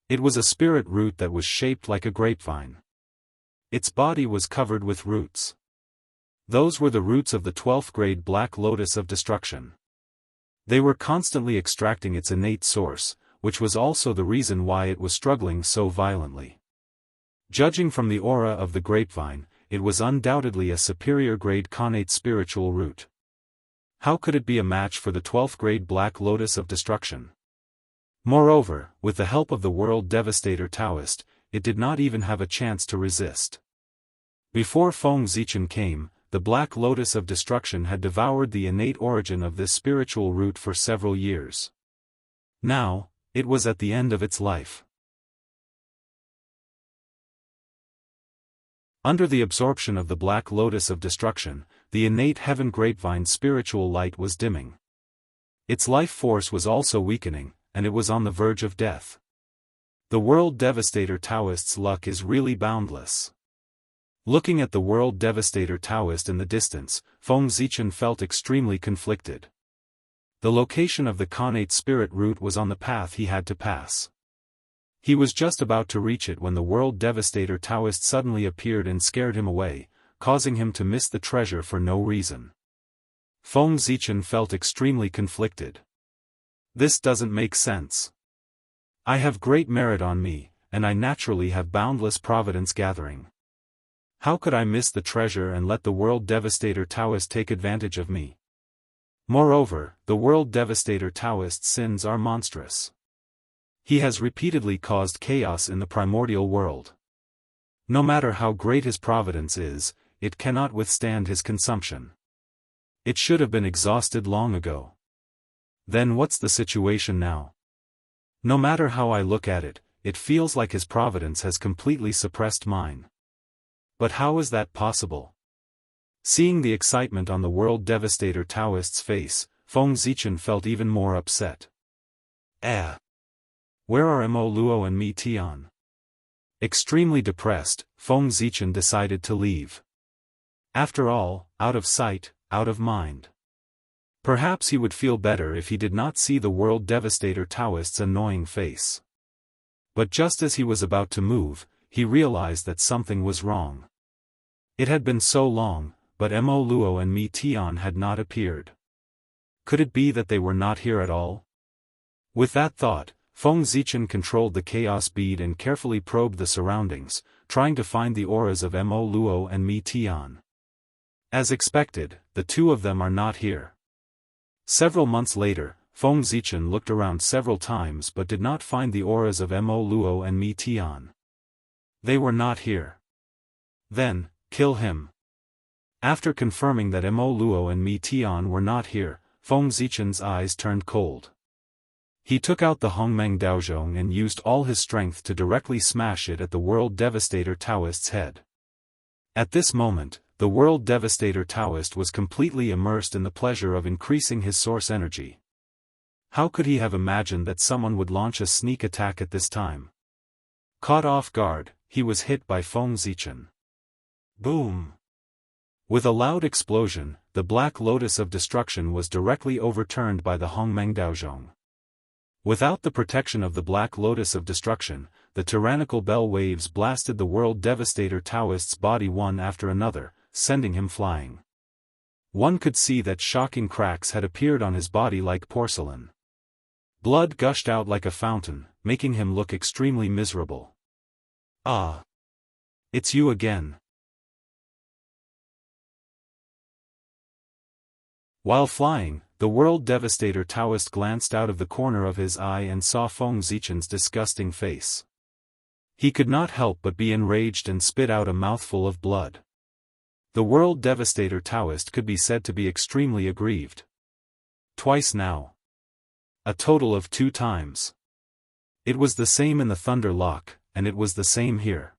It was a spirit root that was shaped like a grapevine. Its body was covered with roots. Those were the roots of the 12th grade Black Lotus of Destruction. They were constantly extracting its innate source, which was also the reason why it was struggling so violently. Judging from the aura of the grapevine, it was undoubtedly a superior grade connate spiritual root. How could it be a match for the 12th grade Black Lotus of Destruction? Moreover, with the help of the world devastator Taoist, it did not even have a chance to resist. Before Feng Zichen came, the Black Lotus of Destruction had devoured the innate origin of this spiritual root for several years. Now, it was at the end of its life. Under the absorption of the Black Lotus of Destruction, the innate heaven grapevine spiritual light was dimming. Its life force was also weakening, and it was on the verge of death. The world devastator Taoist's luck is really boundless. Looking at the world devastator Taoist in the distance, Feng Zichen felt extremely conflicted. The location of the connate spirit root was on the path he had to pass. He was just about to reach it when the world devastator Taoist suddenly appeared and scared him away, causing him to miss the treasure for no reason. Feng Zichen felt extremely conflicted. This doesn't make sense. I have great merit on me, and I naturally have boundless providence gathering. How could I miss the treasure and let the world devastator Taoist take advantage of me? Moreover, the world devastator Taoist's sins are monstrous. He has repeatedly caused chaos in the primordial world. No matter how great his providence is, it cannot withstand his consumption. It should have been exhausted long ago. Then what's the situation now? No matter how I look at it, it feels like his providence has completely suppressed mine. But how is that possible? Seeing the excitement on the world devastator Taoist's face, Feng Zichen felt even more upset. Where are Mo Luo and Mi Tian? Extremely depressed, Feng Zichen decided to leave. After all, out of sight, out of mind. Perhaps he would feel better if he did not see the world devastator Taoist's annoying face. But just as he was about to move, he realized that something was wrong. It had been so long, but Mo Luo and Mi Tian had not appeared. Could it be that they were not here at all? With that thought, Feng Zichen controlled the chaos bead and carefully probed the surroundings, trying to find the auras of Mo Luo and Mi Tian. As expected, the two of them are not here. Several months later, Feng Zichen looked around several times but did not find the auras of Mo Luo and Mi Tian. They were not here. Then, kill him. After confirming that Mo Luo and Mi Tian were not here, Feng Zichen's eyes turned cold. He took out the Hongmeng Daozhong and used all his strength to directly smash it at the world devastator Taoist's head. At this moment, the world devastator Taoist was completely immersed in the pleasure of increasing his source energy. How could he have imagined that someone would launch a sneak attack at this time? Caught off guard, he was hit by Feng Zichen. Boom! With a loud explosion, the Black Lotus of Destruction was directly overturned by the Hongmeng Daozhong. Without the protection of the Black Lotus of Destruction, the tyrannical bell waves blasted the world devastator Taoist's body one after another, sending him flying. One could see that shocking cracks had appeared on his body like porcelain. Blood gushed out like a fountain, making him look extremely miserable. Ah! It's you again. While flying, the world devastator Taoist glanced out of the corner of his eye and saw Feng Zichen's disgusting face. He could not help but be enraged and spit out a mouthful of blood. The world devastator Taoist could be said to be extremely aggrieved. Twice now. A total of 2 times. It was the same in the Thunder Lock, and it was the same here.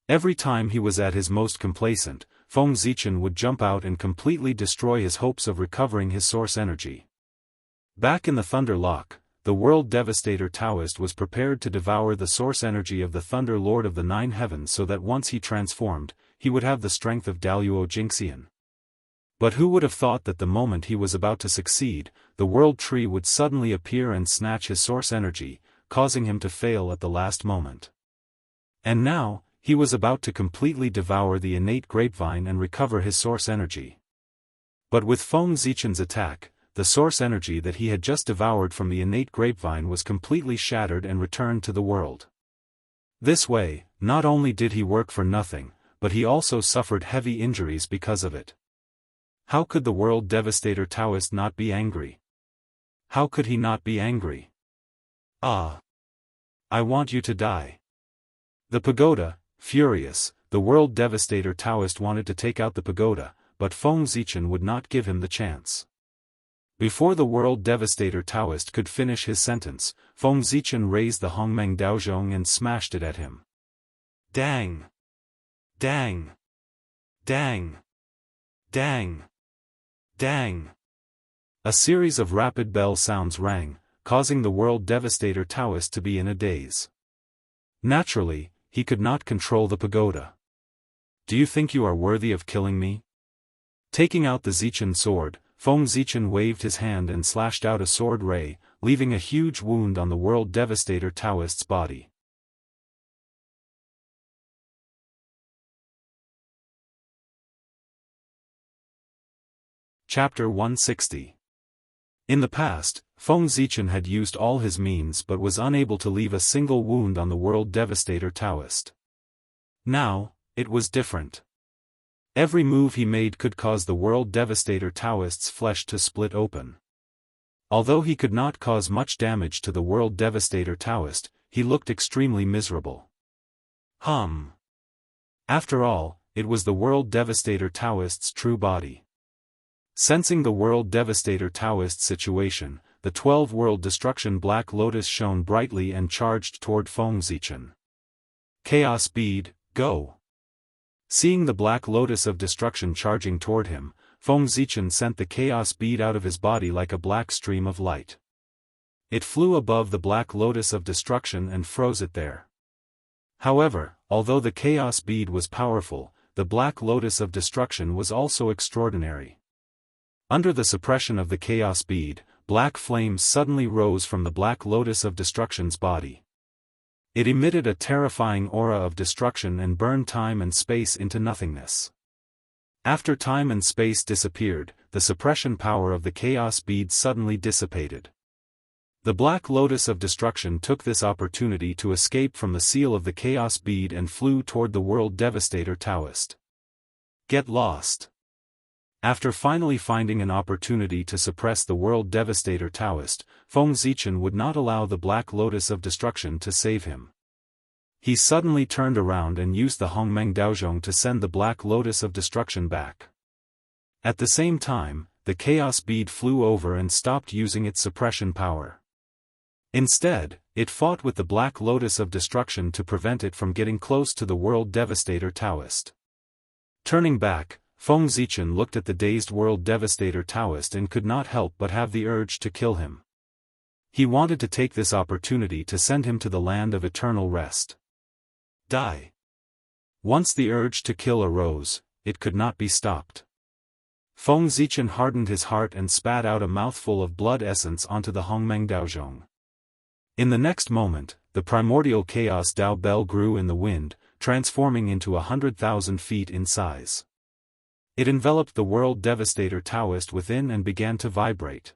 Every time he was at his most complacent, Feng Zichen would jump out and completely destroy his hopes of recovering his source energy. Back in the Thunder Lock, the World Devastator Daoist was prepared to devour the source energy of the Thunder Lord of the Nine Heavens so that once he transformed, he would have the strength of Daoist Jingxian. But who would have thought that the moment he was about to succeed, the World Tree would suddenly appear and snatch his source energy, causing him to fail at the last moment. And now, he was about to completely devour the innate grapevine and recover his source energy. But with Feng Zichen's attack, the source energy that he had just devoured from the innate grapevine was completely shattered and returned to the world. This way, not only did he work for nothing, but he also suffered heavy injuries because of it. How could the World Devastator Daoist not be angry? How could he not be angry? Ah! I want you to die. The pagoda, furious, the World Devastator Daoist wanted to take out the pagoda, but Feng Zichen would not give him the chance. Before the World Devastator Daoist could finish his sentence, Feng Zichen raised the Hongmeng Daozhong and smashed it at him. Dang! Dang! Dang! Dang! Dang! A series of rapid bell sounds rang, causing the World Devastator Daoist to be in a daze. Naturally, he could not control the pagoda. Do you think you are worthy of killing me? Taking out the Zichen sword, Feng Zichen waved his hand and slashed out a sword ray, leaving a huge wound on the World Devastator Daoist's body. Chapter 160. In the past, Feng Zichen had used all his means but was unable to leave a single wound on the World Devastator Daoist. Now, it was different. Every move he made could cause the World Devastator Daoist's flesh to split open. Although he could not cause much damage to the World Devastator Daoist, he looked extremely miserable. After all, it was the World Devastator Daoist's true body. Sensing the World Devastator Daoist's situation, the 12-world destruction Black Lotus shone brightly and charged toward Feng Zichen. Chaos Bead, go! Seeing the Black Lotus of Destruction charging toward him, Feng Zichen sent the Chaos Bead out of his body like a black stream of light. It flew above the Black Lotus of Destruction and froze it there. However, although the Chaos Bead was powerful, the Black Lotus of Destruction was also extraordinary. Under the suppression of the Chaos Bead, black flames suddenly rose from the Black Lotus of Destruction's body. It emitted a terrifying aura of destruction and burned time and space into nothingness. After time and space disappeared, the suppression power of the Chaos Bead suddenly dissipated. The Black Lotus of Destruction took this opportunity to escape from the seal of the Chaos Bead and flew toward the World Devastator Daoist. Get lost! After finally finding an opportunity to suppress the World Devastator Daoist, Feng Zichen would not allow the Black Lotus of Destruction to save him. He suddenly turned around and used the Hongmeng Daozhong to send the Black Lotus of Destruction back. At the same time, the Chaos Bead flew over and stopped using its suppression power. Instead, it fought with the Black Lotus of Destruction to prevent it from getting close to the World Devastator Daoist. Turning back, Feng Zichen looked at the dazed World Devastator Daoist and could not help but have the urge to kill him. He wanted to take this opportunity to send him to the land of eternal rest. Die. Once the urge to kill arose, it could not be stopped. Feng Zichen hardened his heart and spat out a mouthful of blood essence onto the Hongmeng Daozhong. In the next moment, the primordial chaos Dao Bell grew in the wind, transforming into 100,000 feet in size. It enveloped the World Devastator Daoist within and began to vibrate.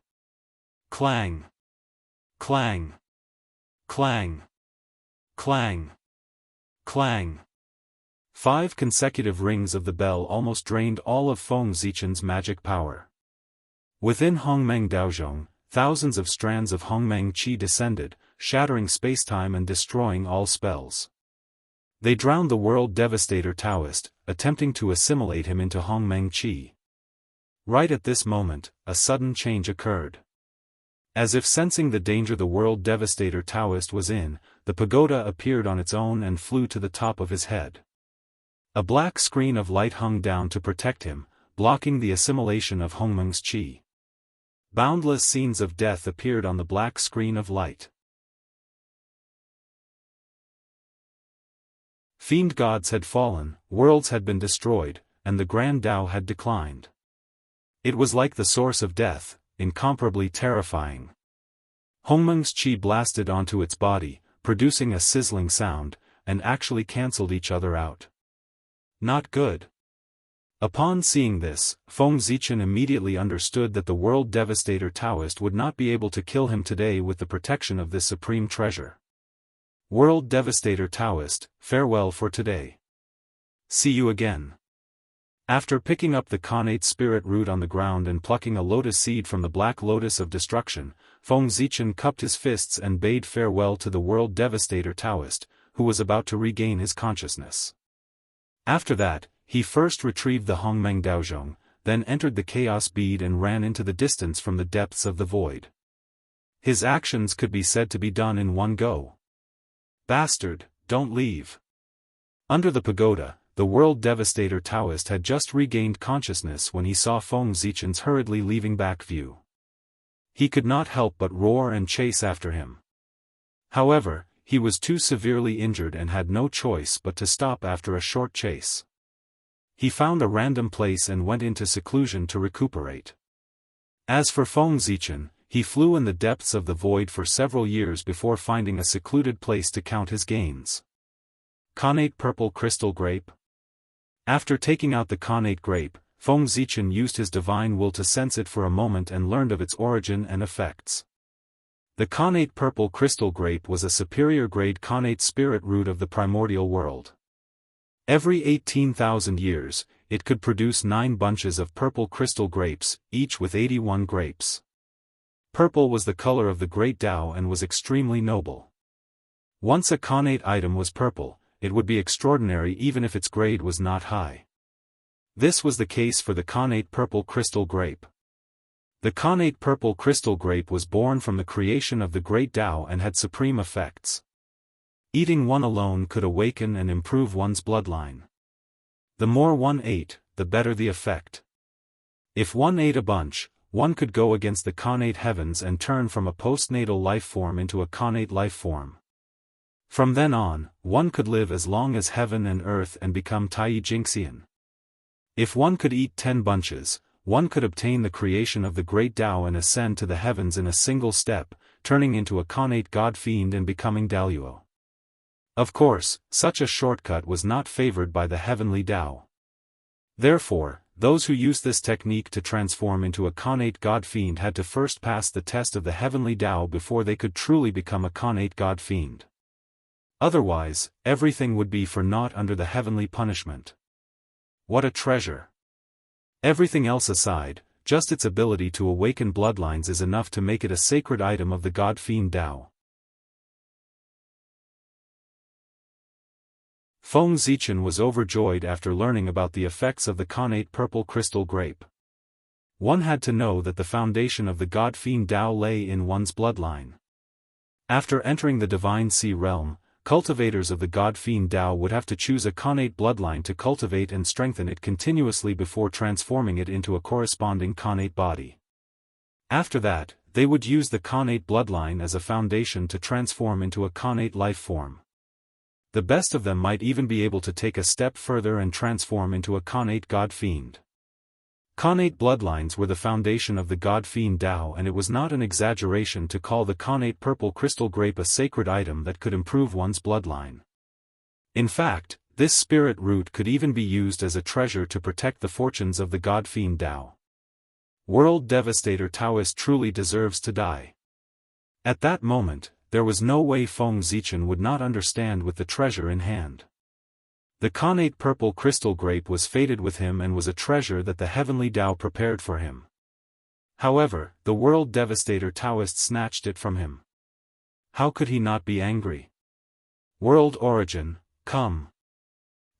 Clang! Clang! Clang! Clang! Clang! 5 consecutive rings of the bell almost drained all of Feng Zichen's magic power. Within Hongmeng Daozhong, thousands of strands of Hongmeng Qi descended, shattering spacetime and destroying all spells. They drowned the World Devastator Daoist, attempting to assimilate him into Hongmeng Qi. Right at this moment, a sudden change occurred. As if sensing the danger the world devastator Daoist was in, the pagoda appeared on its own and flew to the top of his head. A black screen of light hung down to protect him, blocking the assimilation of Hongmeng's qi. Boundless scenes of death appeared on the black screen of light. Fiend gods had fallen, worlds had been destroyed, and the grand Tao had declined. It was like the source of death, incomparably terrifying. Hongmeng's qi blasted onto its body, producing a sizzling sound, and actually cancelled each other out. Not good. Upon seeing this, Feng Zichen immediately understood that the world devastator Daoist would not be able to kill him today with the protection of this supreme treasure. World devastator Daoist, farewell for today. See you again. After picking up the Khanate spirit root on the ground and plucking a lotus seed from the black lotus of destruction, Feng Zichen cupped his fists and bade farewell to the world devastator Daoist, who was about to regain his consciousness. After that, he first retrieved the Hongmeng Daozhong, then entered the chaos bead and ran into the distance from the depths of the void. His actions could be said to be done in one go. Bastard, don't leave. Under the pagoda, the world devastator Daoist had just regained consciousness when he saw Feng Zichen's hurriedly leaving back view. He could not help but roar and chase after him. However, he was too severely injured and had no choice but to stop after a short chase. He found a random place and went into seclusion to recuperate. As for Feng Zichen, he flew in the depths of the void for several years before finding a secluded place to count his gains. Khanate purple crystal grape. After taking out the Khanate grape, Feng Zichen used his divine will to sense it for a moment and learned of its origin and effects. The Khanate purple crystal grape was a superior grade Khanate spirit root of the primordial world. Every 18,000 years, it could produce 9 bunches of purple crystal grapes, each with 81 grapes. Purple was the color of the great Tao and was extremely noble. Once a Khanate item was purple, it would be extraordinary even if its grade was not high. This was the case for the Khanate purple crystal grape. The Khanate purple crystal grape was born from the creation of the great Tao and had supreme effects. Eating one alone could awaken and improve one's bloodline. The more one ate, the better the effect. If one ate a bunch, one could go against the Khanate heavens and turn from a postnatal life form into a Khanate life form. From then on, one could live as long as heaven and earth and become Tai Jingxian. If one could eat 10 bunches, one could obtain the creation of the great Tao and ascend to the heavens in a single step, turning into a Khanate god fiend and becoming Daluo. Of course, such a shortcut was not favored by the heavenly Tao. Therefore, those who used this technique to transform into a Khanate god fiend had to first pass the test of the heavenly Tao before they could truly become a Khanate god fiend. Otherwise, everything would be for naught under the heavenly punishment. What a treasure! Everything else aside, just its ability to awaken bloodlines is enough to make it a sacred item of the god fiend Tao. Feng Zichen was overjoyed after learning about the effects of the Khanate purple crystal grape. One had to know that the foundation of the god fiend Tao lay in one's bloodline. After entering the divine sea realm, cultivators of the god fiend Tao would have to choose a Khanate bloodline to cultivate and strengthen it continuously before transforming it into a corresponding Khanate body. After that, they would use the Khanate bloodline as a foundation to transform into a Khanate life form. The best of them might even be able to take a step further and transform into a Khanate god fiend. Khanate bloodlines were the foundation of the god fiend Tao, and it was not an exaggeration to call the Khanate purple crystal grape a sacred item that could improve one's bloodline. In fact, this spirit root could even be used as a treasure to protect the fortunes of the god fiend Tao. World devastator Daoist truly deserves to die. At that moment, there was no way Feng Zichen would not understand with the treasure in hand. The Khanate purple crystal grape was fated with him and was a treasure that the heavenly Tao prepared for him. However, the world devastator Daoist snatched it from him. How could he not be angry? World origin, come.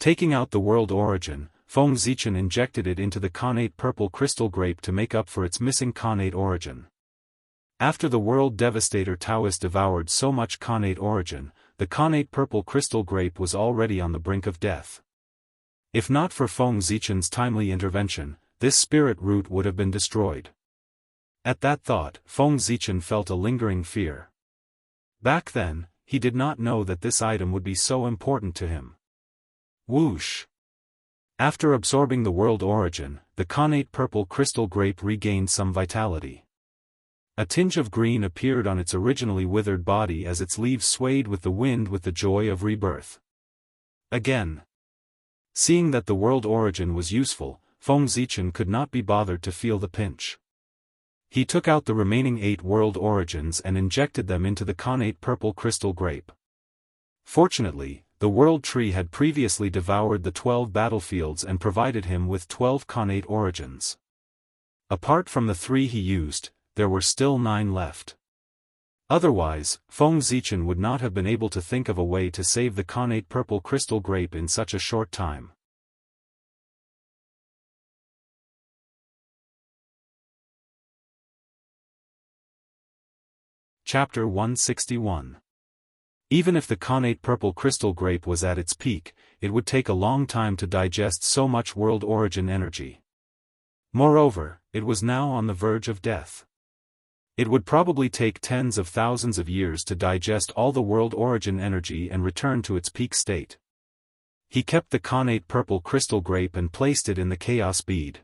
Taking out the world origin, Feng Zichen injected it into the Khanate purple crystal grape to make up for its missing Khanate origin. After the world devastator Daoist devoured so much connate origin, the connate purple crystal grape was already on the brink of death. If not for Feng Zichen's timely intervention, this spirit root would have been destroyed. At that thought, Feng Zichen felt a lingering fear. Back then, he did not know that this item would be so important to him. Whoosh! After absorbing the world origin, the connate purple crystal grape regained some vitality. A tinge of green appeared on its originally withered body as its leaves swayed with the wind with the joy of rebirth. Again. Seeing that the world origin was useful, Feng Zichen could not be bothered to feel the pinch. He took out the remaining 8 world origins and injected them into the connate purple crystal grape. Fortunately, the world tree had previously devoured the 12 battlefields and provided him with 12 connate origins. Apart from the 3 he used, there were still 9 left. Otherwise, Feng Zichen would not have been able to think of a way to save the connate purple crystal grape in such a short time. Chapter 161. Even if the connate purple crystal grape was at its peak, it would take a long time to digest so much world origin energy. Moreover, it was now on the verge of death. It would probably take tens of thousands of years to digest all the world origin energy and return to its peak state. He kept the connate purple crystal grape and placed it in the chaos bead.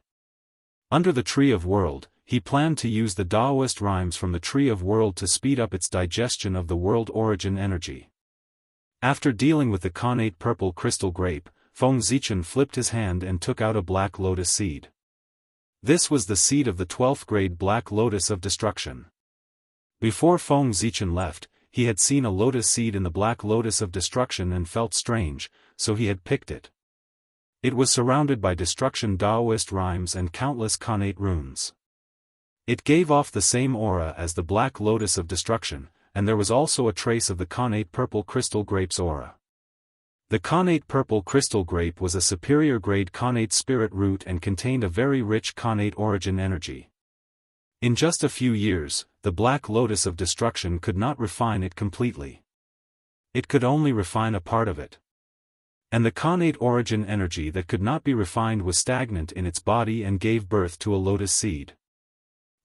Under the Tree of World, he planned to use the Daoist rhymes from the Tree of World to speed up its digestion of the world origin energy. After dealing with the connate purple crystal grape, Feng Zichen flipped his hand and took out a black lotus seed. This was the seed of the 12th grade black lotus of destruction. Before Feng Zichen left, he had seen a lotus seed in the black lotus of destruction and felt strange, so he had picked it. It was surrounded by destruction Daoist rhymes and countless connate runes. It gave off the same aura as the black lotus of destruction, and there was also a trace of the connate purple crystal grape's aura. The connate purple crystal grape was a superior grade connate spirit root and contained a very rich connate origin energy. In just a few years, the black lotus of destruction could not refine it completely. It could only refine a part of it. And the connate origin energy that could not be refined was stagnant in its body and gave birth to a lotus seed.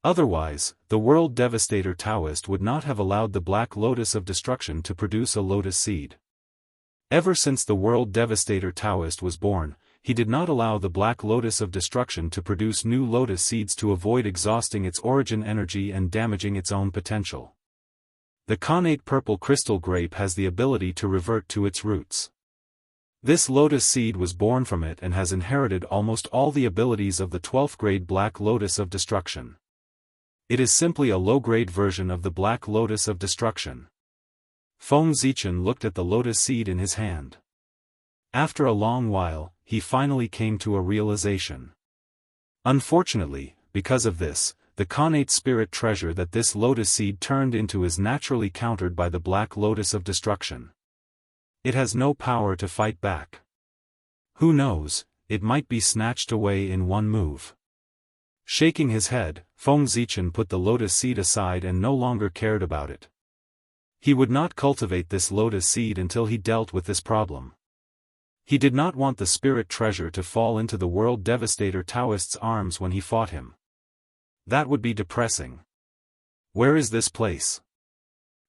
Otherwise, the world devastator Daoist would not have allowed the black lotus of destruction to produce a lotus seed. Ever since the world devastator Daoist was born, he did not allow the black lotus of destruction to produce new lotus seeds to avoid exhausting its origin energy and damaging its own potential. The connate purple crystal grape has the ability to revert to its roots. This lotus seed was born from it and has inherited almost all the abilities of the 12th grade black lotus of destruction. It is simply a low-grade version of the black lotus of destruction. Feng Zichen looked at the lotus seed in his hand. After a long while, he finally came to a realization. Unfortunately, because of this, the connate spirit treasure that this lotus seed turned into is naturally countered by the black lotus of destruction. It has no power to fight back. Who knows, it might be snatched away in one move. Shaking his head, Feng Zichen put the lotus seed aside and no longer cared about it. He would not cultivate this lotus seed until he dealt with this problem. He did not want the spirit treasure to fall into the world devastator Daoist's arms when he fought him. That would be depressing. Where is this place?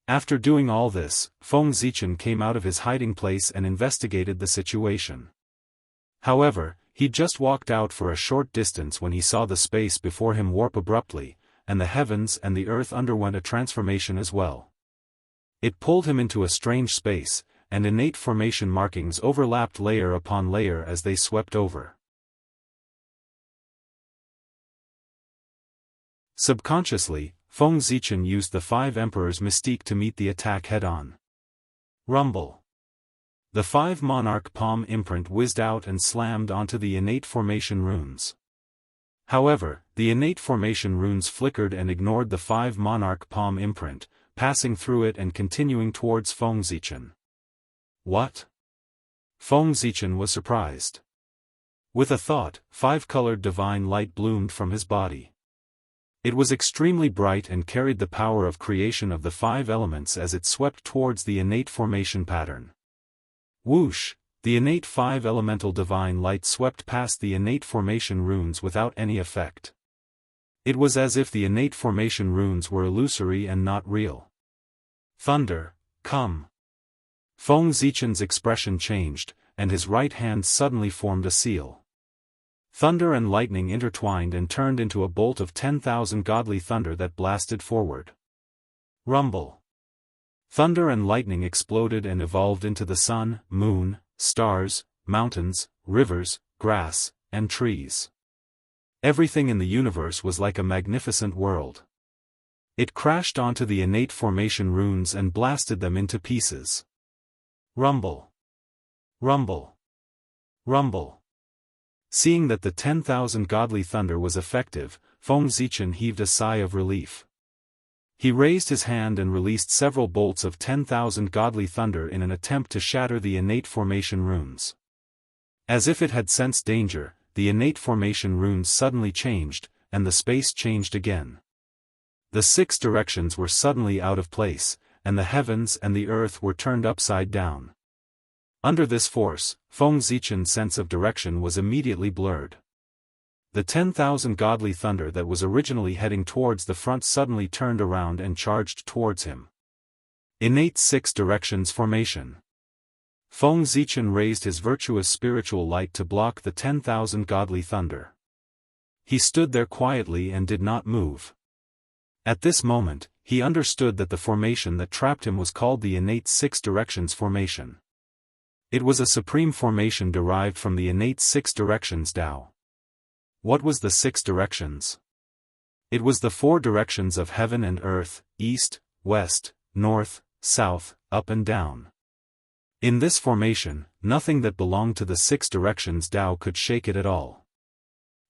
After doing all this, Feng Zichen came out of his hiding place and investigated the situation. However, he just walked out for a short distance when he saw the space before him warp abruptly, and the heavens and the earth underwent a transformation as well. It pulled him into a strange space, and innate formation markings overlapped layer upon layer as they swept over. Subconsciously, Feng Zichen used the 5 Emperors' mystique to meet the attack head-on. Rumble. The 5 monarch palm imprint whizzed out and slammed onto the innate formation runes. However, the innate formation runes flickered and ignored the 5 monarch palm imprint, passing through it and continuing towards Feng Zichen. What? Feng Zichen was surprised. With a thought, 5-colored divine light bloomed from his body. It was extremely bright and carried the power of creation of the five elements as it swept towards the innate formation pattern. Whoosh! The innate five-elemental divine light swept past the innate formation runes without any effect. It was as if the innate formation runes were illusory and not real. Thunder, come! Feng Zichen's expression changed, and his right hand suddenly formed a seal. Thunder and lightning intertwined and turned into a bolt of 10,000 godly thunder that blasted forward. Rumble! Thunder and lightning exploded and evolved into the sun, moon, stars, mountains, rivers, grass, and trees. Everything in the universe was like a magnificent world. It crashed onto the innate formation runes and blasted them into pieces. Rumble! Rumble! Rumble! Seeing that the 10,000 godly thunder was effective, Feng Zichen heaved a sigh of relief. He raised his hand and released several bolts of 10,000 godly thunder in an attempt to shatter the innate formation runes. As if it had sensed danger, the innate formation runes suddenly changed, and the space changed again. The six directions were suddenly out of place, and the heavens and the earth were turned upside down. Under this force, Feng Zichen's sense of direction was immediately blurred. The 10,000 godly thunder that was originally heading towards the front suddenly turned around and charged towards him. Innate six directions formation. Feng Zichen raised his virtuous spiritual light to block the 10,000 godly thunder. He stood there quietly and did not move. At this moment, he understood that the formation that trapped him was called the innate six directions formation. It was a supreme formation derived from the innate six directions Tao. What was the six directions? It was the four directions of heaven and earth, east, west, north, south, up and down. In this formation, nothing that belonged to the six directions Tao could shake it at all.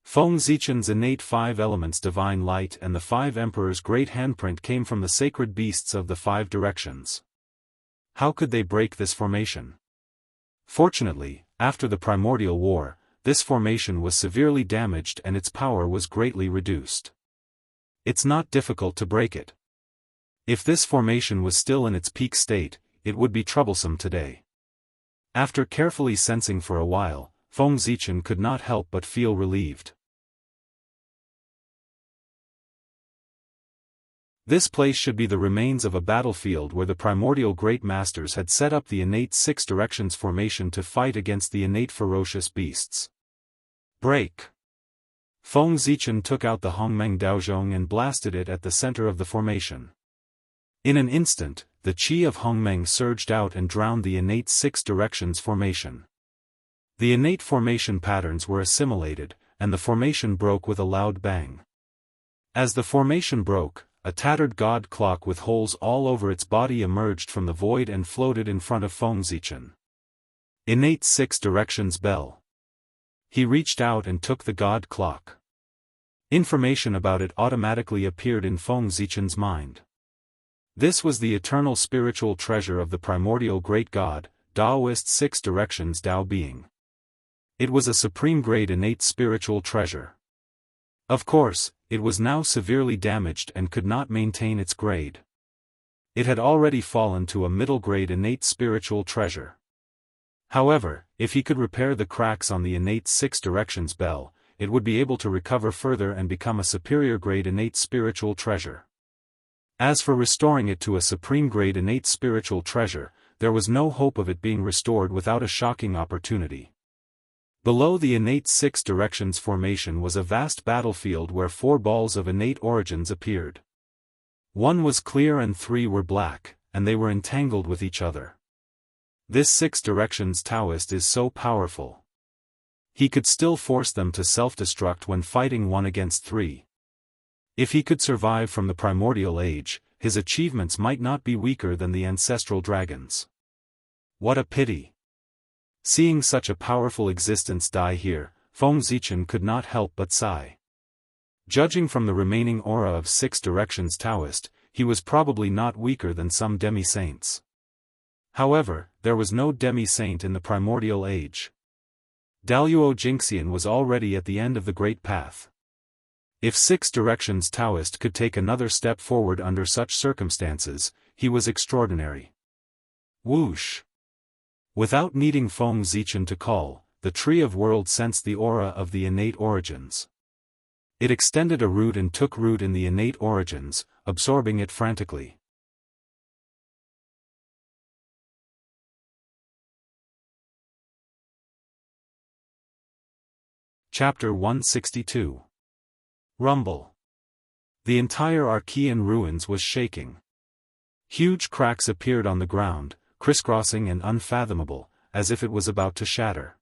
Feng Zichen's innate five elements divine light and the five emperors' great handprint came from the sacred beasts of the five directions. How could they break this formation? Fortunately, after the primordial war, this formation was severely damaged and its power was greatly reduced. It's not difficult to break it. If this formation was still in its peak state, it would be troublesome today. After carefully sensing for a while, Feng Zichen could not help but feel relieved. This place should be the remains of a battlefield where the primordial great masters had set up the innate six directions formation to fight against the innate ferocious beasts. Break! Feng Zichen took out the Hongmeng Daozhong and blasted it at the center of the formation. In an instant, the qi of Hongmeng surged out and drowned the innate six directions formation. The innate formation patterns were assimilated, and the formation broke with a loud bang. As the formation broke, a tattered god clock with holes all over its body emerged from the void and floated in front of Feng Zichen. Innate six directions bell. He reached out and took the god clock. Information about it automatically appeared in Feng Zichen's mind. This was the eternal spiritual treasure of the primordial great god, Daoist six directions Tao being. It was a supreme-grade innate spiritual treasure. Of course, it was now severely damaged and could not maintain its grade. It had already fallen to a middle-grade innate spiritual treasure. However, if he could repair the cracks on the innate six directions bell, it would be able to recover further and become a superior-grade innate spiritual treasure. As for restoring it to a supreme-grade innate spiritual treasure, there was no hope of it being restored without a shocking opportunity. Below the innate six directions formation was a vast battlefield where four balls of innate origins appeared. One was clear and three were black, and they were entangled with each other. This six directions Taoist is so powerful. He could still force them to self-destruct when fighting one against three. If he could survive from the primordial age, his achievements might not be weaker than the ancestral dragons. What a pity! Seeing such a powerful existence die here, Feng Zichen could not help but sigh. Judging from the remaining aura of six directions Taoist, he was probably not weaker than some demi-saints. However, there was no demi-saint in the primordial age. Daluo Jingxian was already at the end of the great path. If Six Directions Daoist could take another step forward under such circumstances, he was extraordinary. Whoosh! Without needing Feng Zichen to call, the Tree of Worlds sensed the aura of the innate origins. It extended a root and took root in the innate origins, absorbing it frantically. Chapter 162. Rumble. The entire Archean ruins was shaking. Huge cracks appeared on the ground, crisscrossing and unfathomable, as if it was about to shatter.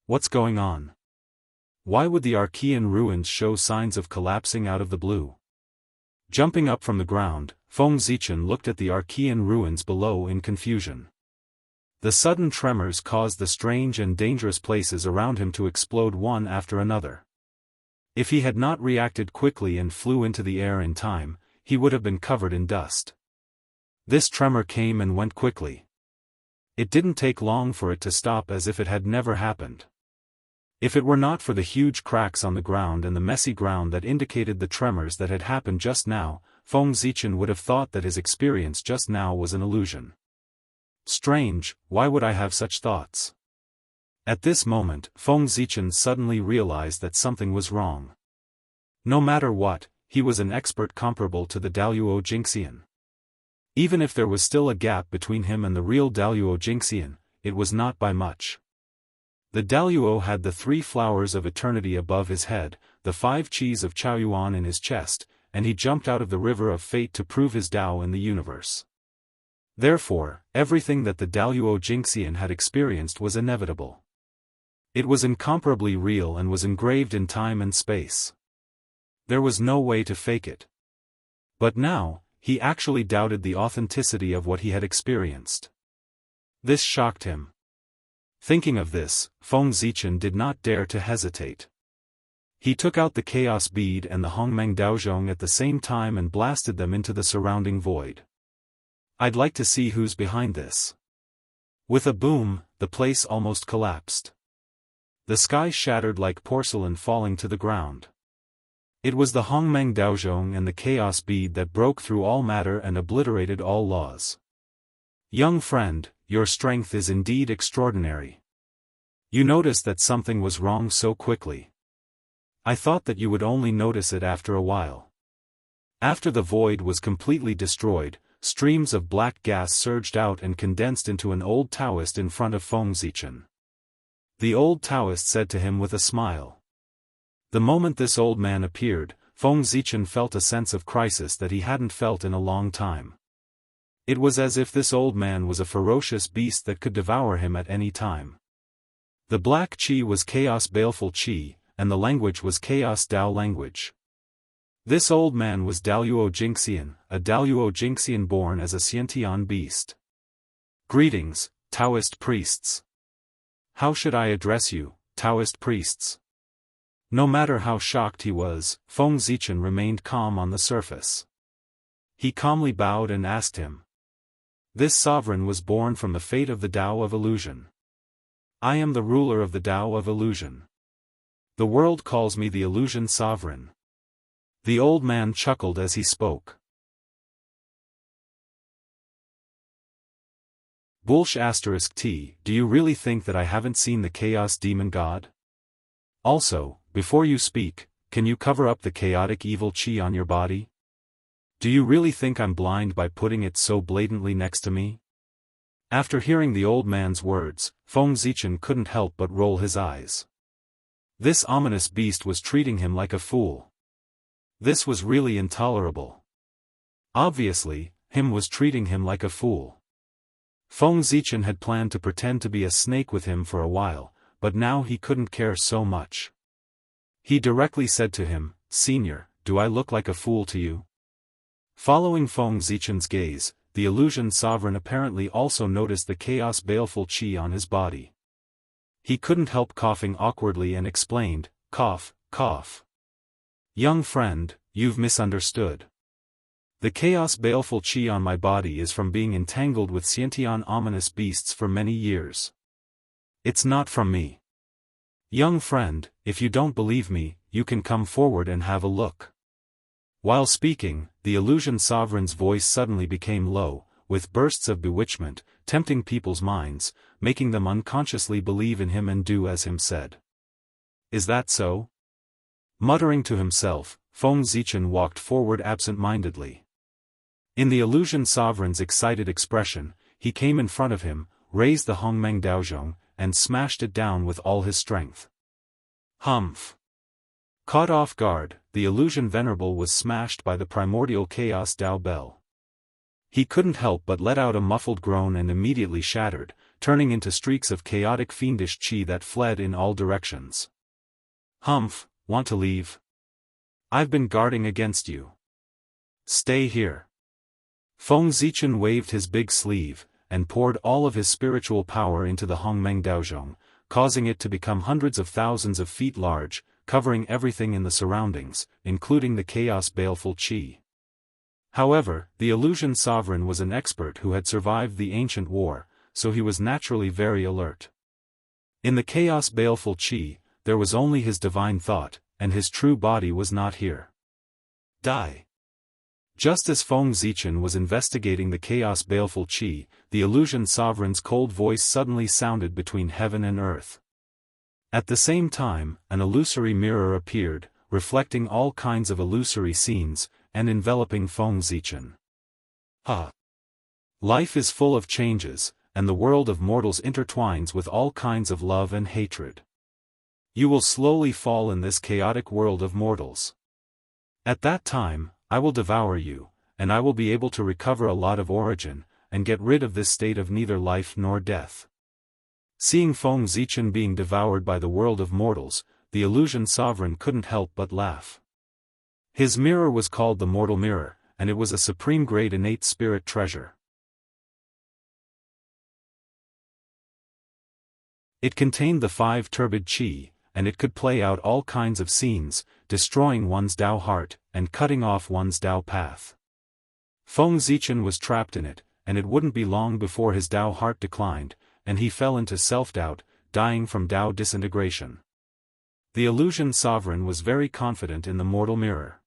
What's going on? Why would the Archean ruins show signs of collapsing out of the blue? Jumping up from the ground, Feng Zichen looked at the Archean ruins below in confusion. The sudden tremors caused the strange and dangerous places around him to explode one after another. If he had not reacted quickly and flew into the air in time, he would have been covered in dust. This tremor came and went quickly. It didn't take long for it to stop, as if it had never happened. If it were not for the huge cracks on the ground and the messy ground that indicated the tremors that had happened just now, Feng Zichen would have thought that his experience just now was an illusion. Strange, why would I have such thoughts? At this moment, Feng Zichen suddenly realized that something was wrong. No matter what, he was an expert comparable to the Daoist Jingxian. Even if there was still a gap between him and the real Daoist Jingxian, it was not by much. The Daoist had the 3 flowers of eternity above his head, the 5 qis of Chaoyuan in his chest, and he jumped out of the river of fate to prove his Dao in the universe. Therefore, everything that the Daoist Jingxian had experienced was inevitable. It was incomparably real and was engraved in time and space. There was no way to fake it. But now, he actually doubted the authenticity of what he had experienced. This shocked him. Thinking of this, Feng Zichen did not dare to hesitate. He took out the Chaos Bead and the Hongmeng Daozhong at the same time and blasted them into the surrounding void. I'd like to see who's behind this. With a boom, the place almost collapsed. The sky shattered like porcelain falling to the ground. It was the Hongmeng Daozhong and the Chaos Bead that broke through all matter and obliterated all laws. Young friend, your strength is indeed extraordinary. You noticed that something was wrong so quickly. I thought that you would only notice it after a while. After the void was completely destroyed, streams of black gas surged out and condensed into an old Daoist in front of Feng Zichen. The old Daoist said to him with a smile. The moment this old man appeared, Feng Zichen felt a sense of crisis that he hadn't felt in a long time. It was as if this old man was a ferocious beast that could devour him at any time. The black qi was Chaos Baleful Qi, and the language was Chaos Dao language. This old man was Daoist Jingxian, a Daoist Jingxian born as a Xiantian beast. Greetings, Daoist priests. How should I address you, Daoist priests? No matter how shocked he was, Feng Zichen remained calm on the surface. He calmly bowed and asked him. This sovereign was born from the fate of the Tao of illusion. I am the ruler of the Tao of illusion. The world calls me the illusion sovereign. The old man chuckled as he spoke. *T. Do you really think that I haven't seen the Chaos Demon God? Also, before you speak, can you cover up the chaotic evil Qi on your body? Do you really think I'm blind by putting it so blatantly next to me? After hearing the old man's words, Feng Zichen couldn't help but roll his eyes. This ominous beast was treating him like a fool. This was really intolerable. Obviously, him was treating him like a fool. Feng Zichen had planned to pretend to be a snake with him for a while, but now he couldn't care so much. He directly said to him, Senior, do I look like a fool to you? Following Feng Zichen's gaze, the illusion sovereign apparently also noticed the chaos baleful qi on his body. He couldn't help coughing awkwardly and explained, cough, cough. Young friend, you've misunderstood. The chaos baleful qi on my body is from being entangled with Xiantian ominous beasts for many years. It's not from me. Young friend, if you don't believe me, you can come forward and have a look. While speaking, the illusion sovereign's voice suddenly became low, with bursts of bewitchment, tempting people's minds, making them unconsciously believe in him and do as him said. Is that so? Muttering to himself, Feng Zichen walked forward absent-mindedly. In the illusion sovereign's excited expression, he came in front of him, raised the Hongmeng Daozhong, and smashed it down with all his strength. Humph! Caught off guard, the illusion venerable was smashed by the primordial chaos Dao Bell. He couldn't help but let out a muffled groan and immediately shattered, turning into streaks of chaotic fiendish qi that fled in all directions. Humph, want to leave? I've been guarding against you. Stay here. Feng Zichen waved his big sleeve, and poured all of his spiritual power into the Hongmeng Daozhong, causing it to become hundreds of thousands of feet large, covering everything in the surroundings, including the chaos baleful qi. However, the illusion sovereign was an expert who had survived the ancient war, so he was naturally very alert. In the chaos baleful qi, there was only his divine thought, and his true body was not here. Die. Just as Feng Zichen was investigating the chaos baleful qi, the illusion sovereign's cold voice suddenly sounded between heaven and earth. At the same time, an illusory mirror appeared, reflecting all kinds of illusory scenes, and enveloping Feng Zichen. Life is full of changes, and the world of mortals intertwines with all kinds of love and hatred. You will slowly fall in this chaotic world of mortals. At that time, I will devour you, and I will be able to recover a lot of origin, and get rid of this state of neither life nor death. Seeing Feng Zichen being devoured by the world of mortals, the illusion sovereign couldn't help but laugh. His mirror was called the Mortal Mirror, and it was a supreme-grade innate spirit treasure. It contained the 5 turbid qi, and it could play out all kinds of scenes, destroying one's Dao heart, and cutting off one's Dao path. Feng Zichen was trapped in it, and it wouldn't be long before his Dao heart declined, and he fell into self-doubt, dying from Dao disintegration. The illusion sovereign was very confident in the mortal mirror.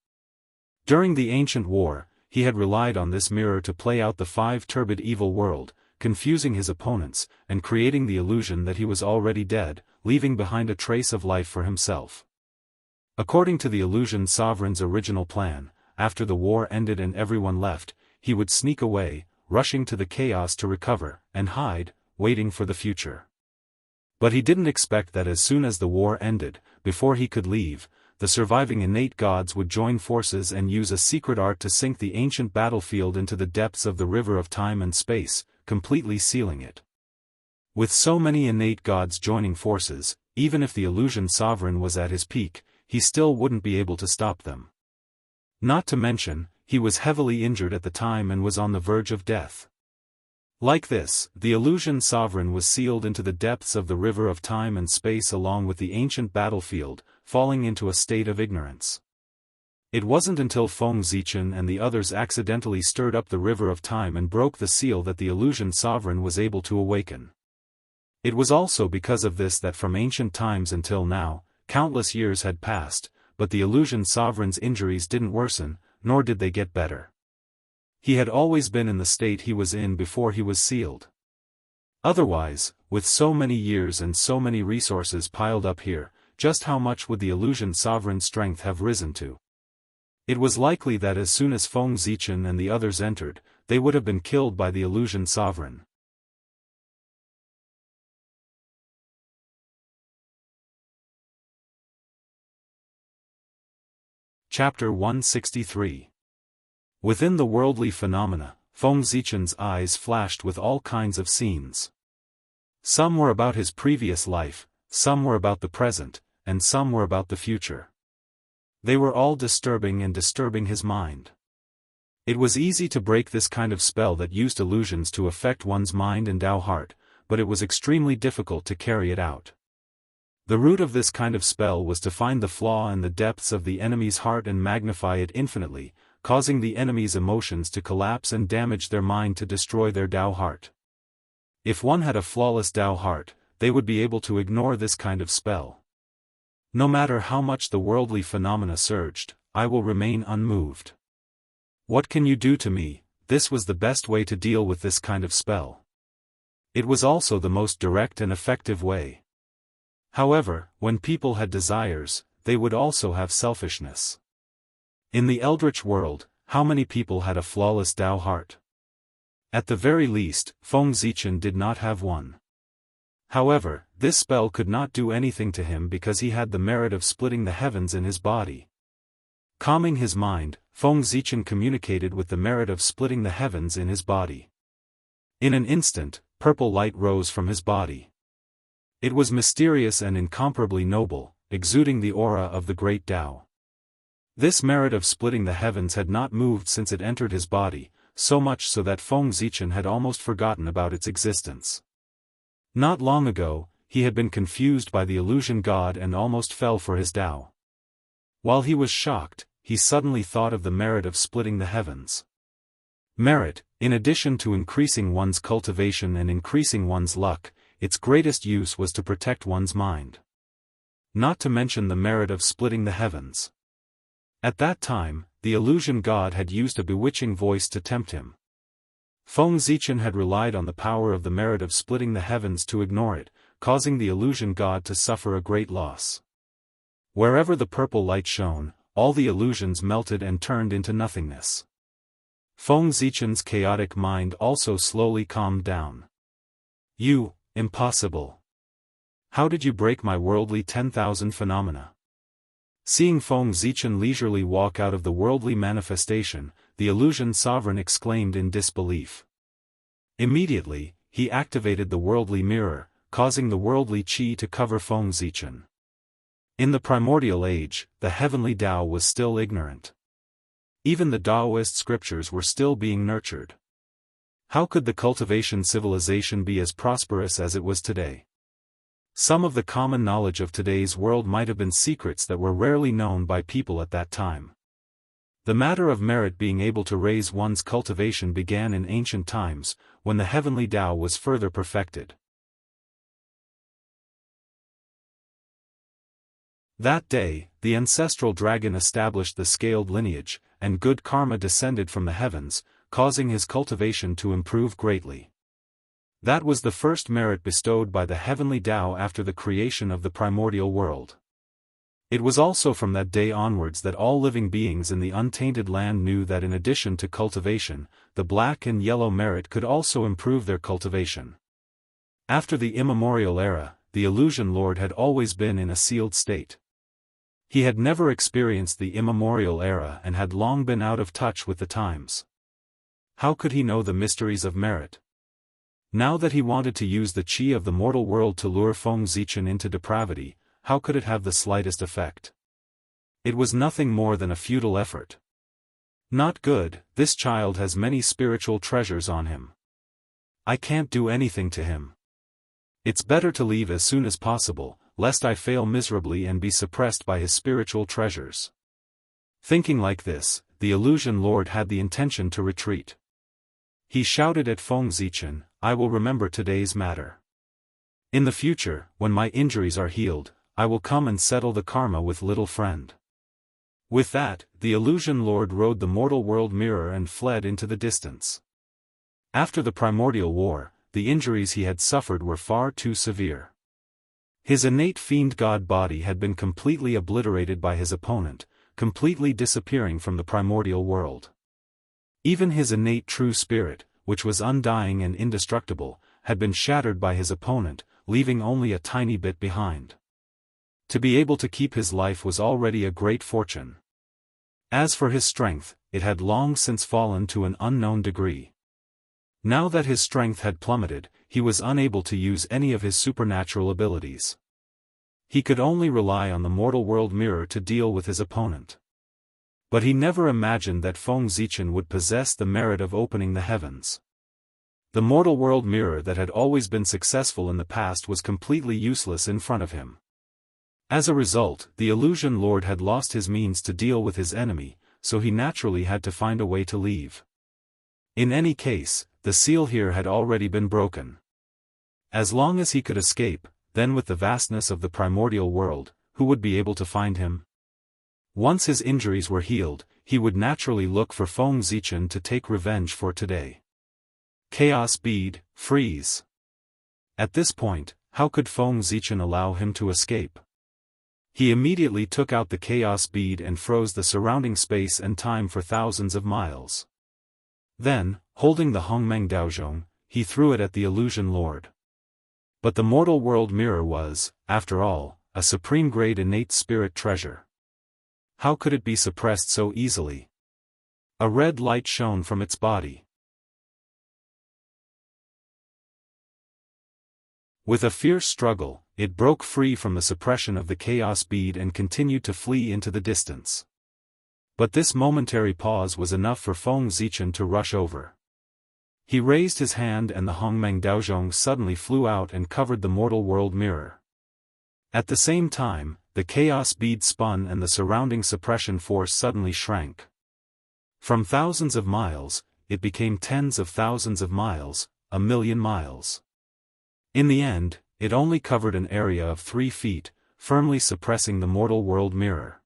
During the ancient war, he had relied on this mirror to play out the 5 turbid evil world, confusing his opponents, and creating the illusion that he was already dead, leaving behind a trace of life for himself. According to the illusion sovereign's original plan, after the war ended and everyone left, he would sneak away, rushing to the chaos to recover, and hide, waiting for the future. But he didn't expect that as soon as the war ended, before he could leave, the surviving innate gods would join forces and use a secret art to sink the ancient battlefield into the depths of the river of time and space, completely sealing it. With so many innate gods joining forces, even if the illusion sovereign was at his peak, he still wouldn't be able to stop them. Not to mention, he was heavily injured at the time and was on the verge of death. Like this, the illusion sovereign was sealed into the depths of the river of time and space along with the ancient battlefield, falling into a state of ignorance. It wasn't until Feng Zichen and the others accidentally stirred up the river of time and broke the seal that the illusion sovereign was able to awaken. It was also because of this that from ancient times until now, countless years had passed, but the illusion sovereign's injuries didn't worsen, nor did they get better. He had always been in the state he was in before he was sealed. Otherwise, with so many years and so many resources piled up here, just how much would the illusion sovereign's strength have risen to? It was likely that as soon as Feng Zichen and the others entered, they would have been killed by the illusion sovereign. Chapter 163. Within the worldly phenomena, Feng Zichen's eyes flashed with all kinds of scenes. Some were about his previous life, some were about the present, and some were about the future. They were all disturbing and disturbing his mind. It was easy to break this kind of spell that used illusions to affect one's mind and Dao heart, but it was extremely difficult to carry it out. The root of this kind of spell was to find the flaw in the depths of the enemy's heart and magnify it infinitely, causing the enemy's emotions to collapse and damage their mind to destroy their Dao heart. If one had a flawless Dao heart, they would be able to ignore this kind of spell. No matter how much the worldly phenomena surged, I will remain unmoved. What can you do to me? This was the best way to deal with this kind of spell. It was also the most direct and effective way. However, when people had desires, they would also have selfishness. In the Eldritch world, how many people had a flawless Tao heart? At the very least, Feng Zichen did not have one. However, this spell could not do anything to him because he had the merit of splitting the heavens in his body. Calming his mind, Feng Zichen communicated with the merit of splitting the heavens in his body. In an instant, purple light rose from his body. It was mysterious and incomparably noble, exuding the aura of the great Tao. This merit of splitting the heavens had not moved since it entered his body, so much so that Feng Zichen had almost forgotten about its existence. Not long ago, he had been confused by the illusion god and almost fell for his Tao. While he was shocked, he suddenly thought of the merit of splitting the heavens. Merit, in addition to increasing one's cultivation and increasing one's luck, its greatest use was to protect one's mind. Not to mention the merit of splitting the heavens. At that time, the illusion god had used a bewitching voice to tempt him. Feng Zichen had relied on the power of the merit of splitting the heavens to ignore it, causing the illusion god to suffer a great loss. Wherever the purple light shone, all the illusions melted and turned into nothingness. Feng Zichen's chaotic mind also slowly calmed down. You, impossible. How did you break my worldly 10,000 phenomena? Seeing Feng Zichen leisurely walk out of the worldly manifestation, the illusion sovereign exclaimed in disbelief. Immediately, he activated the worldly mirror, causing the worldly qi to cover Feng Zichen. In the primordial age, the heavenly Tao was still ignorant. Even the Daoist scriptures were still being nurtured. How could the cultivation civilization be as prosperous as it was today? Some of the common knowledge of today's world might have been secrets that were rarely known by people at that time. The matter of merit being able to raise one's cultivation began in ancient times, when the heavenly Tao was further perfected. That day, the ancestral dragon established the scaled lineage, and good karma descended from the heavens, causing his cultivation to improve greatly. That was the first merit bestowed by the heavenly Tao after the creation of the primordial world. It was also from that day onwards that all living beings in the untainted land knew that in addition to cultivation, the black and yellow merit could also improve their cultivation. After the immemorial era, the illusion lord had always been in a sealed state. He had never experienced the immemorial era and had long been out of touch with the times. How could he know the mysteries of merit? Now that he wanted to use the qi of the mortal world to lure Feng Zichen into depravity, how could it have the slightest effect? It was nothing more than a futile effort. Not good, this child has many spiritual treasures on him. I can't do anything to him. It's better to leave as soon as possible, lest I fail miserably and be suppressed by his spiritual treasures. Thinking like this, the illusion lord had the intention to retreat. He shouted at Feng Zichen, I will remember today's matter. In the future, when my injuries are healed, I will come and settle the karma with little friend. With that, the illusion lord rode the mortal world mirror and fled into the distance. After the primordial war, the injuries he had suffered were far too severe. His innate fiend god body had been completely obliterated by his opponent, completely disappearing from the primordial world. Even his innate true spirit, which was undying and indestructible, had been shattered by his opponent, leaving only a tiny bit behind. To be able to keep his life was already a great fortune. As for his strength, it had long since fallen to an unknown degree. Now that his strength had plummeted, he was unable to use any of his supernatural abilities. He could only rely on the mortal world mirror to deal with his opponent. But he never imagined that Feng Zichen would possess the merit of opening the heavens. The mortal world mirror that had always been successful in the past was completely useless in front of him. As a result, the illusion lord had lost his means to deal with his enemy, so he naturally had to find a way to leave. In any case, the seal here had already been broken. As long as he could escape, then with the vastness of the primordial world, who would be able to find him? Once his injuries were healed, he would naturally look for Feng Zichen to take revenge for today. Chaos Bead, freeze. At this point, how could Feng Zichen allow him to escape? He immediately took out the Chaos Bead and froze the surrounding space and time for thousands of miles. Then, holding the Hongmeng Daozhong, he threw it at the Illusion Lord. But the mortal world mirror was, after all, a supreme-grade innate spirit treasure. How could it be suppressed so easily? A red light shone from its body. With a fierce struggle, it broke free from the suppression of the Chaos Bead and continued to flee into the distance. But this momentary pause was enough for Feng Zichen to rush over. He raised his hand and the Hongmeng Daozhong suddenly flew out and covered the mortal world mirror. At the same time, the Chaos Bead spun and the surrounding suppression force suddenly shrank. From thousands of miles, it became tens of thousands of miles, 1,000,000 miles. In the end, it only covered an area of 3 feet, firmly suppressing the mortal world mirror.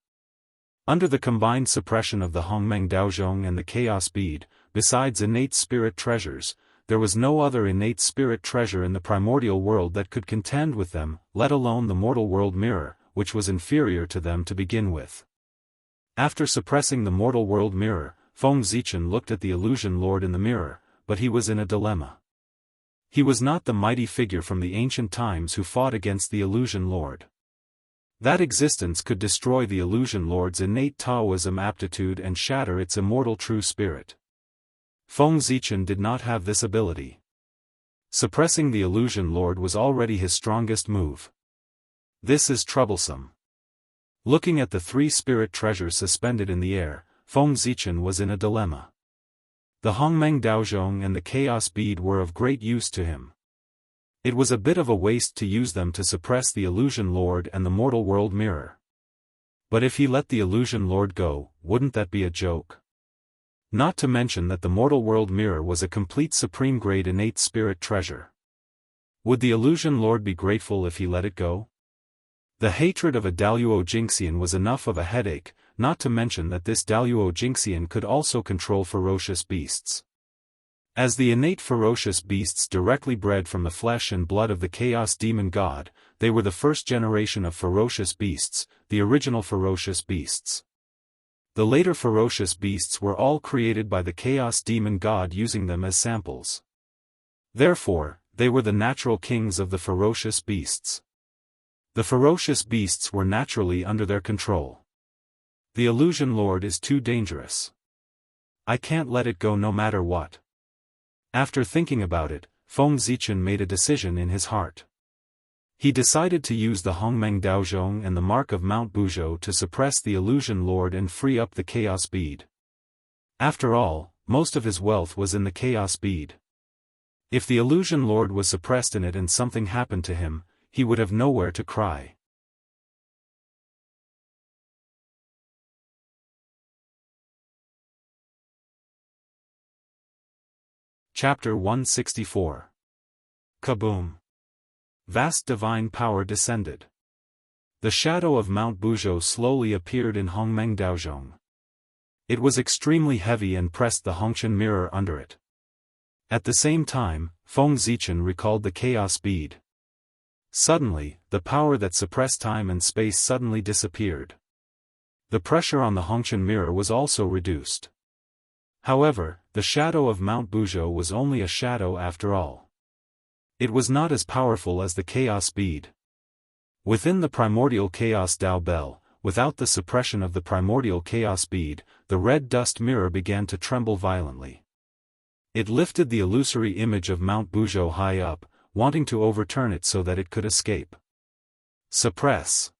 Under the combined suppression of the Hongmeng Daozhong and the Chaos Bead, besides innate spirit treasures, there was no other innate spirit treasure in the primordial world that could contend with them, let alone the mortal world mirror, which was inferior to them to begin with. After suppressing the mortal world mirror, Feng Zichen looked at the Illusion Lord in the mirror, but he was in a dilemma. He was not the mighty figure from the ancient times who fought against the Illusion Lord. That existence could destroy the Illusion Lord's innate Taoism aptitude and shatter its immortal true spirit. Feng Zichen did not have this ability. Suppressing the Illusion Lord was already his strongest move. This is troublesome. Looking at the 3 spirit treasures suspended in the air, Feng Zichen was in a dilemma. The Hongmeng Daozhong and the Chaos Bead were of great use to him. It was a bit of a waste to use them to suppress the Illusion Lord and the mortal world mirror. But if he let the Illusion Lord go, wouldn't that be a joke? Not to mention that the mortal world mirror was a complete supreme-grade innate spirit treasure. Would the Illusion Lord be grateful if he let it go? The hatred of a Daluo Jingxian was enough of a headache, not to mention that this Daluo Jingxian could also control ferocious beasts. As the innate ferocious beasts directly bred from the flesh and blood of the Chaos Demon God, they were the first generation of ferocious beasts, the original ferocious beasts. The later ferocious beasts were all created by the Chaos Demon God using them as samples. Therefore, they were the natural kings of the ferocious beasts. The ferocious beasts were naturally under their control. The Illusion Lord is too dangerous. I can't let it go no matter what. After thinking about it, Feng Zichen made a decision in his heart. He decided to use the Hongmeng Daozhong and the Mark of Mount Buzhou to suppress the Illusion Lord and free up the Chaos Bead. After all, most of his wealth was in the Chaos Bead. If the Illusion Lord was suppressed in it and something happened to him, he would have nowhere to cry. Chapter 164. Kaboom! Vast divine power descended. The shadow of Mount Buzhou slowly appeared in Hongmeng Daozhong. It was extremely heavy and pressed the Hongshan mirror under it. At the same time, Feng Zichen recalled the Chaos Bead. Suddenly, the power that suppressed time and space suddenly disappeared. The pressure on the Hongshan mirror was also reduced. However, the shadow of Mount Buzhou was only a shadow after all. It was not as powerful as the Chaos Bead. Within the primordial Chaos Dao Bell, without the suppression of the primordial Chaos Bead, the red dust mirror began to tremble violently. It lifted the illusory image of Mount Buzhou high up, wanting to overturn it so that it could escape. Suppress.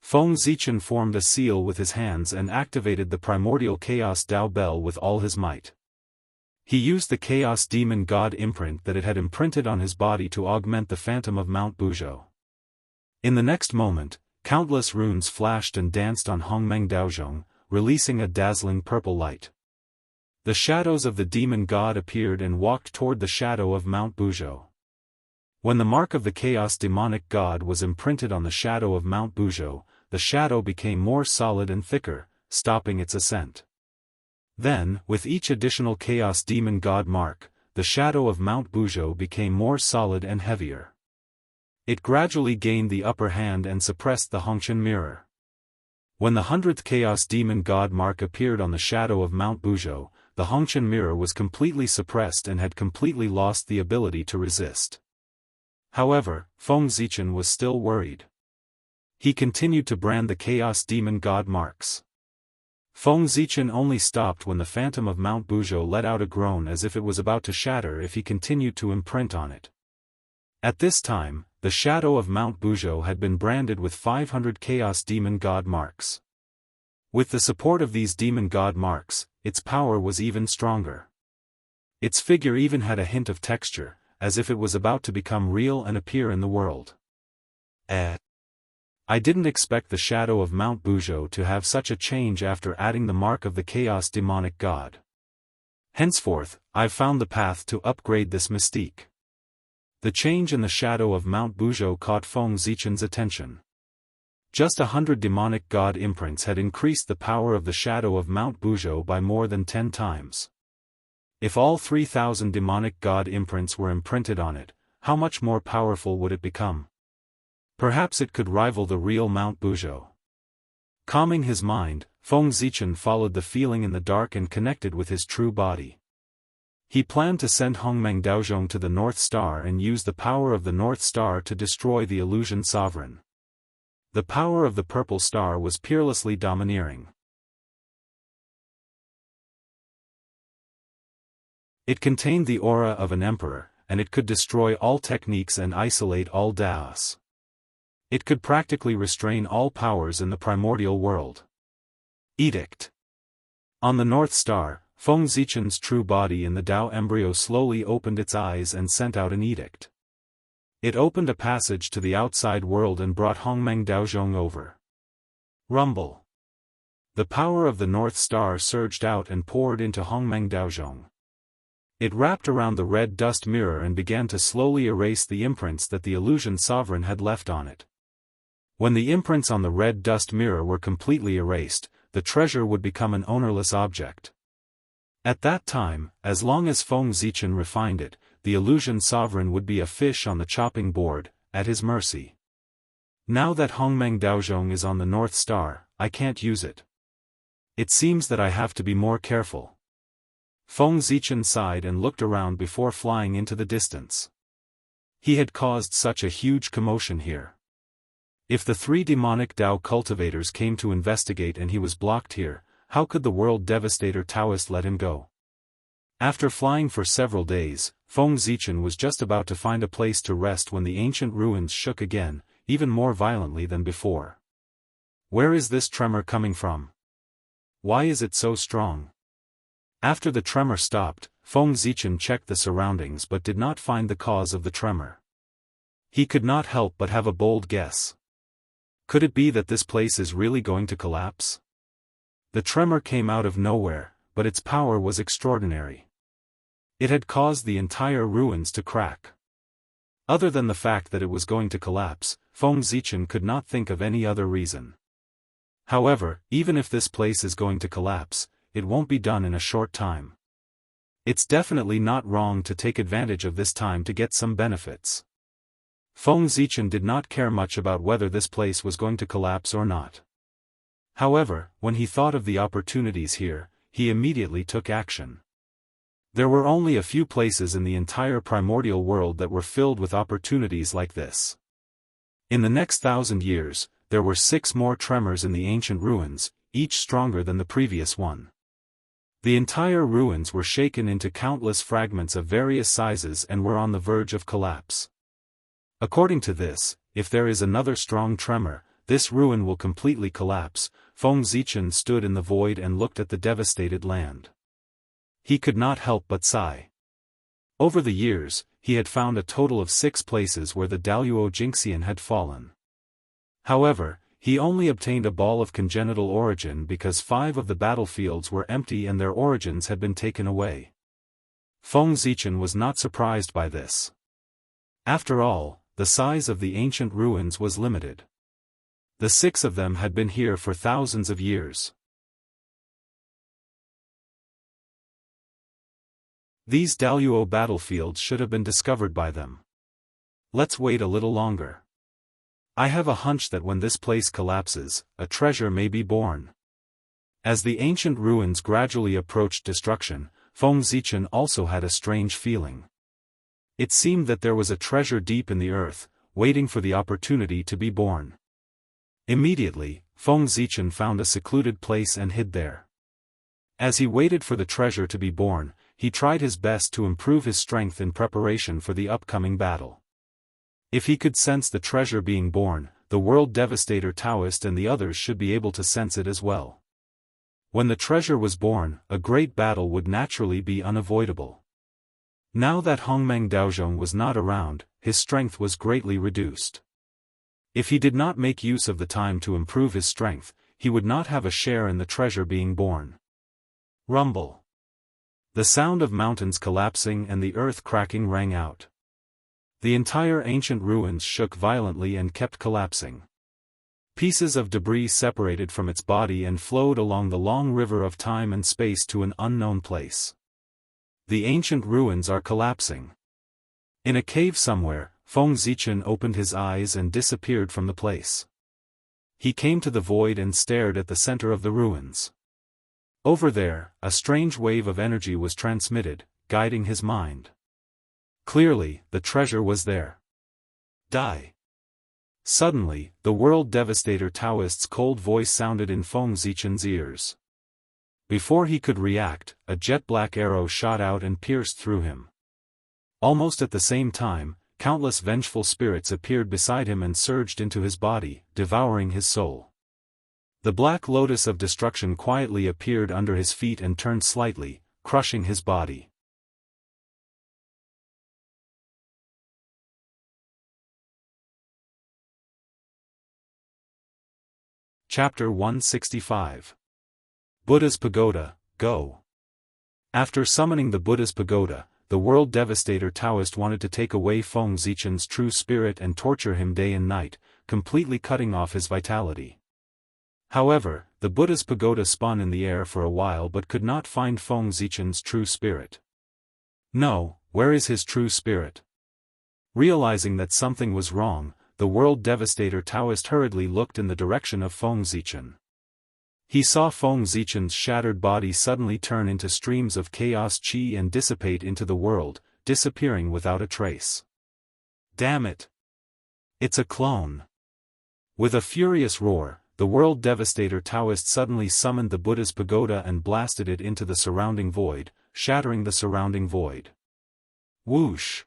Feng Zichen formed a seal with his hands and activated the primordial Chaos Dao Bell with all his might. He used the Chaos Demon God imprint that it had imprinted on his body to augment the phantom of Mount Buzhou. In the next moment, countless runes flashed and danced on Hongmeng Daozhong, releasing a dazzling purple light. The shadows of the demon god appeared and walked toward the shadow of Mount Buzhou. When the mark of the chaos demonic god was imprinted on the shadow of Mount Buzhou, the shadow became more solid and thicker, stopping its ascent. Then, with each additional chaos demon god mark, the shadow of Mount Buzhou became more solid and heavier. It gradually gained the upper hand and suppressed the Hongshan mirror. When the 100th chaos demon god mark appeared on the shadow of Mount Buzhou, the Hongshan mirror was completely suppressed and had completely lost the ability to resist. However, Feng Zichen was still worried. He continued to brand the chaos demon god marks. Feng Zichen only stopped when the phantom of Mount Buzhou let out a groan as if it was about to shatter if he continued to imprint on it. At this time, the shadow of Mount Buzhou had been branded with 500 chaos demon god marks. With the support of these demon god marks, its power was even stronger. Its figure even had a hint of texture, as if it was about to become real and appear in the world. I didn't expect the shadow of Mount Buzhou to have such a change after adding the mark of the chaos demonic god. Henceforth, I've found the path to upgrade this mystique. The change in the shadow of Mount Buzhou caught Feng Zichen's attention. Just 100 demonic god imprints had increased the power of the shadow of Mount Buzhou by more than 10 times. If all 3,000 demonic god imprints were imprinted on it, how much more powerful would it become? Perhaps it could rival the real Mount Buzhou. Calming his mind, Feng Zichen followed the feeling in the dark and connected with his true body. He planned to send Hongmeng Daozhong to the North Star and use the power of the North Star to destroy the illusion sovereign. The power of the Purple Star was peerlessly domineering. It contained the aura of an emperor, and it could destroy all techniques and isolate all Daos. It could practically restrain all powers in the primordial world. Edict. On the North Star, Feng Zichen's true body in the Dao embryo slowly opened its eyes and sent out an edict. It opened a passage to the outside world and brought Hongmeng Daozhong over. Rumble. The power of the North Star surged out and poured into Hongmeng Daozhong. It wrapped around the red dust mirror and began to slowly erase the imprints that the illusion sovereign had left on it. When the imprints on the red dust mirror were completely erased, the treasure would become an ownerless object. At that time, as long as Feng Zichen refined it, the illusion sovereign would be a fish on the chopping board, at his mercy. Now that Hongmeng Daozhong is on the North Star, I can't use it. It seems that I have to be more careful. Feng Zichen sighed and looked around before flying into the distance. He had caused such a huge commotion here. If the 3 demonic Dao cultivators came to investigate and he was blocked here, how could the world devastator Daoist let him go? After flying for several days, Feng Zichen was just about to find a place to rest when the ancient ruins shook again, even more violently than before. Where is this tremor coming from? Why is it so strong? After the tremor stopped, Feng Zichen checked the surroundings but did not find the cause of the tremor. He could not help but have a bold guess. Could it be that this place is really going to collapse? The tremor came out of nowhere, but its power was extraordinary. It had caused the entire ruins to crack. Other than the fact that it was going to collapse, Feng Zichen could not think of any other reason. However, even if this place is going to collapse, it won't be done in a short time. It's definitely not wrong to take advantage of this time to get some benefits. Feng Zichen did not care much about whether this place was going to collapse or not. However, when he thought of the opportunities here, he immediately took action. There were only a few places in the entire primordial world that were filled with opportunities like this. In the next 1,000 years, there were 6 more tremors in the ancient ruins, each stronger than the previous one. The entire ruins were shaken into countless fragments of various sizes and were on the verge of collapse. According to this, if there is another strong tremor, this ruin will completely collapse. Feng Zichen stood in the void and looked at the devastated land. He could not help but sigh. Over the years, he had found a total of 6 places where the Daoyuo Jingxian had fallen. However, he only obtained a ball of congenital origin because 5 of the battlefields were empty and their origins had been taken away. Feng Zichen was not surprised by this. After all, the size of the ancient ruins was limited. The 6 of them had been here for thousands of years. These Daoist battlefields should have been discovered by them. Let's wait a little longer. I have a hunch that when this place collapses, a treasure may be born. As the ancient ruins gradually approached destruction, Feng Zichen also had a strange feeling. It seemed that there was a treasure deep in the earth, waiting for the opportunity to be born. Immediately, Feng Zichen found a secluded place and hid there. As he waited for the treasure to be born, he tried his best to improve his strength in preparation for the upcoming battle. If he could sense the treasure being born, the World Devastator Daoist and the others should be able to sense it as well. When the treasure was born, a great battle would naturally be unavoidable. Now that Hongmeng Daozhong was not around, his strength was greatly reduced. If he did not make use of the time to improve his strength, he would not have a share in the treasure being born. Rumble. The sound of mountains collapsing and the earth cracking rang out. The entire ancient ruins shook violently and kept collapsing. Pieces of debris separated from its body and flowed along the long river of time and space to an unknown place. The ancient ruins are collapsing. In a cave somewhere, Feng Zichen opened his eyes and disappeared from the place. He came to the void and stared at the center of the ruins. Over there, a strange wave of energy was transmitted, guiding his mind. Clearly, the treasure was there. Die. Suddenly, the World Devastator Daoist's cold voice sounded in Feng Zichen's ears. Before he could react, a jet-black arrow shot out and pierced through him. Almost at the same time, countless vengeful spirits appeared beside him and surged into his body, devouring his soul. The black lotus of destruction quietly appeared under his feet and turned slightly, crushing his body. Chapter 165. Buddha's Pagoda, Go. After summoning the Buddha's Pagoda, the World Devastator Daoist wanted to take away Feng Zichen's true spirit and torture him day and night, completely cutting off his vitality. However, the Buddha's Pagoda spun in the air for a while but could not find Feng Zichen's true spirit. No, where is his true spirit? Realizing that something was wrong, the World Devastator Daoist hurriedly looked in the direction of Feng Zichen. He saw Feng Zichen's shattered body suddenly turn into streams of chaos qi and dissipate into the world, disappearing without a trace. Damn it! It's a clone! With a furious roar, the World Devastator Daoist suddenly summoned the Buddha's Pagoda and blasted it into the surrounding void, shattering the surrounding void. Whoosh!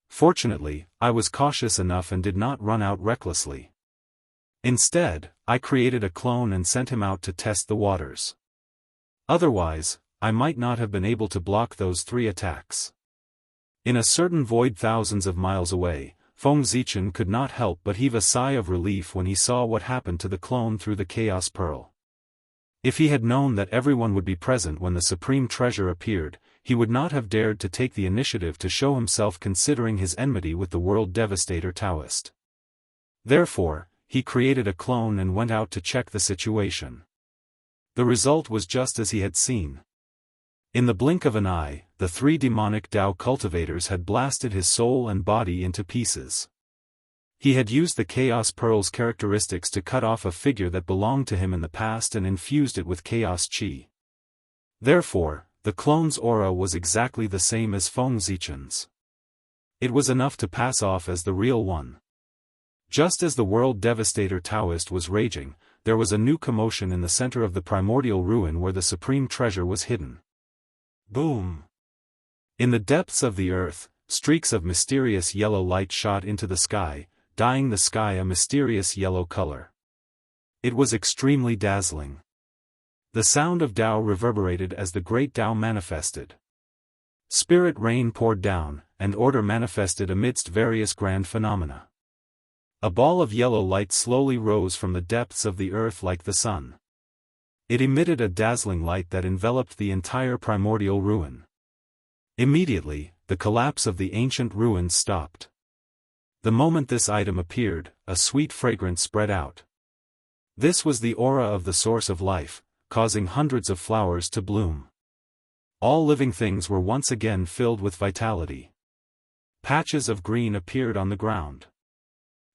Fortunately, I was cautious enough and did not run out recklessly. Instead, I created a clone and sent him out to test the waters. Otherwise, I might not have been able to block those 3 attacks. In a certain void thousands of miles away, Feng Zichen could not help but heave a sigh of relief when he saw what happened to the clone through the Chaos Pearl. If he had known that everyone would be present when the Supreme Treasure appeared, he would not have dared to take the initiative to show himself considering his enmity with the World Devastator Daoist. Therefore, he created a clone and went out to check the situation. The result was just as he had seen. In the blink of an eye, the 3 demonic Dao cultivators had blasted his soul and body into pieces. He had used the Chaos Pearl's characteristics to cut off a figure that belonged to him in the past and infused it with chaos qi. Therefore, the clone's aura was exactly the same as Feng Zichen's. It was enough to pass off as the real one. Just as the World Devastator Daoist was raging, there was a new commotion in the center of the primordial ruin where the Supreme Treasure was hidden. Boom! In the depths of the earth, streaks of mysterious yellow light shot into the sky, dyeing the sky a mysterious yellow color. It was extremely dazzling. The sound of Tao reverberated as the great Tao manifested. Spirit rain poured down, and order manifested amidst various grand phenomena. A ball of yellow light slowly rose from the depths of the earth like the sun. It emitted a dazzling light that enveloped the entire primordial ruin. Immediately, the collapse of the ancient ruins stopped. The moment this item appeared, a sweet fragrance spread out. This was the aura of the source of life, causing hundreds of flowers to bloom. All living things were once again filled with vitality. Patches of green appeared on the ground.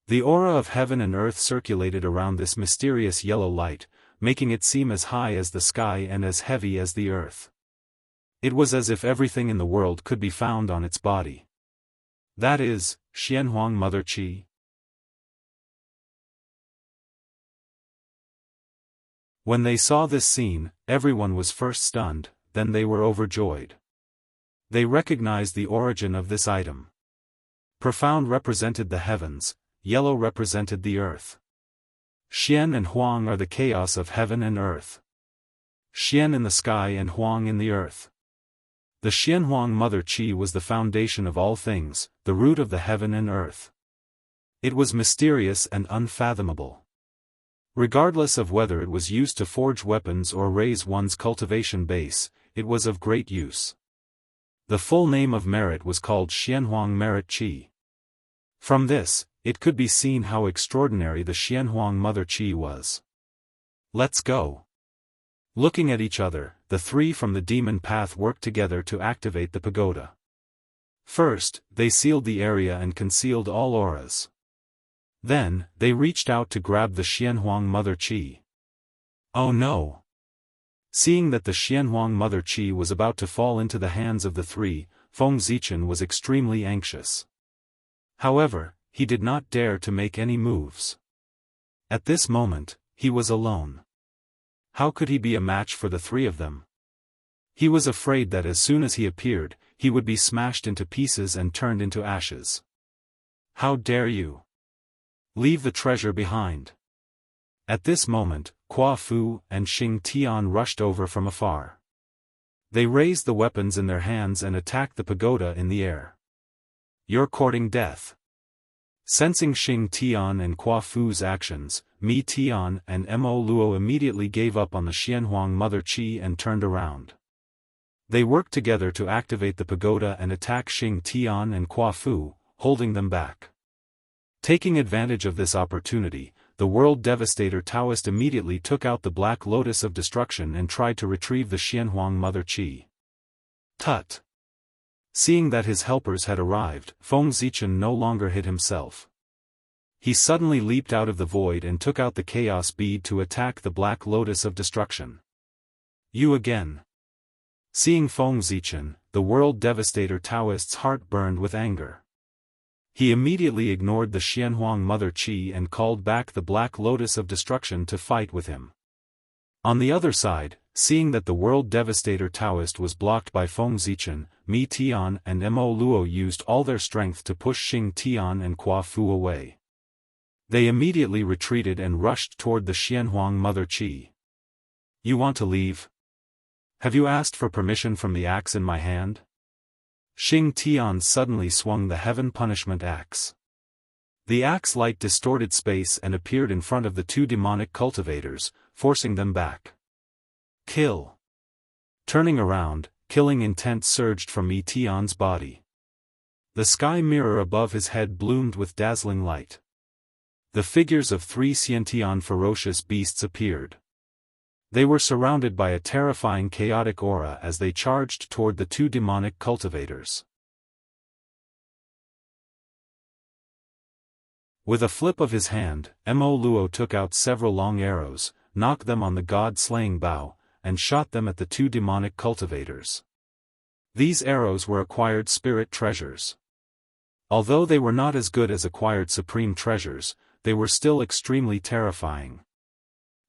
The aura of heaven and earth circulated around this mysterious yellow light, making it seem as high as the sky and as heavy as the earth. It was as if everything in the world could be found on its body. That is, Xianhuang Mother Qi. When they saw this scene, everyone was first stunned, then they were overjoyed. They recognized the origin of this item. Profound represented the heavens, yellow represented the earth. Xian and Huang are the chaos of heaven and earth. Xian in the sky and Huang in the earth. The Xianhuang Mother Qi was the foundation of all things, the root of the heaven and earth. It was mysterious and unfathomable. Regardless of whether it was used to forge weapons or raise one's cultivation base, it was of great use. The full name of merit was called Xianhuang Merit Qi. From this, it could be seen how extraordinary the Xianhuang Mother Qi was. Let's go. Looking at each other, the three from the demon path worked together to activate the pagoda. First, they sealed the area and concealed all auras. Then, they reached out to grab the Xianhuang Mother Qi. Oh no! Seeing that the Xianhuang Mother Qi was about to fall into the hands of the three, Feng Zichen was extremely anxious. However, he did not dare to make any moves. At this moment, he was alone. How could he be a match for the three of them? He was afraid that as soon as he appeared, he would be smashed into pieces and turned into ashes. How dare you? Leave the treasure behind. At this moment, Qua Fu and Xing Tian rushed over from afar. They raised the weapons in their hands and attacked the pagoda in the air. You're courting death. Sensing Xing Tian and Qua Fu's actions, Mi Tian and Mo Luo immediately gave up on the Xianhuang Mother Qi and turned around. They worked together to activate the pagoda and attack Xing Tian and Qua Fu, holding them back. Taking advantage of this opportunity, the World Devastator Daoist immediately took out the Black Lotus of Destruction and tried to retrieve the Xianhuang Mother Qi. Tut! Seeing that his helpers had arrived, Feng Zichen no longer hid himself. He suddenly leaped out of the void and took out the Chaos Bead to attack the Black Lotus of Destruction. You again! Seeing Feng Zichen, the World Devastator Daoist's heart burned with anger. He immediately ignored the Xianhuang Mother Qi and called back the Black Lotus of Destruction to fight with him. On the other side, seeing that the World Devastator Daoist was blocked by Feng Zichen, Mi Tian and Mo Luo used all their strength to push Xing Tian and Qua Fu away. They immediately retreated and rushed toward the Xianhuang Mother Qi. You want to leave? Have you asked for permission from the axe in my hand? Xing Tian suddenly swung the Heaven Punishment Axe. The axe light distorted space and appeared in front of the two demonic cultivators, forcing them back. Kill! Turning around, killing intent surged from Mi Tian's body. The sky mirror above his head bloomed with dazzling light. The figures of three Xiantian ferocious beasts appeared. They were surrounded by a terrifying chaotic aura as they charged toward the two demonic cultivators. With a flip of his hand, Mo Luo took out several long arrows, knocked them on the god-slaying bow, and shot them at the two demonic cultivators. These arrows were acquired spirit treasures. Although they were not as good as acquired supreme treasures, they were still extremely terrifying.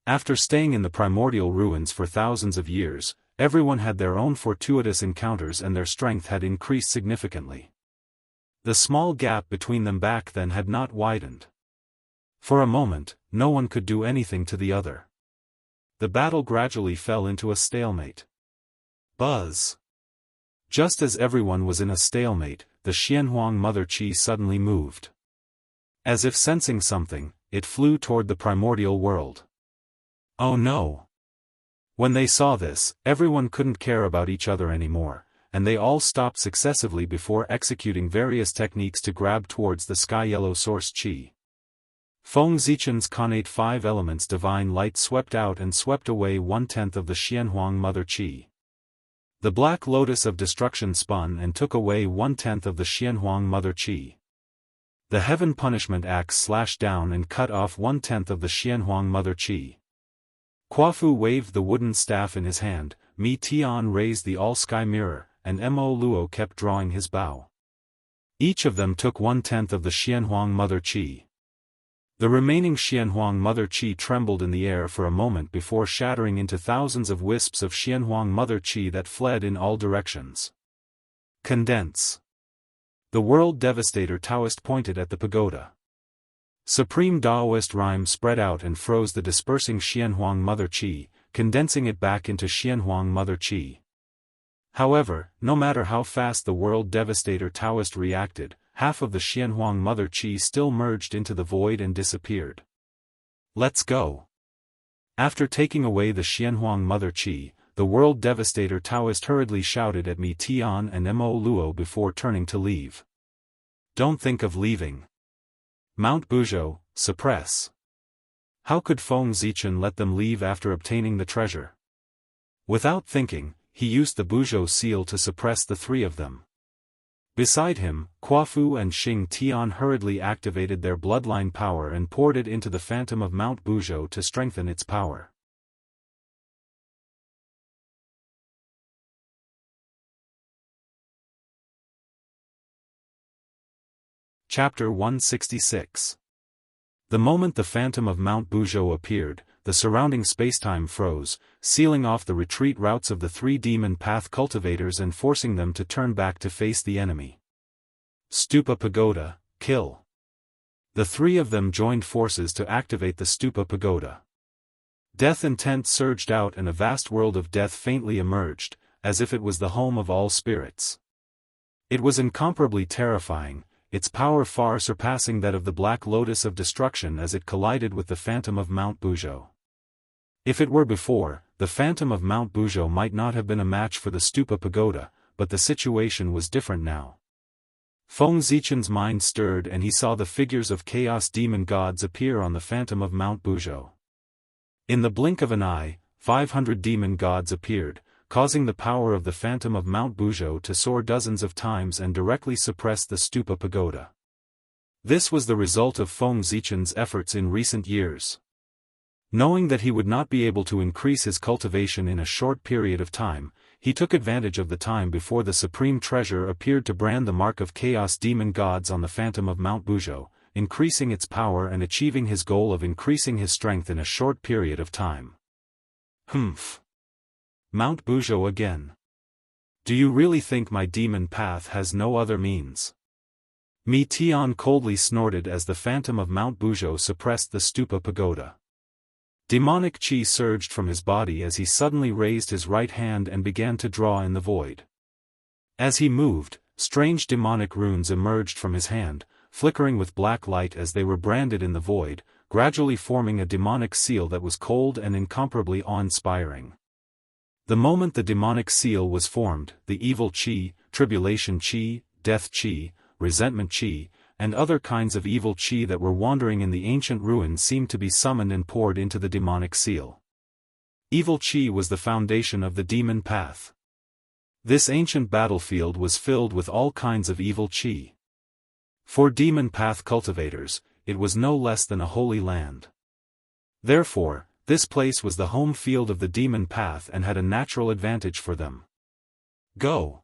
After staying in the primordial ruins for thousands of years, everyone had their own fortuitous encounters and their strength had increased significantly. The small gap between them back then had not widened. For a moment, no one could do anything to the other. The battle gradually fell into a stalemate. Buzz! Just as everyone was in a stalemate, the Xianhuang Mother Qi suddenly moved. As if sensing something, it flew toward the primordial world. Oh no! When they saw this, everyone couldn't care about each other anymore, and they all stopped successively before executing various techniques to grab towards the sky-yellow source qi. Feng Zichen's connate 5 elements divine light swept out and swept away 1/10 of the Xianhuang mother qi. The black lotus of destruction spun and took away 1/10 of the Xianhuang mother qi. The heaven punishment axe slashed down and cut off 1/10 of the Xianhuang mother qi. Kuafu waved the wooden staff in his hand, Mi Tian raised the all-sky mirror, and Mo Luo kept drawing his bow. Each of them took 1/10 of the Xianhuang mother qi. The remaining Xianhuang mother qi trembled in the air for a moment before shattering into thousands of wisps of Xianhuang mother qi that fled in all directions. Condense. The world devastator Taoist pointed at the pagoda. Supreme Daoist rhyme spread out and froze the dispersing Xianhuang mother qi, condensing it back into Xianhuang mother qi. However, no matter how fast the world devastator Taoist reacted, half of the Xianhuang mother qi still merged into the void and disappeared. Let's go. After taking away the Xianhuang mother qi, the world devastator Taoist hurriedly shouted at Mi Tian and Mo Luo before turning to leave. Don't think of leaving. Mount Buzhou, suppress. How could Feng Zichen let them leave after obtaining the treasure? Without thinking, he used the Buzhou seal to suppress the 3 of them. Beside him, Kuafu and Xing Tian hurriedly activated their bloodline power and poured it into the phantom of Mount Buzhou to strengthen its power. Chapter 166. The moment the phantom of Mount Buzhou appeared, the surrounding spacetime froze, sealing off the retreat routes of the 3 demon path cultivators and forcing them to turn back to face the enemy. Stupa Pagoda, kill. The 3 of them joined forces to activate the Stupa Pagoda. Death intent surged out and a vast world of death faintly emerged, as if it was the home of all spirits. It was incomparably terrifying, its power far surpassing that of the Black Lotus of Destruction as it collided with the phantom of Mount Buzhou. If it were before, the phantom of Mount Buzhou might not have been a match for the Stupa Pagoda, but the situation was different now. Feng Zichen's mind stirred and he saw the figures of chaos demon gods appear on the phantom of Mount Buzhou. In the blink of an eye, 500 demon gods appeared, causing the power of the phantom of Mount Buzhou to soar dozens of times and directly suppress the Stupa Pagoda. This was the result of Feng Zichen's efforts in recent years. Knowing that he would not be able to increase his cultivation in a short period of time, he took advantage of the time before the supreme treasure appeared to brand the mark of chaos demon gods on the phantom of Mount Buzhou, increasing its power and achieving his goal of increasing his strength in a short period of time. Humph. Mount Buzhou again. Do you really think my demon path has no other means? Mi Tian coldly snorted as the phantom of Mount Buzhou suppressed the Stupa Pagoda. Demonic qi surged from his body as he suddenly raised his right hand and began to draw in the void. As he moved, strange demonic runes emerged from his hand, flickering with black light as they were branded in the void, gradually forming a demonic seal that was cold and incomparably awe-inspiring. The moment the demonic seal was formed, the evil qi, tribulation qi, death qi, resentment qi, and other kinds of evil qi that were wandering in the ancient ruins seemed to be summoned and poured into the demonic seal. Evil qi was the foundation of the demon path. This ancient battlefield was filled with all kinds of evil qi. For demon path cultivators, it was no less than a holy land. Therefore, this place was the home field of the demon path and had a natural advantage for them. Go!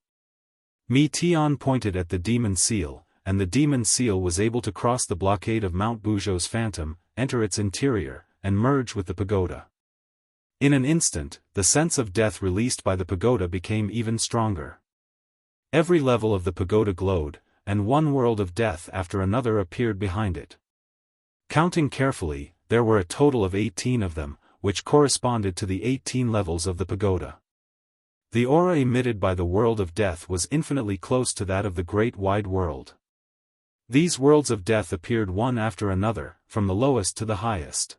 Mi Tian pointed at the demon seal, and the demon seal was able to cross the blockade of Mount Buzhou's phantom, enter its interior, and merge with the pagoda. In an instant, the sense of death released by the pagoda became even stronger. Every level of the pagoda glowed, and one world of death after another appeared behind it. Counting carefully, there were a total of 18 of them, which corresponded to the 18 levels of the pagoda. The aura emitted by the world of death was infinitely close to that of the great wide world. These worlds of death appeared one after another, from the lowest to the highest.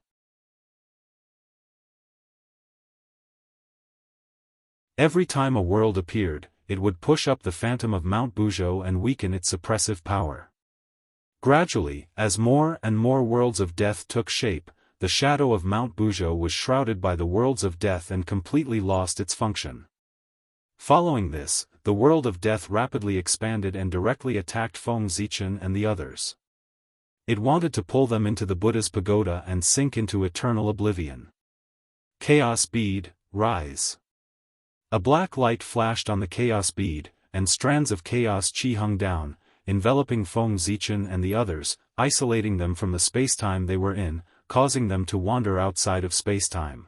Every time a world appeared, it would push up the phantom of Mount Buzhou and weaken its suppressive power. Gradually, as more and more worlds of death took shape, the shadow of Mount Buzhou was shrouded by the worlds of death and completely lost its function. Following this, the world of death rapidly expanded and directly attacked Feng Zichen and the others. It wanted to pull them into the Buddha's pagoda and sink into eternal oblivion. Chaos bead, rise. A black light flashed on the chaos bead, and strands of chaos qi hung down, enveloping Feng Zichen and the others, isolating them from the spacetime they were in, causing them to wander outside of spacetime.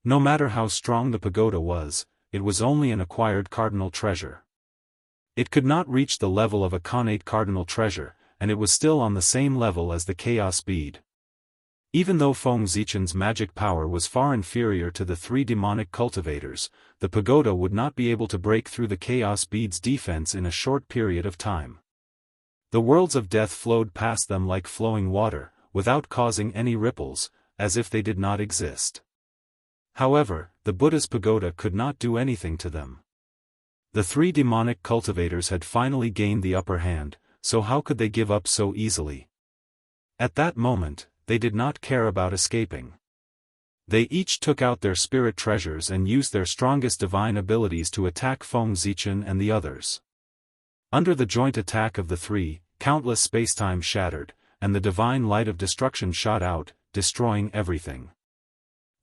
No matter how strong the pagoda was, it was only an acquired cardinal treasure. It could not reach the level of a connate cardinal treasure, and it was still on the same level as the chaos bead. Even though Feng Zichen's magic power was far inferior to the three demonic cultivators, the pagoda would not be able to break through the chaos bead's defense in a short period of time. The worlds of death flowed past them like flowing water, without causing any ripples, as if they did not exist. However, the Buddha's pagoda could not do anything to them. The three demonic cultivators had finally gained the upper hand, so how could they give up so easily? At that moment, they did not care about escaping. They each took out their spirit treasures and used their strongest divine abilities to attack Feng Zichen and the others. Under the joint attack of the three, countless spacetime shattered, and the divine light of destruction shot out, destroying everything.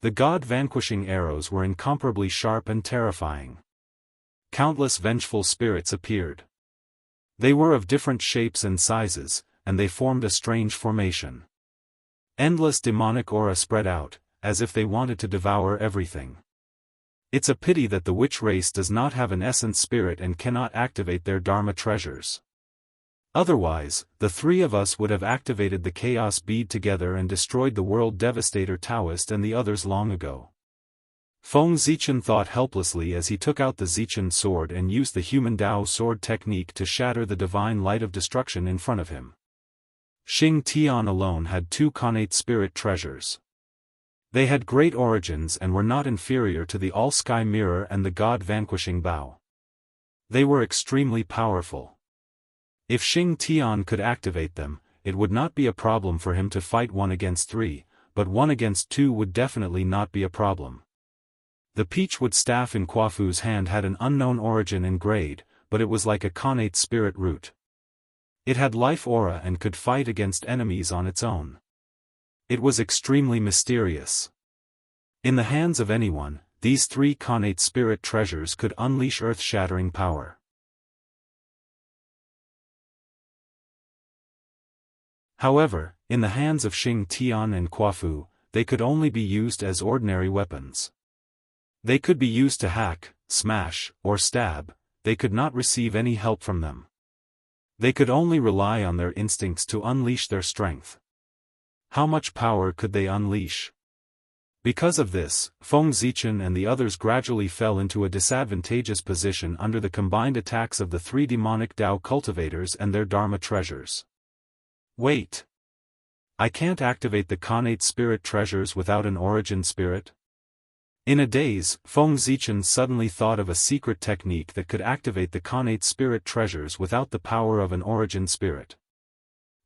The god-vanquishing arrows were incomparably sharp and terrifying. Countless vengeful spirits appeared. They were of different shapes and sizes, and they formed a strange formation. Endless demonic aura spread out, as if they wanted to devour everything. It's a pity that the witch race does not have an essence spirit and cannot activate their dharma treasures. Otherwise, the three of us would have activated the chaos bead together and destroyed the world devastator Daoist and the others long ago. Feng Zichen thought helplessly as he took out the Zichen sword and used the human Dao sword technique to shatter the divine light of destruction in front of him. Xing Tian alone had two connate spirit treasures. They had great origins and were not inferior to the all-sky mirror and the god-vanquishing bow. They were extremely powerful. If Xing Tian could activate them, it would not be a problem for him to fight 1 against 3, but 1 against 2 would definitely not be a problem. The peachwood staff in Quafu's hand had an unknown origin and grade, but it was like a connate spirit root. It had life aura and could fight against enemies on its own. It was extremely mysterious. In the hands of anyone, these three connate spirit treasures could unleash earth-shattering power. However, in the hands of Xing Tian and Quafu, they could only be used as ordinary weapons. They could be used to hack, smash, or stab. They could not receive any help from them. They could only rely on their instincts to unleash their strength. How much power could they unleash? Because of this, Feng Zichen and the others gradually fell into a disadvantageous position under the combined attacks of the three demonic Dao cultivators and their Dharma treasures. Wait! I can't activate the connate spirit treasures without an origin spirit? In a daze, Feng Zichen suddenly thought of a secret technique that could activate the connate spirit treasures without the power of an origin spirit.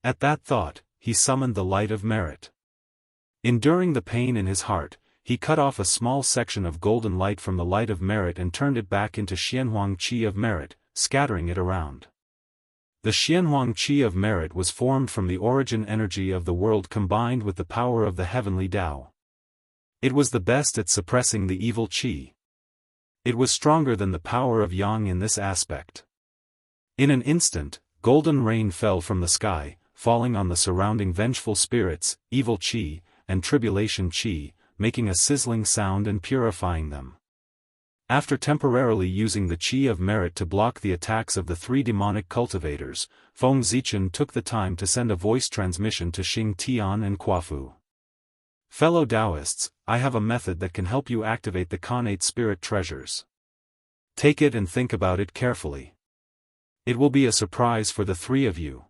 At that thought, he summoned the light of merit. Enduring the pain in his heart, he cut off a small section of golden light from the light of merit and turned it back into Xianhuang Qi of merit, scattering it around. The Xianhuang Qi of merit was formed from the origin energy of the world combined with the power of the heavenly Tao. It was the best at suppressing the evil Qi. It was stronger than the power of Yang in this aspect. In an instant, golden rain fell from the sky, falling on the surrounding vengeful spirits, evil Qi, and tribulation Qi, making a sizzling sound and purifying them. After temporarily using the Qi of merit to block the attacks of the three demonic cultivators, Feng Zichen took the time to send a voice transmission to Xing Tian and Quafu. Fellow Daoists, I have a method that can help you activate the connate spirit treasures. Take it and think about it carefully. It will be a surprise for the three of you.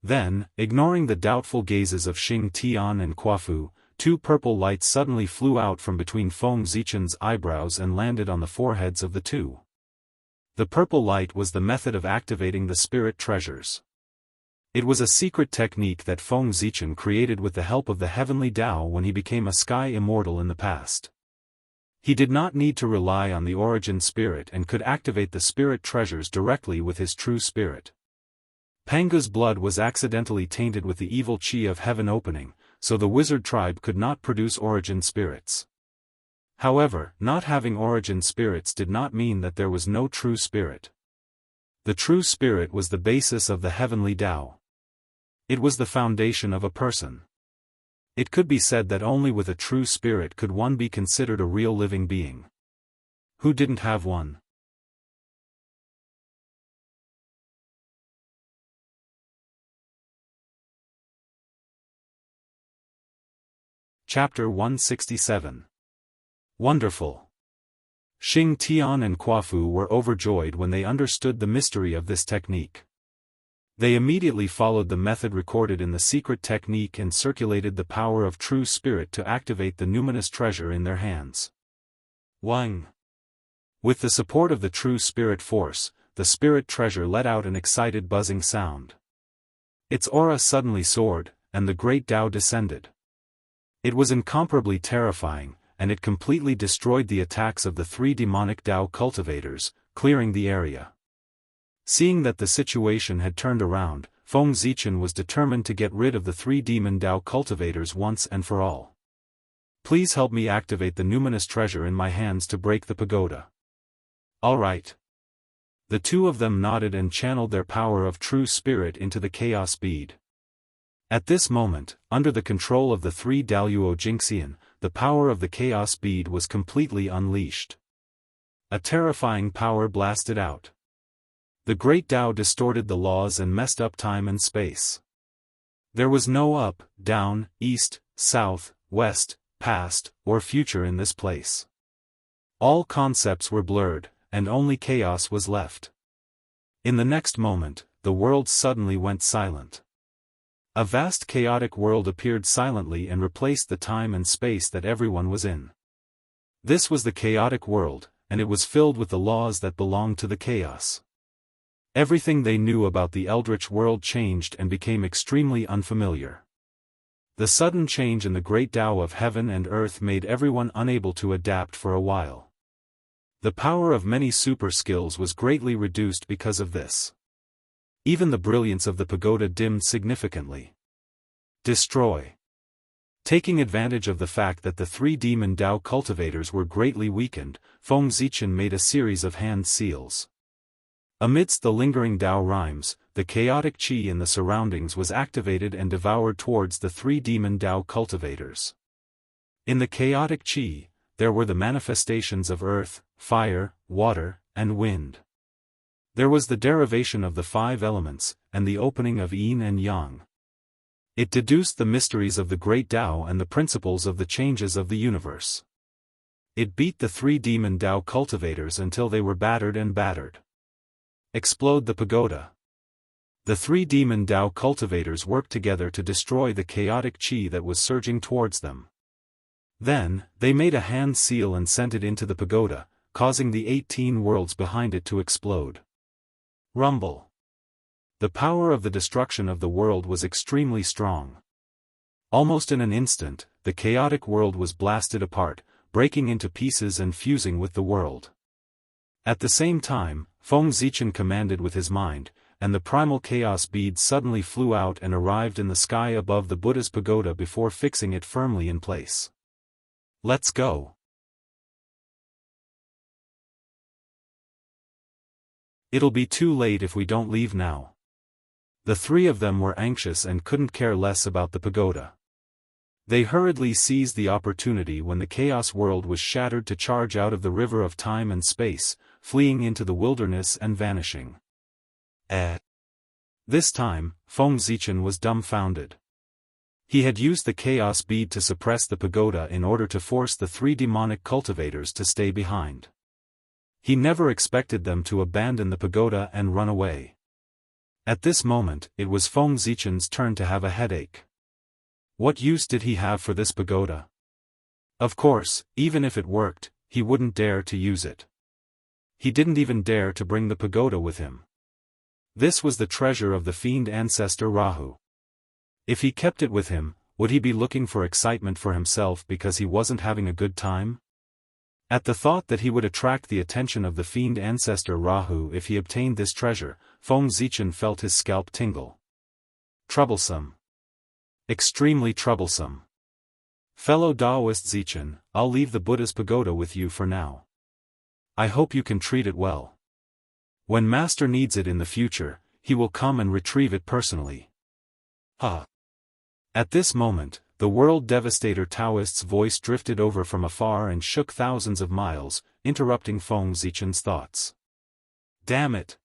Then, ignoring the doubtful gazes of Xing Tian and Quafu, two purple lights suddenly flew out from between Feng Zichen's eyebrows and landed on the foreheads of the two. The purple light was the method of activating the spirit treasures. It was a secret technique that Feng Zichen created with the help of the heavenly Tao when he became a sky immortal in the past. He did not need to rely on the origin spirit and could activate the spirit treasures directly with his true spirit. Panga's blood was accidentally tainted with the evil chi of heaven opening, so the wizard tribe could not produce origin spirits. However, not having origin spirits did not mean that there was no true spirit. The true spirit was the basis of the heavenly Tao. It was the foundation of a person. It could be said that only with a true spirit could one be considered a real living being. Who didn't have one? Chapter 167. Wonderful. Xing Tian and Quafu were overjoyed when they understood the mystery of this technique. They immediately followed the method recorded in the secret technique and circulated the power of true spirit to activate the numinous treasure in their hands. Wang. With the support of the true spirit force, the spirit treasure let out an excited buzzing sound. Its aura suddenly soared, and the great Tao descended. It was incomparably terrifying, and it completely destroyed the attacks of the three demonic Tao cultivators, clearing the area. Seeing that the situation had turned around, Feng Zichen was determined to get rid of the three demon Tao cultivators once and for all. Please help me activate the numinous treasure in my hands to break the pagoda. All right. The two of them nodded and channeled their power of true spirit into the chaos bead. At this moment, under the control of the three Daoist Jingxian, the power of the chaos bead was completely unleashed. A terrifying power blasted out. The great Tao distorted the laws and messed up time and space. There was no up, down, east, south, west, past, or future in this place. All concepts were blurred, and only chaos was left. In the next moment, the world suddenly went silent. A vast chaotic world appeared silently and replaced the time and space that everyone was in. This was the chaotic world, and it was filled with the laws that belonged to the chaos. Everything they knew about the eldritch world changed and became extremely unfamiliar. The sudden change in the great Tao of heaven and earth made everyone unable to adapt for a while. The power of many super skills was greatly reduced because of this. Even the brilliance of the pagoda dimmed significantly. Destroy. Taking advantage of the fact that the three demon Tao cultivators were greatly weakened, Feng Zichen made a series of hand seals. Amidst the lingering Tao rhymes, the chaotic qi in the surroundings was activated and devoured towards the three demon Tao cultivators. In the chaotic qi, there were the manifestations of earth, fire, water, and wind. There was the derivation of the five elements, and the opening of yin and yang. It deduced the mysteries of the great Tao and the principles of the changes of the universe. It beat the three demon Tao cultivators until they were battered and battered. Explode the pagoda. The three demon Tao cultivators worked together to destroy the chaotic qi that was surging towards them. Then, they made a hand seal and sent it into the pagoda, causing the 18 worlds behind it to explode. Rumble. The power of the destruction of the world was extremely strong. Almost in an instant, the chaotic world was blasted apart, breaking into pieces and fusing with the world. At the same time, Feng Zichen commanded with his mind, and the primal chaos bead suddenly flew out and arrived in the sky above the Buddha's pagoda before fixing it firmly in place. Let's go. It'll be too late if we don't leave now. The three of them were anxious and couldn't care less about the pagoda. They hurriedly seized the opportunity when the chaos world was shattered to charge out of the river of time and space, fleeing into the wilderness and vanishing. This time, Feng Zichen was dumbfounded. He had used the chaos bead to suppress the pagoda in order to force the three demonic cultivators to stay behind. He never expected them to abandon the pagoda and run away. At this moment, it was Feng Zichen's turn to have a headache. What use did he have for this pagoda? Of course, even if it worked, he wouldn't dare to use it. He didn't even dare to bring the pagoda with him. This was the treasure of the fiend ancestor Rahu. If he kept it with him, would he be looking for excitement for himself because he wasn't having a good time? At the thought that he would attract the attention of the fiend ancestor Rahu if he obtained this treasure, Feng Zichen felt his scalp tingle. Troublesome. Extremely troublesome. Fellow Daoist Zichen, I'll leave the Buddha's pagoda with you for now. I hope you can treat it well. When Master needs it in the future, he will come and retrieve it personally. Ha! At this moment, the world devastator Taoist's voice drifted over from afar and shook thousands of miles, interrupting Feng Zichen's thoughts. Damn it!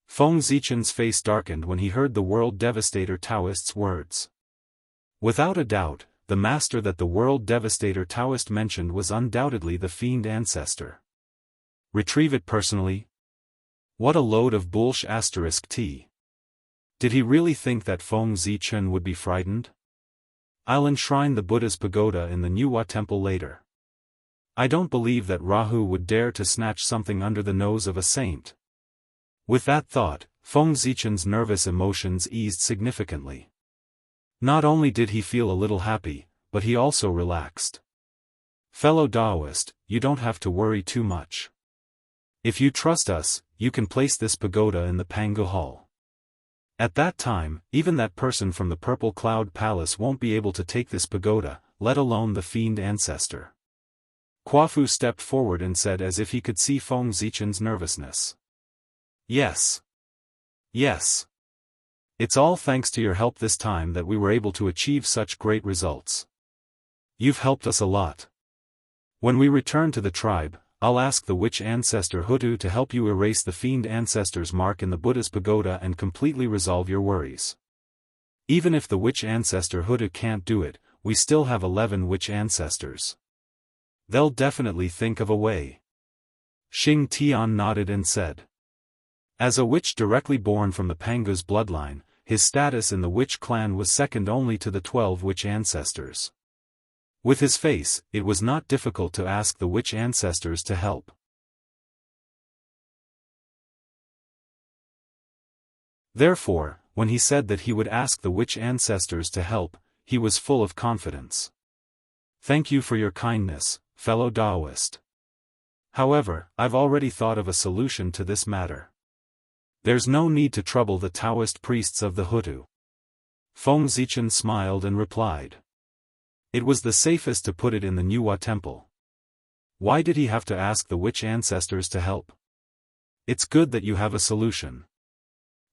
Feng Zichen's face darkened when he heard the world devastator Taoist's words. Without a doubt, the master that the world devastator Taoist mentioned was undoubtedly the fiend ancestor. Retrieve it personally? What a load of bullsh*t. Did he really think that Feng Zichen would be frightened? I'll enshrine the Buddha's pagoda in the Nuwa temple later. I don't believe that Rahu would dare to snatch something under the nose of a saint. With that thought, Feng Zichen's nervous emotions eased significantly. Not only did he feel a little happy, but he also relaxed. Fellow Daoist, you don't have to worry too much. If you trust us, you can place this pagoda in the Pangu Hall. At that time, even that person from the Purple Cloud Palace won't be able to take this pagoda, let alone the fiend ancestor. Quafu stepped forward and said as if he could see Feng Zichen's nervousness. Yes. Yes. It's all thanks to your help this time that we were able to achieve such great results. You've helped us a lot. When we return to the tribe, I'll ask the witch ancestor Hutu to help you erase the fiend ancestor's mark in the Buddha's pagoda and completely resolve your worries. Even if the witch ancestor Hutu can't do it, we still have 11 witch ancestors. They'll definitely think of a way. Xing Tian nodded and said. As a witch directly born from the Pangu's bloodline, his status in the witch clan was second only to the 12 witch ancestors. With his face, it was not difficult to ask the witch ancestors to help. Therefore, when he said that he would ask the witch ancestors to help, he was full of confidence. Thank you for your kindness, fellow Daoist. However, I've already thought of a solution to this matter. There's no need to trouble the Taoist priests of the Hutu. Feng Zichen smiled and replied. It was the safest to put it in the Nuwa temple. Why did he have to ask the witch ancestors to help? It's good that you have a solution.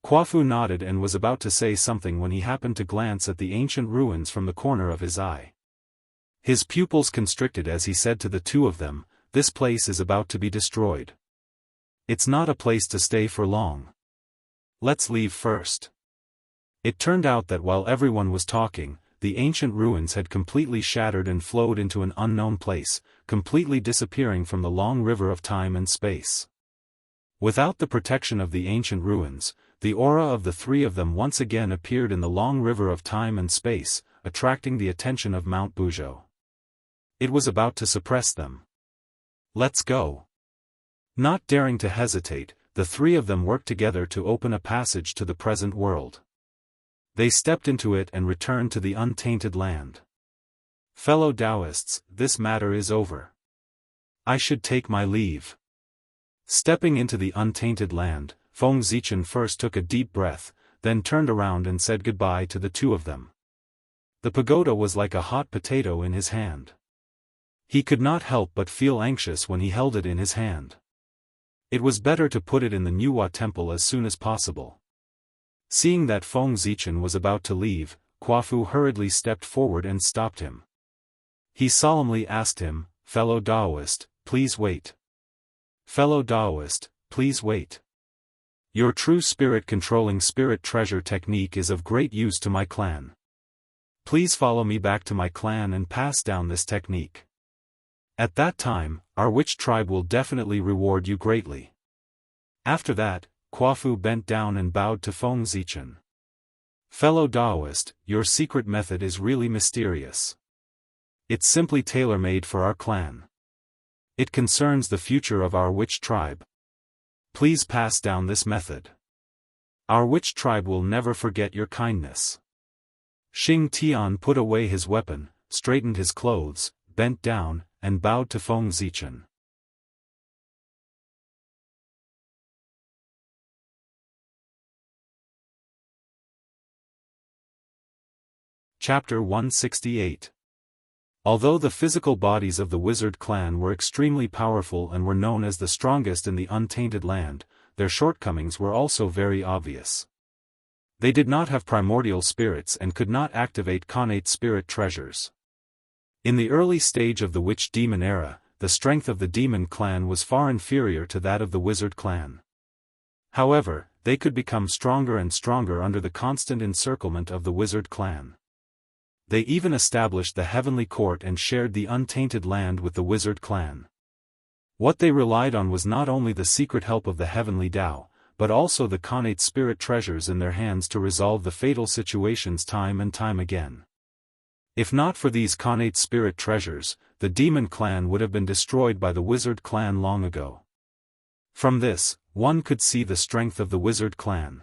Quafu nodded and was about to say something when he happened to glance at the ancient ruins from the corner of his eye. His pupils constricted as he said to the two of them, "This place is about to be destroyed. It's not a place to stay for long. Let's leave first." It turned out that while everyone was talking, the ancient ruins had completely shattered and flowed into an unknown place, completely disappearing from the long river of time and space. Without the protection of the ancient ruins, the aura of the three of them once again appeared in the long river of time and space, attracting the attention of Mount Buzhou. It was about to suppress them. Let's go. Not daring to hesitate, the three of them worked together to open a passage to the present world. They stepped into it and returned to the untainted land. Fellow Daoists, this matter is over. I should take my leave. Stepping into the untainted land, Feng Zichen first took a deep breath, then turned around and said goodbye to the two of them. The pagoda was like a hot potato in his hand. He could not help but feel anxious when he held it in his hand. It was better to put it in the Nuwa temple as soon as possible. Seeing that Feng Zichen was about to leave, Quafu hurriedly stepped forward and stopped him. He solemnly asked him, "Fellow Daoist, please wait. Fellow Daoist, please wait. Your true spirit-controlling spirit treasure technique is of great use to my clan. Please follow me back to my clan and pass down this technique. At that time, our witch tribe will definitely reward you greatly." After that, Quafu bent down and bowed to Feng Zichen. "Fellow Daoist, your secret method is really mysterious. It's simply tailor-made for our clan. It concerns the future of our witch tribe. Please pass down this method. Our witch tribe will never forget your kindness. Xing Tian put away his weapon, straightened his clothes, bent down, and bowed to Feng Zichen. Chapter 168. Although the physical bodies of the wizard clan were extremely powerful and were known as the strongest in the untainted land, their shortcomings were also very obvious. They did not have primordial spirits and could not activate connate spirit treasures. In the early stage of the witch-demon era, the strength of the demon clan was far inferior to that of the wizard clan. However, they could become stronger and stronger under the constant encirclement of the wizard clan. They even established the heavenly court and shared the untainted land with the wizard clan. What they relied on was not only the secret help of the heavenly Tao, but also the connate spirit treasures in their hands to resolve the fatal situations time and time again. If not for these connate spirit treasures, the demon clan would have been destroyed by the wizard clan long ago. From this, one could see the strength of the wizard clan.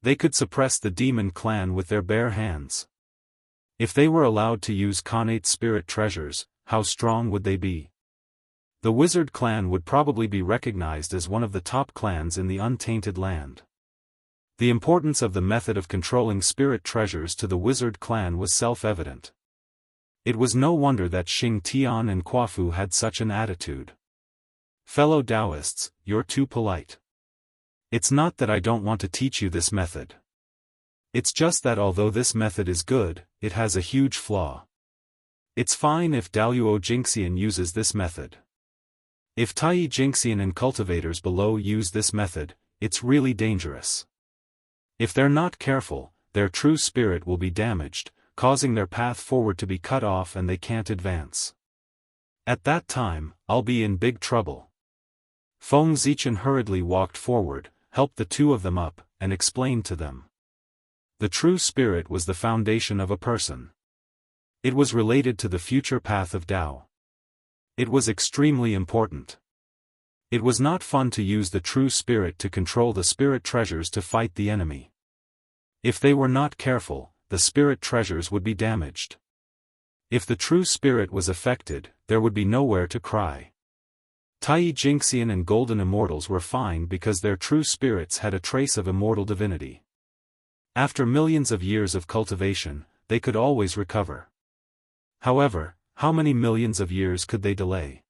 They could suppress the demon clan with their bare hands. If they were allowed to use connate spirit treasures, how strong would they be? The wizard clan would probably be recognized as one of the top clans in the untainted land. The importance of the method of controlling spirit treasures to the wizard clan was self-evident. It was no wonder that Xing Tian and Quafu had such an attitude. Fellow Daoists, you're too polite. It's not that I don't want to teach you this method. It's just that although this method is good, it has a huge flaw. It's fine if Daoist Jingxian uses this method. If Tai Jingxian and cultivators below use this method, it's really dangerous. If they're not careful, their true spirit will be damaged, causing their path forward to be cut off and they can't advance. At that time, I'll be in big trouble. Feng Zichen hurriedly walked forward, helped the two of them up, and explained to them. The true spirit was the foundation of a person. It was related to the future path of Tao. It was extremely important. It was not fun to use the true spirit to control the spirit treasures to fight the enemy. If they were not careful, the spirit treasures would be damaged. If the true spirit was affected, there would be nowhere to cry. Tai Jingxian and Golden Immortals were fine because their true spirits had a trace of immortal divinity. After millions of years of cultivation, they could always recover. However, how many millions of years could they delay?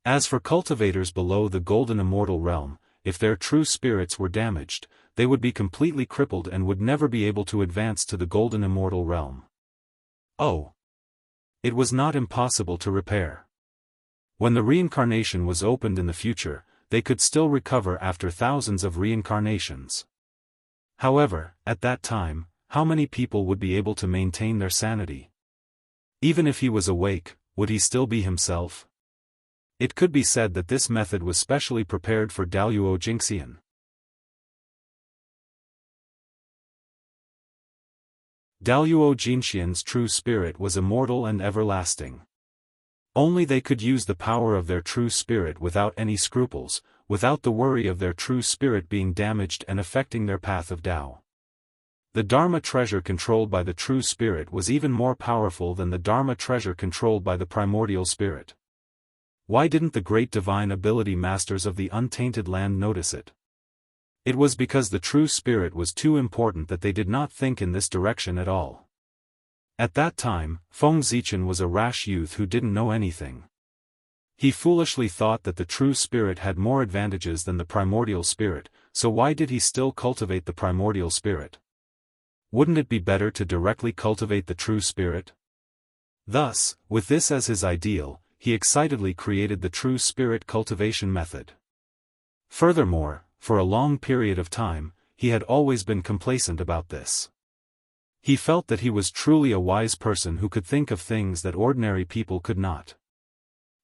As for cultivators below the Golden Immortal realm, if their true spirits were damaged, they would be completely crippled and would never be able to advance to the Golden Immortal realm. Oh! It was not impossible to repair. When the reincarnation was opened in the future, they could still recover after thousands of reincarnations. However, at that time, how many people would be able to maintain their sanity? Even if he was awake, would he still be himself? It could be said that this method was specially prepared for Daoist Jingxian. Daoist Jingxian's true spirit was immortal and everlasting. Only they could use the power of their true spirit without any scruples, without the worry of their true spirit being damaged and affecting their path of Tao. The Dharma treasure controlled by the true spirit was even more powerful than the Dharma treasure controlled by the primordial spirit. Why didn't the great divine ability masters of the untainted land notice it? It was because the true spirit was too important that they did not think in this direction at all. At that time, Feng Zichen was a rash youth who didn't know anything. He foolishly thought that the true spirit had more advantages than the primordial spirit, so why did he still cultivate the primordial spirit? Wouldn't it be better to directly cultivate the true spirit? Thus, with this as his ideal, he excitedly created the true spirit cultivation method. Furthermore, for a long period of time, he had always been complacent about this. He felt that he was truly a wise person who could think of things that ordinary people could not.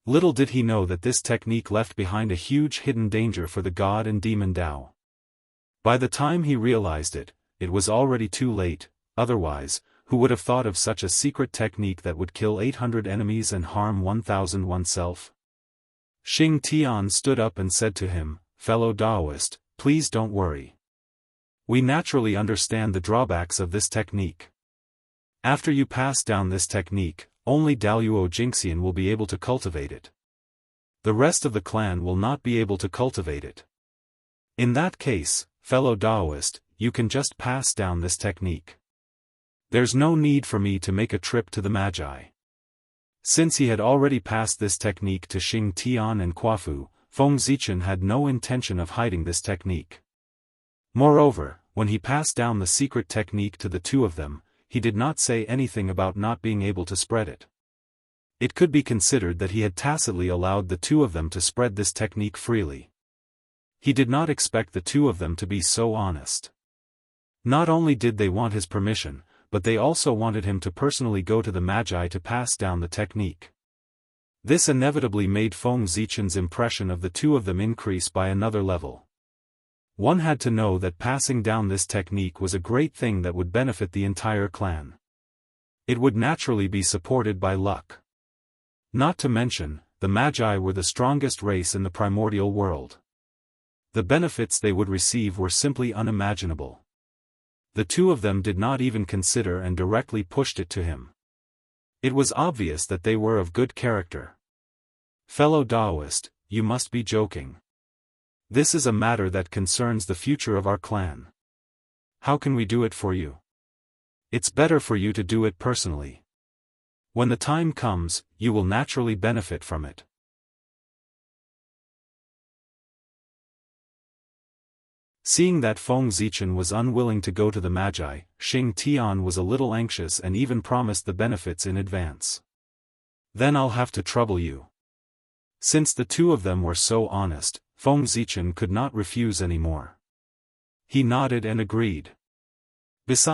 Little did he know that this technique left behind a huge hidden danger for the god and demon Tao. By the time he realized it, it was already too late. Otherwise, who would have thought of such a secret technique that would kill 800 enemies and harm 1,000 oneself? Xing Tian stood up and said to him, fellow Daoist, please don't worry. We naturally understand the drawbacks of this technique. After you pass down this technique, only Daoluo Jingxian will be able to cultivate it. The rest of the clan will not be able to cultivate it. In that case, fellow Daoist, you can just pass down this technique. There's no need for me to make a trip to the Magi. Since he had already passed this technique to Xing Tian and Quafu, Feng Zichen had no intention of hiding this technique. Moreover, when he passed down the secret technique to the two of them, he did not say anything about not being able to spread it. It could be considered that he had tacitly allowed the two of them to spread this technique freely. He did not expect the two of them to be so honest. Not only did they want his permission, but they also wanted him to personally go to the Magi to pass down the technique. This inevitably made Feng Zichen's impression of the two of them increase by another level. One had to know that passing down this technique was a great thing that would benefit the entire clan. It would naturally be supported by luck. Not to mention, the Magi were the strongest race in the primordial world. The benefits they would receive were simply unimaginable. The two of them did not even consider and directly pushed it to him. It was obvious that they were of good character. Fellow Daoist, you must be joking. This is a matter that concerns the future of our clan. How can we do it for you? It's better for you to do it personally. When the time comes, you will naturally benefit from it. Seeing that Feng Zichen was unwilling to go to the Magi, Xing Tian was a little anxious and even promised the benefits in advance. Then I'll have to trouble you. Since the two of them were so honest, Feng Zichen could not refuse anymore. He nodded and agreed. Besides,